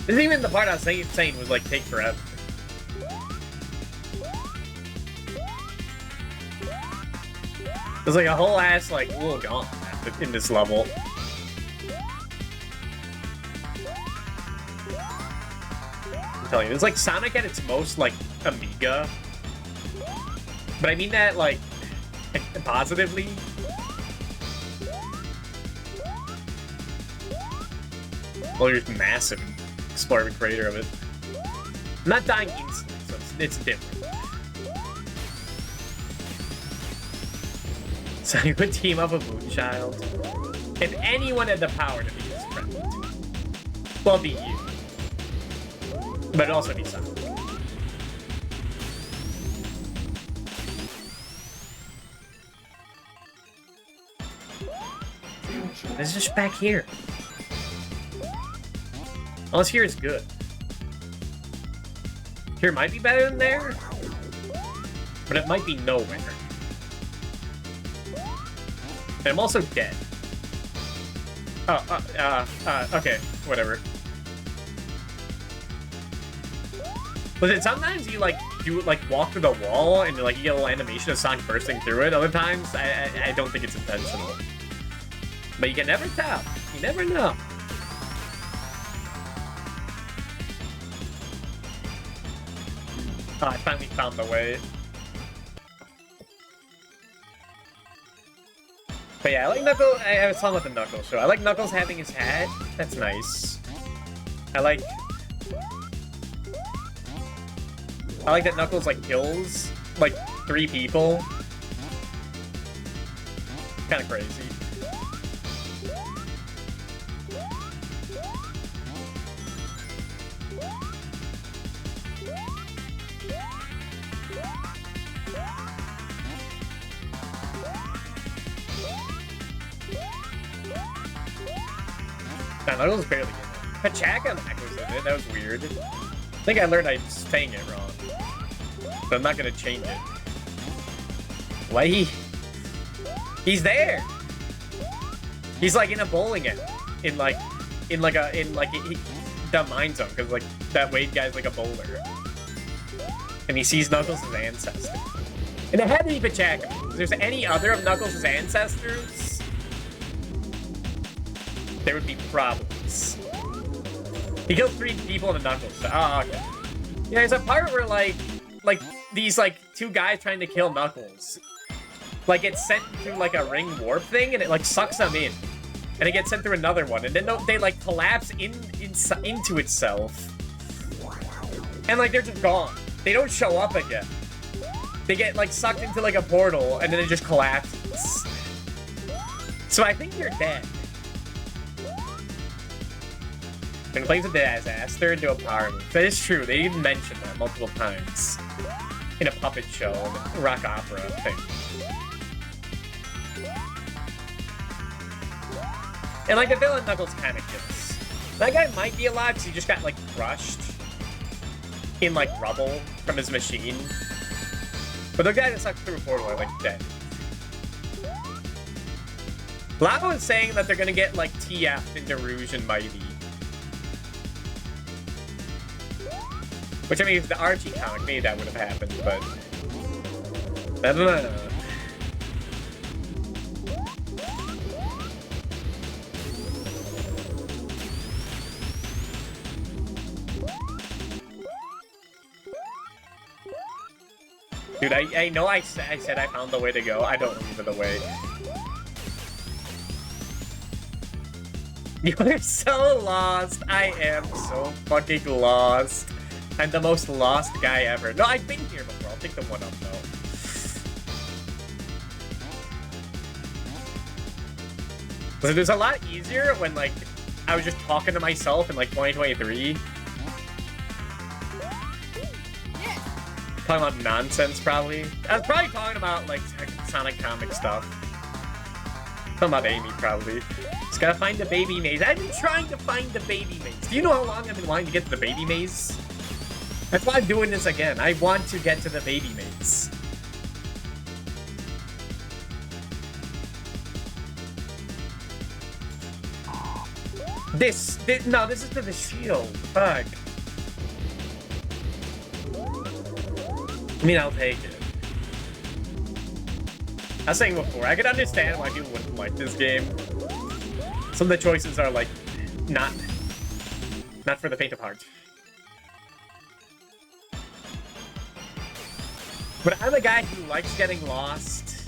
This is even the part I was saying would like take forever. There's like a whole ass like little gauntlet in this level. I'm telling you, it's like Sonic at its most like Amiga. But I mean that like positively. Well, you're massive explore the creator of it. I'm not dying instantly, so it's different. So you would team up with Moonchild. If anyone had the power to be his friend, well, it'd be you. But it'd also be Sonic. This is just back here. Unless here is good. Here might be better than there, but it might be nowhere. And I'm also dead. Okay, whatever. But then sometimes you like walk through the wall and like you get a little animation of Sonic bursting through it. Other times I don't think it's intentional. But you can never tell. You never know. Oh, I finally found the way. But yeah, I like Knuckles. I was talking about the Knuckles show. I like Knuckles having his hat. That's nice. I like that Knuckles like kills like 3 people. Kind of crazy. Nah, Knuckles was barely in it. Pachaka Mac was in it. That was weird. I think I learned I was saying it wrong. But I'm not gonna change it. Why he's there. He's like in a bowling alley. In the mine zone, because like that Wade guy's like a bowler. And he sees Knuckles' ancestor. And it had to be Pachaka. If there's any other of Knuckles' ancestors, there would be problems. He killed 3 people in the Knuckles. Oh, okay. Yeah, there's a part where like these like 2 guys trying to kill Knuckles, like get sent through like a ring warp thing, and it like sucks them in, and it gets sent through another one, and then they like collapse into itself, and like they're just gone. They don't show up again. They get like sucked into like a portal, and then it just collapses. So I think you're dead. And plays a disaster into a power move. That is true. They even mentioned that multiple times in a puppet show, and a rock opera thing. And like the villain Knuckles kind of kills. That guy might be alive because he just got like crushed in like rubble from his machine. But the guy that sucked through a portal are like dead. Lava is saying that they're gonna get like TF into Rouge and Mighty. Which, I mean, if the Archie comic, maybe that would have happened, but I don't know. Dude, I know I said I found the way to go. I don't remember the way. You're so lost. I am so fucking lost. I'm the most lost guy ever. No, I've been here before. I'll take the 1-up though. Listen, it was a lot easier when like I was just talking to myself in like 2023. Talking about nonsense, probably. I was probably talking about like Sonic comic stuff. Talking about Amy, probably. Just gotta find the baby maze. I've been trying to find the baby maze. Do you know how long I've been wanting to get to the baby maze? That's why I'm doing this again. I want to get to the baby maze. No, this is to the shield. Fuck. I mean, I'll take it. I was saying before, I could understand why people wouldn't like this game. Some of the choices are like, not for the faint of heart. But I'm a guy who likes getting lost,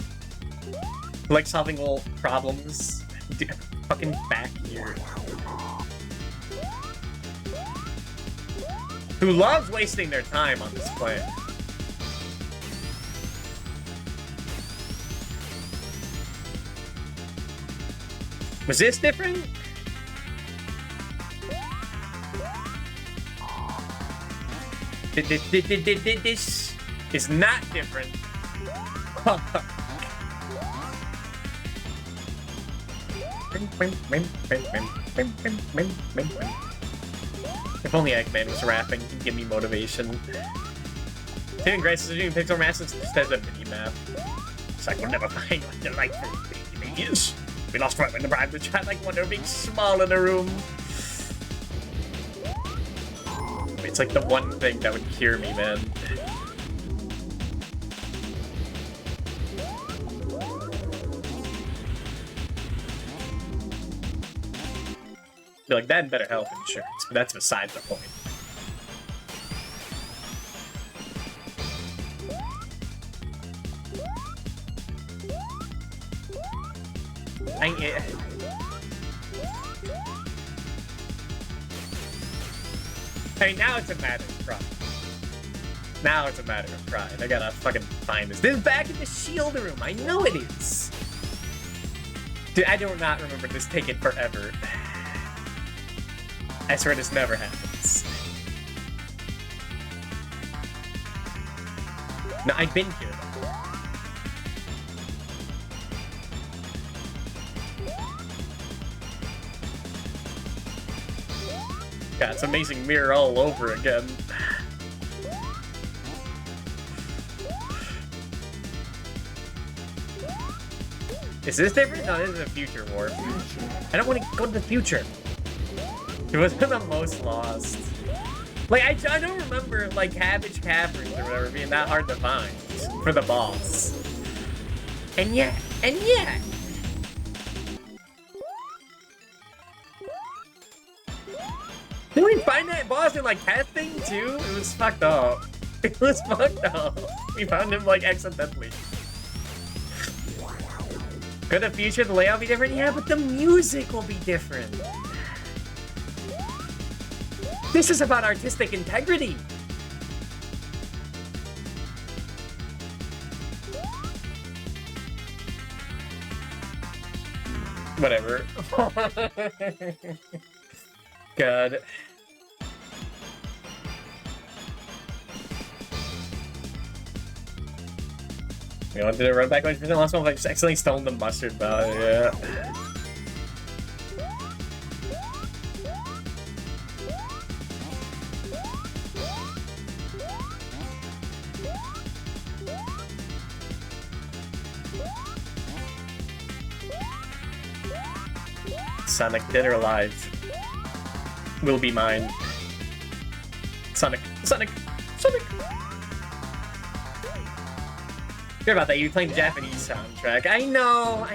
who likes solving little problems. Dude, fucking back here. Who loves wasting their time on this planet. Was this different? This is not different. If only Eggman was rapping, he'd give me motivation. Tim Grace is doing Pixel Masters instead of mini-map. It's like we'll never find what the right baby is. We lost right when the bride was trying like wonder being small in the room. It's like the one thing that would cure me, man. Be like that and better health insurance, but that's besides the point. I mean, now it's a matter of pride. Now it's a matter of pride. I gotta fucking find this. This is back in the shield room. I know it is. Dude, I do not remember this taking forever. I swear this never happens. No, I've been here before. God, it's Amazing Mirror all over again. Is this different? No, this is a future warp. I don't want to go to the future. It was the most lost. Like, I don't remember, like, Cabbage Caverns or whatever being that hard to find for the boss. And yet. Did we find that boss in, like, testing, too? It was fucked up. It was fucked up. We found him, like, accidentally. Could the future, the layout be different? Yeah, but the music will be different. This is about artistic integrity. Whatever. God. You want to do a run back on the last one? I just accidentally stolen the mustard bell, yeah. Sonic, dead or alive, will be mine. Sonic. Hear about that, you're playing the Japanese soundtrack. I know.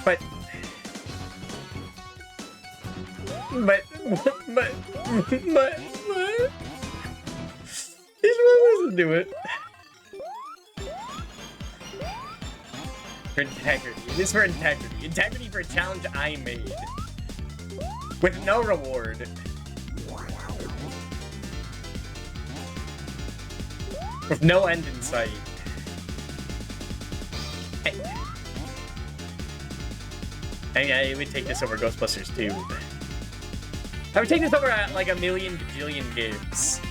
But he's willing to do it. For integrity. It is for integrity. Integrity for a challenge I made. With no reward. With no end in sight. I would take this over Ghostbusters 2. I would take this over like a million bajillion games.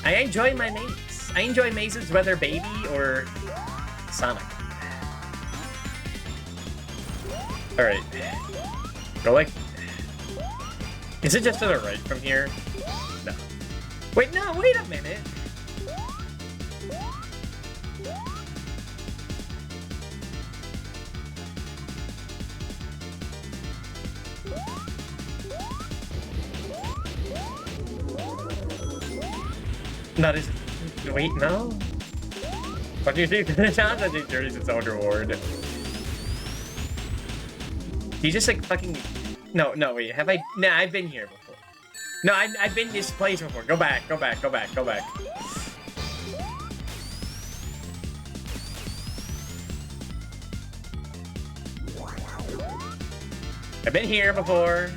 I enjoy my maze. I enjoy mazes whether Baby or Sonic. Alright. Go like... Is it just to the right from here? No. Wait, no, wait a minute! Not as... Wait, no? What do you think? The challenge I think dirty's its own reward. You just like fucking... No, wait, have I... Nah, I've been here before. No, I've been this place before. Go back. I've been here before.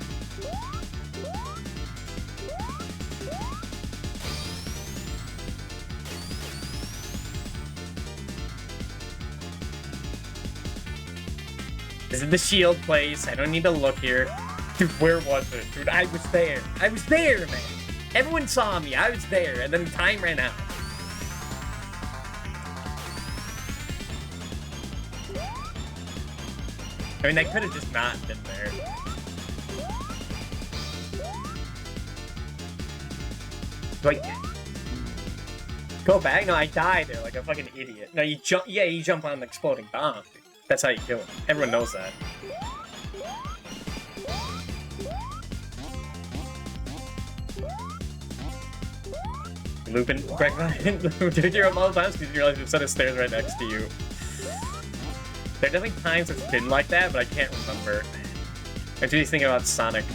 This is the shield place. I don't need to look here. Dude, where was it? Dude, I was there. I was there, man. Everyone saw me. I was there. And then time ran out. I mean, I could have just not been there. Do I... Go back? No, I died there like a fucking idiot. No, you jump... Yeah, you jump on an exploding bomb. That's how you kill him. Everyone knows that. Looping, Greg, did you multiple times because you realize there's a set of stairs right next to you. There are definitely times it's been like that, but I can't remember. I'm just thinking about Sonic.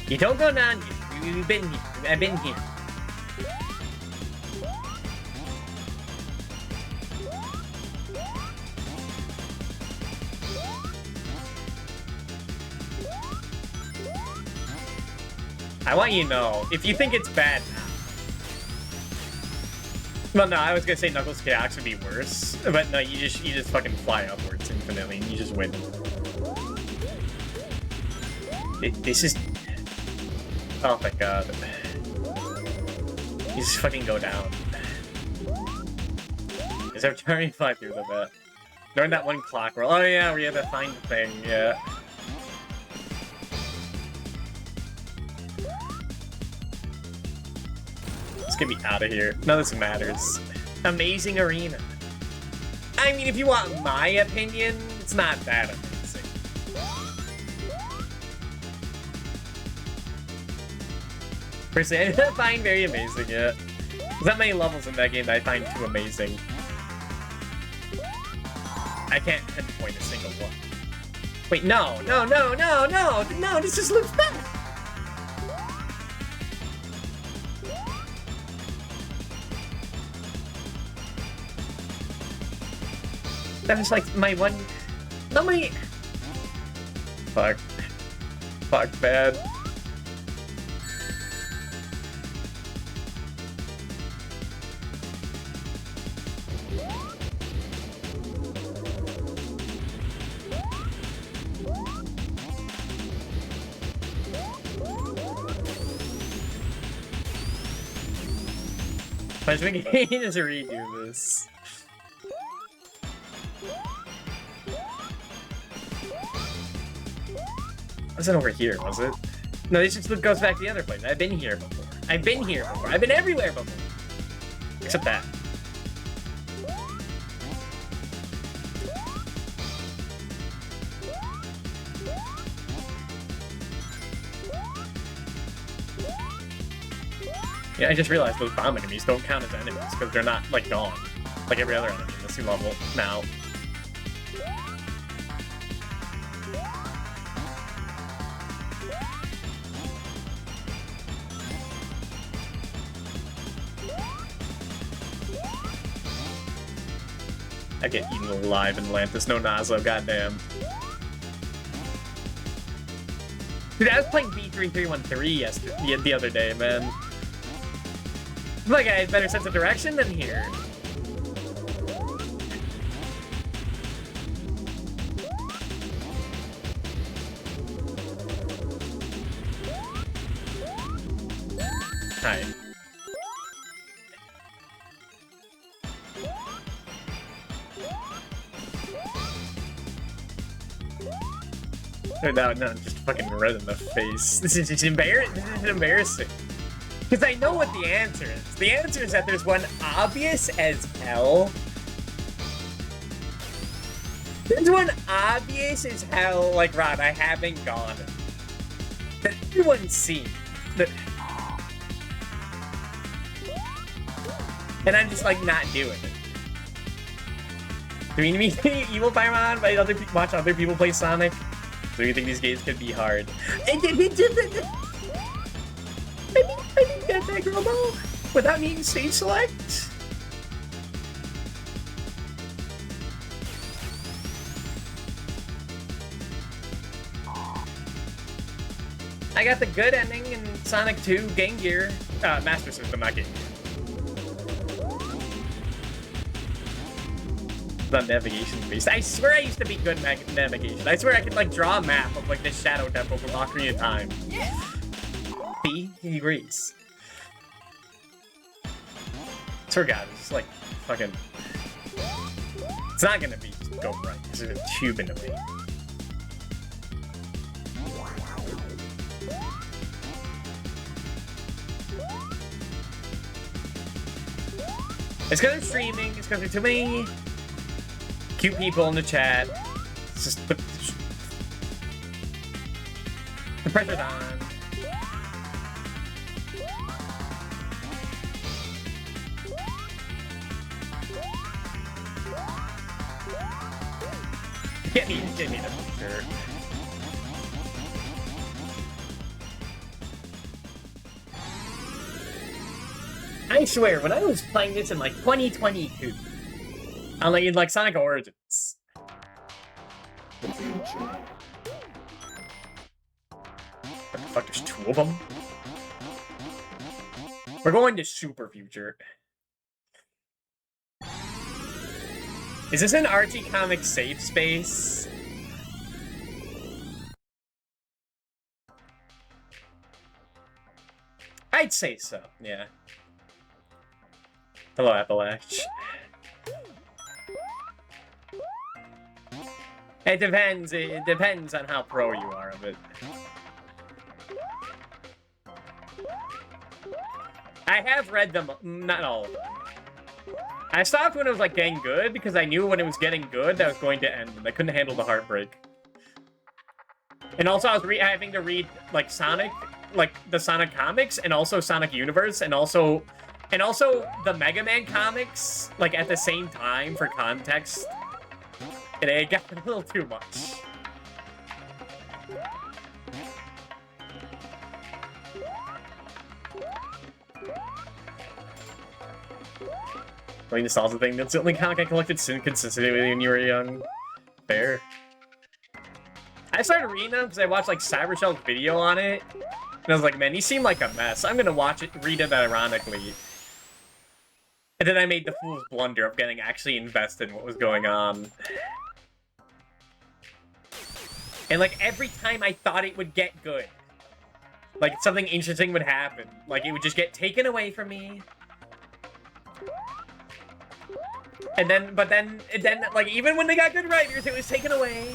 You don't go down here. You've been here. I've been here. I want you to know, if you think it's bad Well, no, I was gonna say Knuckles Chaos would be worse, but no, you just fucking fly upwards infinitely, and you just win. This is... Oh my god. You just fucking go down. Is there turning fly through the bit? During that one clock roll. Oh yeah, we had to find the thing, yeah. Let's get me out of here. None of this matters. Amazing arena. I mean, if you want my opinion, it's not that amazing. Personally, I didn't find very amazing yet. There's not many levels in that game that I find too amazing. I can't pinpoint a single one. Wait, no, this just looks bad. That was like my one... No, my... Fuck. Fuck, bad. Punishment game is to redo this. Wasn't over here, was it? No, this just goes back to the other place. I've been here before. I've been here before. I've been everywhere before. Except that. Yeah, I just realized those bomb enemies don't count as enemies because they're not, like, gone. Like every other enemy in this new level now. I get eaten alive in Atlantis, no Nazo, goddamn. Dude, I was playing B3313 yesterday, the other day, man. Like I had better sense of direction than here. Hi. No, just fucking red in the face. This is embarrassing. Because I know what the answer is. The answer is that there's one obvious as hell. There's one obvious as hell, like, Rod, I haven't gone. That everyone's seen. And I'm just, like, not doing it. Do you mean to be evil Paimon by watch other people play Sonic? Do you think these games could be hard? I think that Robo without needing stage select. I got the good ending in Sonic 2 Game Gear, Master System, not Game Gear. The navigation based. I swear I used to be good navigation. I swear I could like draw a map of like this Shadow Temple from Ocarina of Time. See? He agrees. Swear to God, it's just like fucking. It's not gonna be just go right because there's a tube in the way. It's because I'm streaming. It's because there's too many cute people in the chat. It's just the pressure's on. Get me that for sure. I swear, when I was playing this in like 2022, I'm like in like Sonic Origins. The future. What the fuck, there's two of them? We're going to Super Future. Is this an Archie comic safe space? I'd say so, yeah. Hello, Appalach. It depends on how pro you are of it. I have read them, not all of them. I stopped when it was like getting good because I knew when it was getting good that was going to end and I couldn't handle the heartbreak. And also I was having to read like Sonic, like the Sonic comics and also Sonic Universe and also the Mega Man comics like at the same time for context. And it got a little too much. Like nostalgia thing. That's the only comic I collected consistently when you were young. Fair. I started reading them because I watched like Cybershell's video on it. And I was like, man, he seemed like a mess. I'm gonna read it ironically. And then I made the fool's blunder of getting actually invested in what was going on. And like every time I thought it would get good, like something interesting would happen. Like it would just get taken away from me. And then, but then, like, even when they got good writers, it was taken away.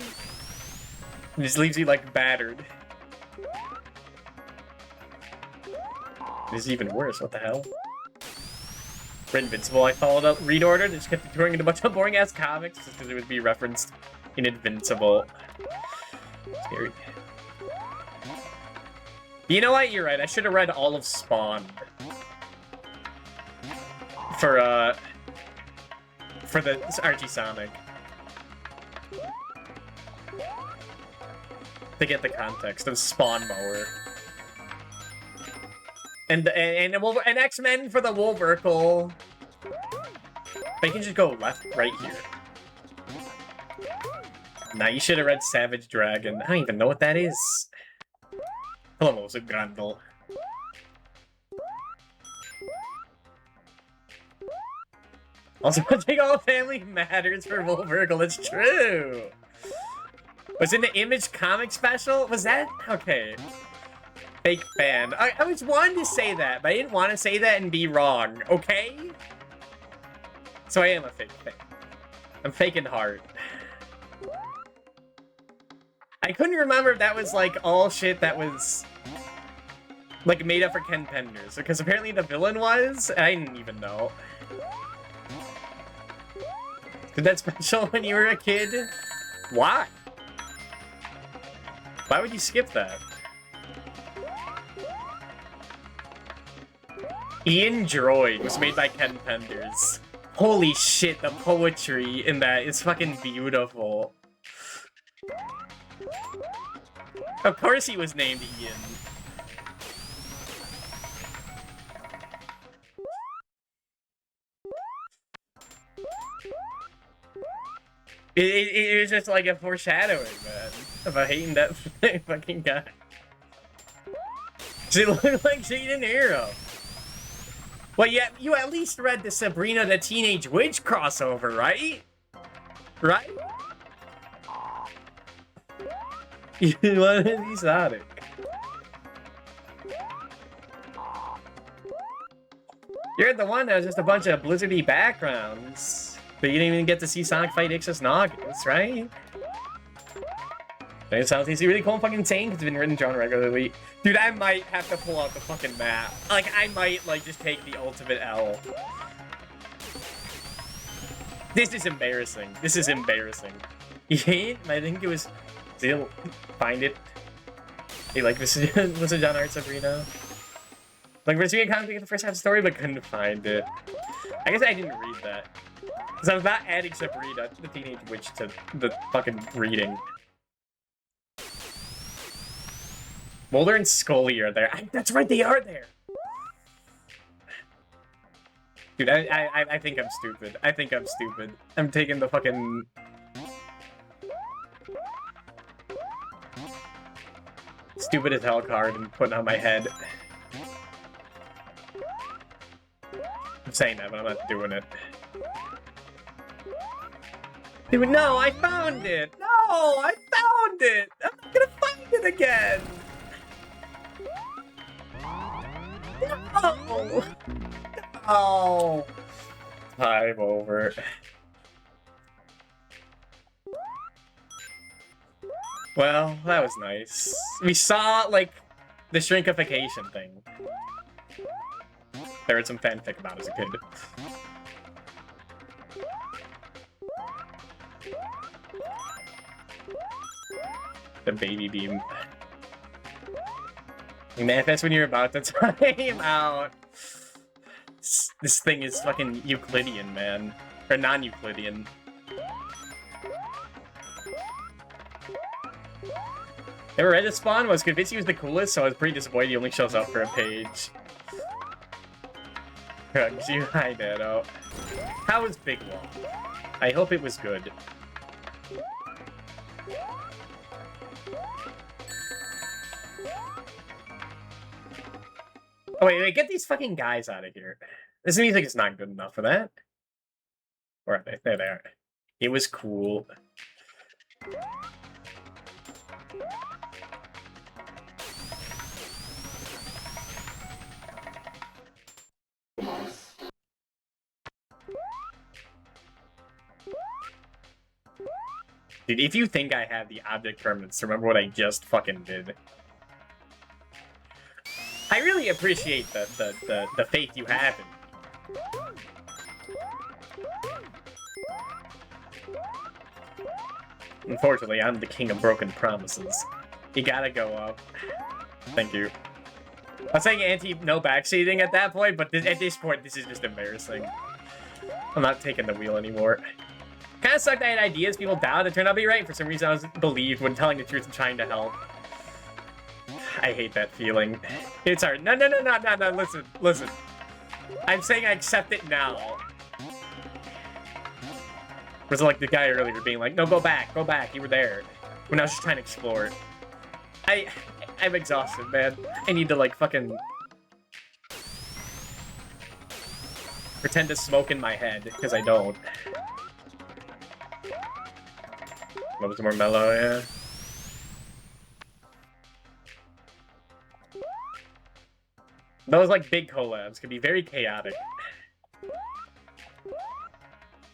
It just leaves you, like, battered. This is even worse, what the hell? For Invincible, I followed up Read Order, just kept touring into a bunch of boring-ass comics, just because it would be referenced in Invincible. Scary. You know what? You're right, I should have read all of Spawn. For the Archie Sonic. To get the context of Spawn Mower. And X-Men for the Wolverine. They can just go left, right here. Nah, you should have read Savage Dragon. I don't even know what that is. Hello, Grandel. Also, I think all family matters for Wolverine. It's true. Was in the Image comic special? Was that? Okay. Fake fan. I was wanting to say that, but I didn't want to say that and be wrong, okay? So I am a fake fan. I'm faking hard. I couldn't remember if that was like all shit that was like made up for Ken Penders, because apparently the villain was. I didn't even know. Did that special when you were a kid? Why? Why would you skip that? Ian Droid was made by Ken Penders. Holy shit, the poetry in that is fucking beautiful. Of course he was named Ian. It was just like a foreshadowing, man, about hating that fucking guy. She looked like Jaden Arrow. Well, yeah, you at least read the Sabrina the Teenage Witch crossover, right? Right? You wanted to be Sonic. You're the one that was just a bunch of blizzardy backgrounds. But you didn't even get to see Sonic fight Ixis Naugus, right? It sounds really cool and fucking insane because it's been written and drawn regularly. Dude, I might have to pull out the fucking map. Like, I might, like, just take the ultimate L. This is embarrassing. This is embarrassing. I think it was... Still, find it. Hey, like, this is John Art Sabrina. Like, we're doing a comic the first half story, but couldn't find it. I guess I didn't read that. Because I was not adding Sabrina, the Teenage Witch, to the fucking reading. Mulder and Scully are there. That's right, they are there! Dude, I think I'm stupid. I think I'm stupid. I'm taking the fucking... stupid as hell card and putting on my head. I'm saying that, but I'm not doing it. Dude, no, I found it! No, I found it! I'm not gonna find it again! No! Oh! Time over. Well, that was nice. We saw, like, the shrinkification thing. There was some fanfic about as a kid. The baby beam. You manifest when you're about to time out. This thing is fucking Euclidean, man. Or non-Euclidean. Never read the spawn, was convinced he was the coolest, so I was pretty disappointed he only shows up for a page. Hugs you, hi Nano. How was Big Wall? I hope it was good. Oh wait, get these fucking guys out of here. This music is not good enough for that. Where are they? There they are. It was cool. Dude, if you think I have the object permanence, remember what I just fucking did. I really appreciate the faith you have in me. Unfortunately, I'm the king of broken promises. You gotta go up. Thank you. I was saying no backseating at that point, but at this point, this is just embarrassing. I'm not taking the wheel anymore. Kind of sucked I had ideas people doubted it turned out to be right. For some reason, I was believed when telling the truth and trying to help. I hate that feeling. It's hard. No, listen. I'm saying I accept it now. Was it like the guy earlier being like, no, go back, you were there. When I was just trying to explore it. I'm exhausted, man. I need to, like, fucking pretend to smoke in my head, because I don't. What was more mellow, yeah? Those, like, big collabs can be very chaotic.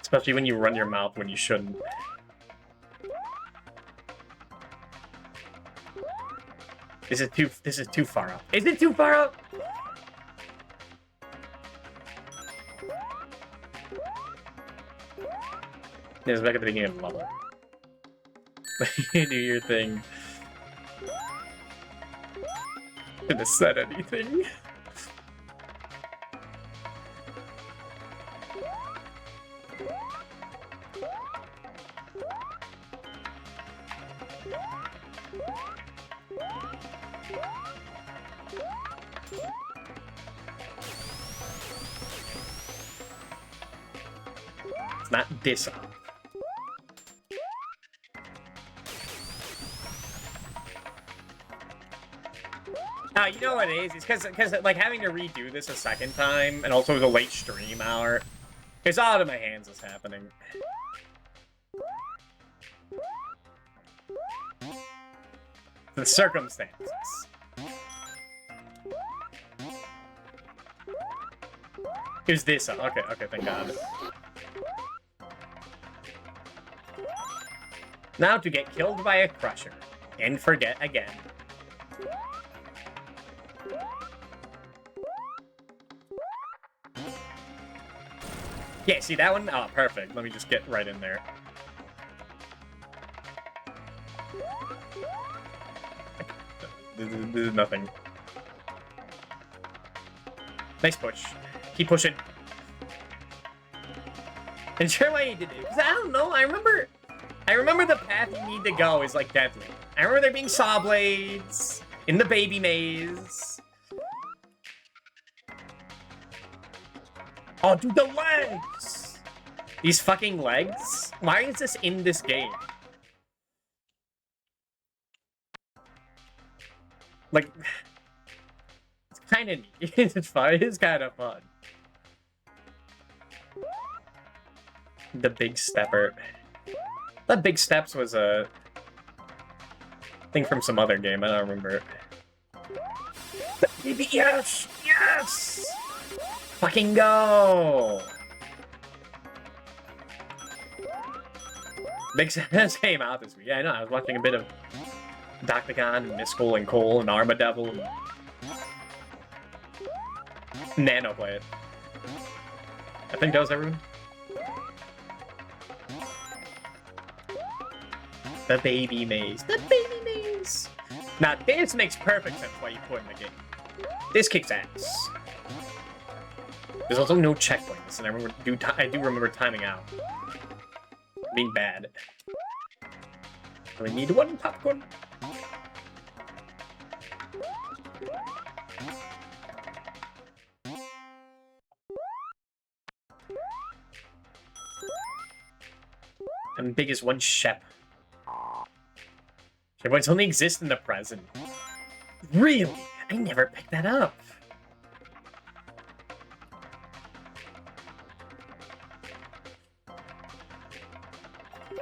Especially when you run your mouth when you shouldn't. This is too far up. Is it too far up? This is back at the beginning of the level. You do your thing. Couldn't have said anything. It's not this up. You know what it is? It's because like having to redo this a second time, and also the late stream hour. It's all out of my hands is happening. The circumstances. Is this up? Okay, thank God. Now to get killed by a crusher. And forget again. Yeah, see that one? Oh, perfect. Let me just get right in there. This is nothing. Nice push. Keep pushing. And sure why you did it. Because I don't know, I remember the path you need to go is like deadly. I remember there being saw blades in the baby maze. Oh, dude, the legs! These fucking legs? Why is this in this game? Like, it's kind of neat. It's fun. It's kind of fun. The big stepper. That Big Steps was a thing from some other game. I don't remember. Maybe yes, yes. Fucking go. Big Steps came out this week. Yeah, I know. I was watching a bit of Doctagon and Miscul and Cole and Armadevil and Nano play it. I think that was everyone. The baby maze. The baby maze. Now this makes perfect sense why you put in the game. This kicks ass. There's also no checkpoints, and I do remember timing out. Being bad. We need one popcorn. I'm big as one shep. Checkpoints only exist in the present. Really? I never picked that up.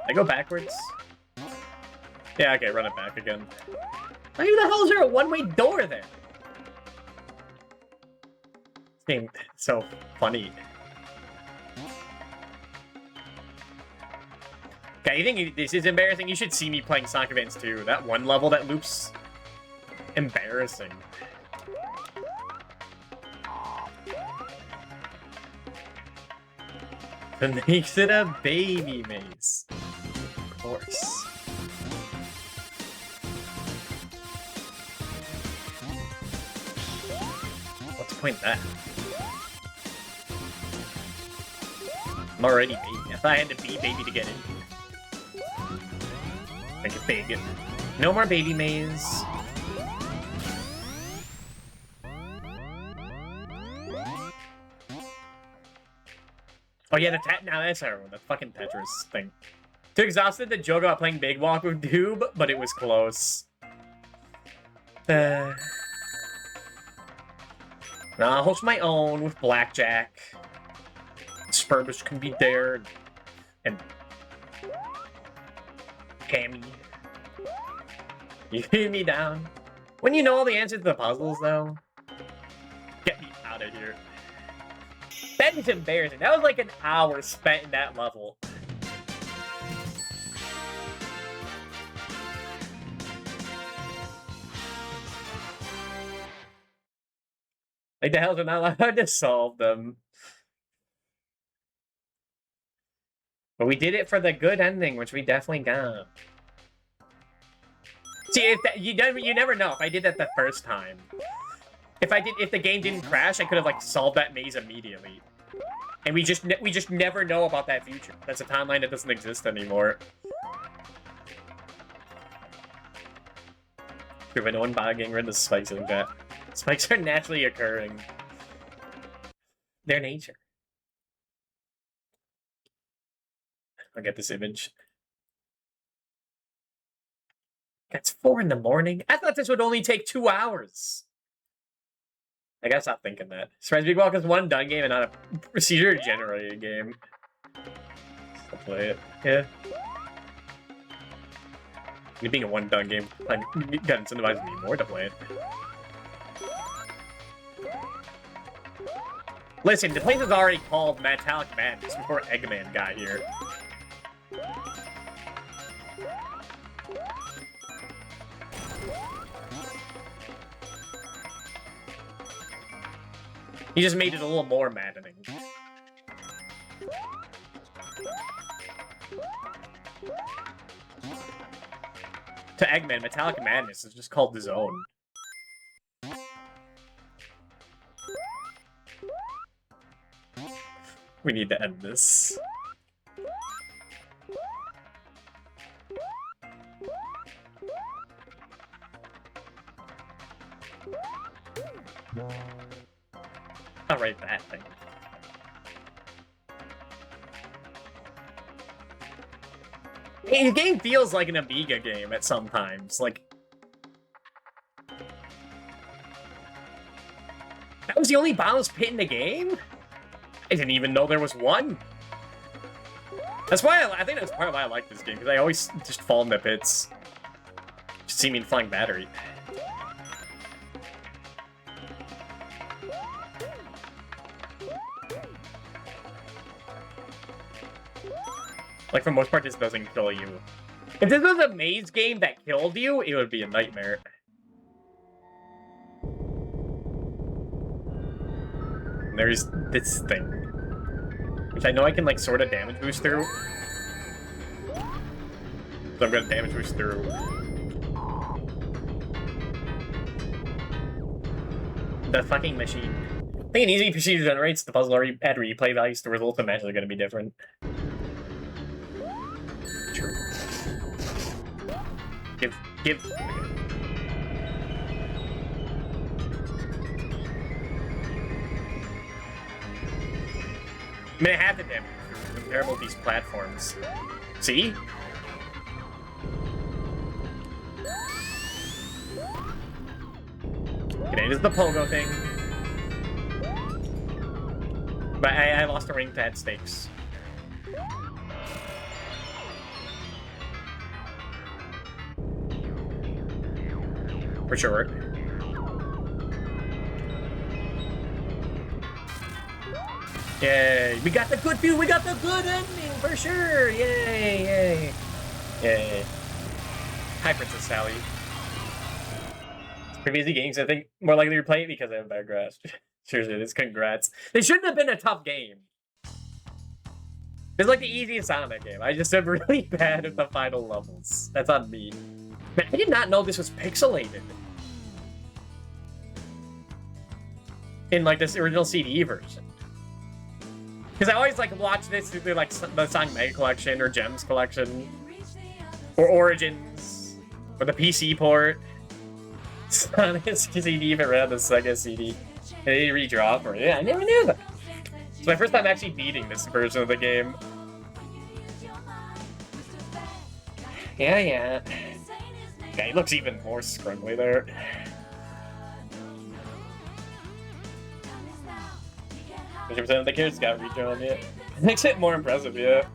I go backwards? Yeah, okay, run it back again. Why the hell is there a one-way door there? This game is so funny. Okay, you think this is embarrassing? You should see me playing Sonic Advance 2. That one level that loops... embarrassing. That makes it a baby maze. Of course. What's the point of that? I'm already baby. If I had to be baby to get in. Make it big. No more baby maze. Oh yeah, now that's everyone. The fucking Tetris thing. Too exhausted to joke about playing Big Walk with Doob, but it was close. Now I'll host my own with Blackjack. Spurbish can be there. And Cammy. You hear me down. When you know all the answers to the puzzles, though, get me out of here. That is embarrassing. That was like an hour spent in that level. Like, the hells are not allowed to solve them. But we did it for the good ending, which we definitely got. See, you never know. If I did that the first time, if the game didn't crash, I could have like solved that maze immediately. And we just never know about that future. That's a timeline that doesn't exist anymore. Prove no one getting rid of the spikes like that. Spikes are naturally occurring. Their nature. I'll get this image. It's 4 in the morning. I thought this would only take 2 hours. I gotta stop thinking that. Surprise Big Walk is one done game and not a procedure-generated game. I'll play it. Yeah. It being a one done game, I gotta incentivize me more to play it. Listen, the place is already called Metallic Madness before Eggman got here. He just made it a little more maddening. To Eggman, Metallic Madness is just called the Zone. We need to end this. I'll write that thing. The game feels like an Amiga game at sometimes. Like, that was the only bottomless pit in the game? I didn't even know there was one. That's why I think that's part of why I like this game, because I always just fall into pits. Just see me in flying battery. Like, for the most part, this doesn't kill you. If this was a maze game that killed you, it would be a nightmare. And there's this thing, which I know I can, like, sort of damage boost through. So I'm gonna damage boost through. The fucking machine. I think an easy procedure generates the puzzle or add replay values. The results of matches are gonna be different. True. Give. I mean, I have to damage through comparable with these platforms. See? Okay, this is the pogo thing. But I lost a ring to add stakes. For sure. Yay! We got the good view! We got the good ending for sure! Yay! Yay! Yay! Hi, Princess Sally. Previously games, I think, more likely to play it because I have better grasp. Seriously, it is congrats. They shouldn't have been a tough game. It's like the easiest Sonic game. I just am really bad at the final levels. That's on me. Man, I did not know this was pixelated. In like this original CD version. Because I always like watch this through like the Sonic Mega Collection or Gems Collection. Or Origins. Or the PC port. Sonic CD even ran the Sega CD. And they redraw for it. Yeah, I never knew that. It's my first time actually beating this version of the game. Yeah. Yeah, he looks even more scruggly there. 50% of the characters got redrawn, yeah. It makes it more impressive, yeah.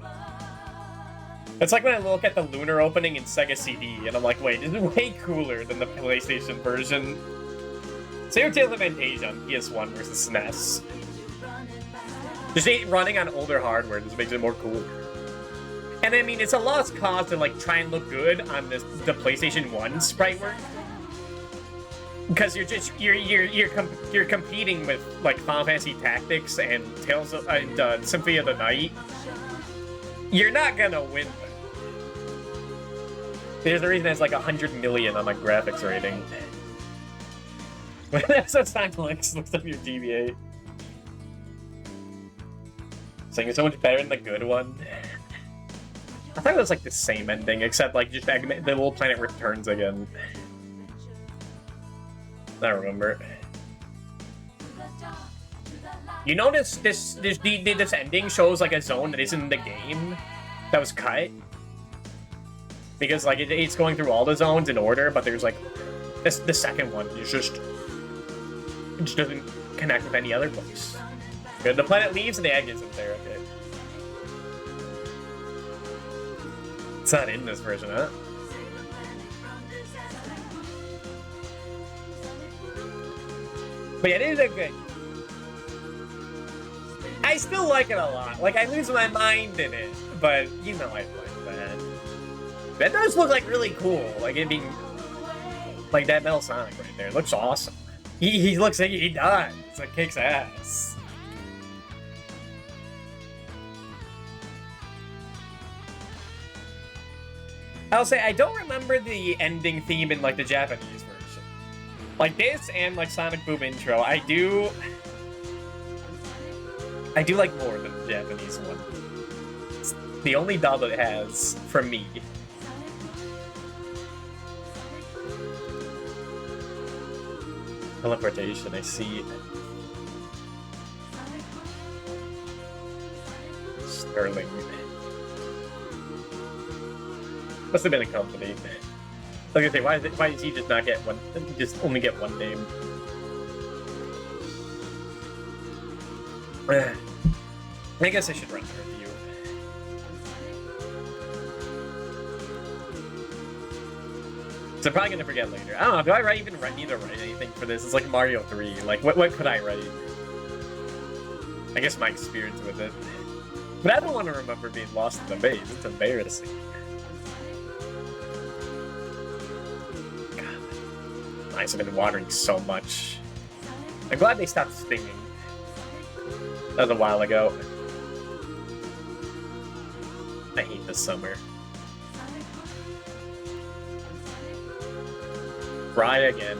It's like when I look at the Lunar opening in Sega CD, and I'm like, wait, this is way cooler than the PlayStation version. Same with Tales of Fantasia on PS1 versus SNES. Just running on older hardware just makes it more cool. And I mean, it's a lost cause to like try and look good on the PlayStation 1 sprite work. Because you're competing with like Final Fantasy Tactics and Tales of Symphony of the Night. You're not gonna win. There's a reason it's like 100 million on my graphics rating. When episode time looks up your DBA. Saying it's so much better than the good one. I thought it was like the same ending, except like just the little planet returns again. I don't remember. You notice this ending shows like a zone that isn't in the game that was cut, because like it's going through all the zones in order, but there's like the second one is just doesn't connect with any other place. Good, the planet leaves and the egg isn't there. Okay, it's not in this version, huh? But yeah, it is a good. I still like it a lot. Like, I lose my mind in it, but you know I like that. That does look like really cool. Like it being like that Metal Sonic right there. It looks awesome. He looks like he does. It kicks ass. I'll say I don't remember the ending theme in like the Japanese version. Like this and like Sonic Boom intro, I do like more than the Japanese one. It's the only dub it has for me. Teleportation, I see. Sterling. Must have been a company. I was gonna say, why does he just not get one? Just only get one name. I guess I should run the review. So I'm probably gonna forget later. I don't know, do I need to write anything for this? It's like Mario 3. Like, what could I write? I guess my experience with it. But I don't want to remember being lost in the maze. It's embarrassing. God. My eyes have been watering so much. I'm glad they stopped stinging. That was a while ago. I hate this summer. Cry again.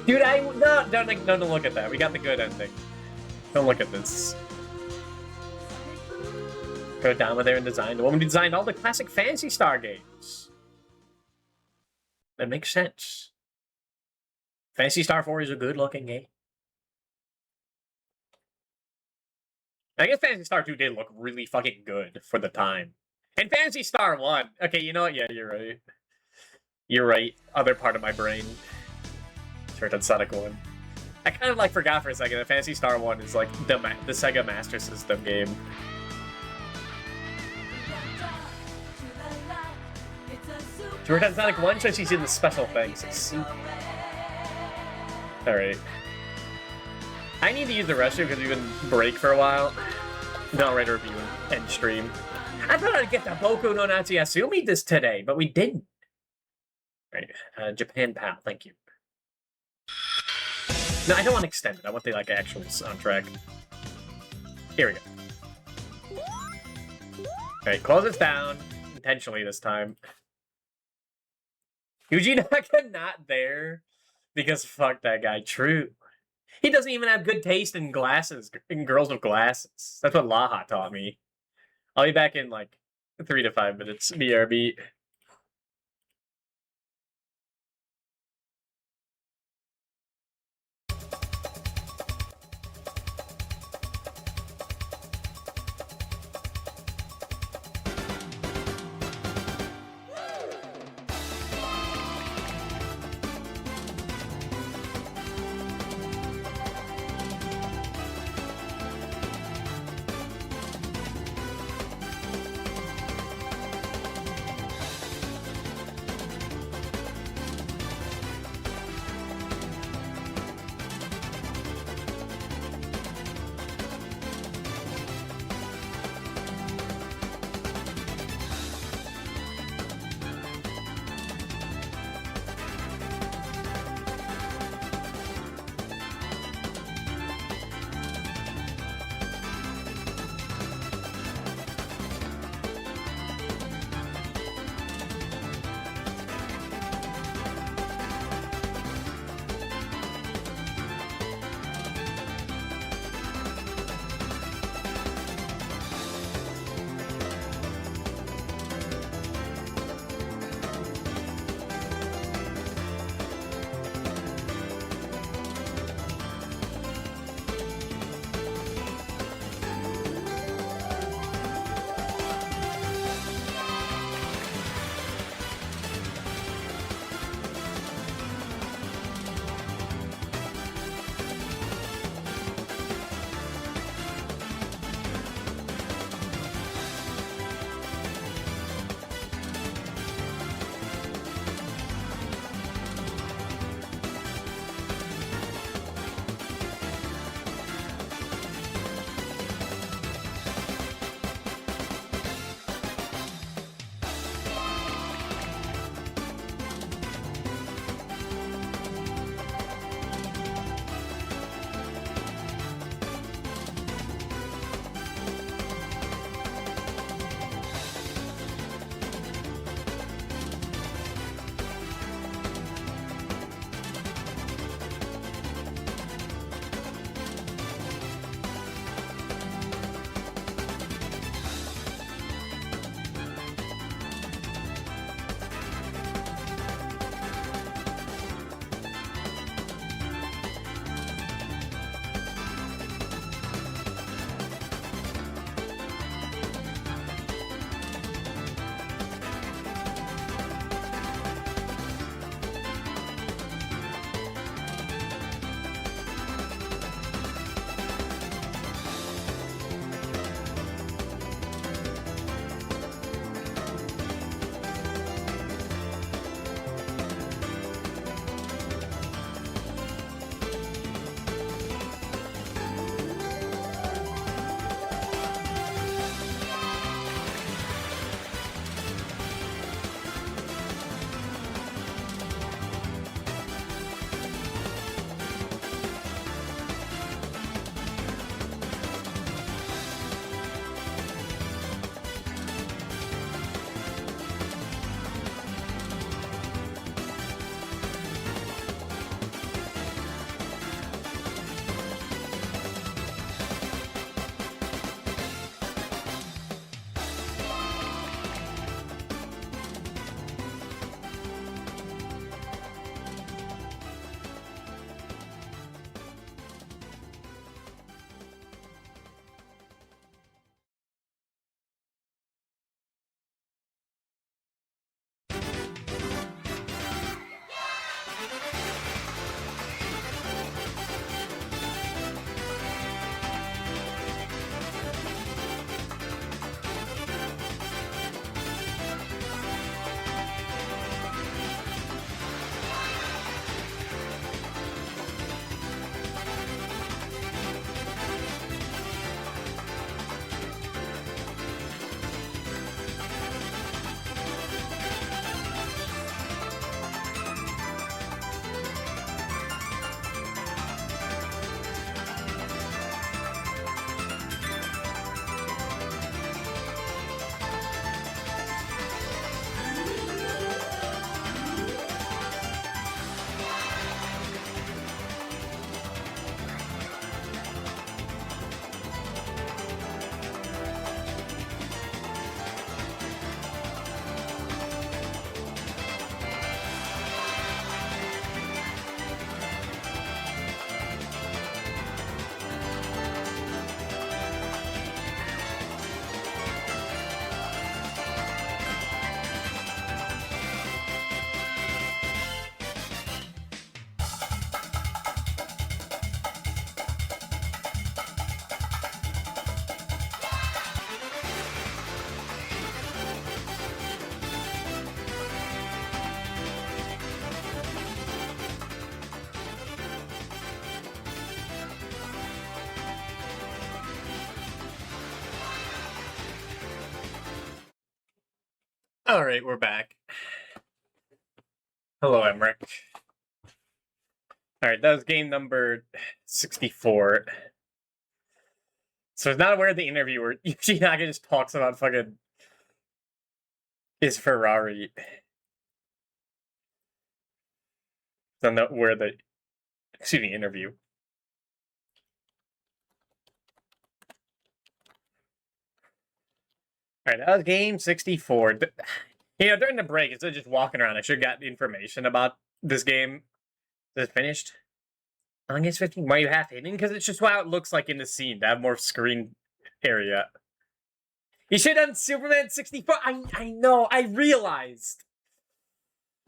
Dude, don't look at that. We got the good ending. Don't look at this. Go down with there and design. The woman who designed all the classic Phantasy Star games. That makes sense. Phantasy Star 4 is a good-looking game. I guess Phantasy Star 2 did look really fucking good for the time. And Phantasy Star 1. Okay, you know what? Yeah, you're right. You're right. Other part of my brain. Turned on Sonic 1. I kind of like forgot for a second that Phantasy Star 1 is like the Sega Master System game. Turned on Sonic 1 so she's in the special things. Alright. I need to use the restroom because we've been break for a while. Then I'll write a review and end stream. I thought I'd get the Boku no Natsuyasumi this today, but we didn't. Right, Japan Pal, thank you. No, I don't want extended. I want the actual soundtrack. Here we go. Alright, close this down. Intentionally this time. Yuji Naka not there because fuck that guy. True. He doesn't even have good taste in glasses, in girls with glasses. That's what Laha taught me. I'll be back in like 3 to 5 minutes. BRB. All right, we're back. Hello, Emmerich. All right, that was game number 64. So it's not aware the interviewer Yoshinaka just talks about fucking his Ferrari. So not where the interview. All right, that was game 64. You know, during the break, instead of just walking around, I should have got information about this game. Is it finished? On guess 15. Why are you half hidden? Because it's just how it looks like in the scene to have more screen area. You should have done Superman 64. I know. I realized.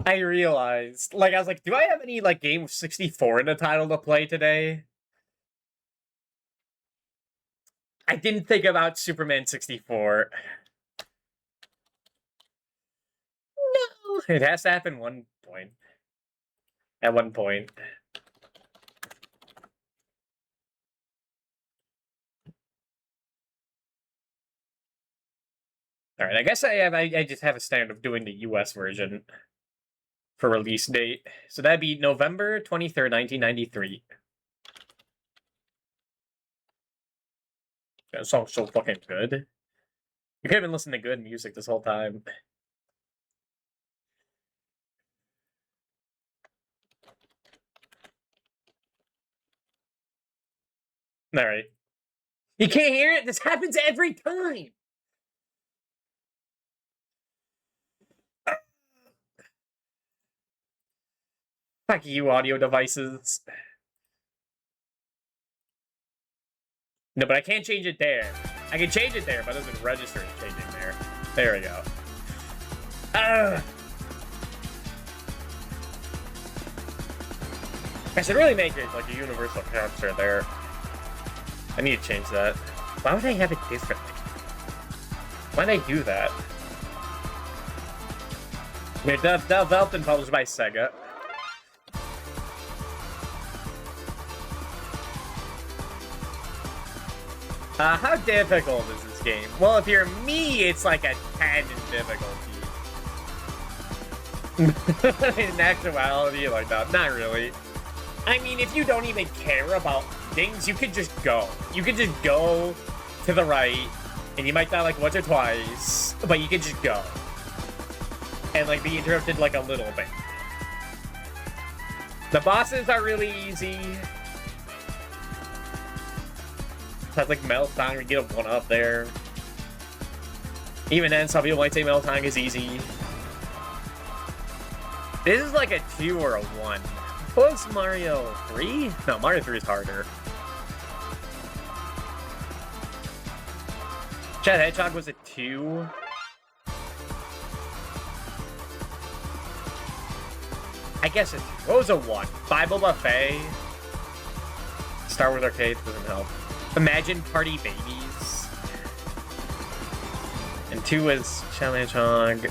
Like, I was like, do I have any, like, game of 64 in the title to play today? I didn't think about Superman 64. No. It has to happen one point. At one point. All right, I guess I just have a standard of doing the US version for release date. So that'd be November 23rd, 1993. That song's so fucking good. You could have been listening to good music this whole time. All right. You can't hear it? This happens every time. Fuck you, audio devices. No, but I can't change it there. I can change it there, but it doesn't register as changing there. There we go. I should really make it like a universal capture there. I need to change that. Why would I have it differently? Why'd I do that? Developed and published by Sega. How difficult is this game? Well, if you're me, it's like a 10 in difficulty. In actuality, like, no, not really. I mean, if you don't even care about things, you could just go. You could just go to the right, and you might die like once or twice, but you could just go. And, like, be interrupted like a little bit. The bosses are really easy. Has like Meltong, we get a 1-up there. Even then, some people might say Meltong is easy. This is like a 2 or a 1. What was Mario 3? No, Mario 3 is harder. Chad Hedgehog was a 2. I guess a 2. What was a 1? Bible Buffet. Star Wars Arcade doesn't help. Imagine Party Babies. And 2 is Challenge Hog.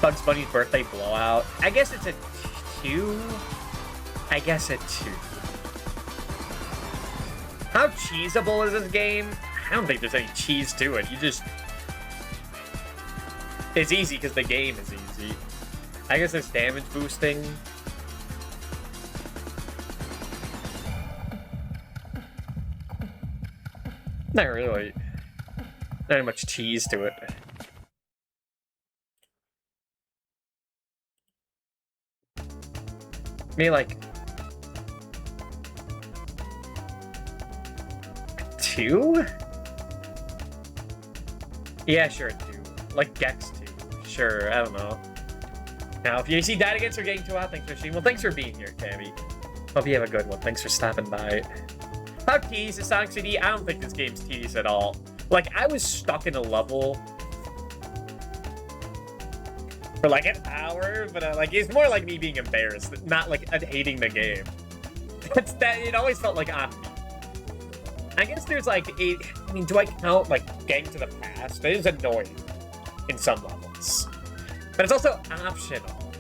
Bugs Bunny's Birthday Blowout. I guess it's a 2. I guess a 2. How cheesable is this game? I don't think there's any cheese to it. You just... It's easy because the game is easy. I guess there's damage boosting. Not really. Not much cheese to it. Maybe like 2? Yeah, sure, 2. Like Gex 2. Sure, I don't know. Now, if you see that against, we're getting too out. Thanks for streaming. Well, thanks for being here, Tammy. Hope you have a good one. Thanks for stopping by. How tedious is Sonic CD? I don't think this game's tedious at all. Like, I was stuck in a level for like an hour, but like, it's more like me being embarrassed, not like hating the game. It always felt like on me. I guess there's like I mean, do I count like getting to the past? It is annoying in some levels, but it's also optional,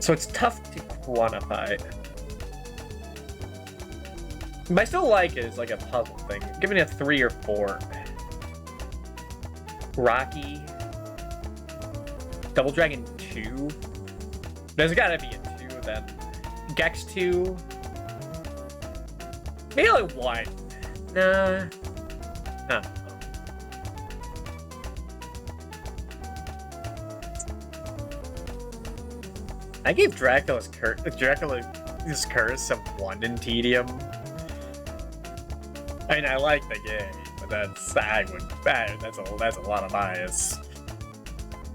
so it's tough to quantify. But I still like it as like a puzzle thing. Giving it a 3 or 4. Rocky. Double Dragon 2. There's gotta be a 2 then. Gex 2. Maybe like 1. Nah. Huh. I gave Dracula's Curse a 1 in tedium. I mean, I like the game, but that's a lot of bias.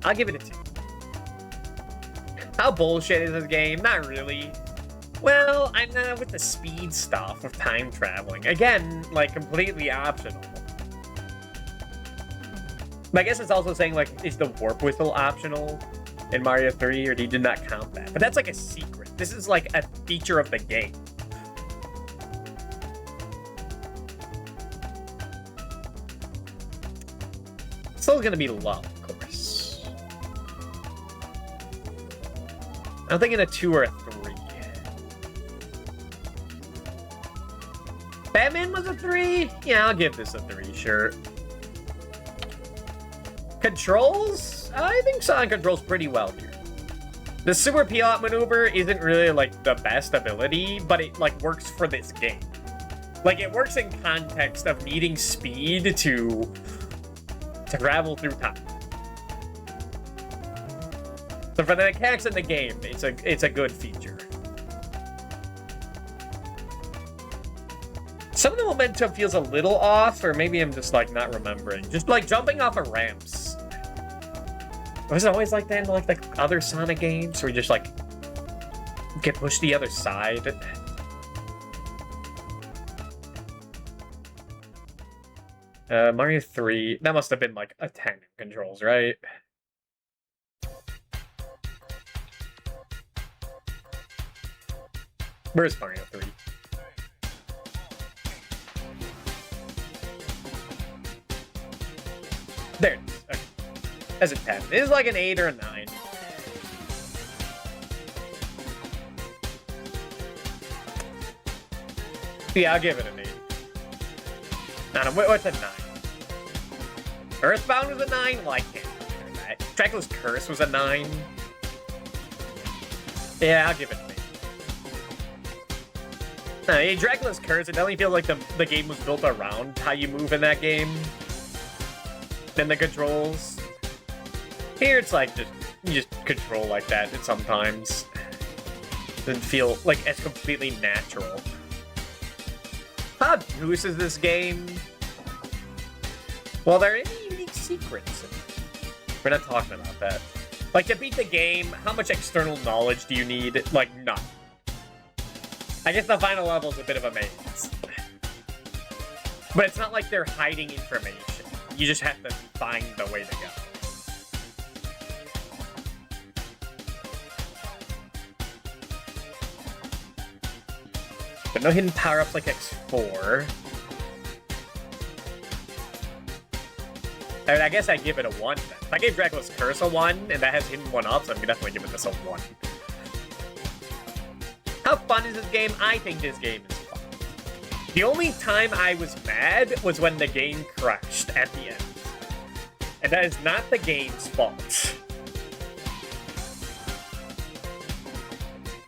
I'll give it a 2. How bullshit is this game? Not really. Well, I'm not with the speed stuff of time traveling. Again, like, completely optional. But I guess it's also saying, like, is the warp whistle optional in Mario 3, or did not count that? But that's like a secret. This is like a feature of the game. Still gonna be low, of course. I'm thinking a 2 or a 3. Batman was a 3? Yeah, I'll give this a 3, sure. Controls? I think Sonic controls pretty well here. The super peel-out maneuver isn't really, like, the best ability, but it, like, works for this game. Like, it works in context of needing speed to travel through time. So for the mechanics in the game, it's a good feature. Some of the momentum feels a little off, or maybe I'm just, like, not remembering. Just, like, jumping off of ramps. Was it always like that in, like, the other Sonic games? Where you just, like, get pushed to the other side? Mario 3. That must have been, like, a 10 controls, right? Where's Mario 3? There it is. Okay. That's a 10. It is like an 8 or a 9. Yeah, I'll give it an 8. I don't know, what's a 9? Earthbound was a 9? Well, I can't compare that. Dracula's Curse was a 9. Yeah, I'll give it an 8. Dracula's Curse, it definitely feels like the game was built around how you move in that game. Then the controls. Here it's like you just control like that sometimes. Doesn't feel like it's completely natural. How juice is this game? Well, there are any unique secrets. We're not talking about that. Like, to beat the game, how much external knowledge do you need? Like, none. I guess the final level is a bit of a maze. But it's not like they're hiding information. You just have to find the way to go. But no hidden power-ups like X4. I mean, I guess I give it a 1 then. If I gave Dracula's Curse a 1, and that has hidden 1-ups, I'm definitely giving this a 1. How fun is this game? I think this game is fun. The only time I was mad was when the game crashed at the end. And that is not the game's fault.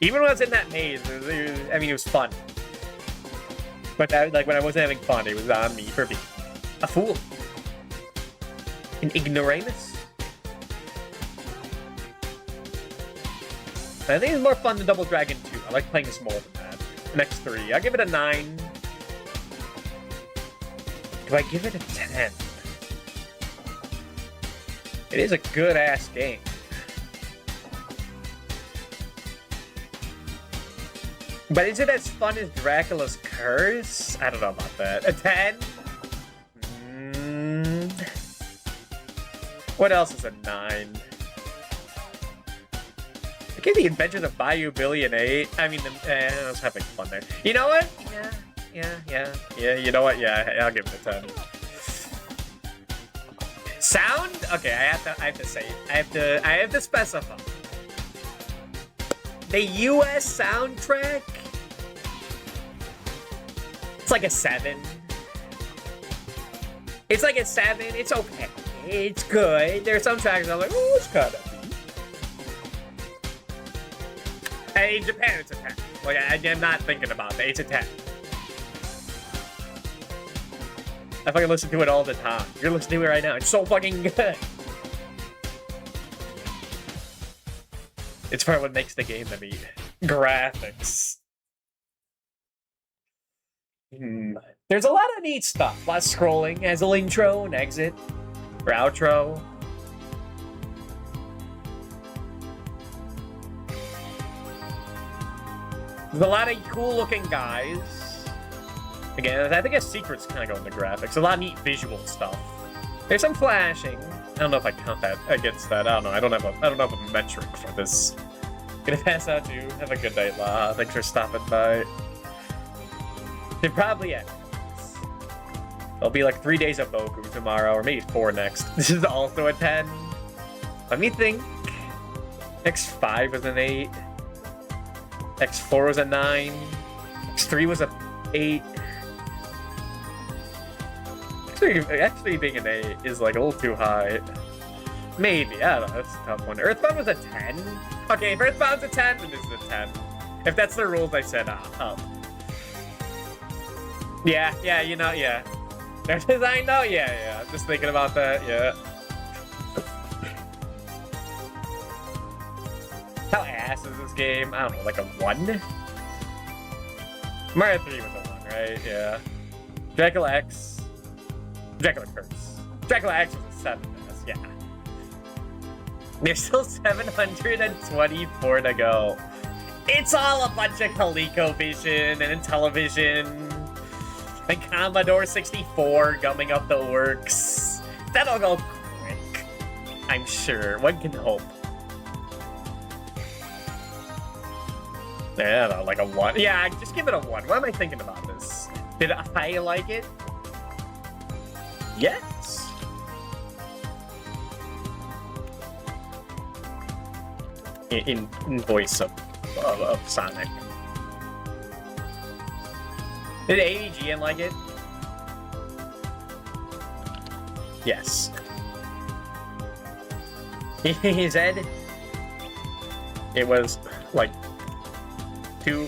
Even when I was in that maze, it was fun. But like when I wasn't having fun, it was on me for being a fool. An ignoramus. I think it's more fun than Double Dragon 2. I like playing this more than that. An X3. I'll give it a 9. Do I give it a 10? It is a good-ass game. But is it as fun as Dracula's Curse? I don't know about that. A 10? What else is a 9? I give The Adventures of Bayou Billy an 8. I mean, I was having fun there. You know what? Yeah, you know what? Yeah, I'll give it a 10. Sound? Okay, I have to say it. I have to specify. The US soundtrack like a 7. It's like a 7. It's okay. It's good. There's some tracks I'm like, oh, it's kind of. And in Japan, it's a 10. Like, I'm not thinking about that. It's a 10. I fucking listen to it all the time. You're listening to it right now. It's so fucking good. It's part of what makes the game to me. Graphics. There's a lot of neat stuff. A lot of scrolling. As an intro and exit. Or outro. There's a lot of cool looking guys. Again, I think a secret's kind of going to graphics. A lot of neat visual stuff. There's some flashing. I don't know if I count that against that. I don't know. I don't have a metric for this. Gonna pass out you. Have a good night, La. Thanks for stopping by. It probably ends. It'll be like 3 days of Boku tomorrow, or maybe 4 next. This is also a 10. Let me think. X5 was an 8. X4 was a 9. X3 was a 8. Actually being an 8 is like a little too high. Maybe, I don't know, that's a tough one. Earthbound was a 10? Okay, if Earthbound's a 10, then this is a 10. If that's the rules I set up. Yeah, you know, yeah. There's design though? Yeah. I'm just thinking about that, yeah. How ass is this game? I don't know, like a 1? Mario 3 was a 1, right? Yeah. Dracula X. Dracula Curse. Dracula X was a 7, yeah. There's still 724 to go. It's all a bunch of ColecoVision and Intellivision and Commodore 64 gumming up the works. That'll go quick, I'm sure. One can hope. Yeah, no, like a 1. Yeah, just give it a 1. What am I thinking about this? Did I like it? Yes. In voice of Sonic. Did AVGN like it? Yes. He said it was like too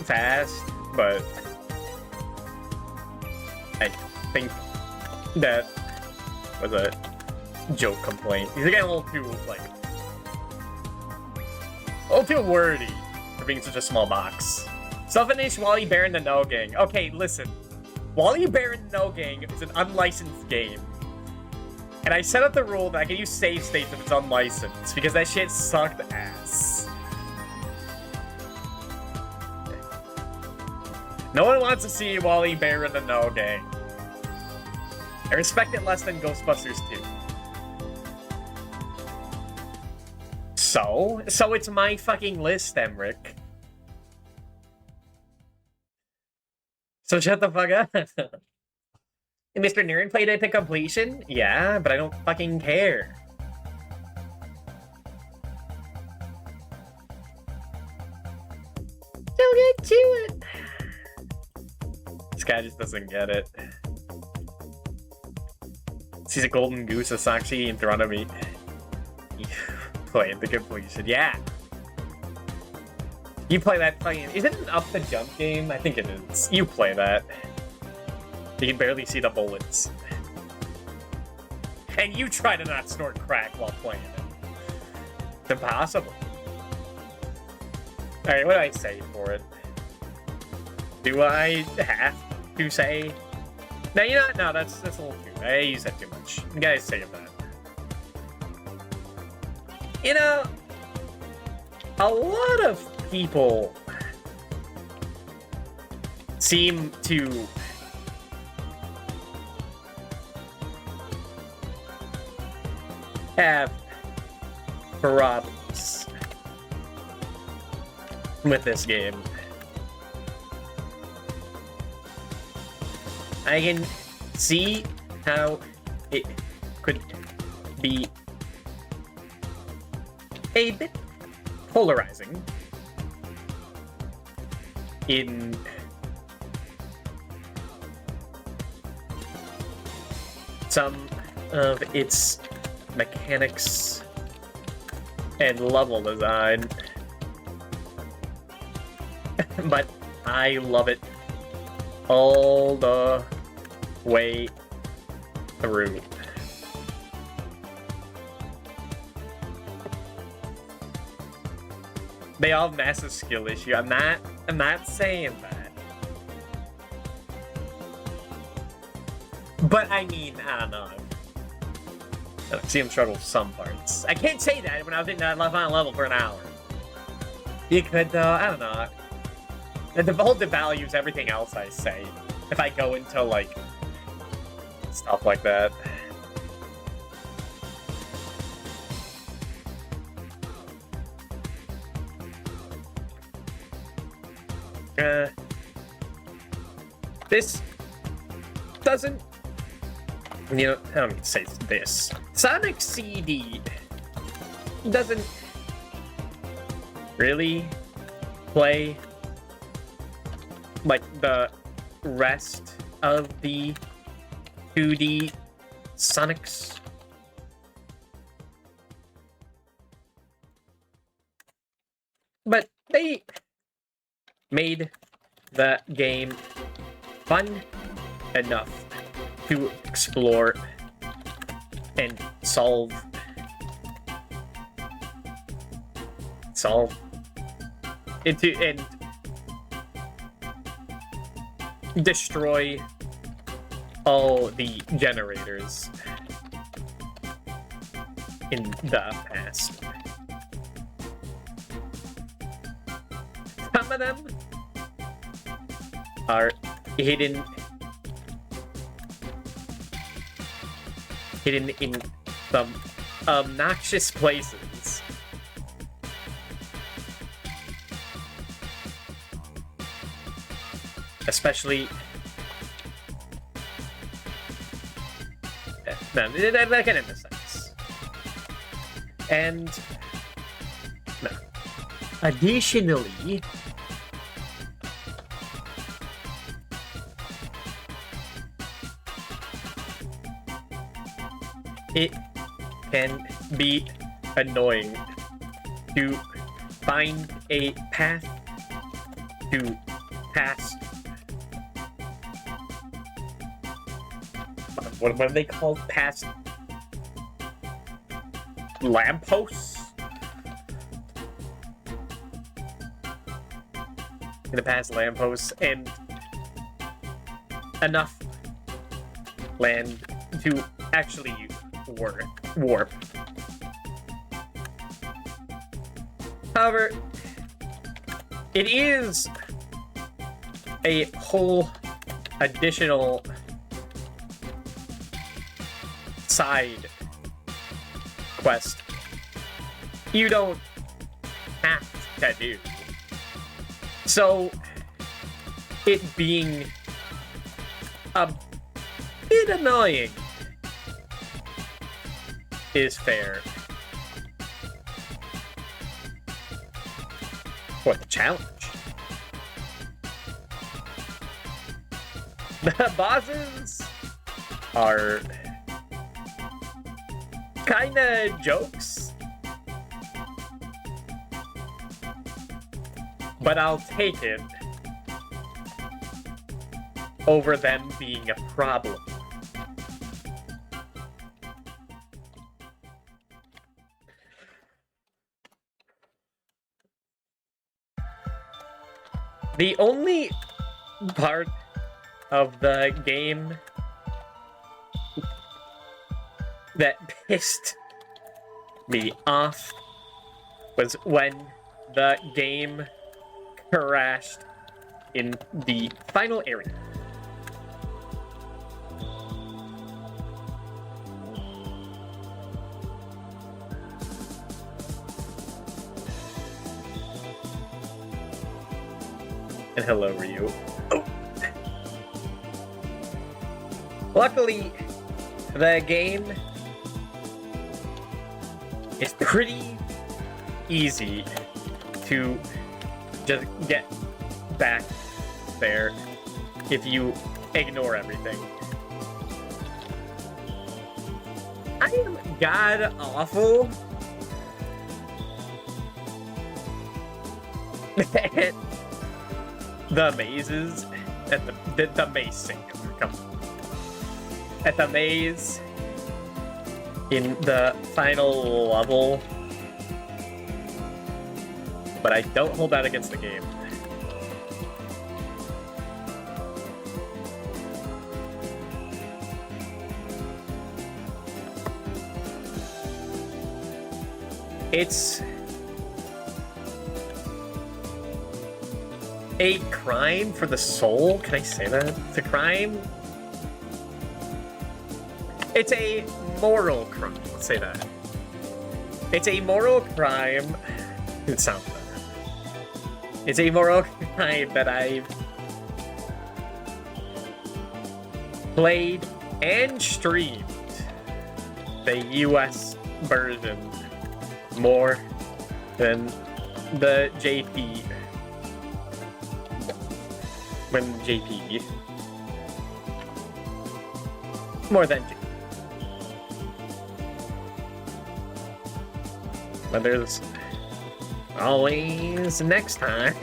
fast, but I think that was a joke complaint. He's getting a little too, like, a little too wordy for being such a small box. Self-finished Wally Bear in the No Gang. Okay, listen. Wally Bear in the No Gang is an unlicensed game. And I set up the rule that I can use save states if it's unlicensed, because that shit sucked ass. No one wants to see Wally Bear in the No Gang. I respect it less than Ghostbusters 2. So it's my fucking list, Emric. So shut the fuck up. And Mr. Niren played it to completion? Yeah, but I don't fucking care. Don't get to it. This guy just doesn't get it. Sees a golden goose of Sakshi in front of me. Play the completion. Yeah. You play that playing. Is it an up the jump game? I think it is. You play that. You can barely see the bullets. And you try to not snort crack while playing it. It's impossible. Alright, what do I say for it? Do I have to say? No, you know what? No, that's a little too. I use that too much. You guys say that. You know, a lot of people seem to have problems with this game. I can see how it could be a bit polarizing in some of its mechanics and level design. But I love it all the way through. They all have massive skill issue. I'm not saying that. But I mean, I don't know. I see him struggle with some parts. I can't say that when I was in that final level for an hour. You could, I don't know. The whole devalues everything else I say if I go into, like, stuff like that. This doesn't... You know, I don't mean to say this. Sonic CD doesn't really play like the rest of the 2D Sonics. But they made the game fun enough to explore and solve into and destroy all the generators in the past. Some of them are hidden in some obnoxious places. Especially... No, that can end the sense. And... No. Additionally... It can be annoying to find a path to pass. What are they called? Past lampposts? In the past lampposts and enough land to actually warp. However, it is a whole additional side quest you don't have to do. So, it being a bit annoying is fair. What the challenge? The bosses are kinda jokes, but I'll take it over them being a problem. The only part of the game that pissed me off was when the game crashed in the final area. And hello, Ryu. Oh. Luckily, the game is pretty easy to just get back there if you ignore everything. I am god awful at the mazes, at the maze singular. Come on. At the maze in the final level, but I don't hold that against the game. It's a crime for the soul. Can I say that? It's a crime. It's a moral crime. Let's say that. It's a moral crime. It sounds better. It's a moral crime that I've played and streamed the US version more than the JP. When JP. More than JP. But there's always next time.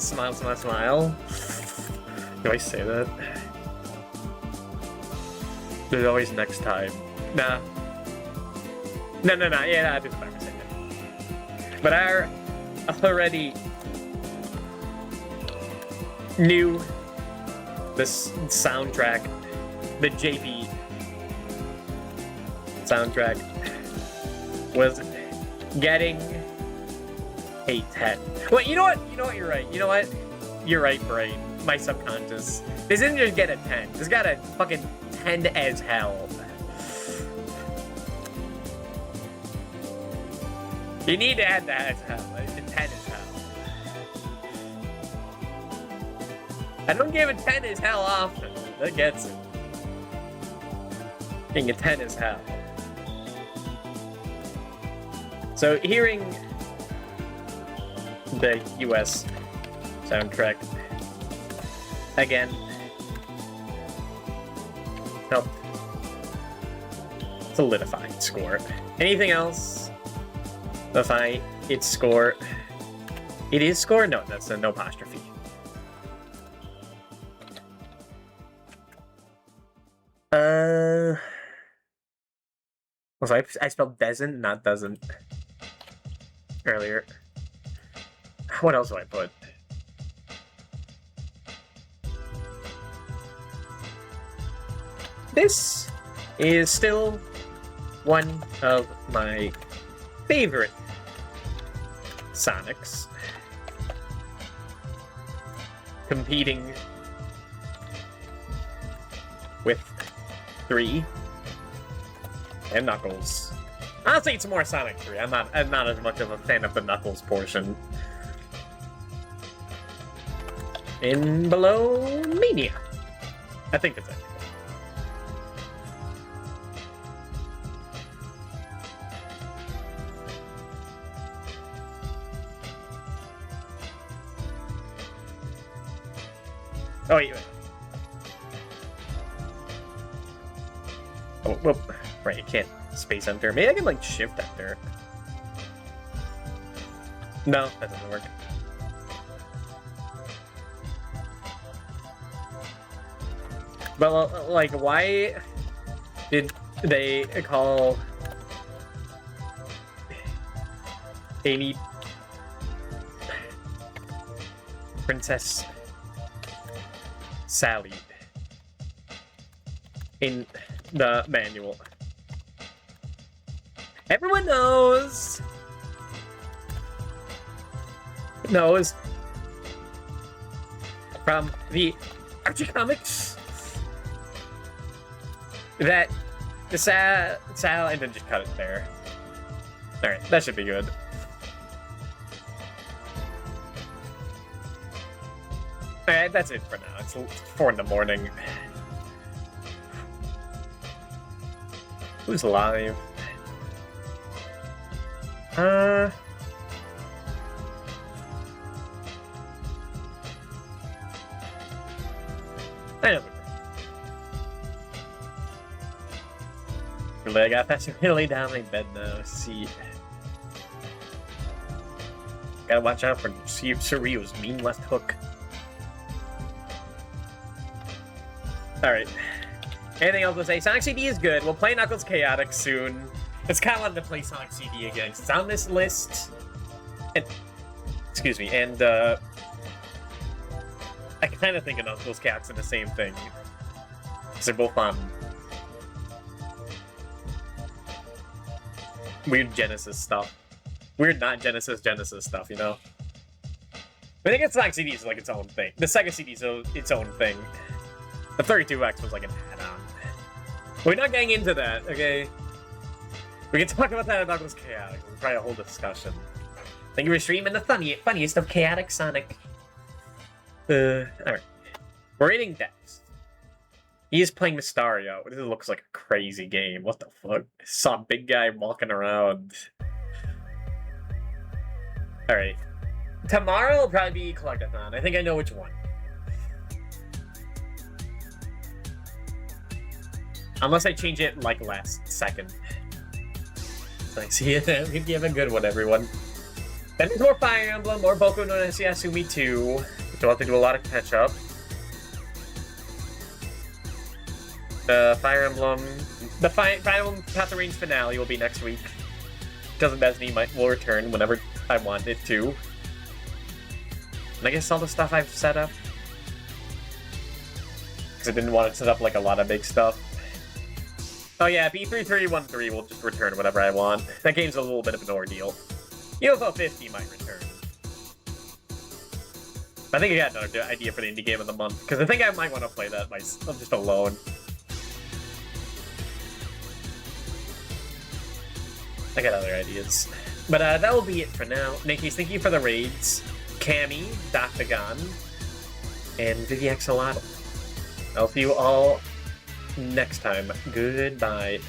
Smile, smile, smile. Do I say that? There's always next time. Nah. No. Yeah, I do better say that. But I already knew this soundtrack, the JP soundtrack, was getting a 10. Well, you know what? You're right. You know what? You're right, brain. My subconscious. This didn't just get a 10. This got a fucking 10 as hell. You need to add that as hell. A 10 as hell. I don't give a 10 as hell often. That gets it. Getting a 10 as hell. So hearing the US soundtrack again helped solidify its score. Anything else? Solidify its score. It is score? No, that's a no apostrophe. Was I spelled doesn't, not doesn't earlier. What else do I put? This is still one of my favorite Sonics. Competing with 3 and Knuckles. Honestly, it's more Sonic 3. I'm not as much of a fan of the Knuckles portion. In below Mania. I think that's it. Oh, wait. Oh, well, right, you can't space enter. Maybe I can, like, shift enter. No, that doesn't work. But, like, why did they call Amy Princess Sally in the manual? Everyone knows from the Archie comics that the Sal and then just cut it there. Alright, that should be good. Alright, that's it for now. It's 4 in the morning. Who's live? I know. I got to lay down my bed now. See. Gotta watch out for Surreal's mean left hook. Alright. Anything else to say? Sonic CD is good. We'll play Knuckles Chaotic soon. It's kind of wanted to play Sonic CD again. It's on this list. And, excuse me. And, I kind of think of Knuckles Chaotic are the same thing. Because they're both on weird Genesis stuff. Weird not Genesis stuff, you know? I think it's Sonic CD is like its own thing. The Sega CD is its own thing. The 32X was like an add-on. We're not getting into that, okay? We can talk about that at Knuckles Chaotic. We'll try a whole discussion. Thank you for streaming the funniest of Chaotic Sonic. Alright. We're eating Dex. He is playing Mystario. This looks like a crazy game. What the fuck? I saw a big guy walking around. Alright. Tomorrow will probably be Collectathon. I think I know which one. Unless I change it, like, last second. I see it. We have a good one, everyone. Then there's more Fire Emblem, more Boku no Yasumi 2. Which we'll have to do a lot of catch-up. The Fire Emblem... The Fire Emblem Path of Rang's finale will be next week. Cousin Destiny will return whenever I want it to. And I guess all the stuff I've set up. Because I didn't want to set up, like, a lot of big stuff. Oh yeah, B3313 will just return whatever I want. That game's a little bit of an ordeal. UFO 50 might return. I think I got another idea for the indie game of the month, because I think I might want to play that just alone. I got other ideas. But that will be it for now. In any case, thank you for the raids. Cammy, Doctagon, and Vivi Axolotl. I'll see you all next time. Goodbye.